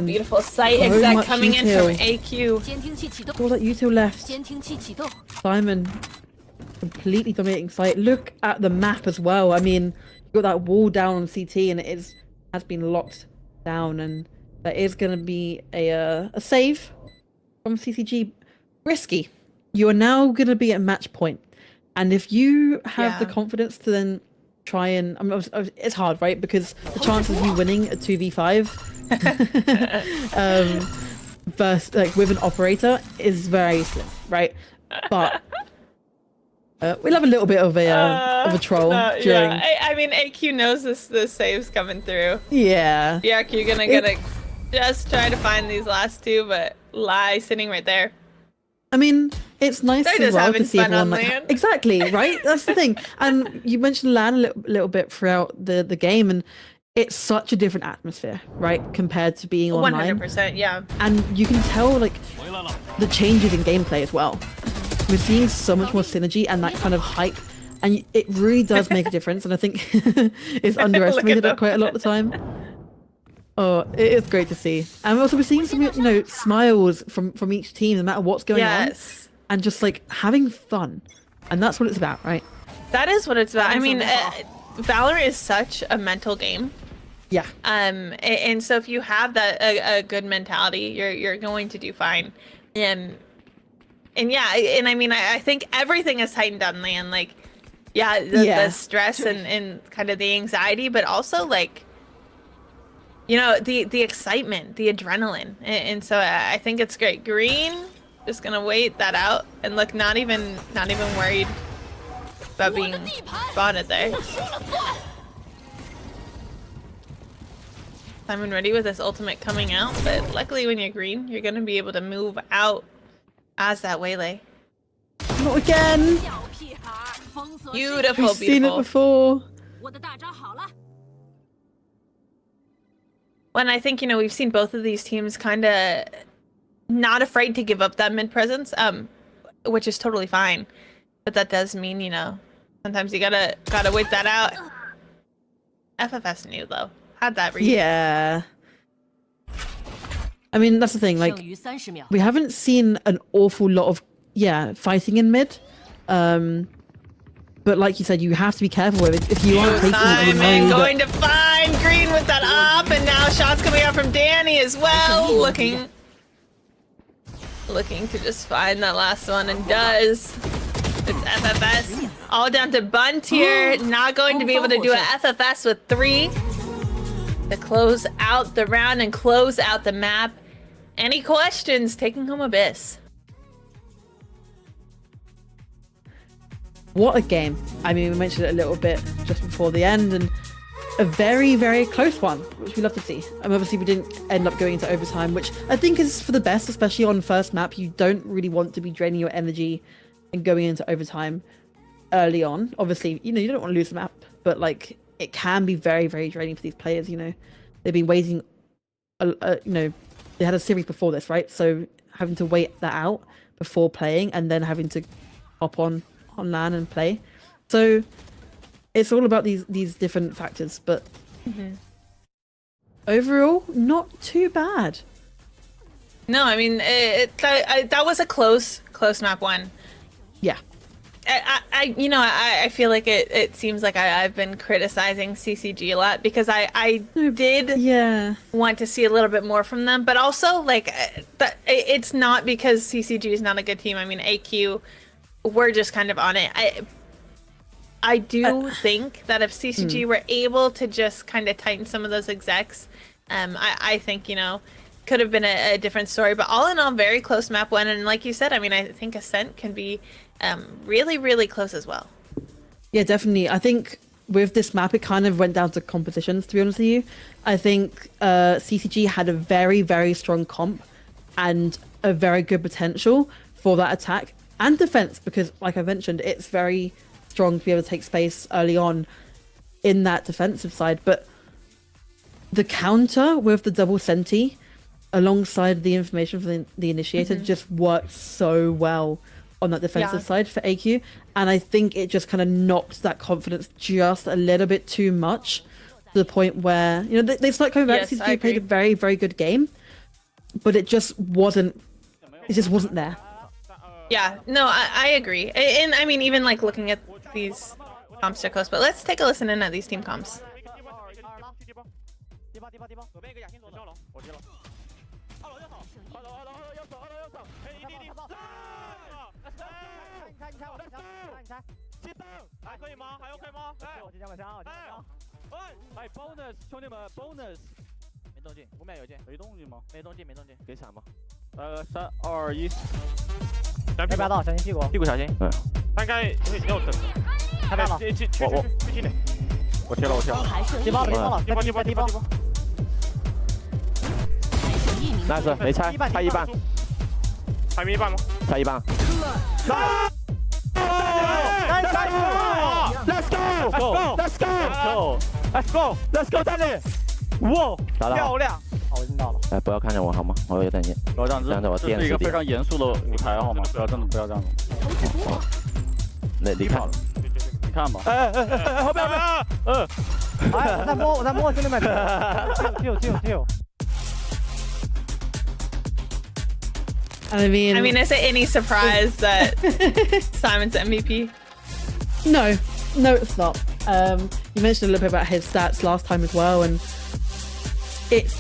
Beautiful sight exec coming in from AQ. All that util left. Simon completely dominating sight. Look at the map as well. I mean, you got that wall down on CT, and it has been locked down, and there is going to be a save from CCG. Risky. You are now going to be at match point, and if you have the confidence to then try and it's hard, right? Because the chances of you winning a 2v5 versus like with an operator is very slim, right? But we'll have a little bit of a troll during. Yeah, I mean, AQ knows the save's coming through. Yeah. Yeah, you're gonna just try to find these last two, but lie sitting right there. I mean, it's nice as well to see everyone like exactly, right? That's the thing. And you mentioned LAN a little bit throughout the game, and it's such a different atmosphere, right, compared to being online. 100%, yeah. And you can tell like the changes in gameplay as well. We're seeing so much more synergy and that kind of hype, and it really does make a difference. And I think it's underestimated quite a lot of the time. Oh, it is great to see. And also we're seeing some, smiles from each team, no matter what's going on. And just like having fun. And that's what it's about, right? That is what it's about. I mean, Valorant is such a mental game. Yeah. And so if you have that a good mentality, you're going to do fine. And yeah, and I mean, I think everything is heightened on LAN. Like, the stress and kind of the anxiety, but also like, the excitement, the adrenaline. And so I think it's great. Green, just gonna wait that out and look not even worried about being spotted there. Simon ready with his ultimate coming out, but luckily when you're green, you're gonna be able to move out as that waylay. Not again! Beautiful, We've seen it before. When I think, we've seen both of these teams kind of not afraid to give up that mid presence, which is totally fine. But that does mean, sometimes you gotta wait that out. FFS knew though, had that read. Yeah. I mean, that's the thing. Like, we haven't seen an awful lot of fighting in mid. But like you said, you have to be careful with it. If you aren't taking Simon going to find green with that up, and now shots coming out from Danny as well. Looking to just find that last one, and does. It's FFS. All down to Bunt here. Not going to be able to do a FFS with 3 to close out the round and close out the map. Any questions? Taking home Abyss. What a game. I mean, we mentioned it a little bit just before the end, and a very, very close one, which we love to see. And obviously we didn't end up going into overtime, which I think is for the best, especially on first map. You don't really want to be draining your energy and going into overtime early on. Obviously, you don't want to lose the map, but like it can be very, very draining for these players. They've been waiting, they had a series before this, right? So having to wait that out before playing and then having to hop on LAN and play. So it's all about these different factors, but overall, not too bad. No, I mean that was a close map one. Yeah. I feel like it seems like I've been criticizing CCG a lot because I did want to see a little bit more from them, but also like it's not because CCG is not a good team. I mean, AQ, we're just kind of on it. I do think that if CCG were able to just kind of tighten some of those execs, I think, could have been a different story. But all in all, very close map one. And like you said, I mean, I think Ascent can be really, really close as well. Yeah, definitely. I think with this map, it kind of went down to compositions, to be honest with you. I think CCG had a very, very strong comp and a very good potential for that attack and defense, because like I mentioned, it's very strong to be able to take space early on in that defensive side. But the counter with the double senti alongside the information from the initiator just worked so well on that defensive side for AQ, and I think it just kind of knocked that confidence just a little bit too much, to the point where they start coming back. CCG played a very, very good game, but it just wasn't there. Yeah, no, I agree. And I mean, even like looking at these comps are close, but let's take a listen in at these team comps. bonus， 兄弟们 bonus， 没动静，5秒有劲，没动静吗？没动静，没动静，给闪吗？3、2、1，没拔到，小心屁股，屁股小心。嗯，他应该要等。开大了，去点，我贴了，低包了，低包。nice， 没拆，拆一半，拆一半吗？拆一半。Let's go， 大力！哇，漂亮！好，我听到了。哎，不要看着我好吗？我有点紧。不要这样子，这是一个非常严肃的舞台好吗？不要这样子。那离开了，你看吧。哎，后面。哎，我在摸，兄弟们。Kill。 I mean, is it any surprise that Simon's MVP? No, it's not. You mentioned a little bit about his stats last time as well, and it's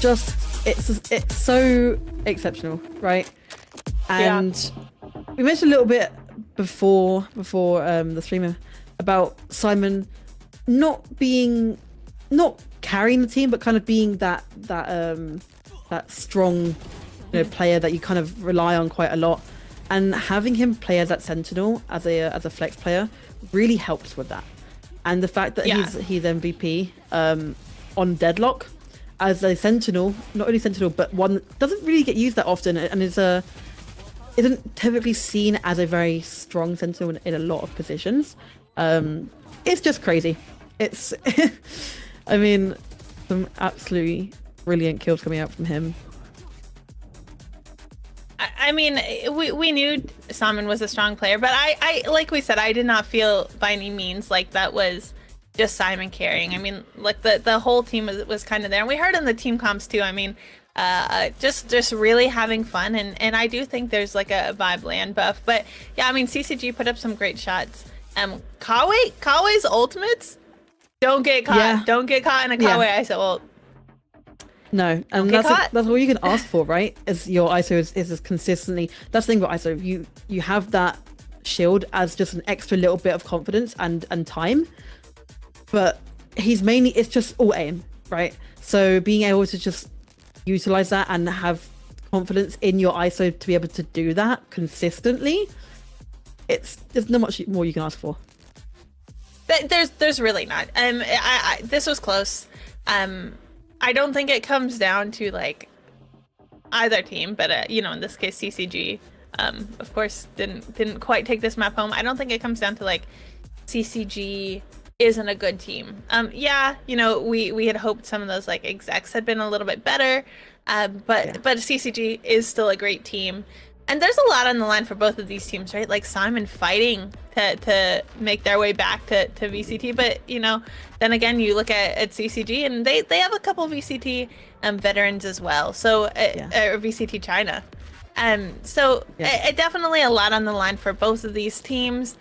so exceptional, right? And we mentioned a little bit before the streamer about Simon not carrying the team, but kind of being that strong player that you kind of rely on quite a lot, and having him play as that sentinel as a flex player really helps with that. And the fact that he's MVP on deadlock as a sentinel, not only sentinel but one that doesn't really get used that often, and isn't typically seen as a very strong sentinel in a lot of positions. It's just crazy. It's I mean, some absolutely brilliant kills coming out from him. I mean, we knew Simon was a strong player, but I like we said, I did not feel by any means like that was just Simon carrying. I mean, like the whole team was kind of there, and we heard in the team comps too. I mean, just really having fun, and I do think there's like a vibe land buff. But yeah, I mean, CCG put up some great shots. Kawai's ultimates don't get caught. Yeah. Don't get caught in a Kawai ISO ult. No, and that's all you can ask for, right? Is your ISO is as consistently. That's the thing about ISO. You have that shield as just an extra little bit of confidence and time, but it's just all aim, right? So being able to just utilize that and have confidence in your ISO to be able to do that consistently, there's not much more you can ask for. There's really not. This was close. I don't think it comes down to like either team, but in this case CCG of course didn't quite take this map home. I don't think it comes down to like CCG isn't a good team. We had hoped some of those like execs had been a little bit better, but CCG is still a great team. And there's a lot on the line for both of these teams, right? Like Simon fighting to make their way back to VCT, but you know, then again, you look at CCG and they have a couple of VCT veterans as well. So VCT China. So definitely a lot on the line for both of these teams.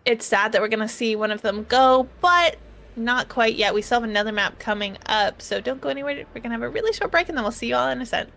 It's sad that we're gonna see one of them go, but not quite yet. We still have another map coming up, so don't go anywhere. We're gonna have a really short break and then we'll see you all in a sec.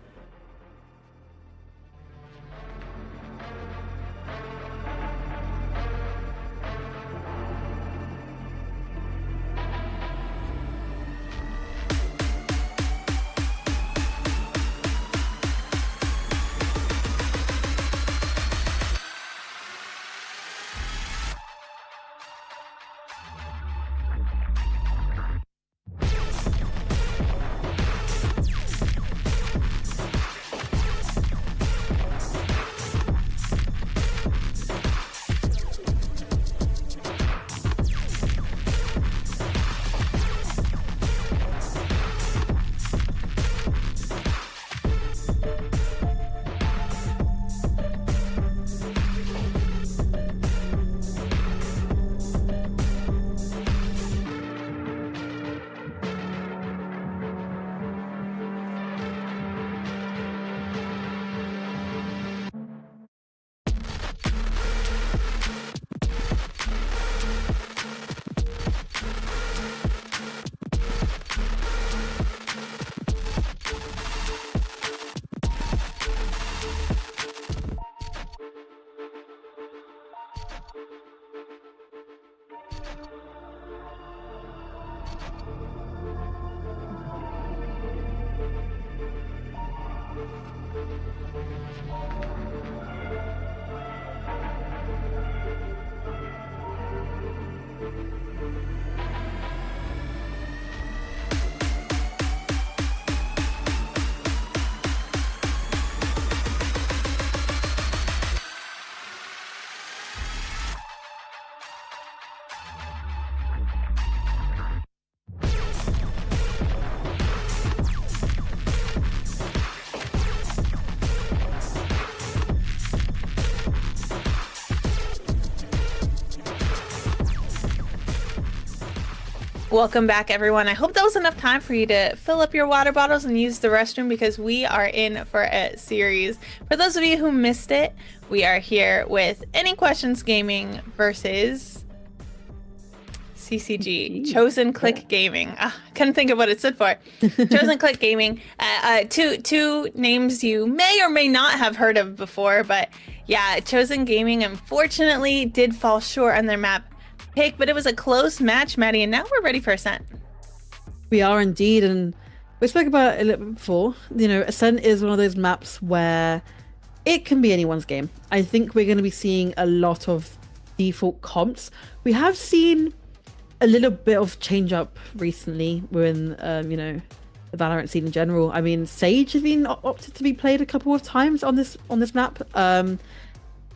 Welcome back, everyone. I hope that was enough time for you to fill up your water bottles and use the restroom, because we are in for a series. For those of you who missed it, we are here with Any Questions Gaming versus CCG, Chosen Click Gaming. Couldn't think of what it stood for. Chosen Click Gaming. Two names you may or may not have heard of before, but yeah, Chosen Gaming unfortunately did fall short on their map pick, but it was a close match, Maddie, and now we're ready for Ascent. We are indeed, and we spoke about it a little bit before. You know, Ascent is one of those maps where it can be anyone's game. I think we're going to be seeing a lot of default comps. We have seen a little bit of change up recently within, you know, the Valorant scene in general. I mean, Sage has been opted to be played a couple of times on this map. An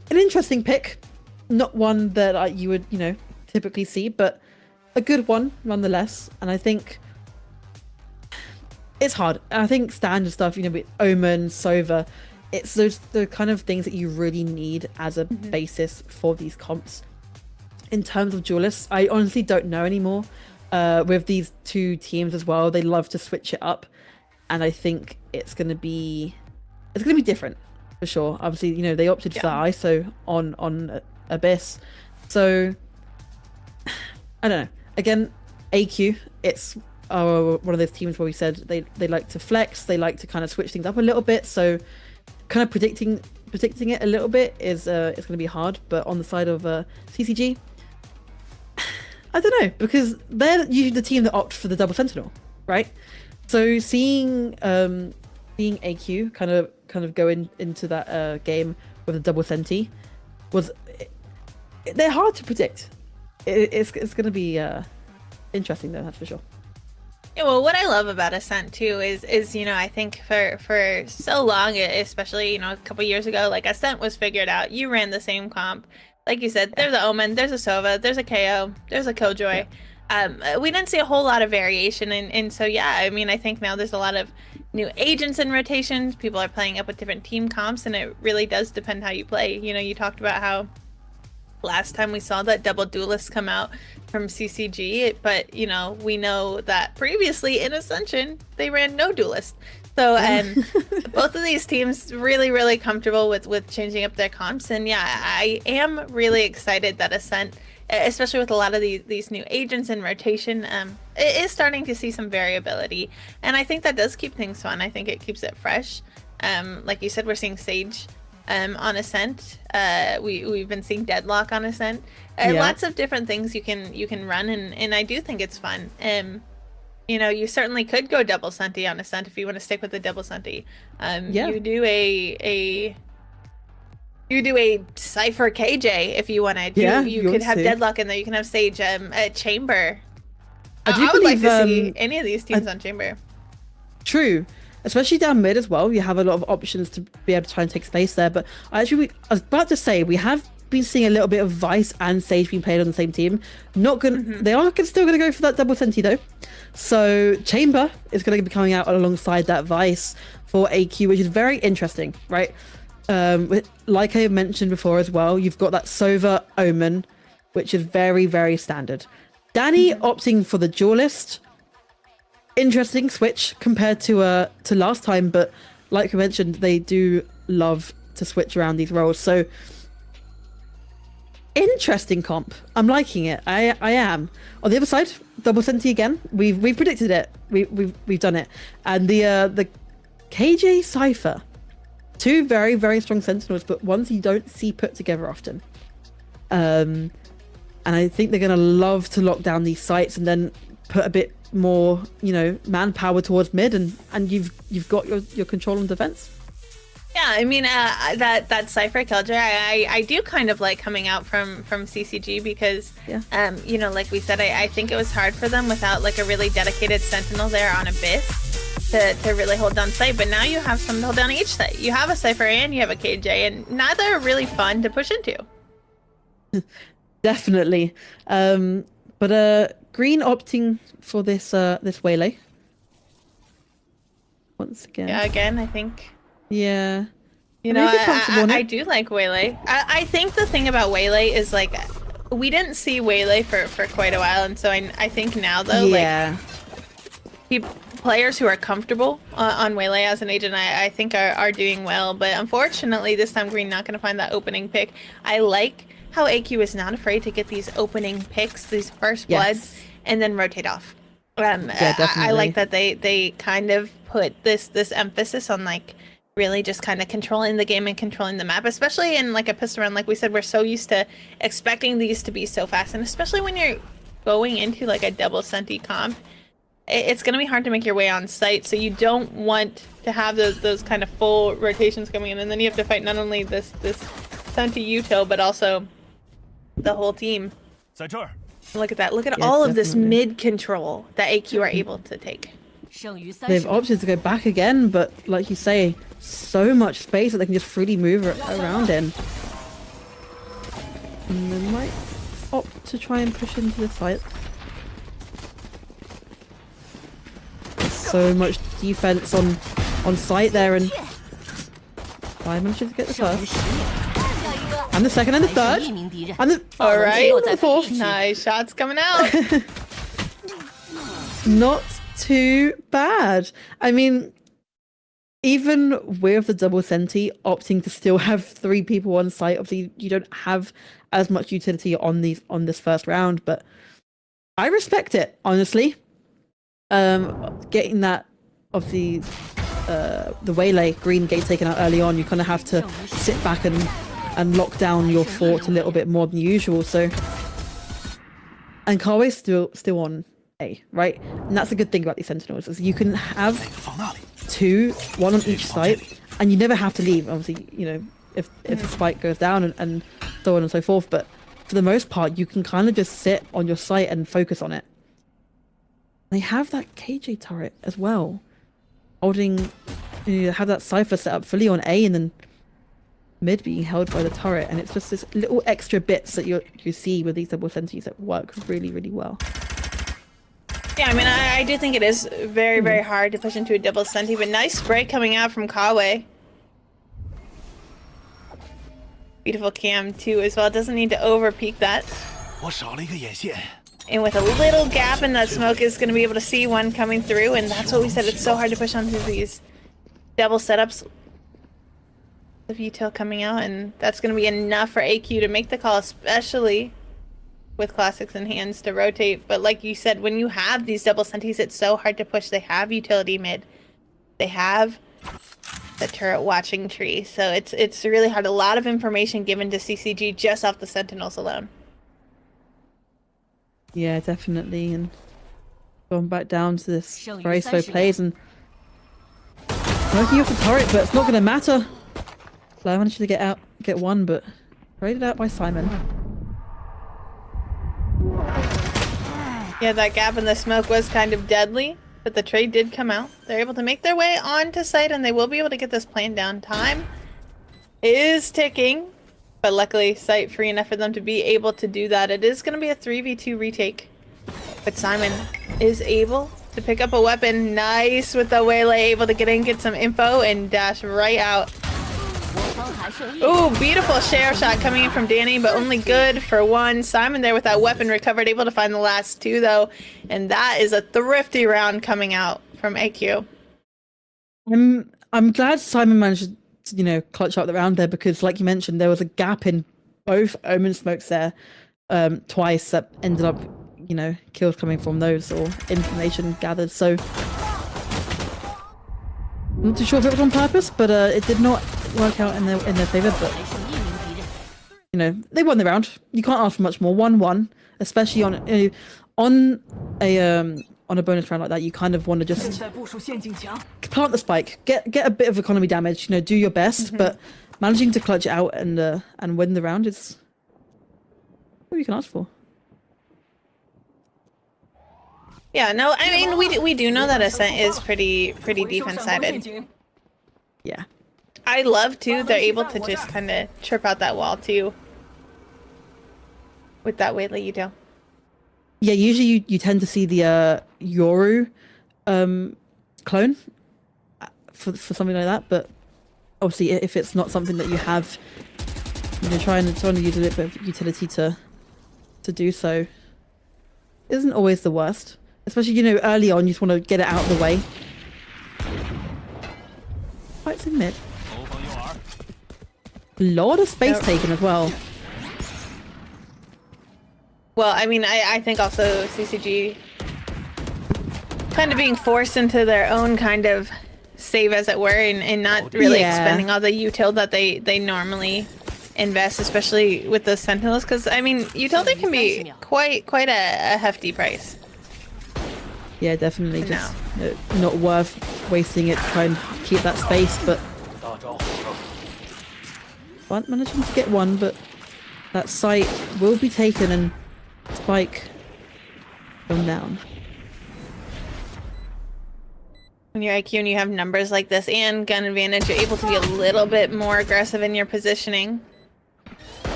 interesting pick, not one that you would, you know, typically see, but a good one nonetheless. And I think it's hard. I think standard stuff, you know, with Omen, Sova, it's the kind of things that you really need as a basis for these comps. In terms of duelists, I honestly don't know anymore. With these two teams as well, they love to switch it up, and I think it's gonna be different for sure. Obviously, you know, they opted for the ISO on Abyss, so I don't know. Again, AQ, it's one of those teams where we said they like to flex, they like to kind of switch things up a little bit. So kind of predicting it a little bit is it's going to be hard. But on the side of CCG, I don't know, because they're usually the team that opt for the double sentinel, right? So seeing AQ kind of go into that game with a double senti they're hard to predict. It's going to be interesting though, that's for sure. Yeah, well, what I love about Ascent too is you know, I think for so long, especially, you know, a couple years ago, like Ascent was figured out. You ran the same comp, like you said. There's a Omen, there's a Sova, there's a KO, there's a Killjoy. We didn't see a whole lot of variation, and so yeah, I mean, I think now there's a lot of new agents in rotations. People are playing up with different team comps, and it really does depend how you play. You know, you talked about how last time we saw that double duelist come out from CCG, but you know, we know that previously in Ascension they ran no duelist. So both of these teams really comfortable with changing up their comps, and yeah, I am really excited that Ascent, especially with a lot of these new agents in rotation, it is starting to see some variability, and I think that does keep things fun. I think it keeps it fresh. Like you said, we're seeing Sage on Ascent. We've been seeing Deadlock on Ascent. Lots of different things you can run, and I do think it's fun. You know, you certainly could go double Senti on Ascent if you want to stick with the double Senti. You do a Cypher KJ if you wanted. You could have Deadlock in there. You can have Sage at Chamber. I would like to see any of these teams on Chamber. True. Especially down mid as well. You have a lot of options to be able to try and take space there. But I was about to say, we have been seeing a little bit of Vice and Sage being played on the same team. Not gonna, They are still going to go for that double Senti though. So Chamber is going to be coming out alongside that Vice for AQ, which is very interesting, right? Like I mentioned before as well, you've got that Sova Omen, which is very standard. Danny opting for the duelist. Interesting switch compared to last time, but like I mentioned, they do love to switch around these roles. So interesting comp. I'm liking it. I am. On the other side, double Senti again. We've predicted it. We've done it. And the KJ Cypher. Two very strong sentinels, but ones you don't see put together often. And I think they're gonna love to lock down these sites and then put a bit more, you know, manpower towards mid, and you've got your control and defense. Yeah, I mean, that Cypher Killjoy, I do kind of like coming out from CCG because, you know, like we said, I think it was hard for them without like a really dedicated Sentinel there on Abyss to really hold down site. But now you have someone to hold down each site. You have a Cypher and you have a KJ, and neither are really fun to push into. Definitely. But Green opting for this Waylay. Once again. Yeah, again, I think. Yeah. You know, I do like Waylay. I think the thing about Waylay is like, we didn't see Waylay for quite a while, and so I think now though, like, players who are comfortable on Waylay as an agent, I think are doing well. But unfortunately, this time Green not going to find that opening pick. I like how AQ is not afraid to get these opening picks, these first bloods, and then rotate off. I like that they kind of put this emphasis on like really just kind of controlling the game and controlling the map, especially in like a pistol round. Like we said, we're so used to expecting these to be so fast, and especially when you're going into like a double Senti comp, it's going to be hard to make your way on site. So you don't want to have those kind of full rotations coming in, and then you have to fight not only this Senti Uto, but also the whole team. Look at that. Look at all of this mid control that AQ are able to take. They have options to go back again, but like you say, so much space that they can just freely move around in. And they might opt to try and push into the site. So much defense on site there, and I managed to get the first. And the second and the third. And the the fourth. Nice shots coming out. Not too bad. I mean, even with the double Senti opting to still have 3 people on site, obviously you don't have as much utility on this first round, but I respect it, honestly. Getting that obviously the Waylay Green gate taken out early on, you kind of have to sit back and lock down your fort a little bit more than usual. So, and Carway's still on A, right? And that's a good thing about these Sentinels, is you can have 2, 1 on each site, and you never have to leave. Obviously, you know, if the spike goes down and so on and so forth. But for the most part, you can kind of just sit on your site and focus on it. They have that KJ turret as well, holding. You have that Cypher set up fully on A, and then mid being held by the turret, and it's just this little extra bits that you see with these double Sentis that work really well. Yeah, I mean, I do think it is very, very hard to push into a double senti, but nice spray coming out from Kawe. Beautiful cam too as well. Doesn't need to over peek that. And with a little gap in that smoke is going to be able to see one coming through, and that's what we said. It's so hard to push onto these double setups. The V-tail coming out, and that's going to be enough for AQ to make the call, especially with classics in hands to rotate. But like you said, when you have these double sentis, it's so hard to push. They have utility mid. They have the turret watching tree. So it's really hard. A lot of information given to CCG just off the sentinels alone. Yeah, definitely. And going back down to this very slow plays and working off the turret, but it's not going to matter. So I managed to get one, but raided out by Simon. Yeah, that gap in the smoke was kind of deadly, but the trade did come out. They're able to make their way onto site, and they will be able to get this plan down. Time is ticking, but luckily site free enough for them to be able to do that. It is going to be a 3v2 retake, but Simon is able to pick up a weapon. Nice with the waylay, able to get in, get some info, and dash right out. Ooh, beautiful share shot coming in from Danny, but only good for one. Simon there with that weapon recovered, able to find the last two though, and that is a thrifty round coming out from AQ. I'm glad Simon managed to, you know, clutch up the round there, because like you mentioned, there was a gap in both Omen smokes there twice that ended up, you know, kills coming from those, or information gathered. So I'm not too sure if it was on purpose, but it did not work out in their favor. But you know, they won the round. You can't ask for much more. 1-1, especially on a bonus round like that. You kind of want to just plant the spike, get a bit of economy damage. You know, do your best, but managing to clutch it out and win the round is what you can ask for. Yeah, no, I mean, we do know that Ascent is pretty defense sided. Yeah. I love too, they're able to just kind of trip out that wall too. With that waylay you do. Yeah, usually you tend to see the Yoru clone for something like that, but obviously if it's not something that you have, you know, trying to use a bit of utility to do so isn't always the worst. Especially, you know, early on, you just want to get it out of the way. Fights in mid. A lot of space taken as well. Well, I mean, I think also CCG kind of being forced into their own kind of save, as it were, and not really expending all the util that they normally invest, especially with those sentinels, because I mean, utility can be quite a hefty price. Yeah, definitely. Just not worth wasting it to try and keep that space, but managing to get one, but that site will be taken and spike going down. When you're IQ and you have numbers like this and gun advantage, you're able to be a little bit more aggressive in your positioning.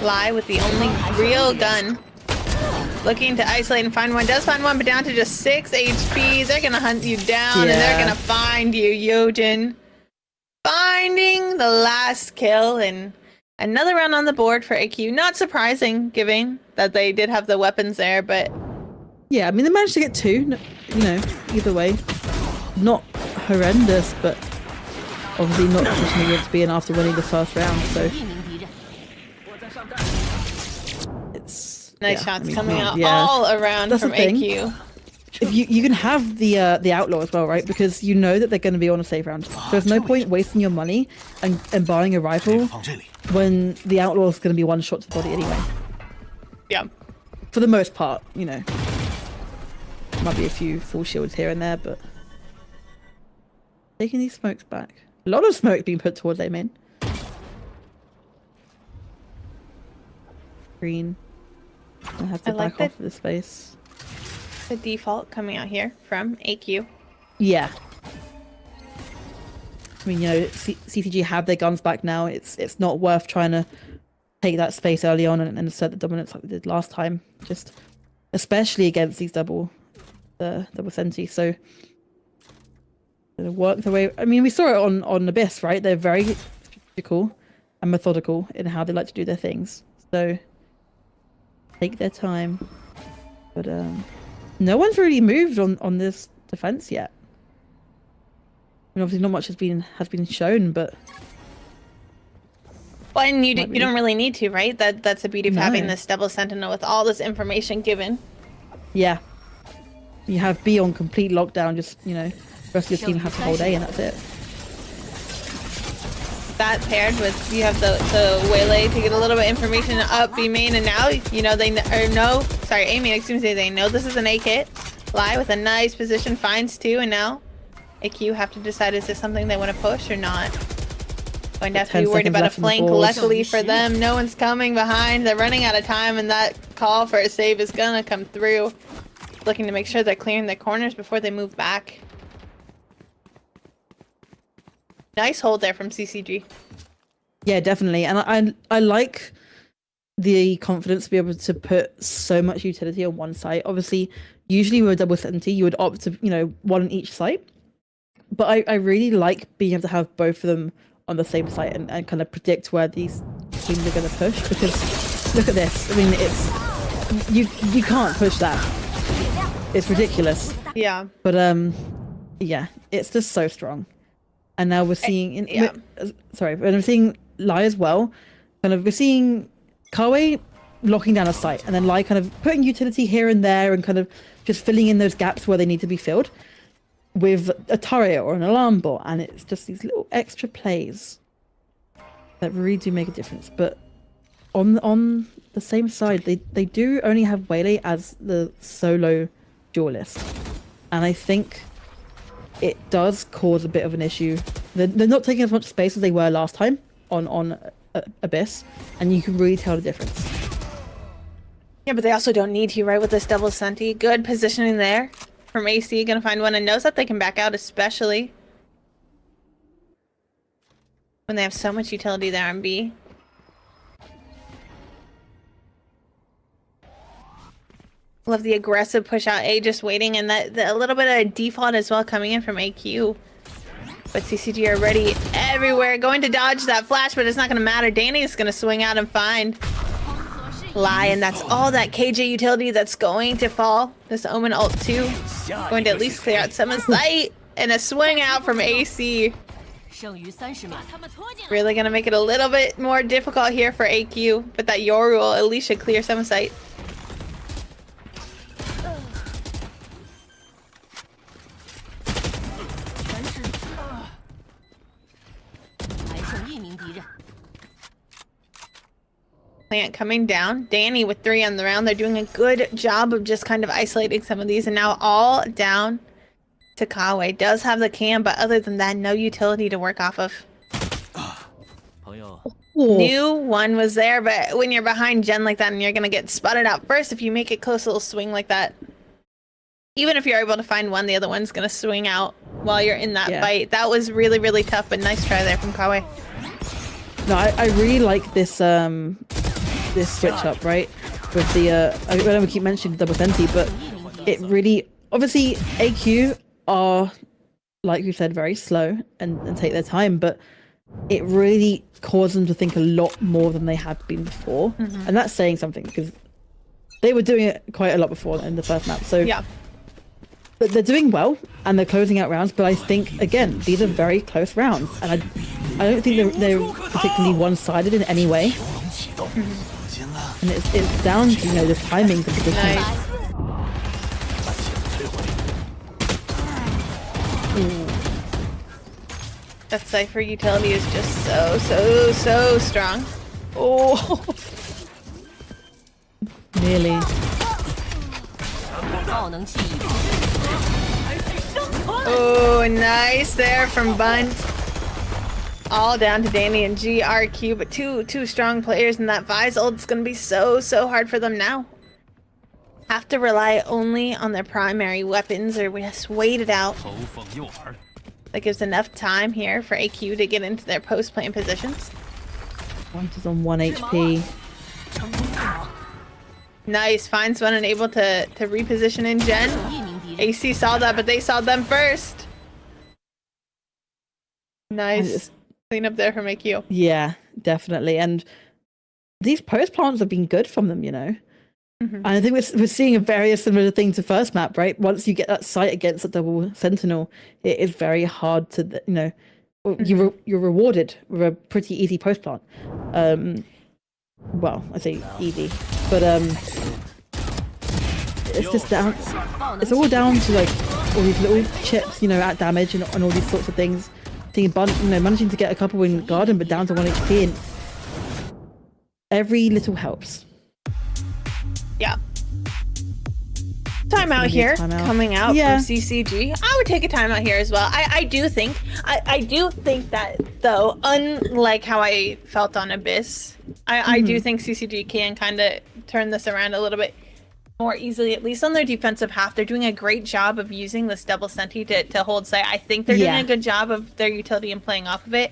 Lie with the only real gun. Looking to isolate and find one. Does find one, but down to just 6 HP. They're gonna hunt you down, and they're gonna find you, Yojin. Finding the last kill, and another round on the board for AQ. Not surprising, given that they did have the weapons there, but yeah, I mean, they managed to get 2. You know, either way, not horrendous, but obviously not the position they want to be in after winning the first round. So it's nice shots coming out all around from AQ. If you can have the outlaw as well, right? Because you know that they're going to be on a safe round. So there's no point wasting your money and buying a rifle when the outlaw is going to be one shot to the body anyway. Yeah. For the most part, you know. Might be a few full shields here and there, but taking these smokes back. A lot of smoke being put towards A main. Green. I have to back off of the space. The default coming out here from AQ. Yeah. I mean, you know, CCG have their guns back now. It's not worth trying to take that space early on and assert the dominance like they did last time. Just especially against these double the Vicenti. So they work their way. I mean, we saw it on Abyss, right? They're very strategical and methodical in how they like to do their things. So take their time. But no one's really moved on this defense yet. I mean, obviously not much has been shown, but well, and you don't really need to, right? That's the beauty of having this double sentinel with all this information given. Yeah, you have B on complete lockdown. Just the rest of your team has the whole day, and that's it. That paired with you have the waylay to get a little bit of information up B main, and now they know. Sorry, A main. Excuse me. They know this is an A kit. Lie with a nice position, finds 2, and now AQ have to decide, is this something they want to push or not? Going to have to be worried about a flank luckily for them. No one's coming behind. They're running out of time, and that call for a save is gonna come through. Looking to make sure they're clearing their corners before they move back. Nice hold there from CCG. Yeah, definitely. And I like the confidence to be able to put so much utility on one site. Obviously, usually with a double certainty, you would opt to, one on each site. But I really like being able to have both of them on the same site and kind of predict where these teams are going to push, because look at this. I mean, it's you can't push that. It's ridiculous. Yeah. But yeah, it's just so strong. And now we're seeing we're seeing Lai as well. Kind of we're seeing Kawe locking down a site, and then Lai kind of putting utility here and there and kind of just filling in those gaps where they need to be filled with a turret or an alarm bot, and it's just these little extra plays that really do make a difference. But on the same side, they do only have Waylay as the solo duelist, and I think it does cause a bit of an issue. They're not taking as much space as they were last time on Abyss, and you can really tell the difference. Yeah, but they also don't need to, right, with this double senti. Good positioning there from AC. Gonna find one and knows that they can back out, especially when they have so much utility there on B. Love the aggressive push out A, just waiting, and a little bit of default as well coming in from AQ. But CCG are ready everywhere, going to dodge that flash, but it's not going to matter. Danny is going to swing out and find Lie, and that's all that KJ utility that's going to fall. This Omen ult 2 going to at least clear out someone's sight, and a swing out from AC. Really going to make it a little bit more difficult here for AQ, but that Yoru will at least should clear someone's sight. Plant coming down. Danny with 3 on the round. They're doing a good job of just kind of isolating some of these, and now all down to Kawe. Does have the cam, but other than that, no utility to work off of. Knew one was there, but when you're behind Jen like that and you're gonna get spotted out first, if you make a close little swing like that, even if you're able to find one, the other one's gonna swing out while you're in that fight. That was really, really tough, but nice try there from Kawe. No, I really like this this switch up, right? With the I know we keep mentioning double senti, but it really, obviously AQ are, like you said, very slow and take their time, but it really caused them to think a lot more than they had been before. And that's saying something, because they were doing it quite a lot before in the first map. So yeah, but they're doing well and they're closing out rounds, but I think again these are very close rounds, and I don't think they're particularly one-sided in any way. And it's down to, the timing of the position. Nice. That Cypher utility is just so strong. Oh, nearly. Oh, nice there from Bunt. All down to Danny and GRQ, but two strong players, and that Vi's ult's gonna be so hard for them now. Have to rely only on their primary weapons, or just wait it out. That gives enough time here for AQ to get into their post-plant positions. One is on 1 HP. Nice, finds one and able to reposition in Gen. AC saw that, but they saw them first. Nice clean up there from AQ. Yeah, definitely. And these post plants have been good from them, you know. And I think we're seeing a very similar thing to first map, right? Once you get that sight against a double sentinel, it is very hard to, you know, you're rewarded with a pretty easy post plant. Well, I say easy, but it's just down. It's all down to like all these little chips, you know, at damage and all these sorts of things. You know, managing to get a couple in garden, but down to 1 HP, and every little helps. Yeah. Timeout here, coming out from CCG. I would take a timeout here as well. I do think that though, unlike how I felt on Abyss, I do think CCG can kind of turn this around a little bit more easily, at least on their defensive half. They're doing a great job of using this double senti to hold site. I think they're doing a good job of their utility and playing off of it.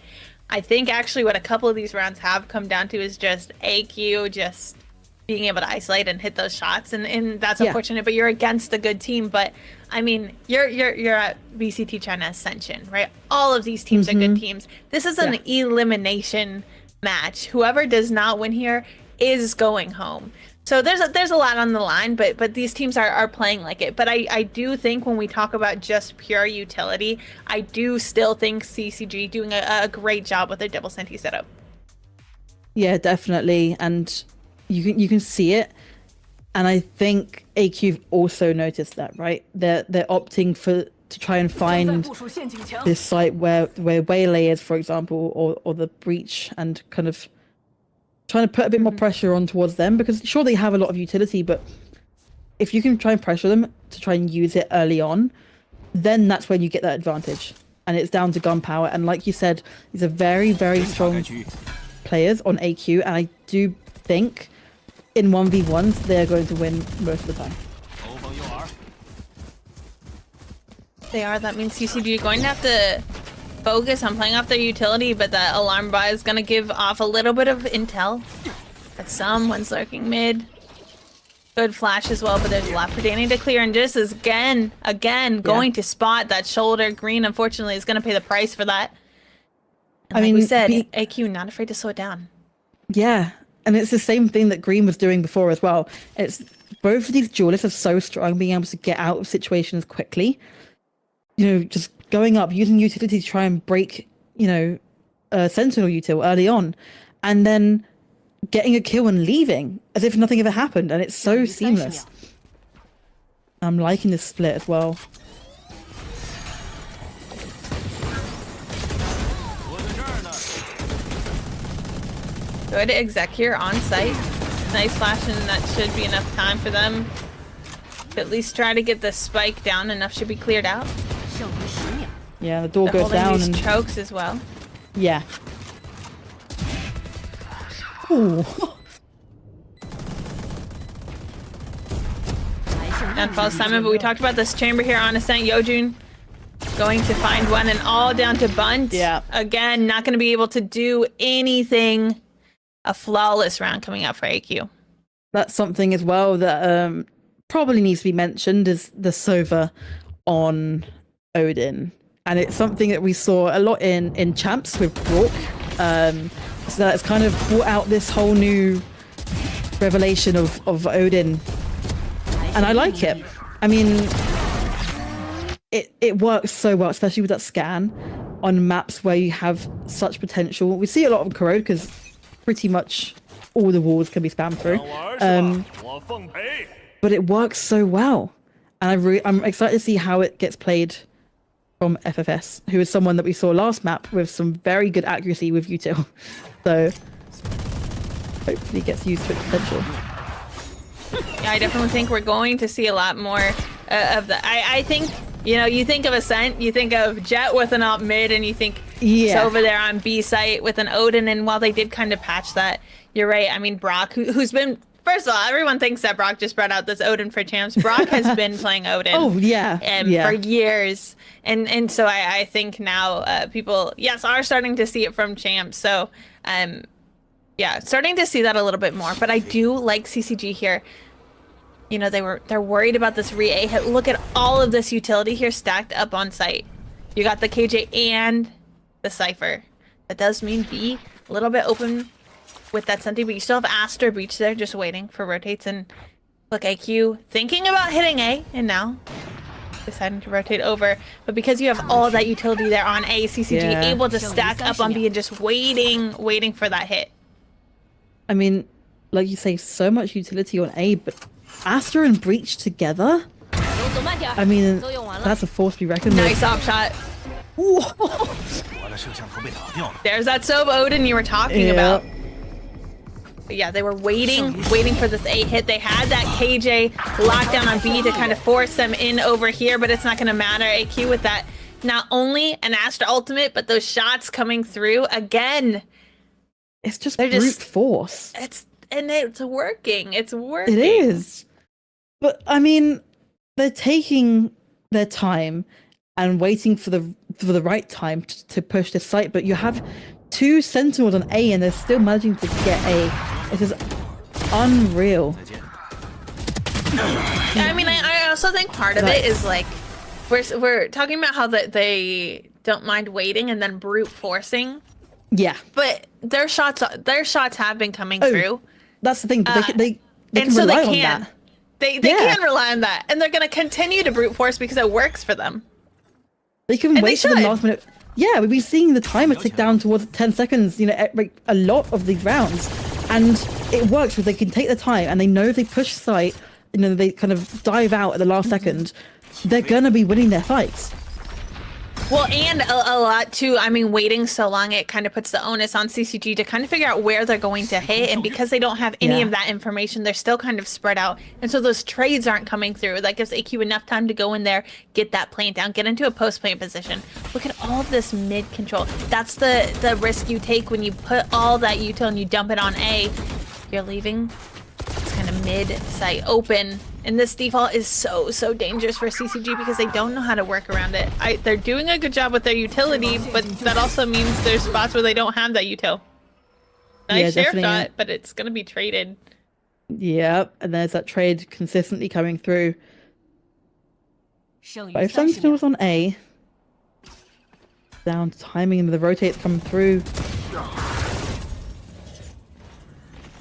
I think actually what a couple of these rounds have come down to is just AQ just being able to isolate and hit those shots, and that's unfortunate. But you're against a good team. But I mean, you're at VCT China Ascension, right? All of these teams are good teams. This is an elimination match. Whoever does not win here is going home. So there's a lot on the line, but these teams are playing like it. But I do think when we talk about just pure utility, I do still think CCG doing a great job with their double senti setup. Yeah, definitely, and you can see it, and I think AQ also noticed that, right? They're opting to try and find this site where Waylay is, for example, or the breach, and kind of trying to put a bit more pressure on towards them, because sure, they have a lot of utility, but if you can try and pressure them to try and use it early on, then that's when you get that advantage. And it's down to gunpowder, and like you said, these are very, very strong players on AQ, and I do think in 1v1s they're going to win most of the time. They are. That means CCG are going to have to focus on playing off their utility, but that alarm buy is going to give off a little bit of intel. That someone's lurking mid. Good flash as well, but there's a lot for Danny to clear, and just is again going to spot that shoulder. Green, unfortunately, is going to pay the price for that. And I mean, we said, AQ not afraid to slow it down. Yeah, and it's the same thing that Green was doing before as well. It's both of these duelists are so strong, being able to get out of situations quickly. You know, just going up, using utility to try and break, you know, Sentinel util early on, and then getting a kill and leaving as if nothing ever happened, and it's so seamless. I'm liking this split as well. Good exec here on site. Nice flash, and that should be enough time for them to at least try to get the spike down. Enough should be cleared out. Yeah, the door goes down. These and chokes as well. Yeah. Ooh. Downfall Simon, but we talked about this chamber here on Ascent. Yojun going to find one, and all down to Bunt. Yeah. Again, not going to be able to do anything. A flawless round coming out for AQ. That's something as well that probably needs to be mentioned, is the Sova on Odin. And it's something that we saw a lot in Champs with Brock. So that's kind of brought out this whole new revelation of Odin. And I like it. I mean, it works so well, especially with that scan on maps where you have such potential. We see a lot of Corrode because pretty much all the walls can be spammed through. But it works so well. And I'm excited to see how it gets played from FFS, who is someone that we saw last map with some very good accuracy with util. So hopefully gets used to its potential. Yeah, I definitely think we're going to see a lot more of that. I think, you know, you think of Ascent, you think of Jet with an op mid, and you think it's over there on B site with an Odin, and while they did kind of patch that, you're right. I mean, Brock, who's been, first of all, everyone thinks that Brock just brought out this Odin for Champs. Brock has been playing Odin for years. And so I think now people, yes, are starting to see it from Champs. So, yeah, starting to see that a little bit more. But I do like CCG here. you know, they're worried about this re-A hit. Look at all of this utility here stacked up on site. You got the KJ and the Cypher. That does mean B a little bit open with that Senti, but you still have Aster Breach there just waiting for rotates. And look, AQ thinking about hitting A, and now deciding to rotate over. But because you have all that utility there on A, CCG able to stack up on B and just waiting for that hit. I mean, like you say, so much utility on A, but Aster and Breach together? I mean, that's a force to be reckoned with. Nice op shot. There's that Sov Odin you were talking about. But yeah, they were waiting for this A hit. They had that KJ lockdown on B to kind of force them in over here, but it's not going to matter. AQ with that, not only an Astra ultimate, but those shots coming through again. It's just brute force. It's working. It's working. It is. But I mean, they're taking their time and waiting for the right time to push this site, but you have 2 Sentinels on A and they're still managing to get A. It is unreal. I mean, I also think part of it is like we're talking about how they don't mind waiting and then brute forcing. Yeah. But their shots have been coming through. That's the thing. They can rely on that. They can rely on that, and they're going to continue to brute force because it works for them. They can wait for the last minute. Yeah, we've been seeing the timer tick down towards 10 seconds, you know, a lot of these rounds. And it works because they can take the time and they know if they push site, you know, they kind of dive out at the last second, they're going to be winning their fights. Well, and a lot too, I mean, waiting so long, it kind of puts the onus on CCG to kind of figure out where they're going to hit. And because they don't have any of that information, they're still kind of spread out. And so those trades aren't coming through. That gives AQ enough time to go in there, get that plant down, get into a post-plant position. Look at all of this mid control. That's the risk you take when you put all that util and you dump it on A. You're leaving this kind of mid site open. And this default is so dangerous for CCG because they don't know how to work around it. They're doing a good job with their utility, but that also means there's spots where they don't have that util. Nice share shot, but it's going to be traded. Yep, and there's that trade consistently coming through. Both Sentinels on A. Down to timing and the rotates come through.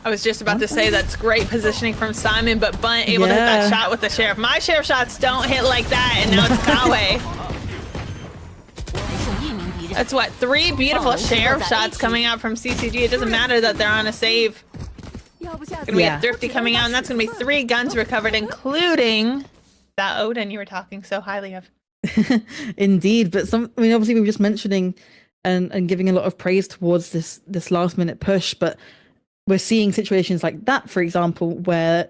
I was just about to say that's great positioning from Simon, but Bunt able to hit that shot with the Sheriff. My Sheriff shots don't hit like that, and now it's Kawe. That's what, 3 beautiful Sheriff shots coming out from CCG. It doesn't matter that they're on a save. Gonna be a Thrifty coming out, and that's gonna be 3 guns recovered, including that Odin you were talking so highly of. Indeed, but I mean, obviously we were just mentioning and giving a lot of praise towards this last minute push, but we're seeing situations like that, for example, where,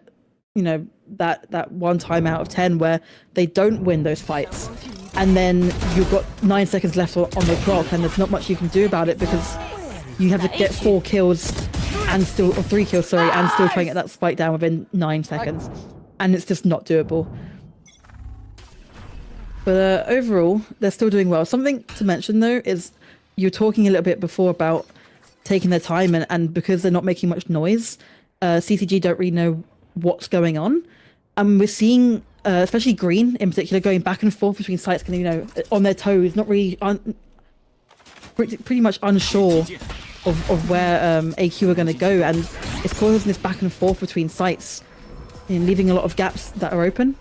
you know, that 1 time out of 10 where they don't win those fights, and then you've got 9 seconds left on the clock, and there's not much you can do about it because you have to get 4 kills and still, or 3 kills, sorry, and still try and get that spike down within 9 seconds, and it's just not doable. But overall, they're still doing well. Something to mention though is you were talking a little bit before about taking their time, and because they're not making much noise, CCG don't really know what's going on. We're seeing, especially Green in particular, going back and forth between sites, you know, on their toes, not really, pretty much unsure of where AQ are going to go, and it's causing this back and forth between sites, you know, leaving a lot of gaps that are open.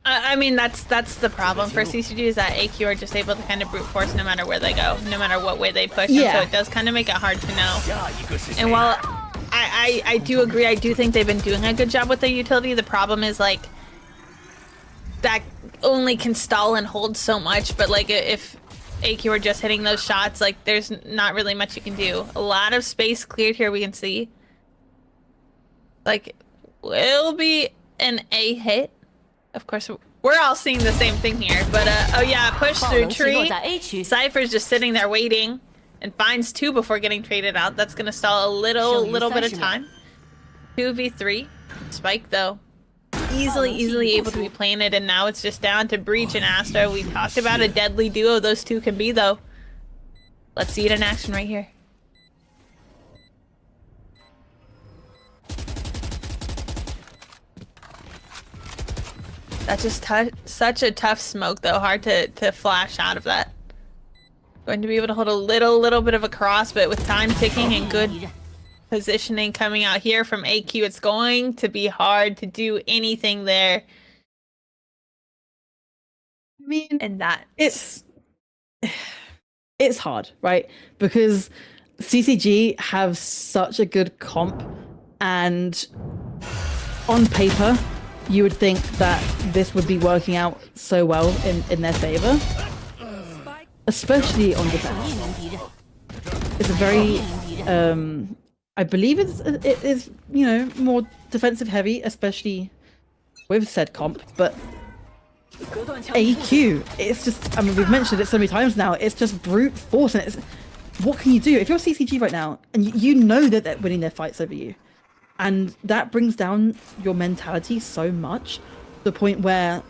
I mean, that's the problem for CCG, is that AQ are just able to kind of brute force no matter where they go, no matter what way they push, and so it does kind of make it hard to know. And while I do agree, I do think they've been doing a good job with their utility, the problem is, like, that only can stall and hold so much, but, like, if AQ are just hitting those shots, like, there's not really much you can do. A lot of space cleared here, we can see. Like, will be an A hit. Of course, we're all seeing the same thing here, but oh yeah, push through tree. Cypher's just sitting there waiting and finds 2 before getting traded out. That's gonna stall a little bit of time. 2v3. Spike though, easily able to be planted, and now it's just down to Breach and Astra. We talked about a deadly duo those 2 can be though. Let's see it in action right here. That's just such a tough smoke, though. Hard to flash out of that. Going to be able to hold a little bit of a cross, but with time ticking and good positioning coming out here from AQ, it's going to be hard to do anything there. I mean, and that it's hard, right? Because CCG have such a good comp, and on paper, you would think that this would be working out so well in their favor, especially on defense. It's a very, I believe it is, you know, more defensive heavy, especially with said comp, but AQ, it's just, I mean, we've mentioned it so many times now, it's just brute force, and it's, what can you do? If you're CCG right now, and you know that they're winning their fights over you, and that brings down your mentality so much, to the point where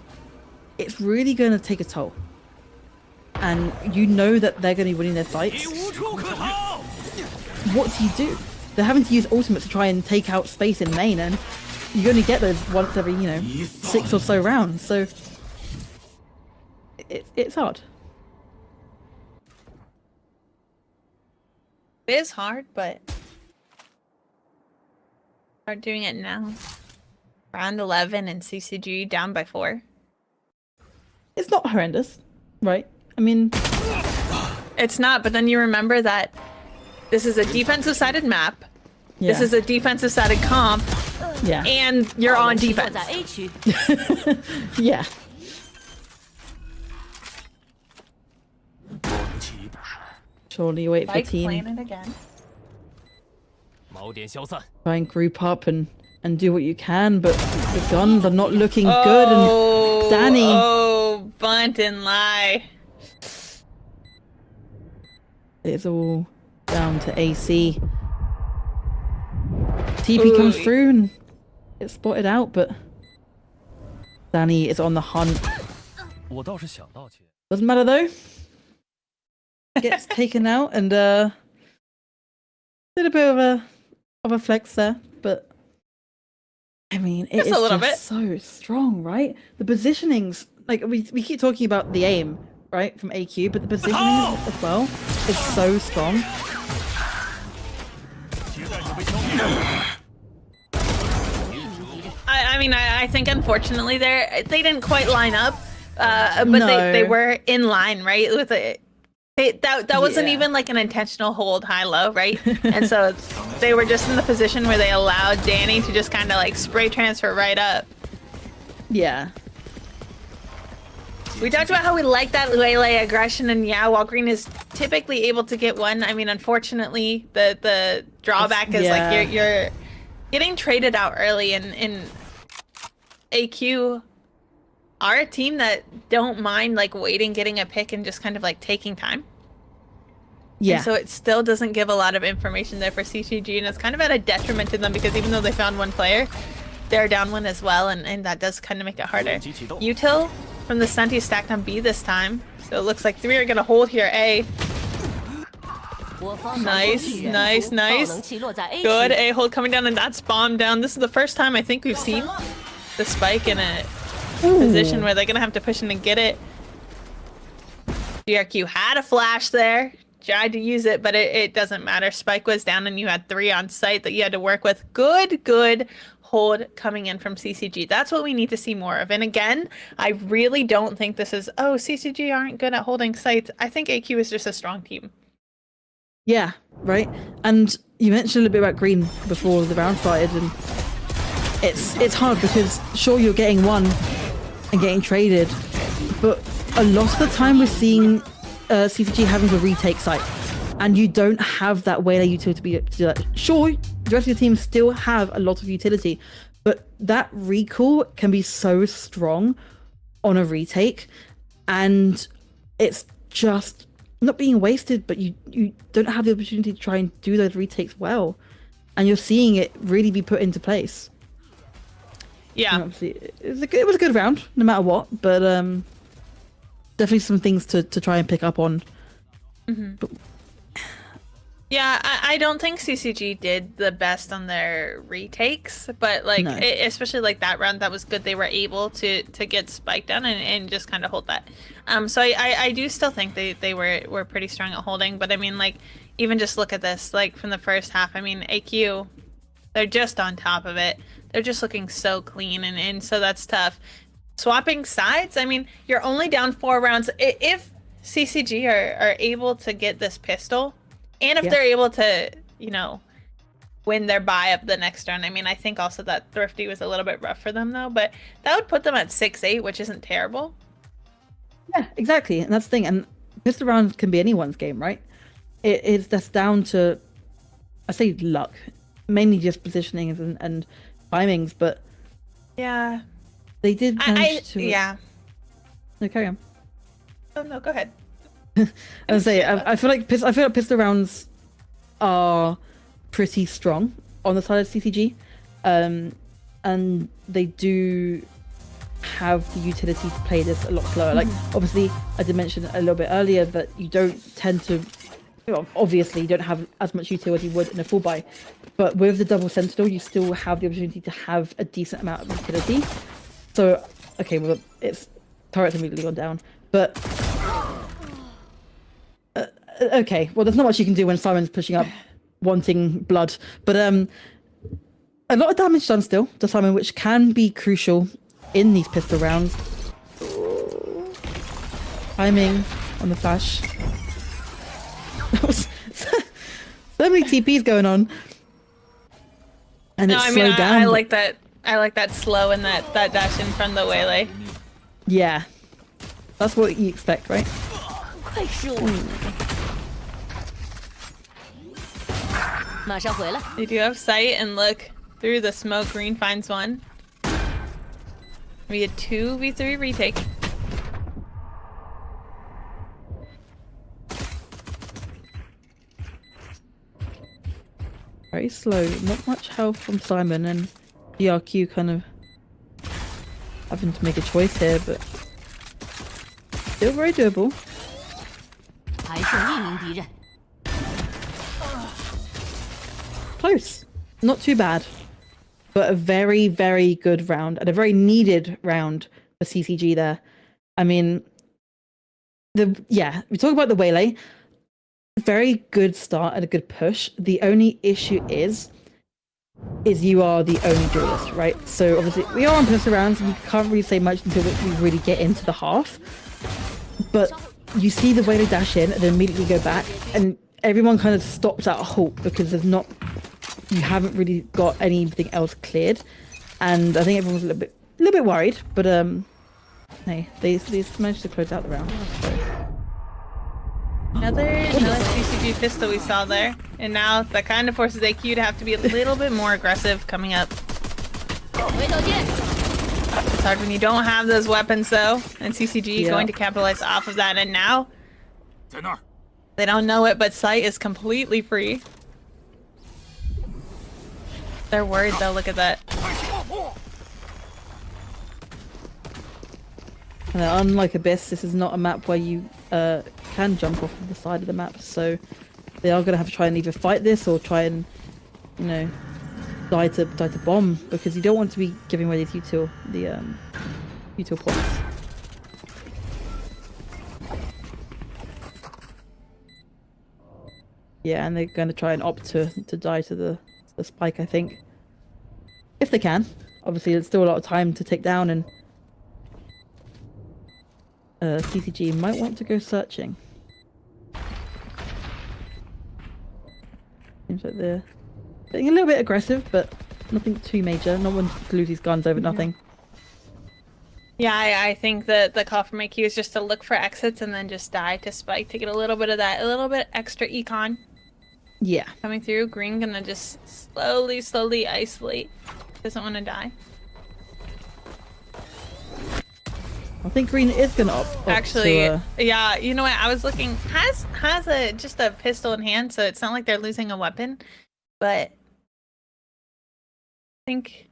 it's really going to take a toll. And you know that they're going to be winning their fights. What do you do? They're having to use ultimate to try and take out space in main, and you only get those once every, you know, 6 or so rounds, so it's hard. It is hard, but start doing it now. Round 11 and CCG down by 4. It's not horrendous, right? I mean, it's not, but then you remember that this is a defensive-sided map. Yeah. This is a defensive-sided comp. Yeah. And you're on defense. Yeah. Surely wait for team. Playing it again. Try and group up and do what you can, but the guns are not looking good, and Danny. Oh, bunt and lie. It's all down to AC. TP comes through and gets spotted out, but Danny is on the hunt. Doesn't matter though. Gets taken out, and a little bit of a flex there, but I mean, it is just so strong, right? The positionings, like we keep talking about the aim, right, from AQ, but the positioning as well is so strong. I mean, I think unfortunately they didn't quite line up, but they were in line, right, with it. That wasn't even like an intentional hold high-low, right? And so they were just in the position where they allowed Danny to just kind of like spray transfer right up. Yeah. We talked about how we like that Lele aggression, and yeah, while Green is typically able to get one, I mean, unfortunately, the drawback is like you're getting traded out early, and AQ are a team that don't mind like waiting, getting a pick, and just kind of like taking time. Yeah. And so it still doesn't give a lot of information there for CCG, and it's kind of at a detriment to them, because even though they found one player, they're down one as well, and that does kind of make it harder. Util from the Senti stacked on B this time, so it looks like 3 are gonna hold here A. Nice. Good A hold coming down, and that's bomb down. This is the first time I think we've seen the spike in a position where they're gonna have to push in and get it. GRQ had a flash there, tried to use it, but it doesn't matter. Spike was down, and you had 3 on site that you had to work with. Good hold coming in from CCG. That's what we need to see more of. And again, I really don't think this is, oh, CCG aren't good at holding sites. I think AQ is just a strong team. Yeah, right. And you mentioned a little bit about Green before the round started, and it's hard because sure, you're getting one and getting traded, but a lot of the time we're seeing CCG having to retake site, and you don't have that Whaler utility to do that. Sure, the rest of your team still have a lot of utility, but that recall can be so strong on a retake, and it's just not being wasted, but you don't have the opportunity to try and do those retakes well, and you're seeing it really be put into place. Yeah, and obviously it was a good round no matter what, but definitely some things to try and pick up on. But Yeah, I don't think CCG did the best on their retakes, but like No. especially like that round, that was good. They were able to get Spike down and just kind of hold that. So I do still think they were pretty strong at holding, but I mean like even just look at this like from the first half. I mean AQ, they're just on top of it. They're just looking so clean and so that's tough. Swapping sides. I mean you're only down 4 rounds. If CCG are able to get this pistol. And if they're able to, you know, win their buy up the next round. I mean, I think also that Thrifty was a little bit rough for them, though. But that would put them at 6-8, which isn't terrible. Yeah, exactly. And that's the thing. And pistol rounds can be anyone's game, right? It's just down to, I say luck. Mainly just positioning and timings. But yeah, they did manage to... Yeah. No, carry on. Oh, no, go ahead. I say I feel like pistol rounds are pretty strong on the side of CCG, and they do have the utility to play this a lot slower. Like obviously, I did mention a little bit earlier that you don't tend to, obviously, you don't have as much utility as you would in a full buy, but with the double sentinel, you still have the opportunity to have a decent amount of utility. So okay, well it's turret's immediately gone down, but. Okay, well, there's not much you can do when Simon's pushing up, wanting blood. But a lot of damage done still to Simon, which can be crucial in these pistol rounds. Timing on the flash. So many TPs going on, and it's slowed down. I like that. I like that slow and that dash in from the waylay. Yeah, that's what you expect, right? They do have sight and look through the smoke. Green finds one. We had 2v3 retake. Very slow. Not much health from Simon, and DRQ kind of having to make a choice here, but still very doable. Close. Not too bad. But a very, very good round and a very needed round for CCG there. I mean, we talk about the waylay. Very good start and a good push. The only issue is you are the only duelist, right? So obviously we are on pistol rounds and you can't really say much until we really get into the half. But you see the waylay dash in and then immediately go back, and everyone kind of stops at a halt because you haven't really got anything else cleared, and I think everyone's a little bit worried. But hey, they managed to close out the round. So. Another CCG pistol we saw there, and now that kind of forces AQ to have to be a little bit more aggressive coming up. It's hard when you don't have those weapons though, and CCG going to capitalize off of that, and now they don't know it, but sight is completely free. They're worried though, look at that. And unlike Abyss, this is not a map where you can jump off of the side of the map, so they are going to have to try and either fight this or try and, you know, die to bomb, because you don't want to be giving away these util points. Yeah, and they're going to try and opt to die to the spike, I think. If they can. Obviously, there's still a lot of time to take down, and CCG might want to go searching. Seems like they're getting a little bit aggressive, but nothing too major. No one to lose his guns over nothing. Yeah, I think that the call from AQ is just to look for exits and then just die to spike to get a little bit of that, a little bit extra econ. Yeah. Coming through, Green gonna just slowly isolate. Doesn't want to die. I think Green is gonna opt Actually, to, yeah, you know what? I was looking. Has just a pistol in hand, so it's not like they're losing a weapon. But I think,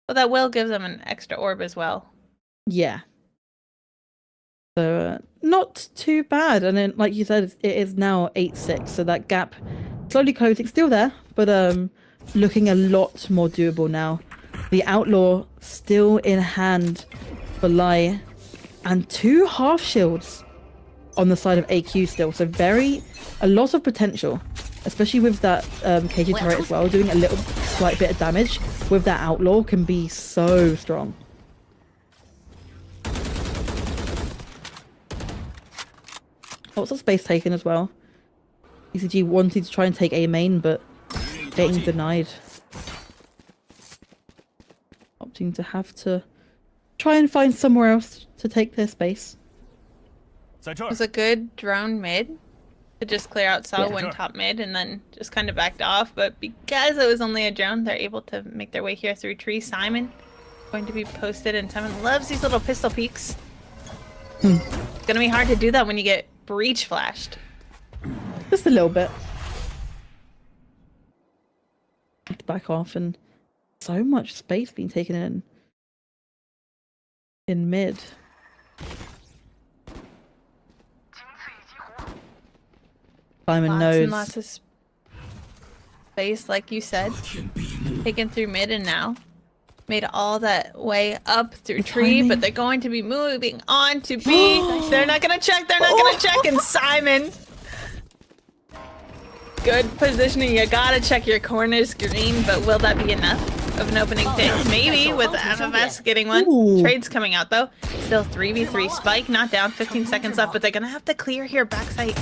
well, that will give them an extra orb as well. Yeah. So not too bad. And then, like you said, it is now 8-6, so that gap slowly closing. Still there, but looking a lot more doable now. The Outlaw still in hand for Lai, and 2 half shields on the side of AQ still. So a lot of potential, especially with that KG turret as well. Doing a slight bit of damage with that Outlaw can be so strong. Lots of space taken as well. CCG wanted to try and take A main, but getting denied. Opting to have to try and find somewhere else to take their space. It was a good drone mid to just clear out Sal, went top mid, and then just kind of backed off. But because it was only a drone, they're able to make their way here through tree. Simon going to be posted, and Simon loves these little pistol peeks. It's gonna be hard to do that when you get breach flashed. Just a little bit. Back off, and so much space being taken in mid. Simon knows. Lots of space, like you said. Taken through mid, and now made all that way up through tree, but they're going to be moving on to B. They're not gonna check, and Simon. Good positioning, you gotta check your corner screen, but will that be enough of an opening pick? Maybe, with FFS getting one. Trades coming out though. Still 3v3, Spike not down, 15 seconds left, but they're gonna have to clear here, backside.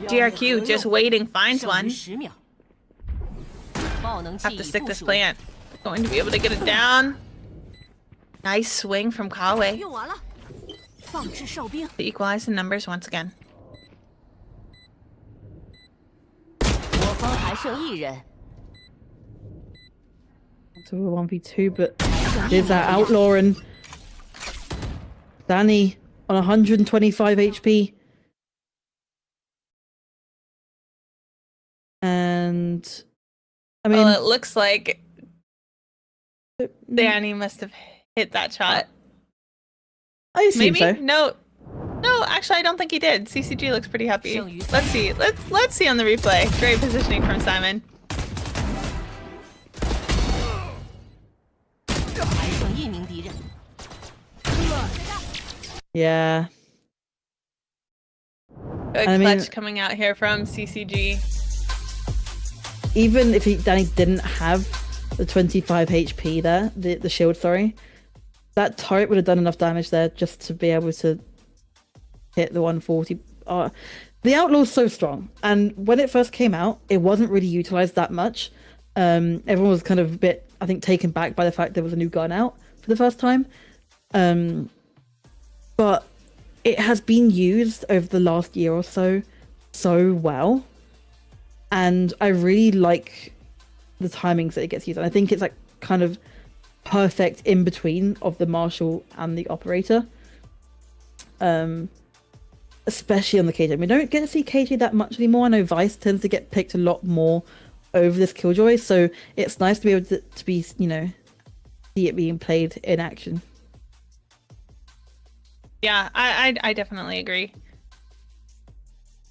GRQ just waiting, finds one. Have to stick this plant. Going to be able to get it down. Nice swing from Kawe. To equalize the numbers once again. To a 1v2, but there's that Outlaw and Danny on 125 HP. And I mean, well, it looks like Danny must have hit that shot. I assume Maybe? so. No, actually I don't think he did. CCG looks pretty happy. Let's see. Let's see on the replay. Great positioning from Simon. Yeah. Good clutch coming out here from CCG. Even if Danny didn't have the 25 HP there, the shield, sorry, that turret would have done enough damage there just to be able to hit the 140. The Outlaw's so strong, and when it first came out, it wasn't really utilized that much. Everyone was kind of a bit, I think, taken back by the fact there was a new gun out for the first time. But it has been used over the last year or so well. And I really like the timings that it gets used. And I think it's like kind of perfect in between of the Marshal and the Operator. Especially on the KJ. We don't get to see KJ that much anymore. I know Vice tends to get picked a lot more over this Killjoy. So it's nice to be able to be, you know, see it being played in action. Yeah, I definitely agree.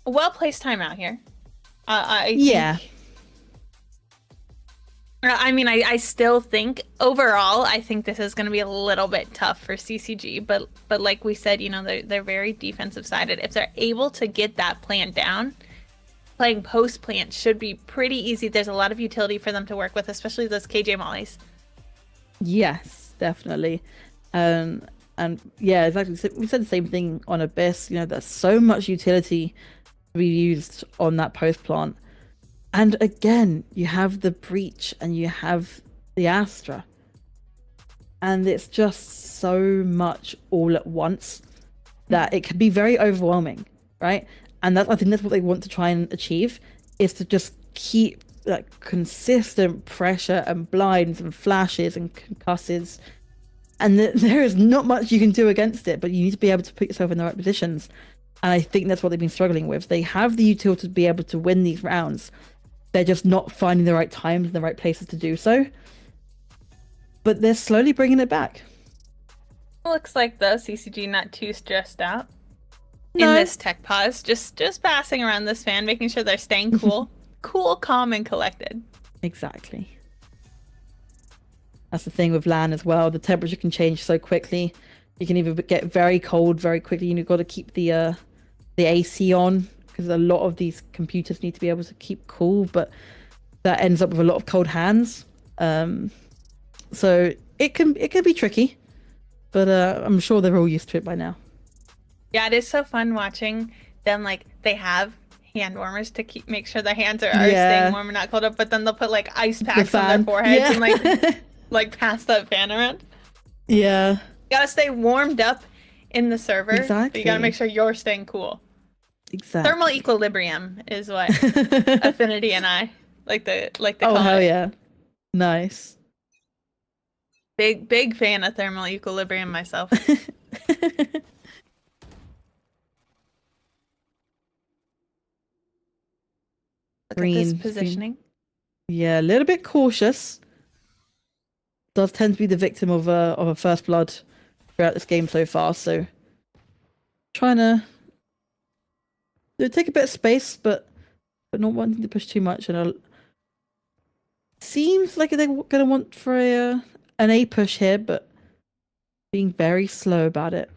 A well-placed timeout here. Yeah. I mean, I still think overall, I think this is going to be a little bit tough for CCG, but like we said, you know, they're very defensive sided. If they're able to get that plant down, playing post plant should be pretty easy. There's a lot of utility for them to work with, especially those KJ mollies. Yes, definitely. And yeah, exactly. We said the same thing on Abyss. You know, there's so much utility to be used on that post plant. And again, you have the Breach and you have the Astra. And it's just so much all at once that it can be very overwhelming, right? And I think that's what they want to try and achieve, is to just keep like consistent pressure and blinds and flashes and concusses. And there is not much you can do against it, but you need to be able to put yourself in the right positions. And I think that's what they've been struggling with. They have the utility to be able to win these rounds. They're just not finding the right times and the right places to do so. But they're slowly bringing it back. Looks like though CCG not too stressed out. in this tech pause. Just passing around this fan, making sure they're staying cool, cool, calm, and collected. Exactly. That's the thing with LAN as well. The temperature can change so quickly. You can either get very cold very quickly, and you've got to keep the AC on because a lot of these computers need to be able to keep cool, but that ends up with a lot of cold hands. So it can be tricky, but I'm sure they're all used to it by now. Yeah, it is so fun watching them. Like they have hand warmers to make sure their hands are staying warm and not cold up, but then they'll put like ice packs on their foreheads and like pass that fan around. Yeah. You gotta stay warmed up in the server. Exactly. But you gotta make sure you're staying cool. Exactly. Thermal equilibrium is what Affinity and I like to call hell it. yeah. Nice. Big fan of thermal equilibrium myself. Look at this positioning. Yeah, a little bit cautious. Does tend to be the victim of a first blood throughout this game so far, so trying to take a bit of space, but not wanting to push too much. And seems like they're gonna want for an A push here, but being very slow about it.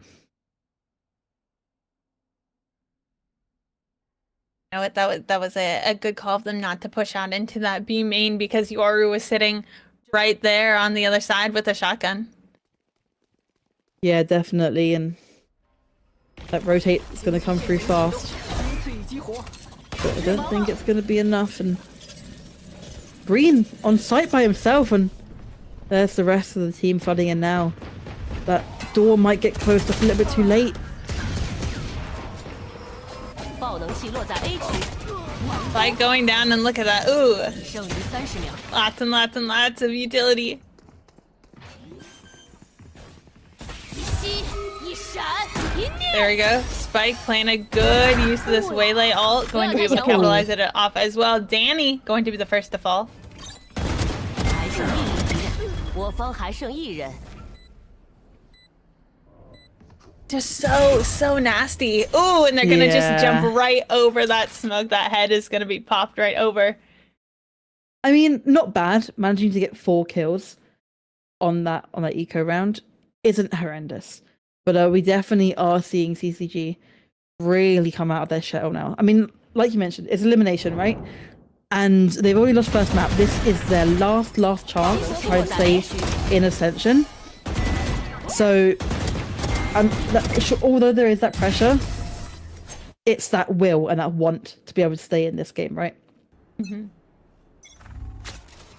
You know what? That was a good call of them not to push out into that B main because Yoru was sitting right there on the other side with a shotgun. Yeah, definitely, and that rotate is going to come through fast. But I don't think it's going to be enough, and Green on site by himself, and there's the rest of the team flooding in now. That door might get closed just a little bit too late. Like going down and look at that. Ooh. Lots and lots and lots of utility. There we go. Spike playing a good use of this Waylay ult. Going to be able to capitalize it off as well. Danny going to be the first to fall. Just so nasty. Ooh, and they're gonna just jump right over that smoke. That head is gonna be popped right over. I mean, not bad. Managing to get 4 kills on that eco round isn't horrendous, but we definitely are seeing CCG really come out of their shell now. I mean, like you mentioned, it's elimination, right? And they've already lost first map. This is their last chance to try and stay in Ascension. So. Although there is that pressure, it's that will and that want to be able to stay in this game, right? Mm-hmm.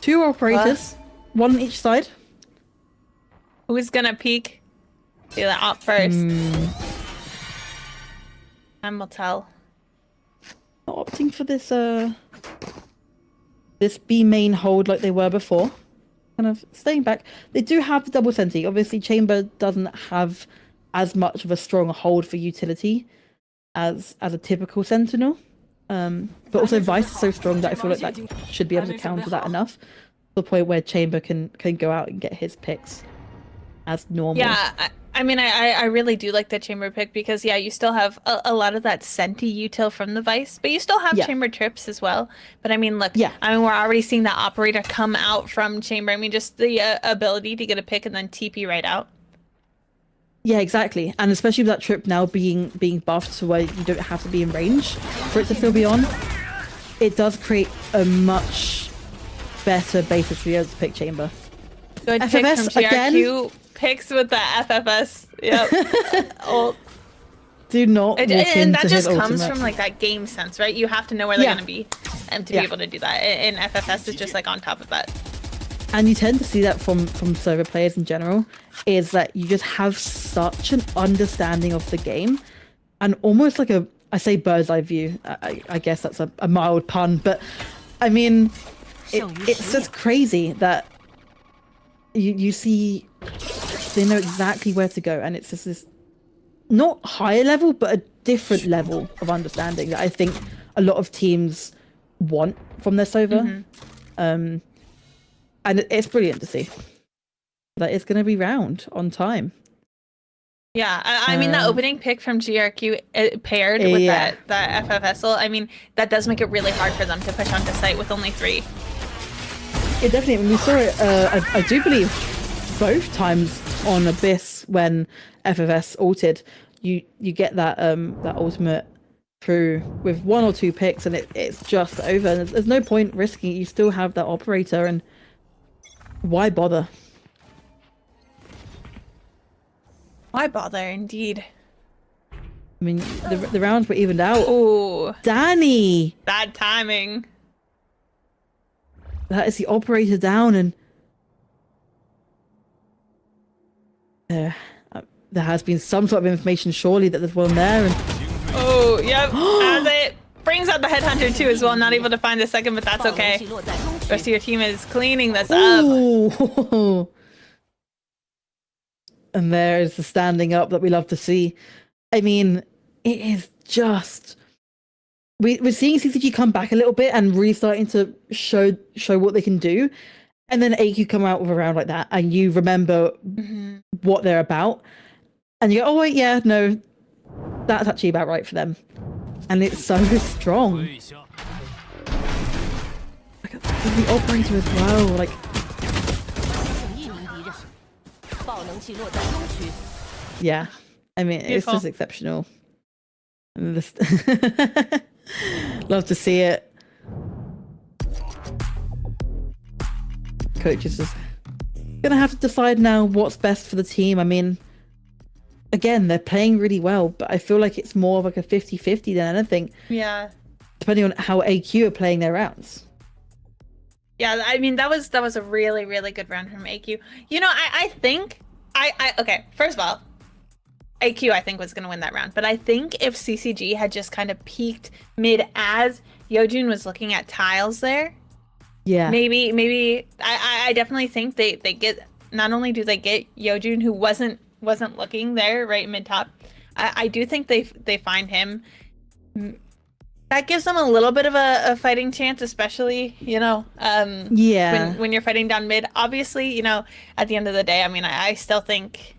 2 operators, 1 on each side. Who's gonna peek? Do the op first. Time will tell. Not opting for this B main hold like they were before. Kind of staying back. They do have the double senti. Obviously, Chamber doesn't have as much of a strong hold for utility as a typical Sentinel. But also Vice is so strong that I feel like that should be able to counter that enough to the point where Chamber can go out and get his picks as normal. Yeah, I mean, I really do like the Chamber pick because, yeah, you still have a lot of that Senti util from the Vice, but you still have Chamber trips as well. But I mean, look, I mean, we're already seeing the Operator come out from Chamber. I mean, just the ability to get a pick and then TP right out. Yeah, exactly. And especially with that trip now being buffed to where you don't have to be in range for it to still be on, it does create a much better basis for you to pick Chamber. Good FFS pick from GRQ. again. Picks with the FFS. Yep. Ult. Do not And that just comes from like that game sense, right? You have to know where they're going to be and to be able to do that. And FFS is just like on top of that. And you tend to see that from server players in general, is that you just have such an understanding of the game and almost like I say bird's eye view. I guess that's a mild pun, but I mean, it's just crazy that you see they know exactly where to go, and it's just this not higher level, but a different level of understanding that I think a lot of teams want from their server. And it's brilliant to see that it's going to be round on time. Yeah, I mean that opening pick from GRQ paired with that FFS ult, I mean that does make it really hard for them to push onto site with only 3. Yeah, definitely. We saw it. I do believe both times on Abyss when FFS ulted. You get that that ultimate through with 1 or 2 picks, and it's just over. And there's no point risking it. You still have that operator, and why bother? Why bother, indeed. I mean, the rounds were evened out. Ooh, Danny! bad timing. That is the operator down, and there has been some sort of information, surely, that there's one there. And oh, yep. As it brings out the headhunter too as well. Not able to find a second, but that's okay. The rest of your team is cleaning this up. Ooh. And there's the standing up that we love to see. I mean, it is just... We're seeing CCG come back a little bit and really starting to show what they can do. And then AQ come out with a round like that, and you remember what they're about. And you go, oh, wait, yeah, no, that's actually about right for them. And it's so strong. Look at the operator as well, like... Yeah, I mean, Beautiful. It's just exceptional. And this love to see it. Coach is just gonna have to decide now what's best for the team. I mean, again, they're playing really well, but I feel like it's more of like a 50-50 than anything. Yeah. Depending on how AQ are playing their rounds. Yeah, I mean that was a really, really good round from AQ. You know, I think okay, first of all, AQ I think was gonna win that round, but I think if CCG had just kind of peaked mid as Yojun was looking at tiles there, yeah, maybe I definitely think they get, not only do they get Yojun, who wasn't looking there right mid top, I do think they find him. That gives them a little bit of a fighting chance, especially, you know, yeah, when you're fighting down mid. Obviously, you know, at the end of the day, I mean, I still think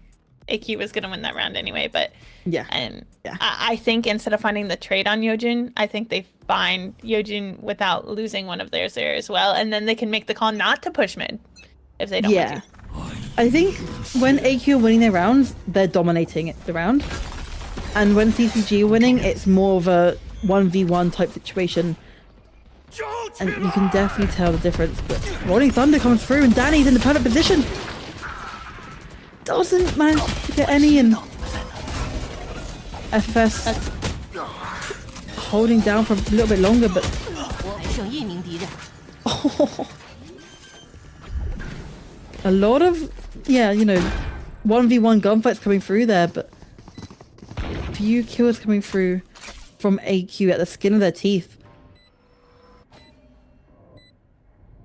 AQ was going to win that round anyway, but yeah, and yeah. I think instead of finding the trade on Yojun, I think they find Yojun without losing one of theirs there as well, and then they can make the call not to push mid if they don't want to. I think when AQ are winning their rounds, they're dominating the round, and when CCG are winning, it's more of a 1v1 type situation, and you can definitely tell the difference. But Rolling Thunder comes through, and Danny's in the perfect position. Doesn't manage to get any, and FFS holding down for a little bit longer, but a lot of, yeah, you know, 1v1 gunfights coming through there, but few kills coming through from AQ at the skin of their teeth.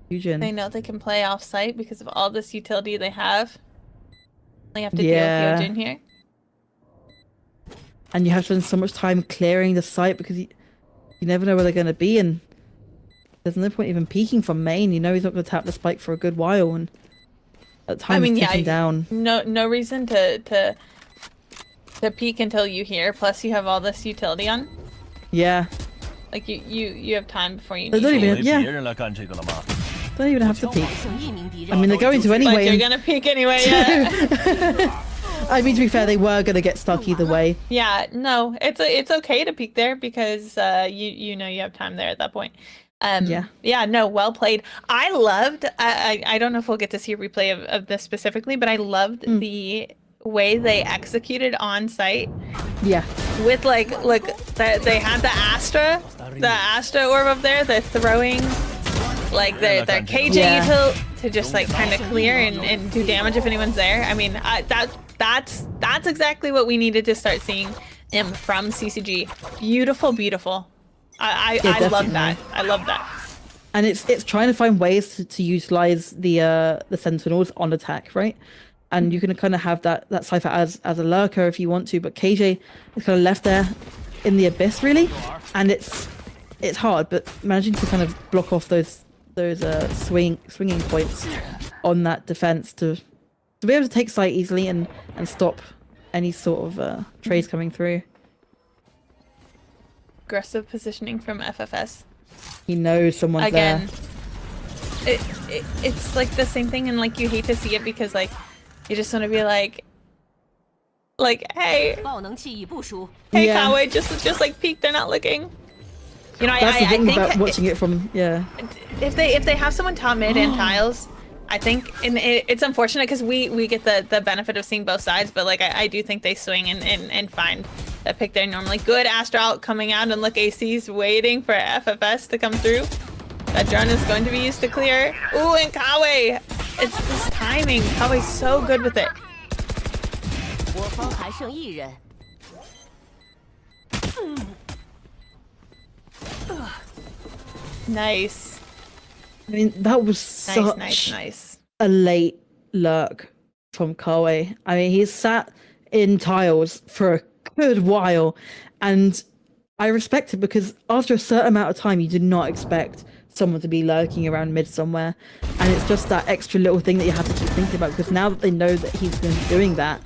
Fusion. They know they can play off site because of all this utility they have. They have to deal with Yojin here. And you have to spend so much time clearing the site because you never know where they're going to be, and there's no point even peeking from main. You know he's not going to tap the spike for a good while, and at times ticking down. No reason to peek until you hear. Plus you have all this utility on. Yeah. Like you have time before you They need don't to. Don't even have to peek. I mean, they're going to anyway. But you're gonna peek anyway, yeah. I mean, to be fair, they were gonna get stuck either way. Yeah, no, it's okay to peek there because you know you have time there at that point. Yeah, no, well played. I loved. I don't know if we'll get to see a replay of this specifically, but I loved the way they executed on site. Yeah. With like, look, they had the Astra orb up there. They're throwing like their KJ util to just like kind of clear and do damage if anyone's there. I mean, that's exactly what we needed to start seeing from CCG. Beautiful. I love that. I love that. And it's trying to find ways to utilize the Sentinels on attack, right? And you can kind of have that Cypher as a lurker if you want to, but KJ is kind of left there in the abyss, really, and it's hard. But managing to kind of block off those swinging points on that defense to be able to take site easily and stop any sort of trades coming through. Aggressive positioning from FFS. He knows someone's Again, there. It's like the same thing, and like you hate to see it because like you just want to be like hey, Yeah. Kawe, just like peek, they're not looking. You know, That's the I thing think about watching it from, yeah. if they have someone top mid and tiles, I think, and it's unfortunate because we get the benefit of seeing both sides, but like I do think they swing and find a pick there normally. Good Astral coming out, and look, AC's waiting for FFS to come through. That drone is going to be used to clear. Ooh, and Kawe, it's this timing. Kawe's so good with it. Nice. I mean, that was such nice. a late lurk from Kawe. I mean, he's sat in tiles for a good while, and I respect it because after a certain amount of time, you did not expect someone to be lurking around mid somewhere, and it's just that extra little thing that you have to keep thinking about, because now that they know that he's been doing that,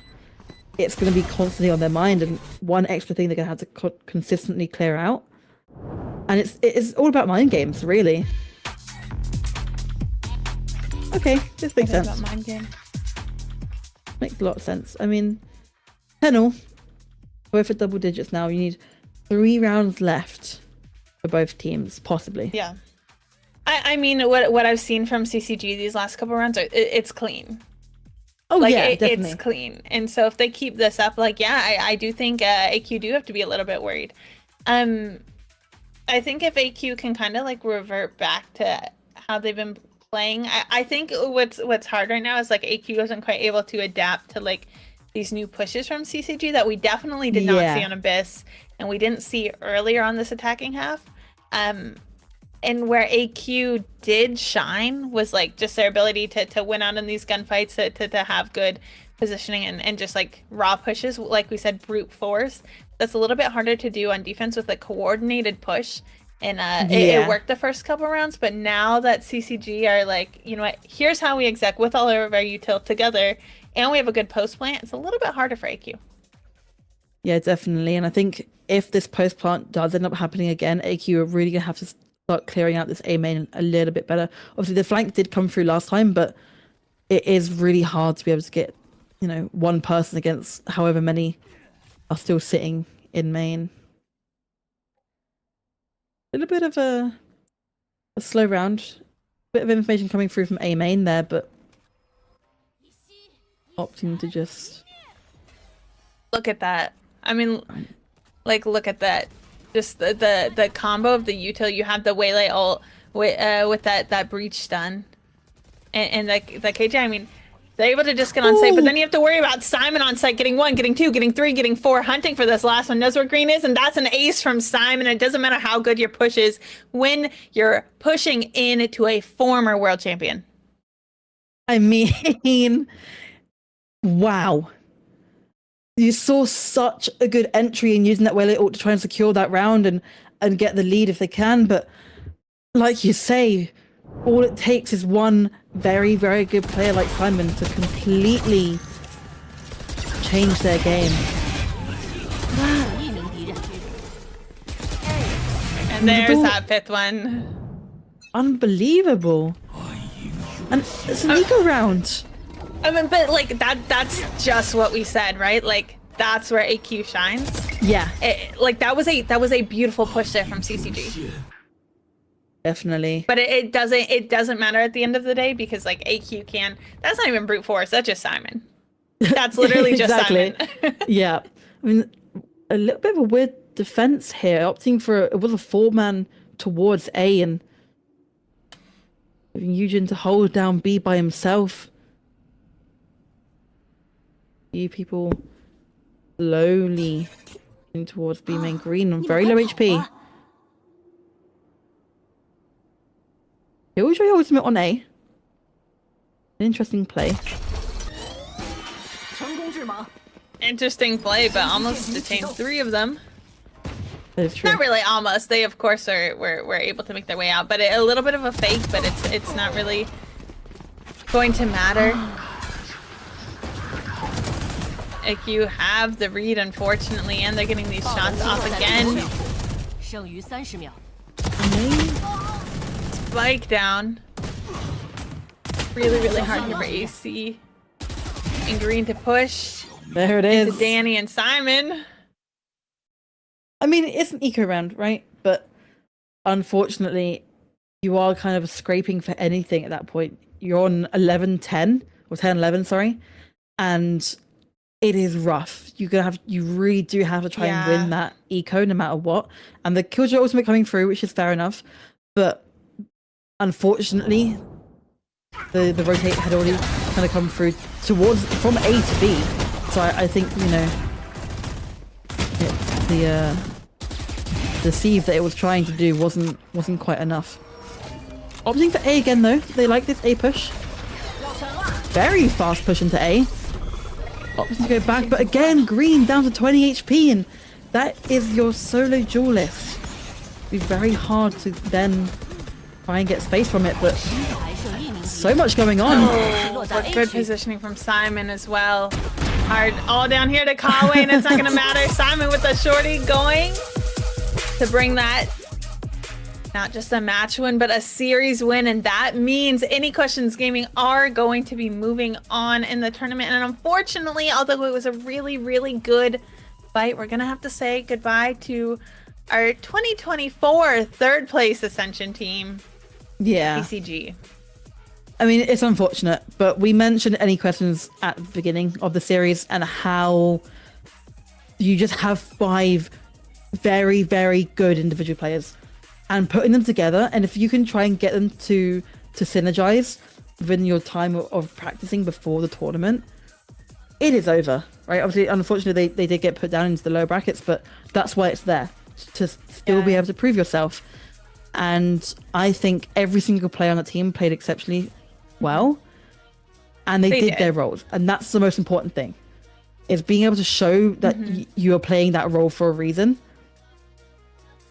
it's going to be constantly on their mind, and one extra thing they're going to have to consistently clear out. And it's all about mind games, really. Okay, this makes sense. About mind game. Makes a lot of sense. I mean, Pennell, we're for double digits now. You need 3 rounds left for both teams, possibly. Yeah. I mean, what I've seen from CCG these last couple rounds, it's clean. Oh, like, yeah, definitely. It's clean. And so if they keep this up, like, yeah, I do think AQ do have to be a little bit worried. I think if AQ can kind of like revert back to how they've been playing, I think what's hard right now is like AQ wasn't quite able to adapt to like these new pushes from CCG that we definitely did not see on Abyss, and we didn't see earlier on this attacking half. And where AQ did shine was like just their ability to win out in these gunfights, to have good positioning and just like raw pushes, like we said, brute force. That's a little bit harder to do on defense with a coordinated push. And it worked the first couple rounds, but now that CCG are like, you know what, here's how we exec with all of our util together, and we have a good post plant, it's a little bit harder for AQ. Yeah, definitely. And I think if this post plant does end up happening again, AQ are really going to have to start clearing out this A main a little bit better. Obviously, the flank did come through last time, but it is really hard to be able to get, you know, one person against however many are still sitting in main. A little bit of a slow round. Bit of information coming through from A main there, but opting to just look at that. I mean, like, look at that. Just the combo of the util. You have the Waylay ult with that breach stun, and the KJ. I mean, they're able to just get on site, but then you have to worry about Simon on site getting 1, getting 2, getting 3, getting 4, hunting for this last one. Knows where green is, and that's an ace from Simon. It doesn't matter how good your push is when you're pushing into a former world champion. I mean, wow. You saw such a good entry in using that Waylay ult to try and secure that round and get the lead if they can, but like you say, all it takes is one very, very good player like Simon to completely change their game. And there's that 5th one. Unbelievable. And it's an eco round. I mean, but like that's just what we said, right? Like that's where AQ shines. Yeah. Like that was a beautiful push there from CCG. Definitely. But it doesn't matter at the end of the day, because like AQ can, that's not even brute force, that's just Simon. That's literally just Simon. Yeah. I mean, a little bit of a weird defense here, opting for it was a 4-man towards A and leaving Eugen to hold down B by himself. You people slowly in towards B main green on very low HP. Killjoy ultimate on A. An interesting play. Interesting play, but almost detained 3 of them. That is true. Not really almost. They of course were able to make their way out, but a little bit of a fake, but it's not really going to matter. AQ have the read, unfortunately, and they're getting these shots off again. 剩余30秒。 Spike down. Really, really hard here for AC. And Green to push. There it is. To Danny and Simon. I mean, it's an eco round, right? But unfortunately, you are kind of scraping for anything at that point. You're on 11-10 or 10-11, sorry, and it is rough. You really do have to try and win that eco no matter what. And the Killjoy ultimate coming through, which is fair enough, but unfortunately, the rotate had already kind of come through from A to B. So I think, you know, the sieve that it was trying to do wasn't quite enough. Opting for A again though. They like this A push. Very fast push into A. Opting to go back, but again, Green down to 20 HP, and that is your solo duelist. It'd be very hard to then try and get space from it, but so much going on. Oh, but good positioning from Simon as well. Hard all down here to Kawe, and it's not gonna matter. Simon with the shorty going to bring that, not just a match win, but a series win, and that means Any Questions Gaming are going to be moving on in the tournament. And unfortunately, although it was a really, really good fight, we're gonna have to say goodbye to our 2024 third place Ascension team. Yeah. CCG. I mean, it's unfortunate, but we mentioned Any Questions at the beginning of the series and how you just have 5 very, very good individual players and putting them together. And if you can try and get them to synergize within your time of practicing before the tournament, it is over, right? Obviously, unfortunately, they did get put down into the lower brackets, but that's why it's there, to still be able to prove yourself. And I think every single player on the team played exceptionally well, and they did their roles, and that's the most important thing, is being able to show that you are playing that role for a reason.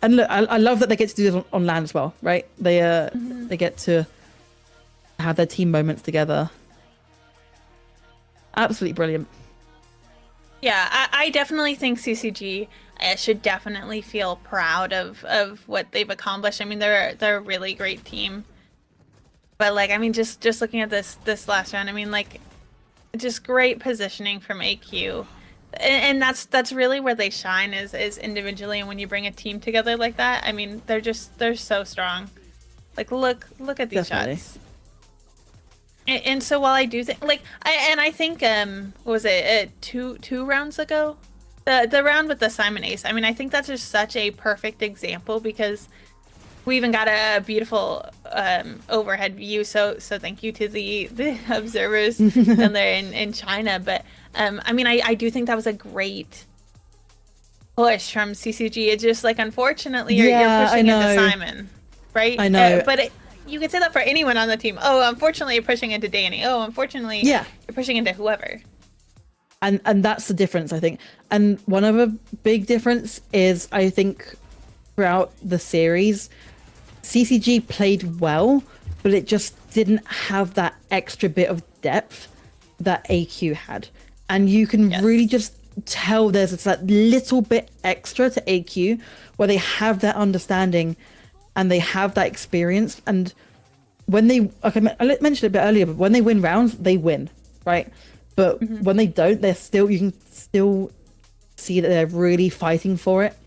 And look, I love that they get to do this on LAN as well, right? They get to have their team moments together. Absolutely brilliant. Yeah, I definitely think CCG should definitely feel proud of what they've accomplished. I mean, they're a really great team. But like, I mean, just looking at this last round, I mean, like, just great positioning from AQ, and that's really where they shine is individually. And when you bring a team together like that, I mean, they're so strong. Like, look at these shots. And so while I do think, like, I think what was it, two rounds ago, the round with the Simon Ace. I mean, I think that's just such a perfect example, because we even got a beautiful overhead view. So thank you to the observers down there in China. But I mean, I do think that was a great push from CCG. It's just like, unfortunately, you're pushing into Simon, right? I know, but you could say that for anyone on the team. Oh, unfortunately, you're pushing into Danny. Oh, unfortunately, you're pushing into whoever. And that's the difference, I think. And one other big difference is, I think, throughout the series, CCG played well, but it just didn't have that extra bit of depth that AQ had. And you can really just tell there's that little bit extra to AQ, where they have that understanding and they have that experience. And when they, like I mentioned it a bit earlier, but when they win rounds, they win, right? But when they don't, you can still see that they're really fighting for it,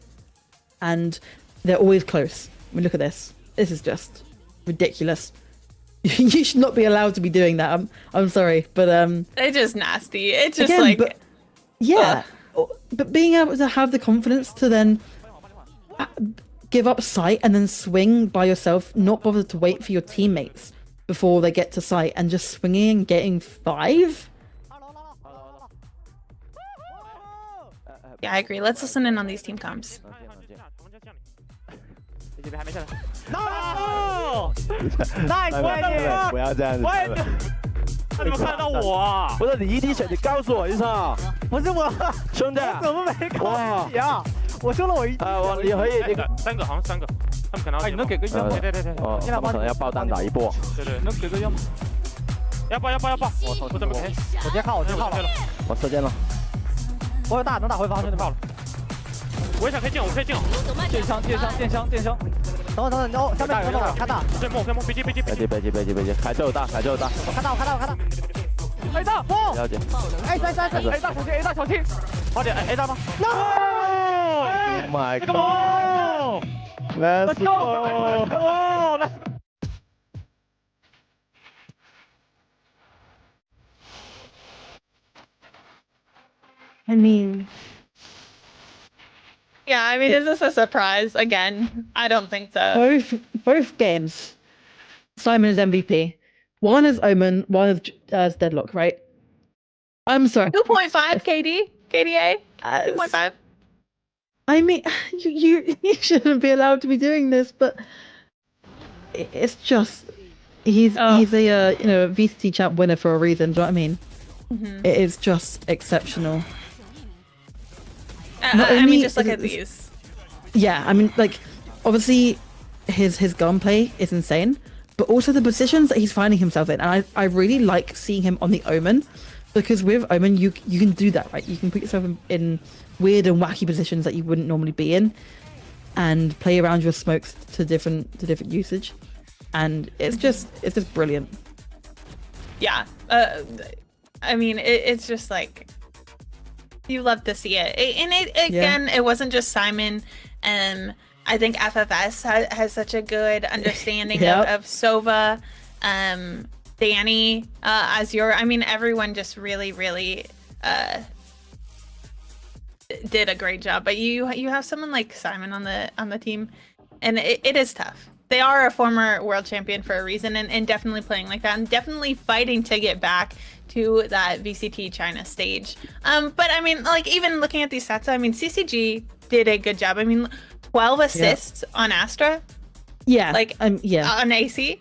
and they're always close. I mean, look at this. This is just ridiculous. You should not be allowed to be doing that. I'm sorry, but it's just nasty. It's just again, but being able to have the confidence to then give up sight and then swing by yourself, not bother to wait for your teammates before they get to sight, and just swinging and getting 5. Yeah, I agree. Let's listen in on these team comms. No！ 太关键了！不要这样子。你们看到我啊？不是你ED选，你告诉我一声啊！不是我，兄弟，我怎么没看你啊？我说了我一。你可以那个3个，好像3个，他们可能要。你能给个烟吗？对。他们可能要爆单打一波。对。能给个烟吗？要爆！我准备开。我先看了。我射箭了。我有大，能打回防就爆了。我也想可以进，我可以进。电枪，电枪，电枪，电枪。等我，哦，下面有看到。对梦，别急，别急，凯就有大。我看到。A 大，哇！了解。A 大小心 ，A 大小心。好点 A 大吗 ？No！Oh my god！Let's go！ I mean, yeah, I mean, is this a surprise again? I don't think so. Both games, Simon is MVP. One is Omen, one is Deadlock, right? I'm sorry. 2.5 KD, KDA. 2.5. I mean, you shouldn't be allowed to be doing this, but it's just he's a VCT champ winner for a reason. Do you know what I mean? It is just exceptional. I mean, just look at these. Yeah, I mean, like, obviously, his gunplay is insane, but also the positions that he's finding himself in. And I really like seeing him on the Omen, because with Omen, you can do that, right? You can put yourself in weird and wacky positions that you wouldn't normally be in, and play around your smokes to different usage, and it's just brilliant. Yeah, I mean, it's just like, you love to see it. And it wasn't just Simon. I think FFS has such a good understanding of Sova, Danny, Azure. I mean, everyone just really did a great job. But you have someone like Simon on the team, and it is tough. They are a former world champion for a reason, and definitely playing like that, and definitely fighting to get back to that VCT China stage. But I mean, like, even looking at these stats, I mean, CCG did a good job. I mean, 12 assists on Astra. Yeah. Like, on AC.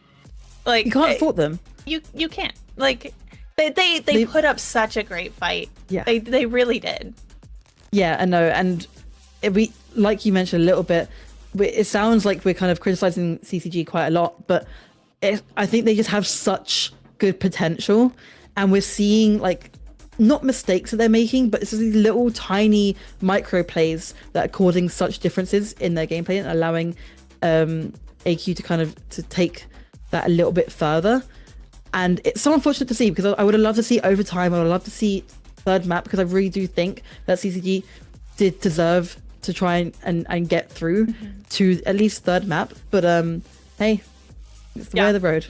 Like, you can't fault them. You can't. Like, they put up such a great fight. Yeah. They really did. Yeah, I know. And we, like you mentioned a little bit, it sounds like we're kind of criticizing CCG quite a lot, but I think they just have such good potential, and we're seeing, like, not mistakes that they're making, but it's just these little tiny micro plays that are causing such differences in their gameplay and allowing AQ to kind of to take that a little bit further. And it's so unfortunate to see, because I would have loved to see overtime. I would have loved to see third map, because I really do think that CCG did deserve to try and get through to at least third map. But hey, it's the way of the road.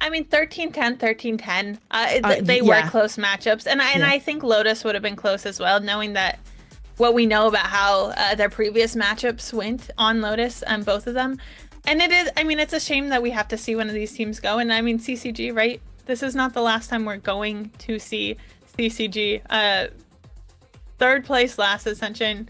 I mean, 13-10, 13-10. They were close matchups, and I think Lotus would have been close as well, knowing that what we know about how their previous matchups went on Lotus, both of them. And it is, I mean, it's a shame that we have to see one of these teams go. And I mean, CCG, right? This is not the last time we're going to see CCG. Third place last Ascension.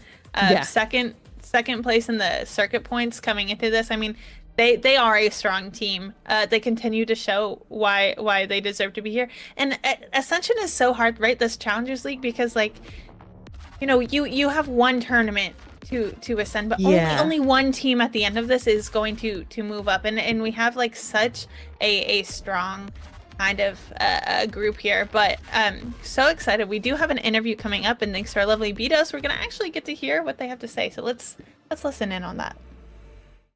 Second place in the circuit points coming into this. I mean, they are a strong team. They continue to show why they deserve to be here. And Ascension is so hard, right? This Challengers League, because, like, you know, you have one tournament to ascend, but only one team at the end of this is going to move up, and we have, like, such a strong kind of group here. But so excited. We do have an interview coming up, and thanks to our lovely Beatos, we're gonna actually get to hear what they have to say. So let's listen in on that.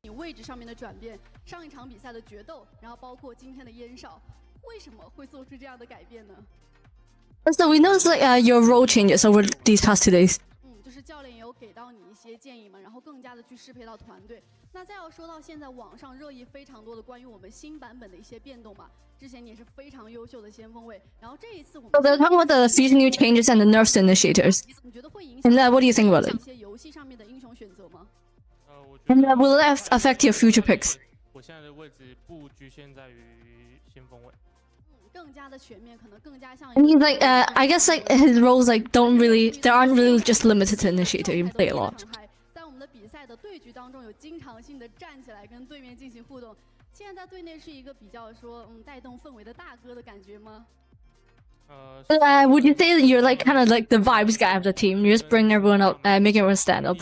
你位置上面的转变，上一场比赛的决斗，然后包括今天的烟哨，为什么会做出这样的改变呢？ So we noticed like your role changes over these past 2 days. 就是教练也有给到你一些建议嘛，然后更加的去适配到团队。那再要说到现在网上热议非常多的关于我们新版本的一些变动嘛，之前你也是非常优秀的先锋位，然后这一次我们 So they're talking about the few new changes and the nerfs initiators. 你觉得会影响 And what do you think about it? 一些游戏上面的英雄选择吗？ And will it affect your future picks? 我现在的位置不局限在于先锋位。 更加的全面，可能更加像。 And he's like, I guess like his roles like they aren't really just limited to initiator. You can play a lot. 在我们的比赛的对局当中，有经常性的站起来跟对面进行互动。现在在队内是一个比较说带动氛围的大哥的感觉吗？ Would you say that you're like kind of like the vibes guy of the team? You just bring everyone up, make everyone stand up.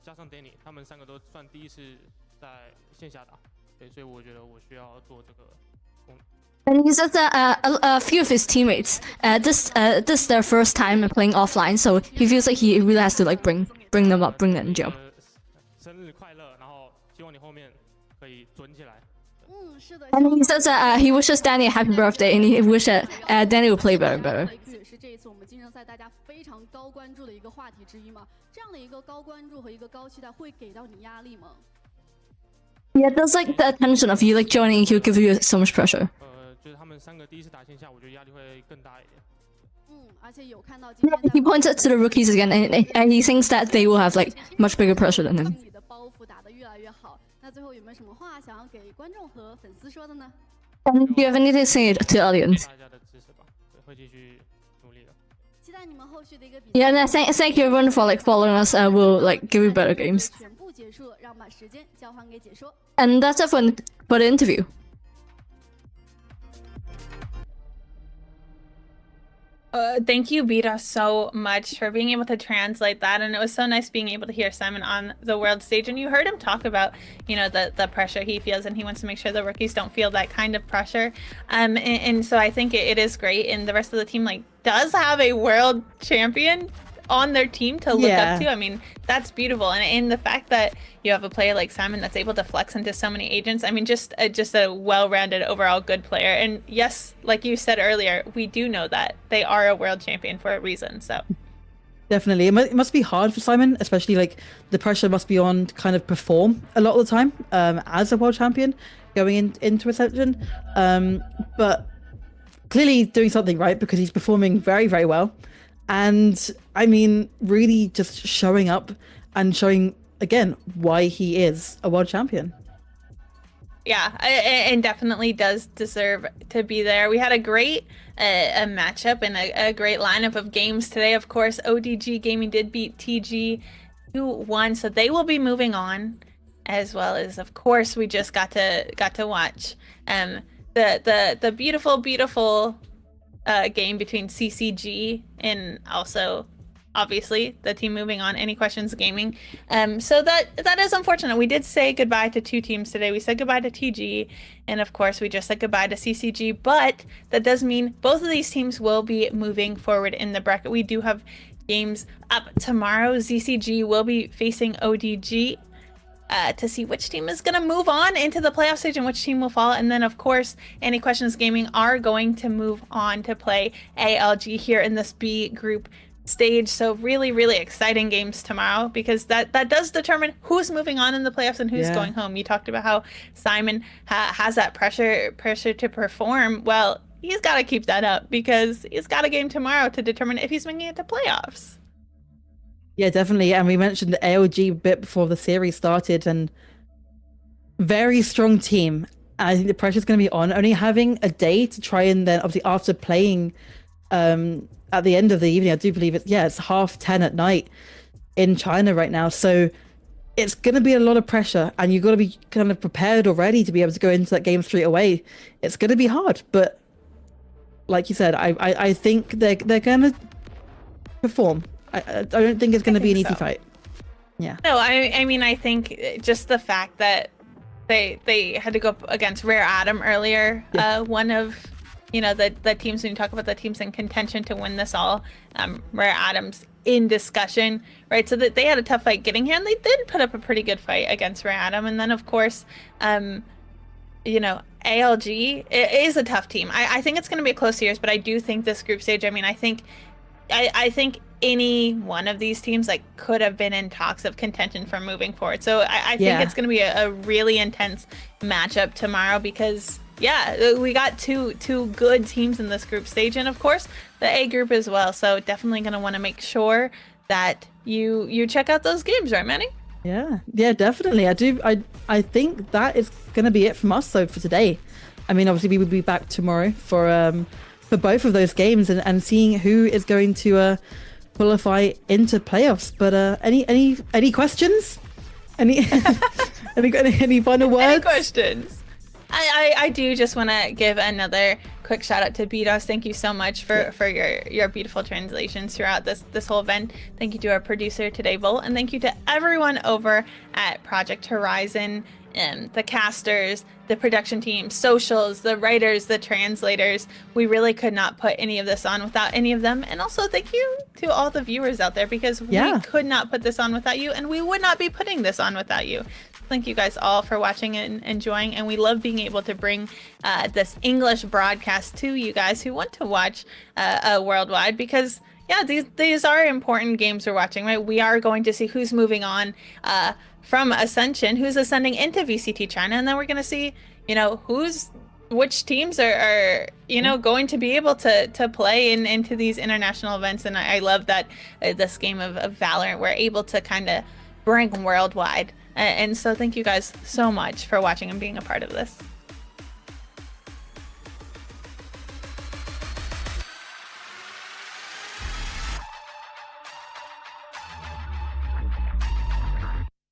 加上 Danny， 他们3个都算第一次在线下打，对，所以我觉得我需要做这个。And he says that a few of his teammates, this is their first time playing offline, so he feels like he really has to like bring them up, bring them jump. And he says that he wishes Danny a happy birthday, and he wishes Danny will play better and better. 也是这一次我们竞争赛大家非常高关注的一个话题之一嘛。这样的一个高关注和一个高期待，会给到你压力吗？ Yeah, there's like the attention of you like joining, he'll give you so much pressure. 就是他们3个第一次打线下，我觉得压力会更大一点。而且有看到今天 He points to the rookies again, and he thinks that they will have like much bigger pressure than him. 你的包袱打得越来越好。那最后有没有什么话想要给观众和粉丝说的呢？ And do you have anything to say to the audience? 大家的支持吧，会继续努力的。期待你们后续的一个比赛。 Yeah, and thank you everyone for like following us. We'll like give you better games. 全部结束了，让把时间交还给解说。 And that's it for the interview. Thank you, Beta, so much for being able to translate that, and it was so nice being able to hear Simon on the world stage. And you heard him talk about, you know, the pressure he feels, and he wants to make sure the rookies don't feel that kind of pressure. And so I think it is great, and the rest of the team like does have a world champion on their team to look up to. I mean, that's beautiful, and in the fact that you have a player like Simon that's able to flex into so many agents, I mean, just a well-rounded overall good player. And yes, like you said earlier, we do know that they are a world champion for a reason. So definitely, it must be hard for Simon, especially like the pressure must be on to kind of perform a lot of the time as a world champion going into Ascension, but clearly doing something right because he's performing very, very well. And I mean, really just showing up and showing again why he is a world champion. Yeah, and definitely does deserve to be there. We had a great a matchup and a great lineup of games today. Of course, ODG Gaming did beat TG 2-1, so they will be moving on, as well as, of course, we just got to watch the beautiful game between CCG and also obviously the team moving on, Any Questions Gaming. So that is unfortunate. We did say goodbye to 2 teams today. We said goodbye to TG, and of course we just said goodbye to CCG, but that does mean both of these teams will be moving forward in the bracket. We do have games up tomorrow. ZCG will be facing ODG to see which team is going to move on into the playoff stage and which team will fall. And then, of course, Any Questions Gaming are going to move on to play ALG here in this B group stage. So really, really exciting games tomorrow, because that does determine who's moving on in the playoffs and who's going home. You talked about how Simon has that pressure to perform. Well, he's got to keep that up, because he's got a game tomorrow to determine if he's making it to playoffs. Yeah, definitely. And we mentioned the ALG a bit before the series started, and very strong team. I think the pressure's going to be on. Only having a day to try, and then obviously after playing at the end of the evening, I do believe it's 10:30 at night in China right now. So it's going to be a lot of pressure, and you've got to be kind of prepared already to be able to go into that game straight away. It's going to be hard, but like you said, I think they're going to perform. I don't think it's going to be an easy fight. Yeah. No, I mean, I think just the fact that they had to go up against Rare Atom earlier, one of, you know, the teams, when you talk about the teams in contention to win this all, Rare Atom's in discussion, right? So that they had a tough fight getting here, and they did put up a pretty good fight against Rare Atom. And then, of course, you know, ALG is a tough team. I think it's going to be a close series, but I do think this group stage, I mean, I think any one of these teams like could have been in talks of contention for moving forward. So I think it's going to be a really intense matchup tomorrow, because we got two good teams in this group stage, and of course the A group as well. So definitely going to want to make sure that you check out those games, right, Manny? Yeah, definitely. I think that is going to be it from us though for today. I mean, obviously we will be back tomorrow for both of those games and seeing who is going to qualify into playoffs. But any questions? Any final words? Any questions? I do just want to give another quick shout out to BDOS. Thank you so much for your beautiful translations throughout this whole event. Thank you to our producer today, Volt, and thank you to everyone over at Project Horizon the casters, the production team, socials, the writers, the translators. We really could not put any of this on without any of them. And also thank you to all the viewers out there, because we could not put this on without you, and we would not be putting this on without you. Thank you guys all for watching and enjoying, and we love being able to bring this English broadcast to you guys who want to watch worldwide, because yeah, these are important games we're watching, right? We are going to see who's moving on from Ascension, who's ascending into VCT China, and then we're going to see, you know, which teams are you know, going to be able to play into these international events. And I love that this game of Valorant, we're able to kind of bring worldwide. And so thank you guys so much for watching and being a part of this.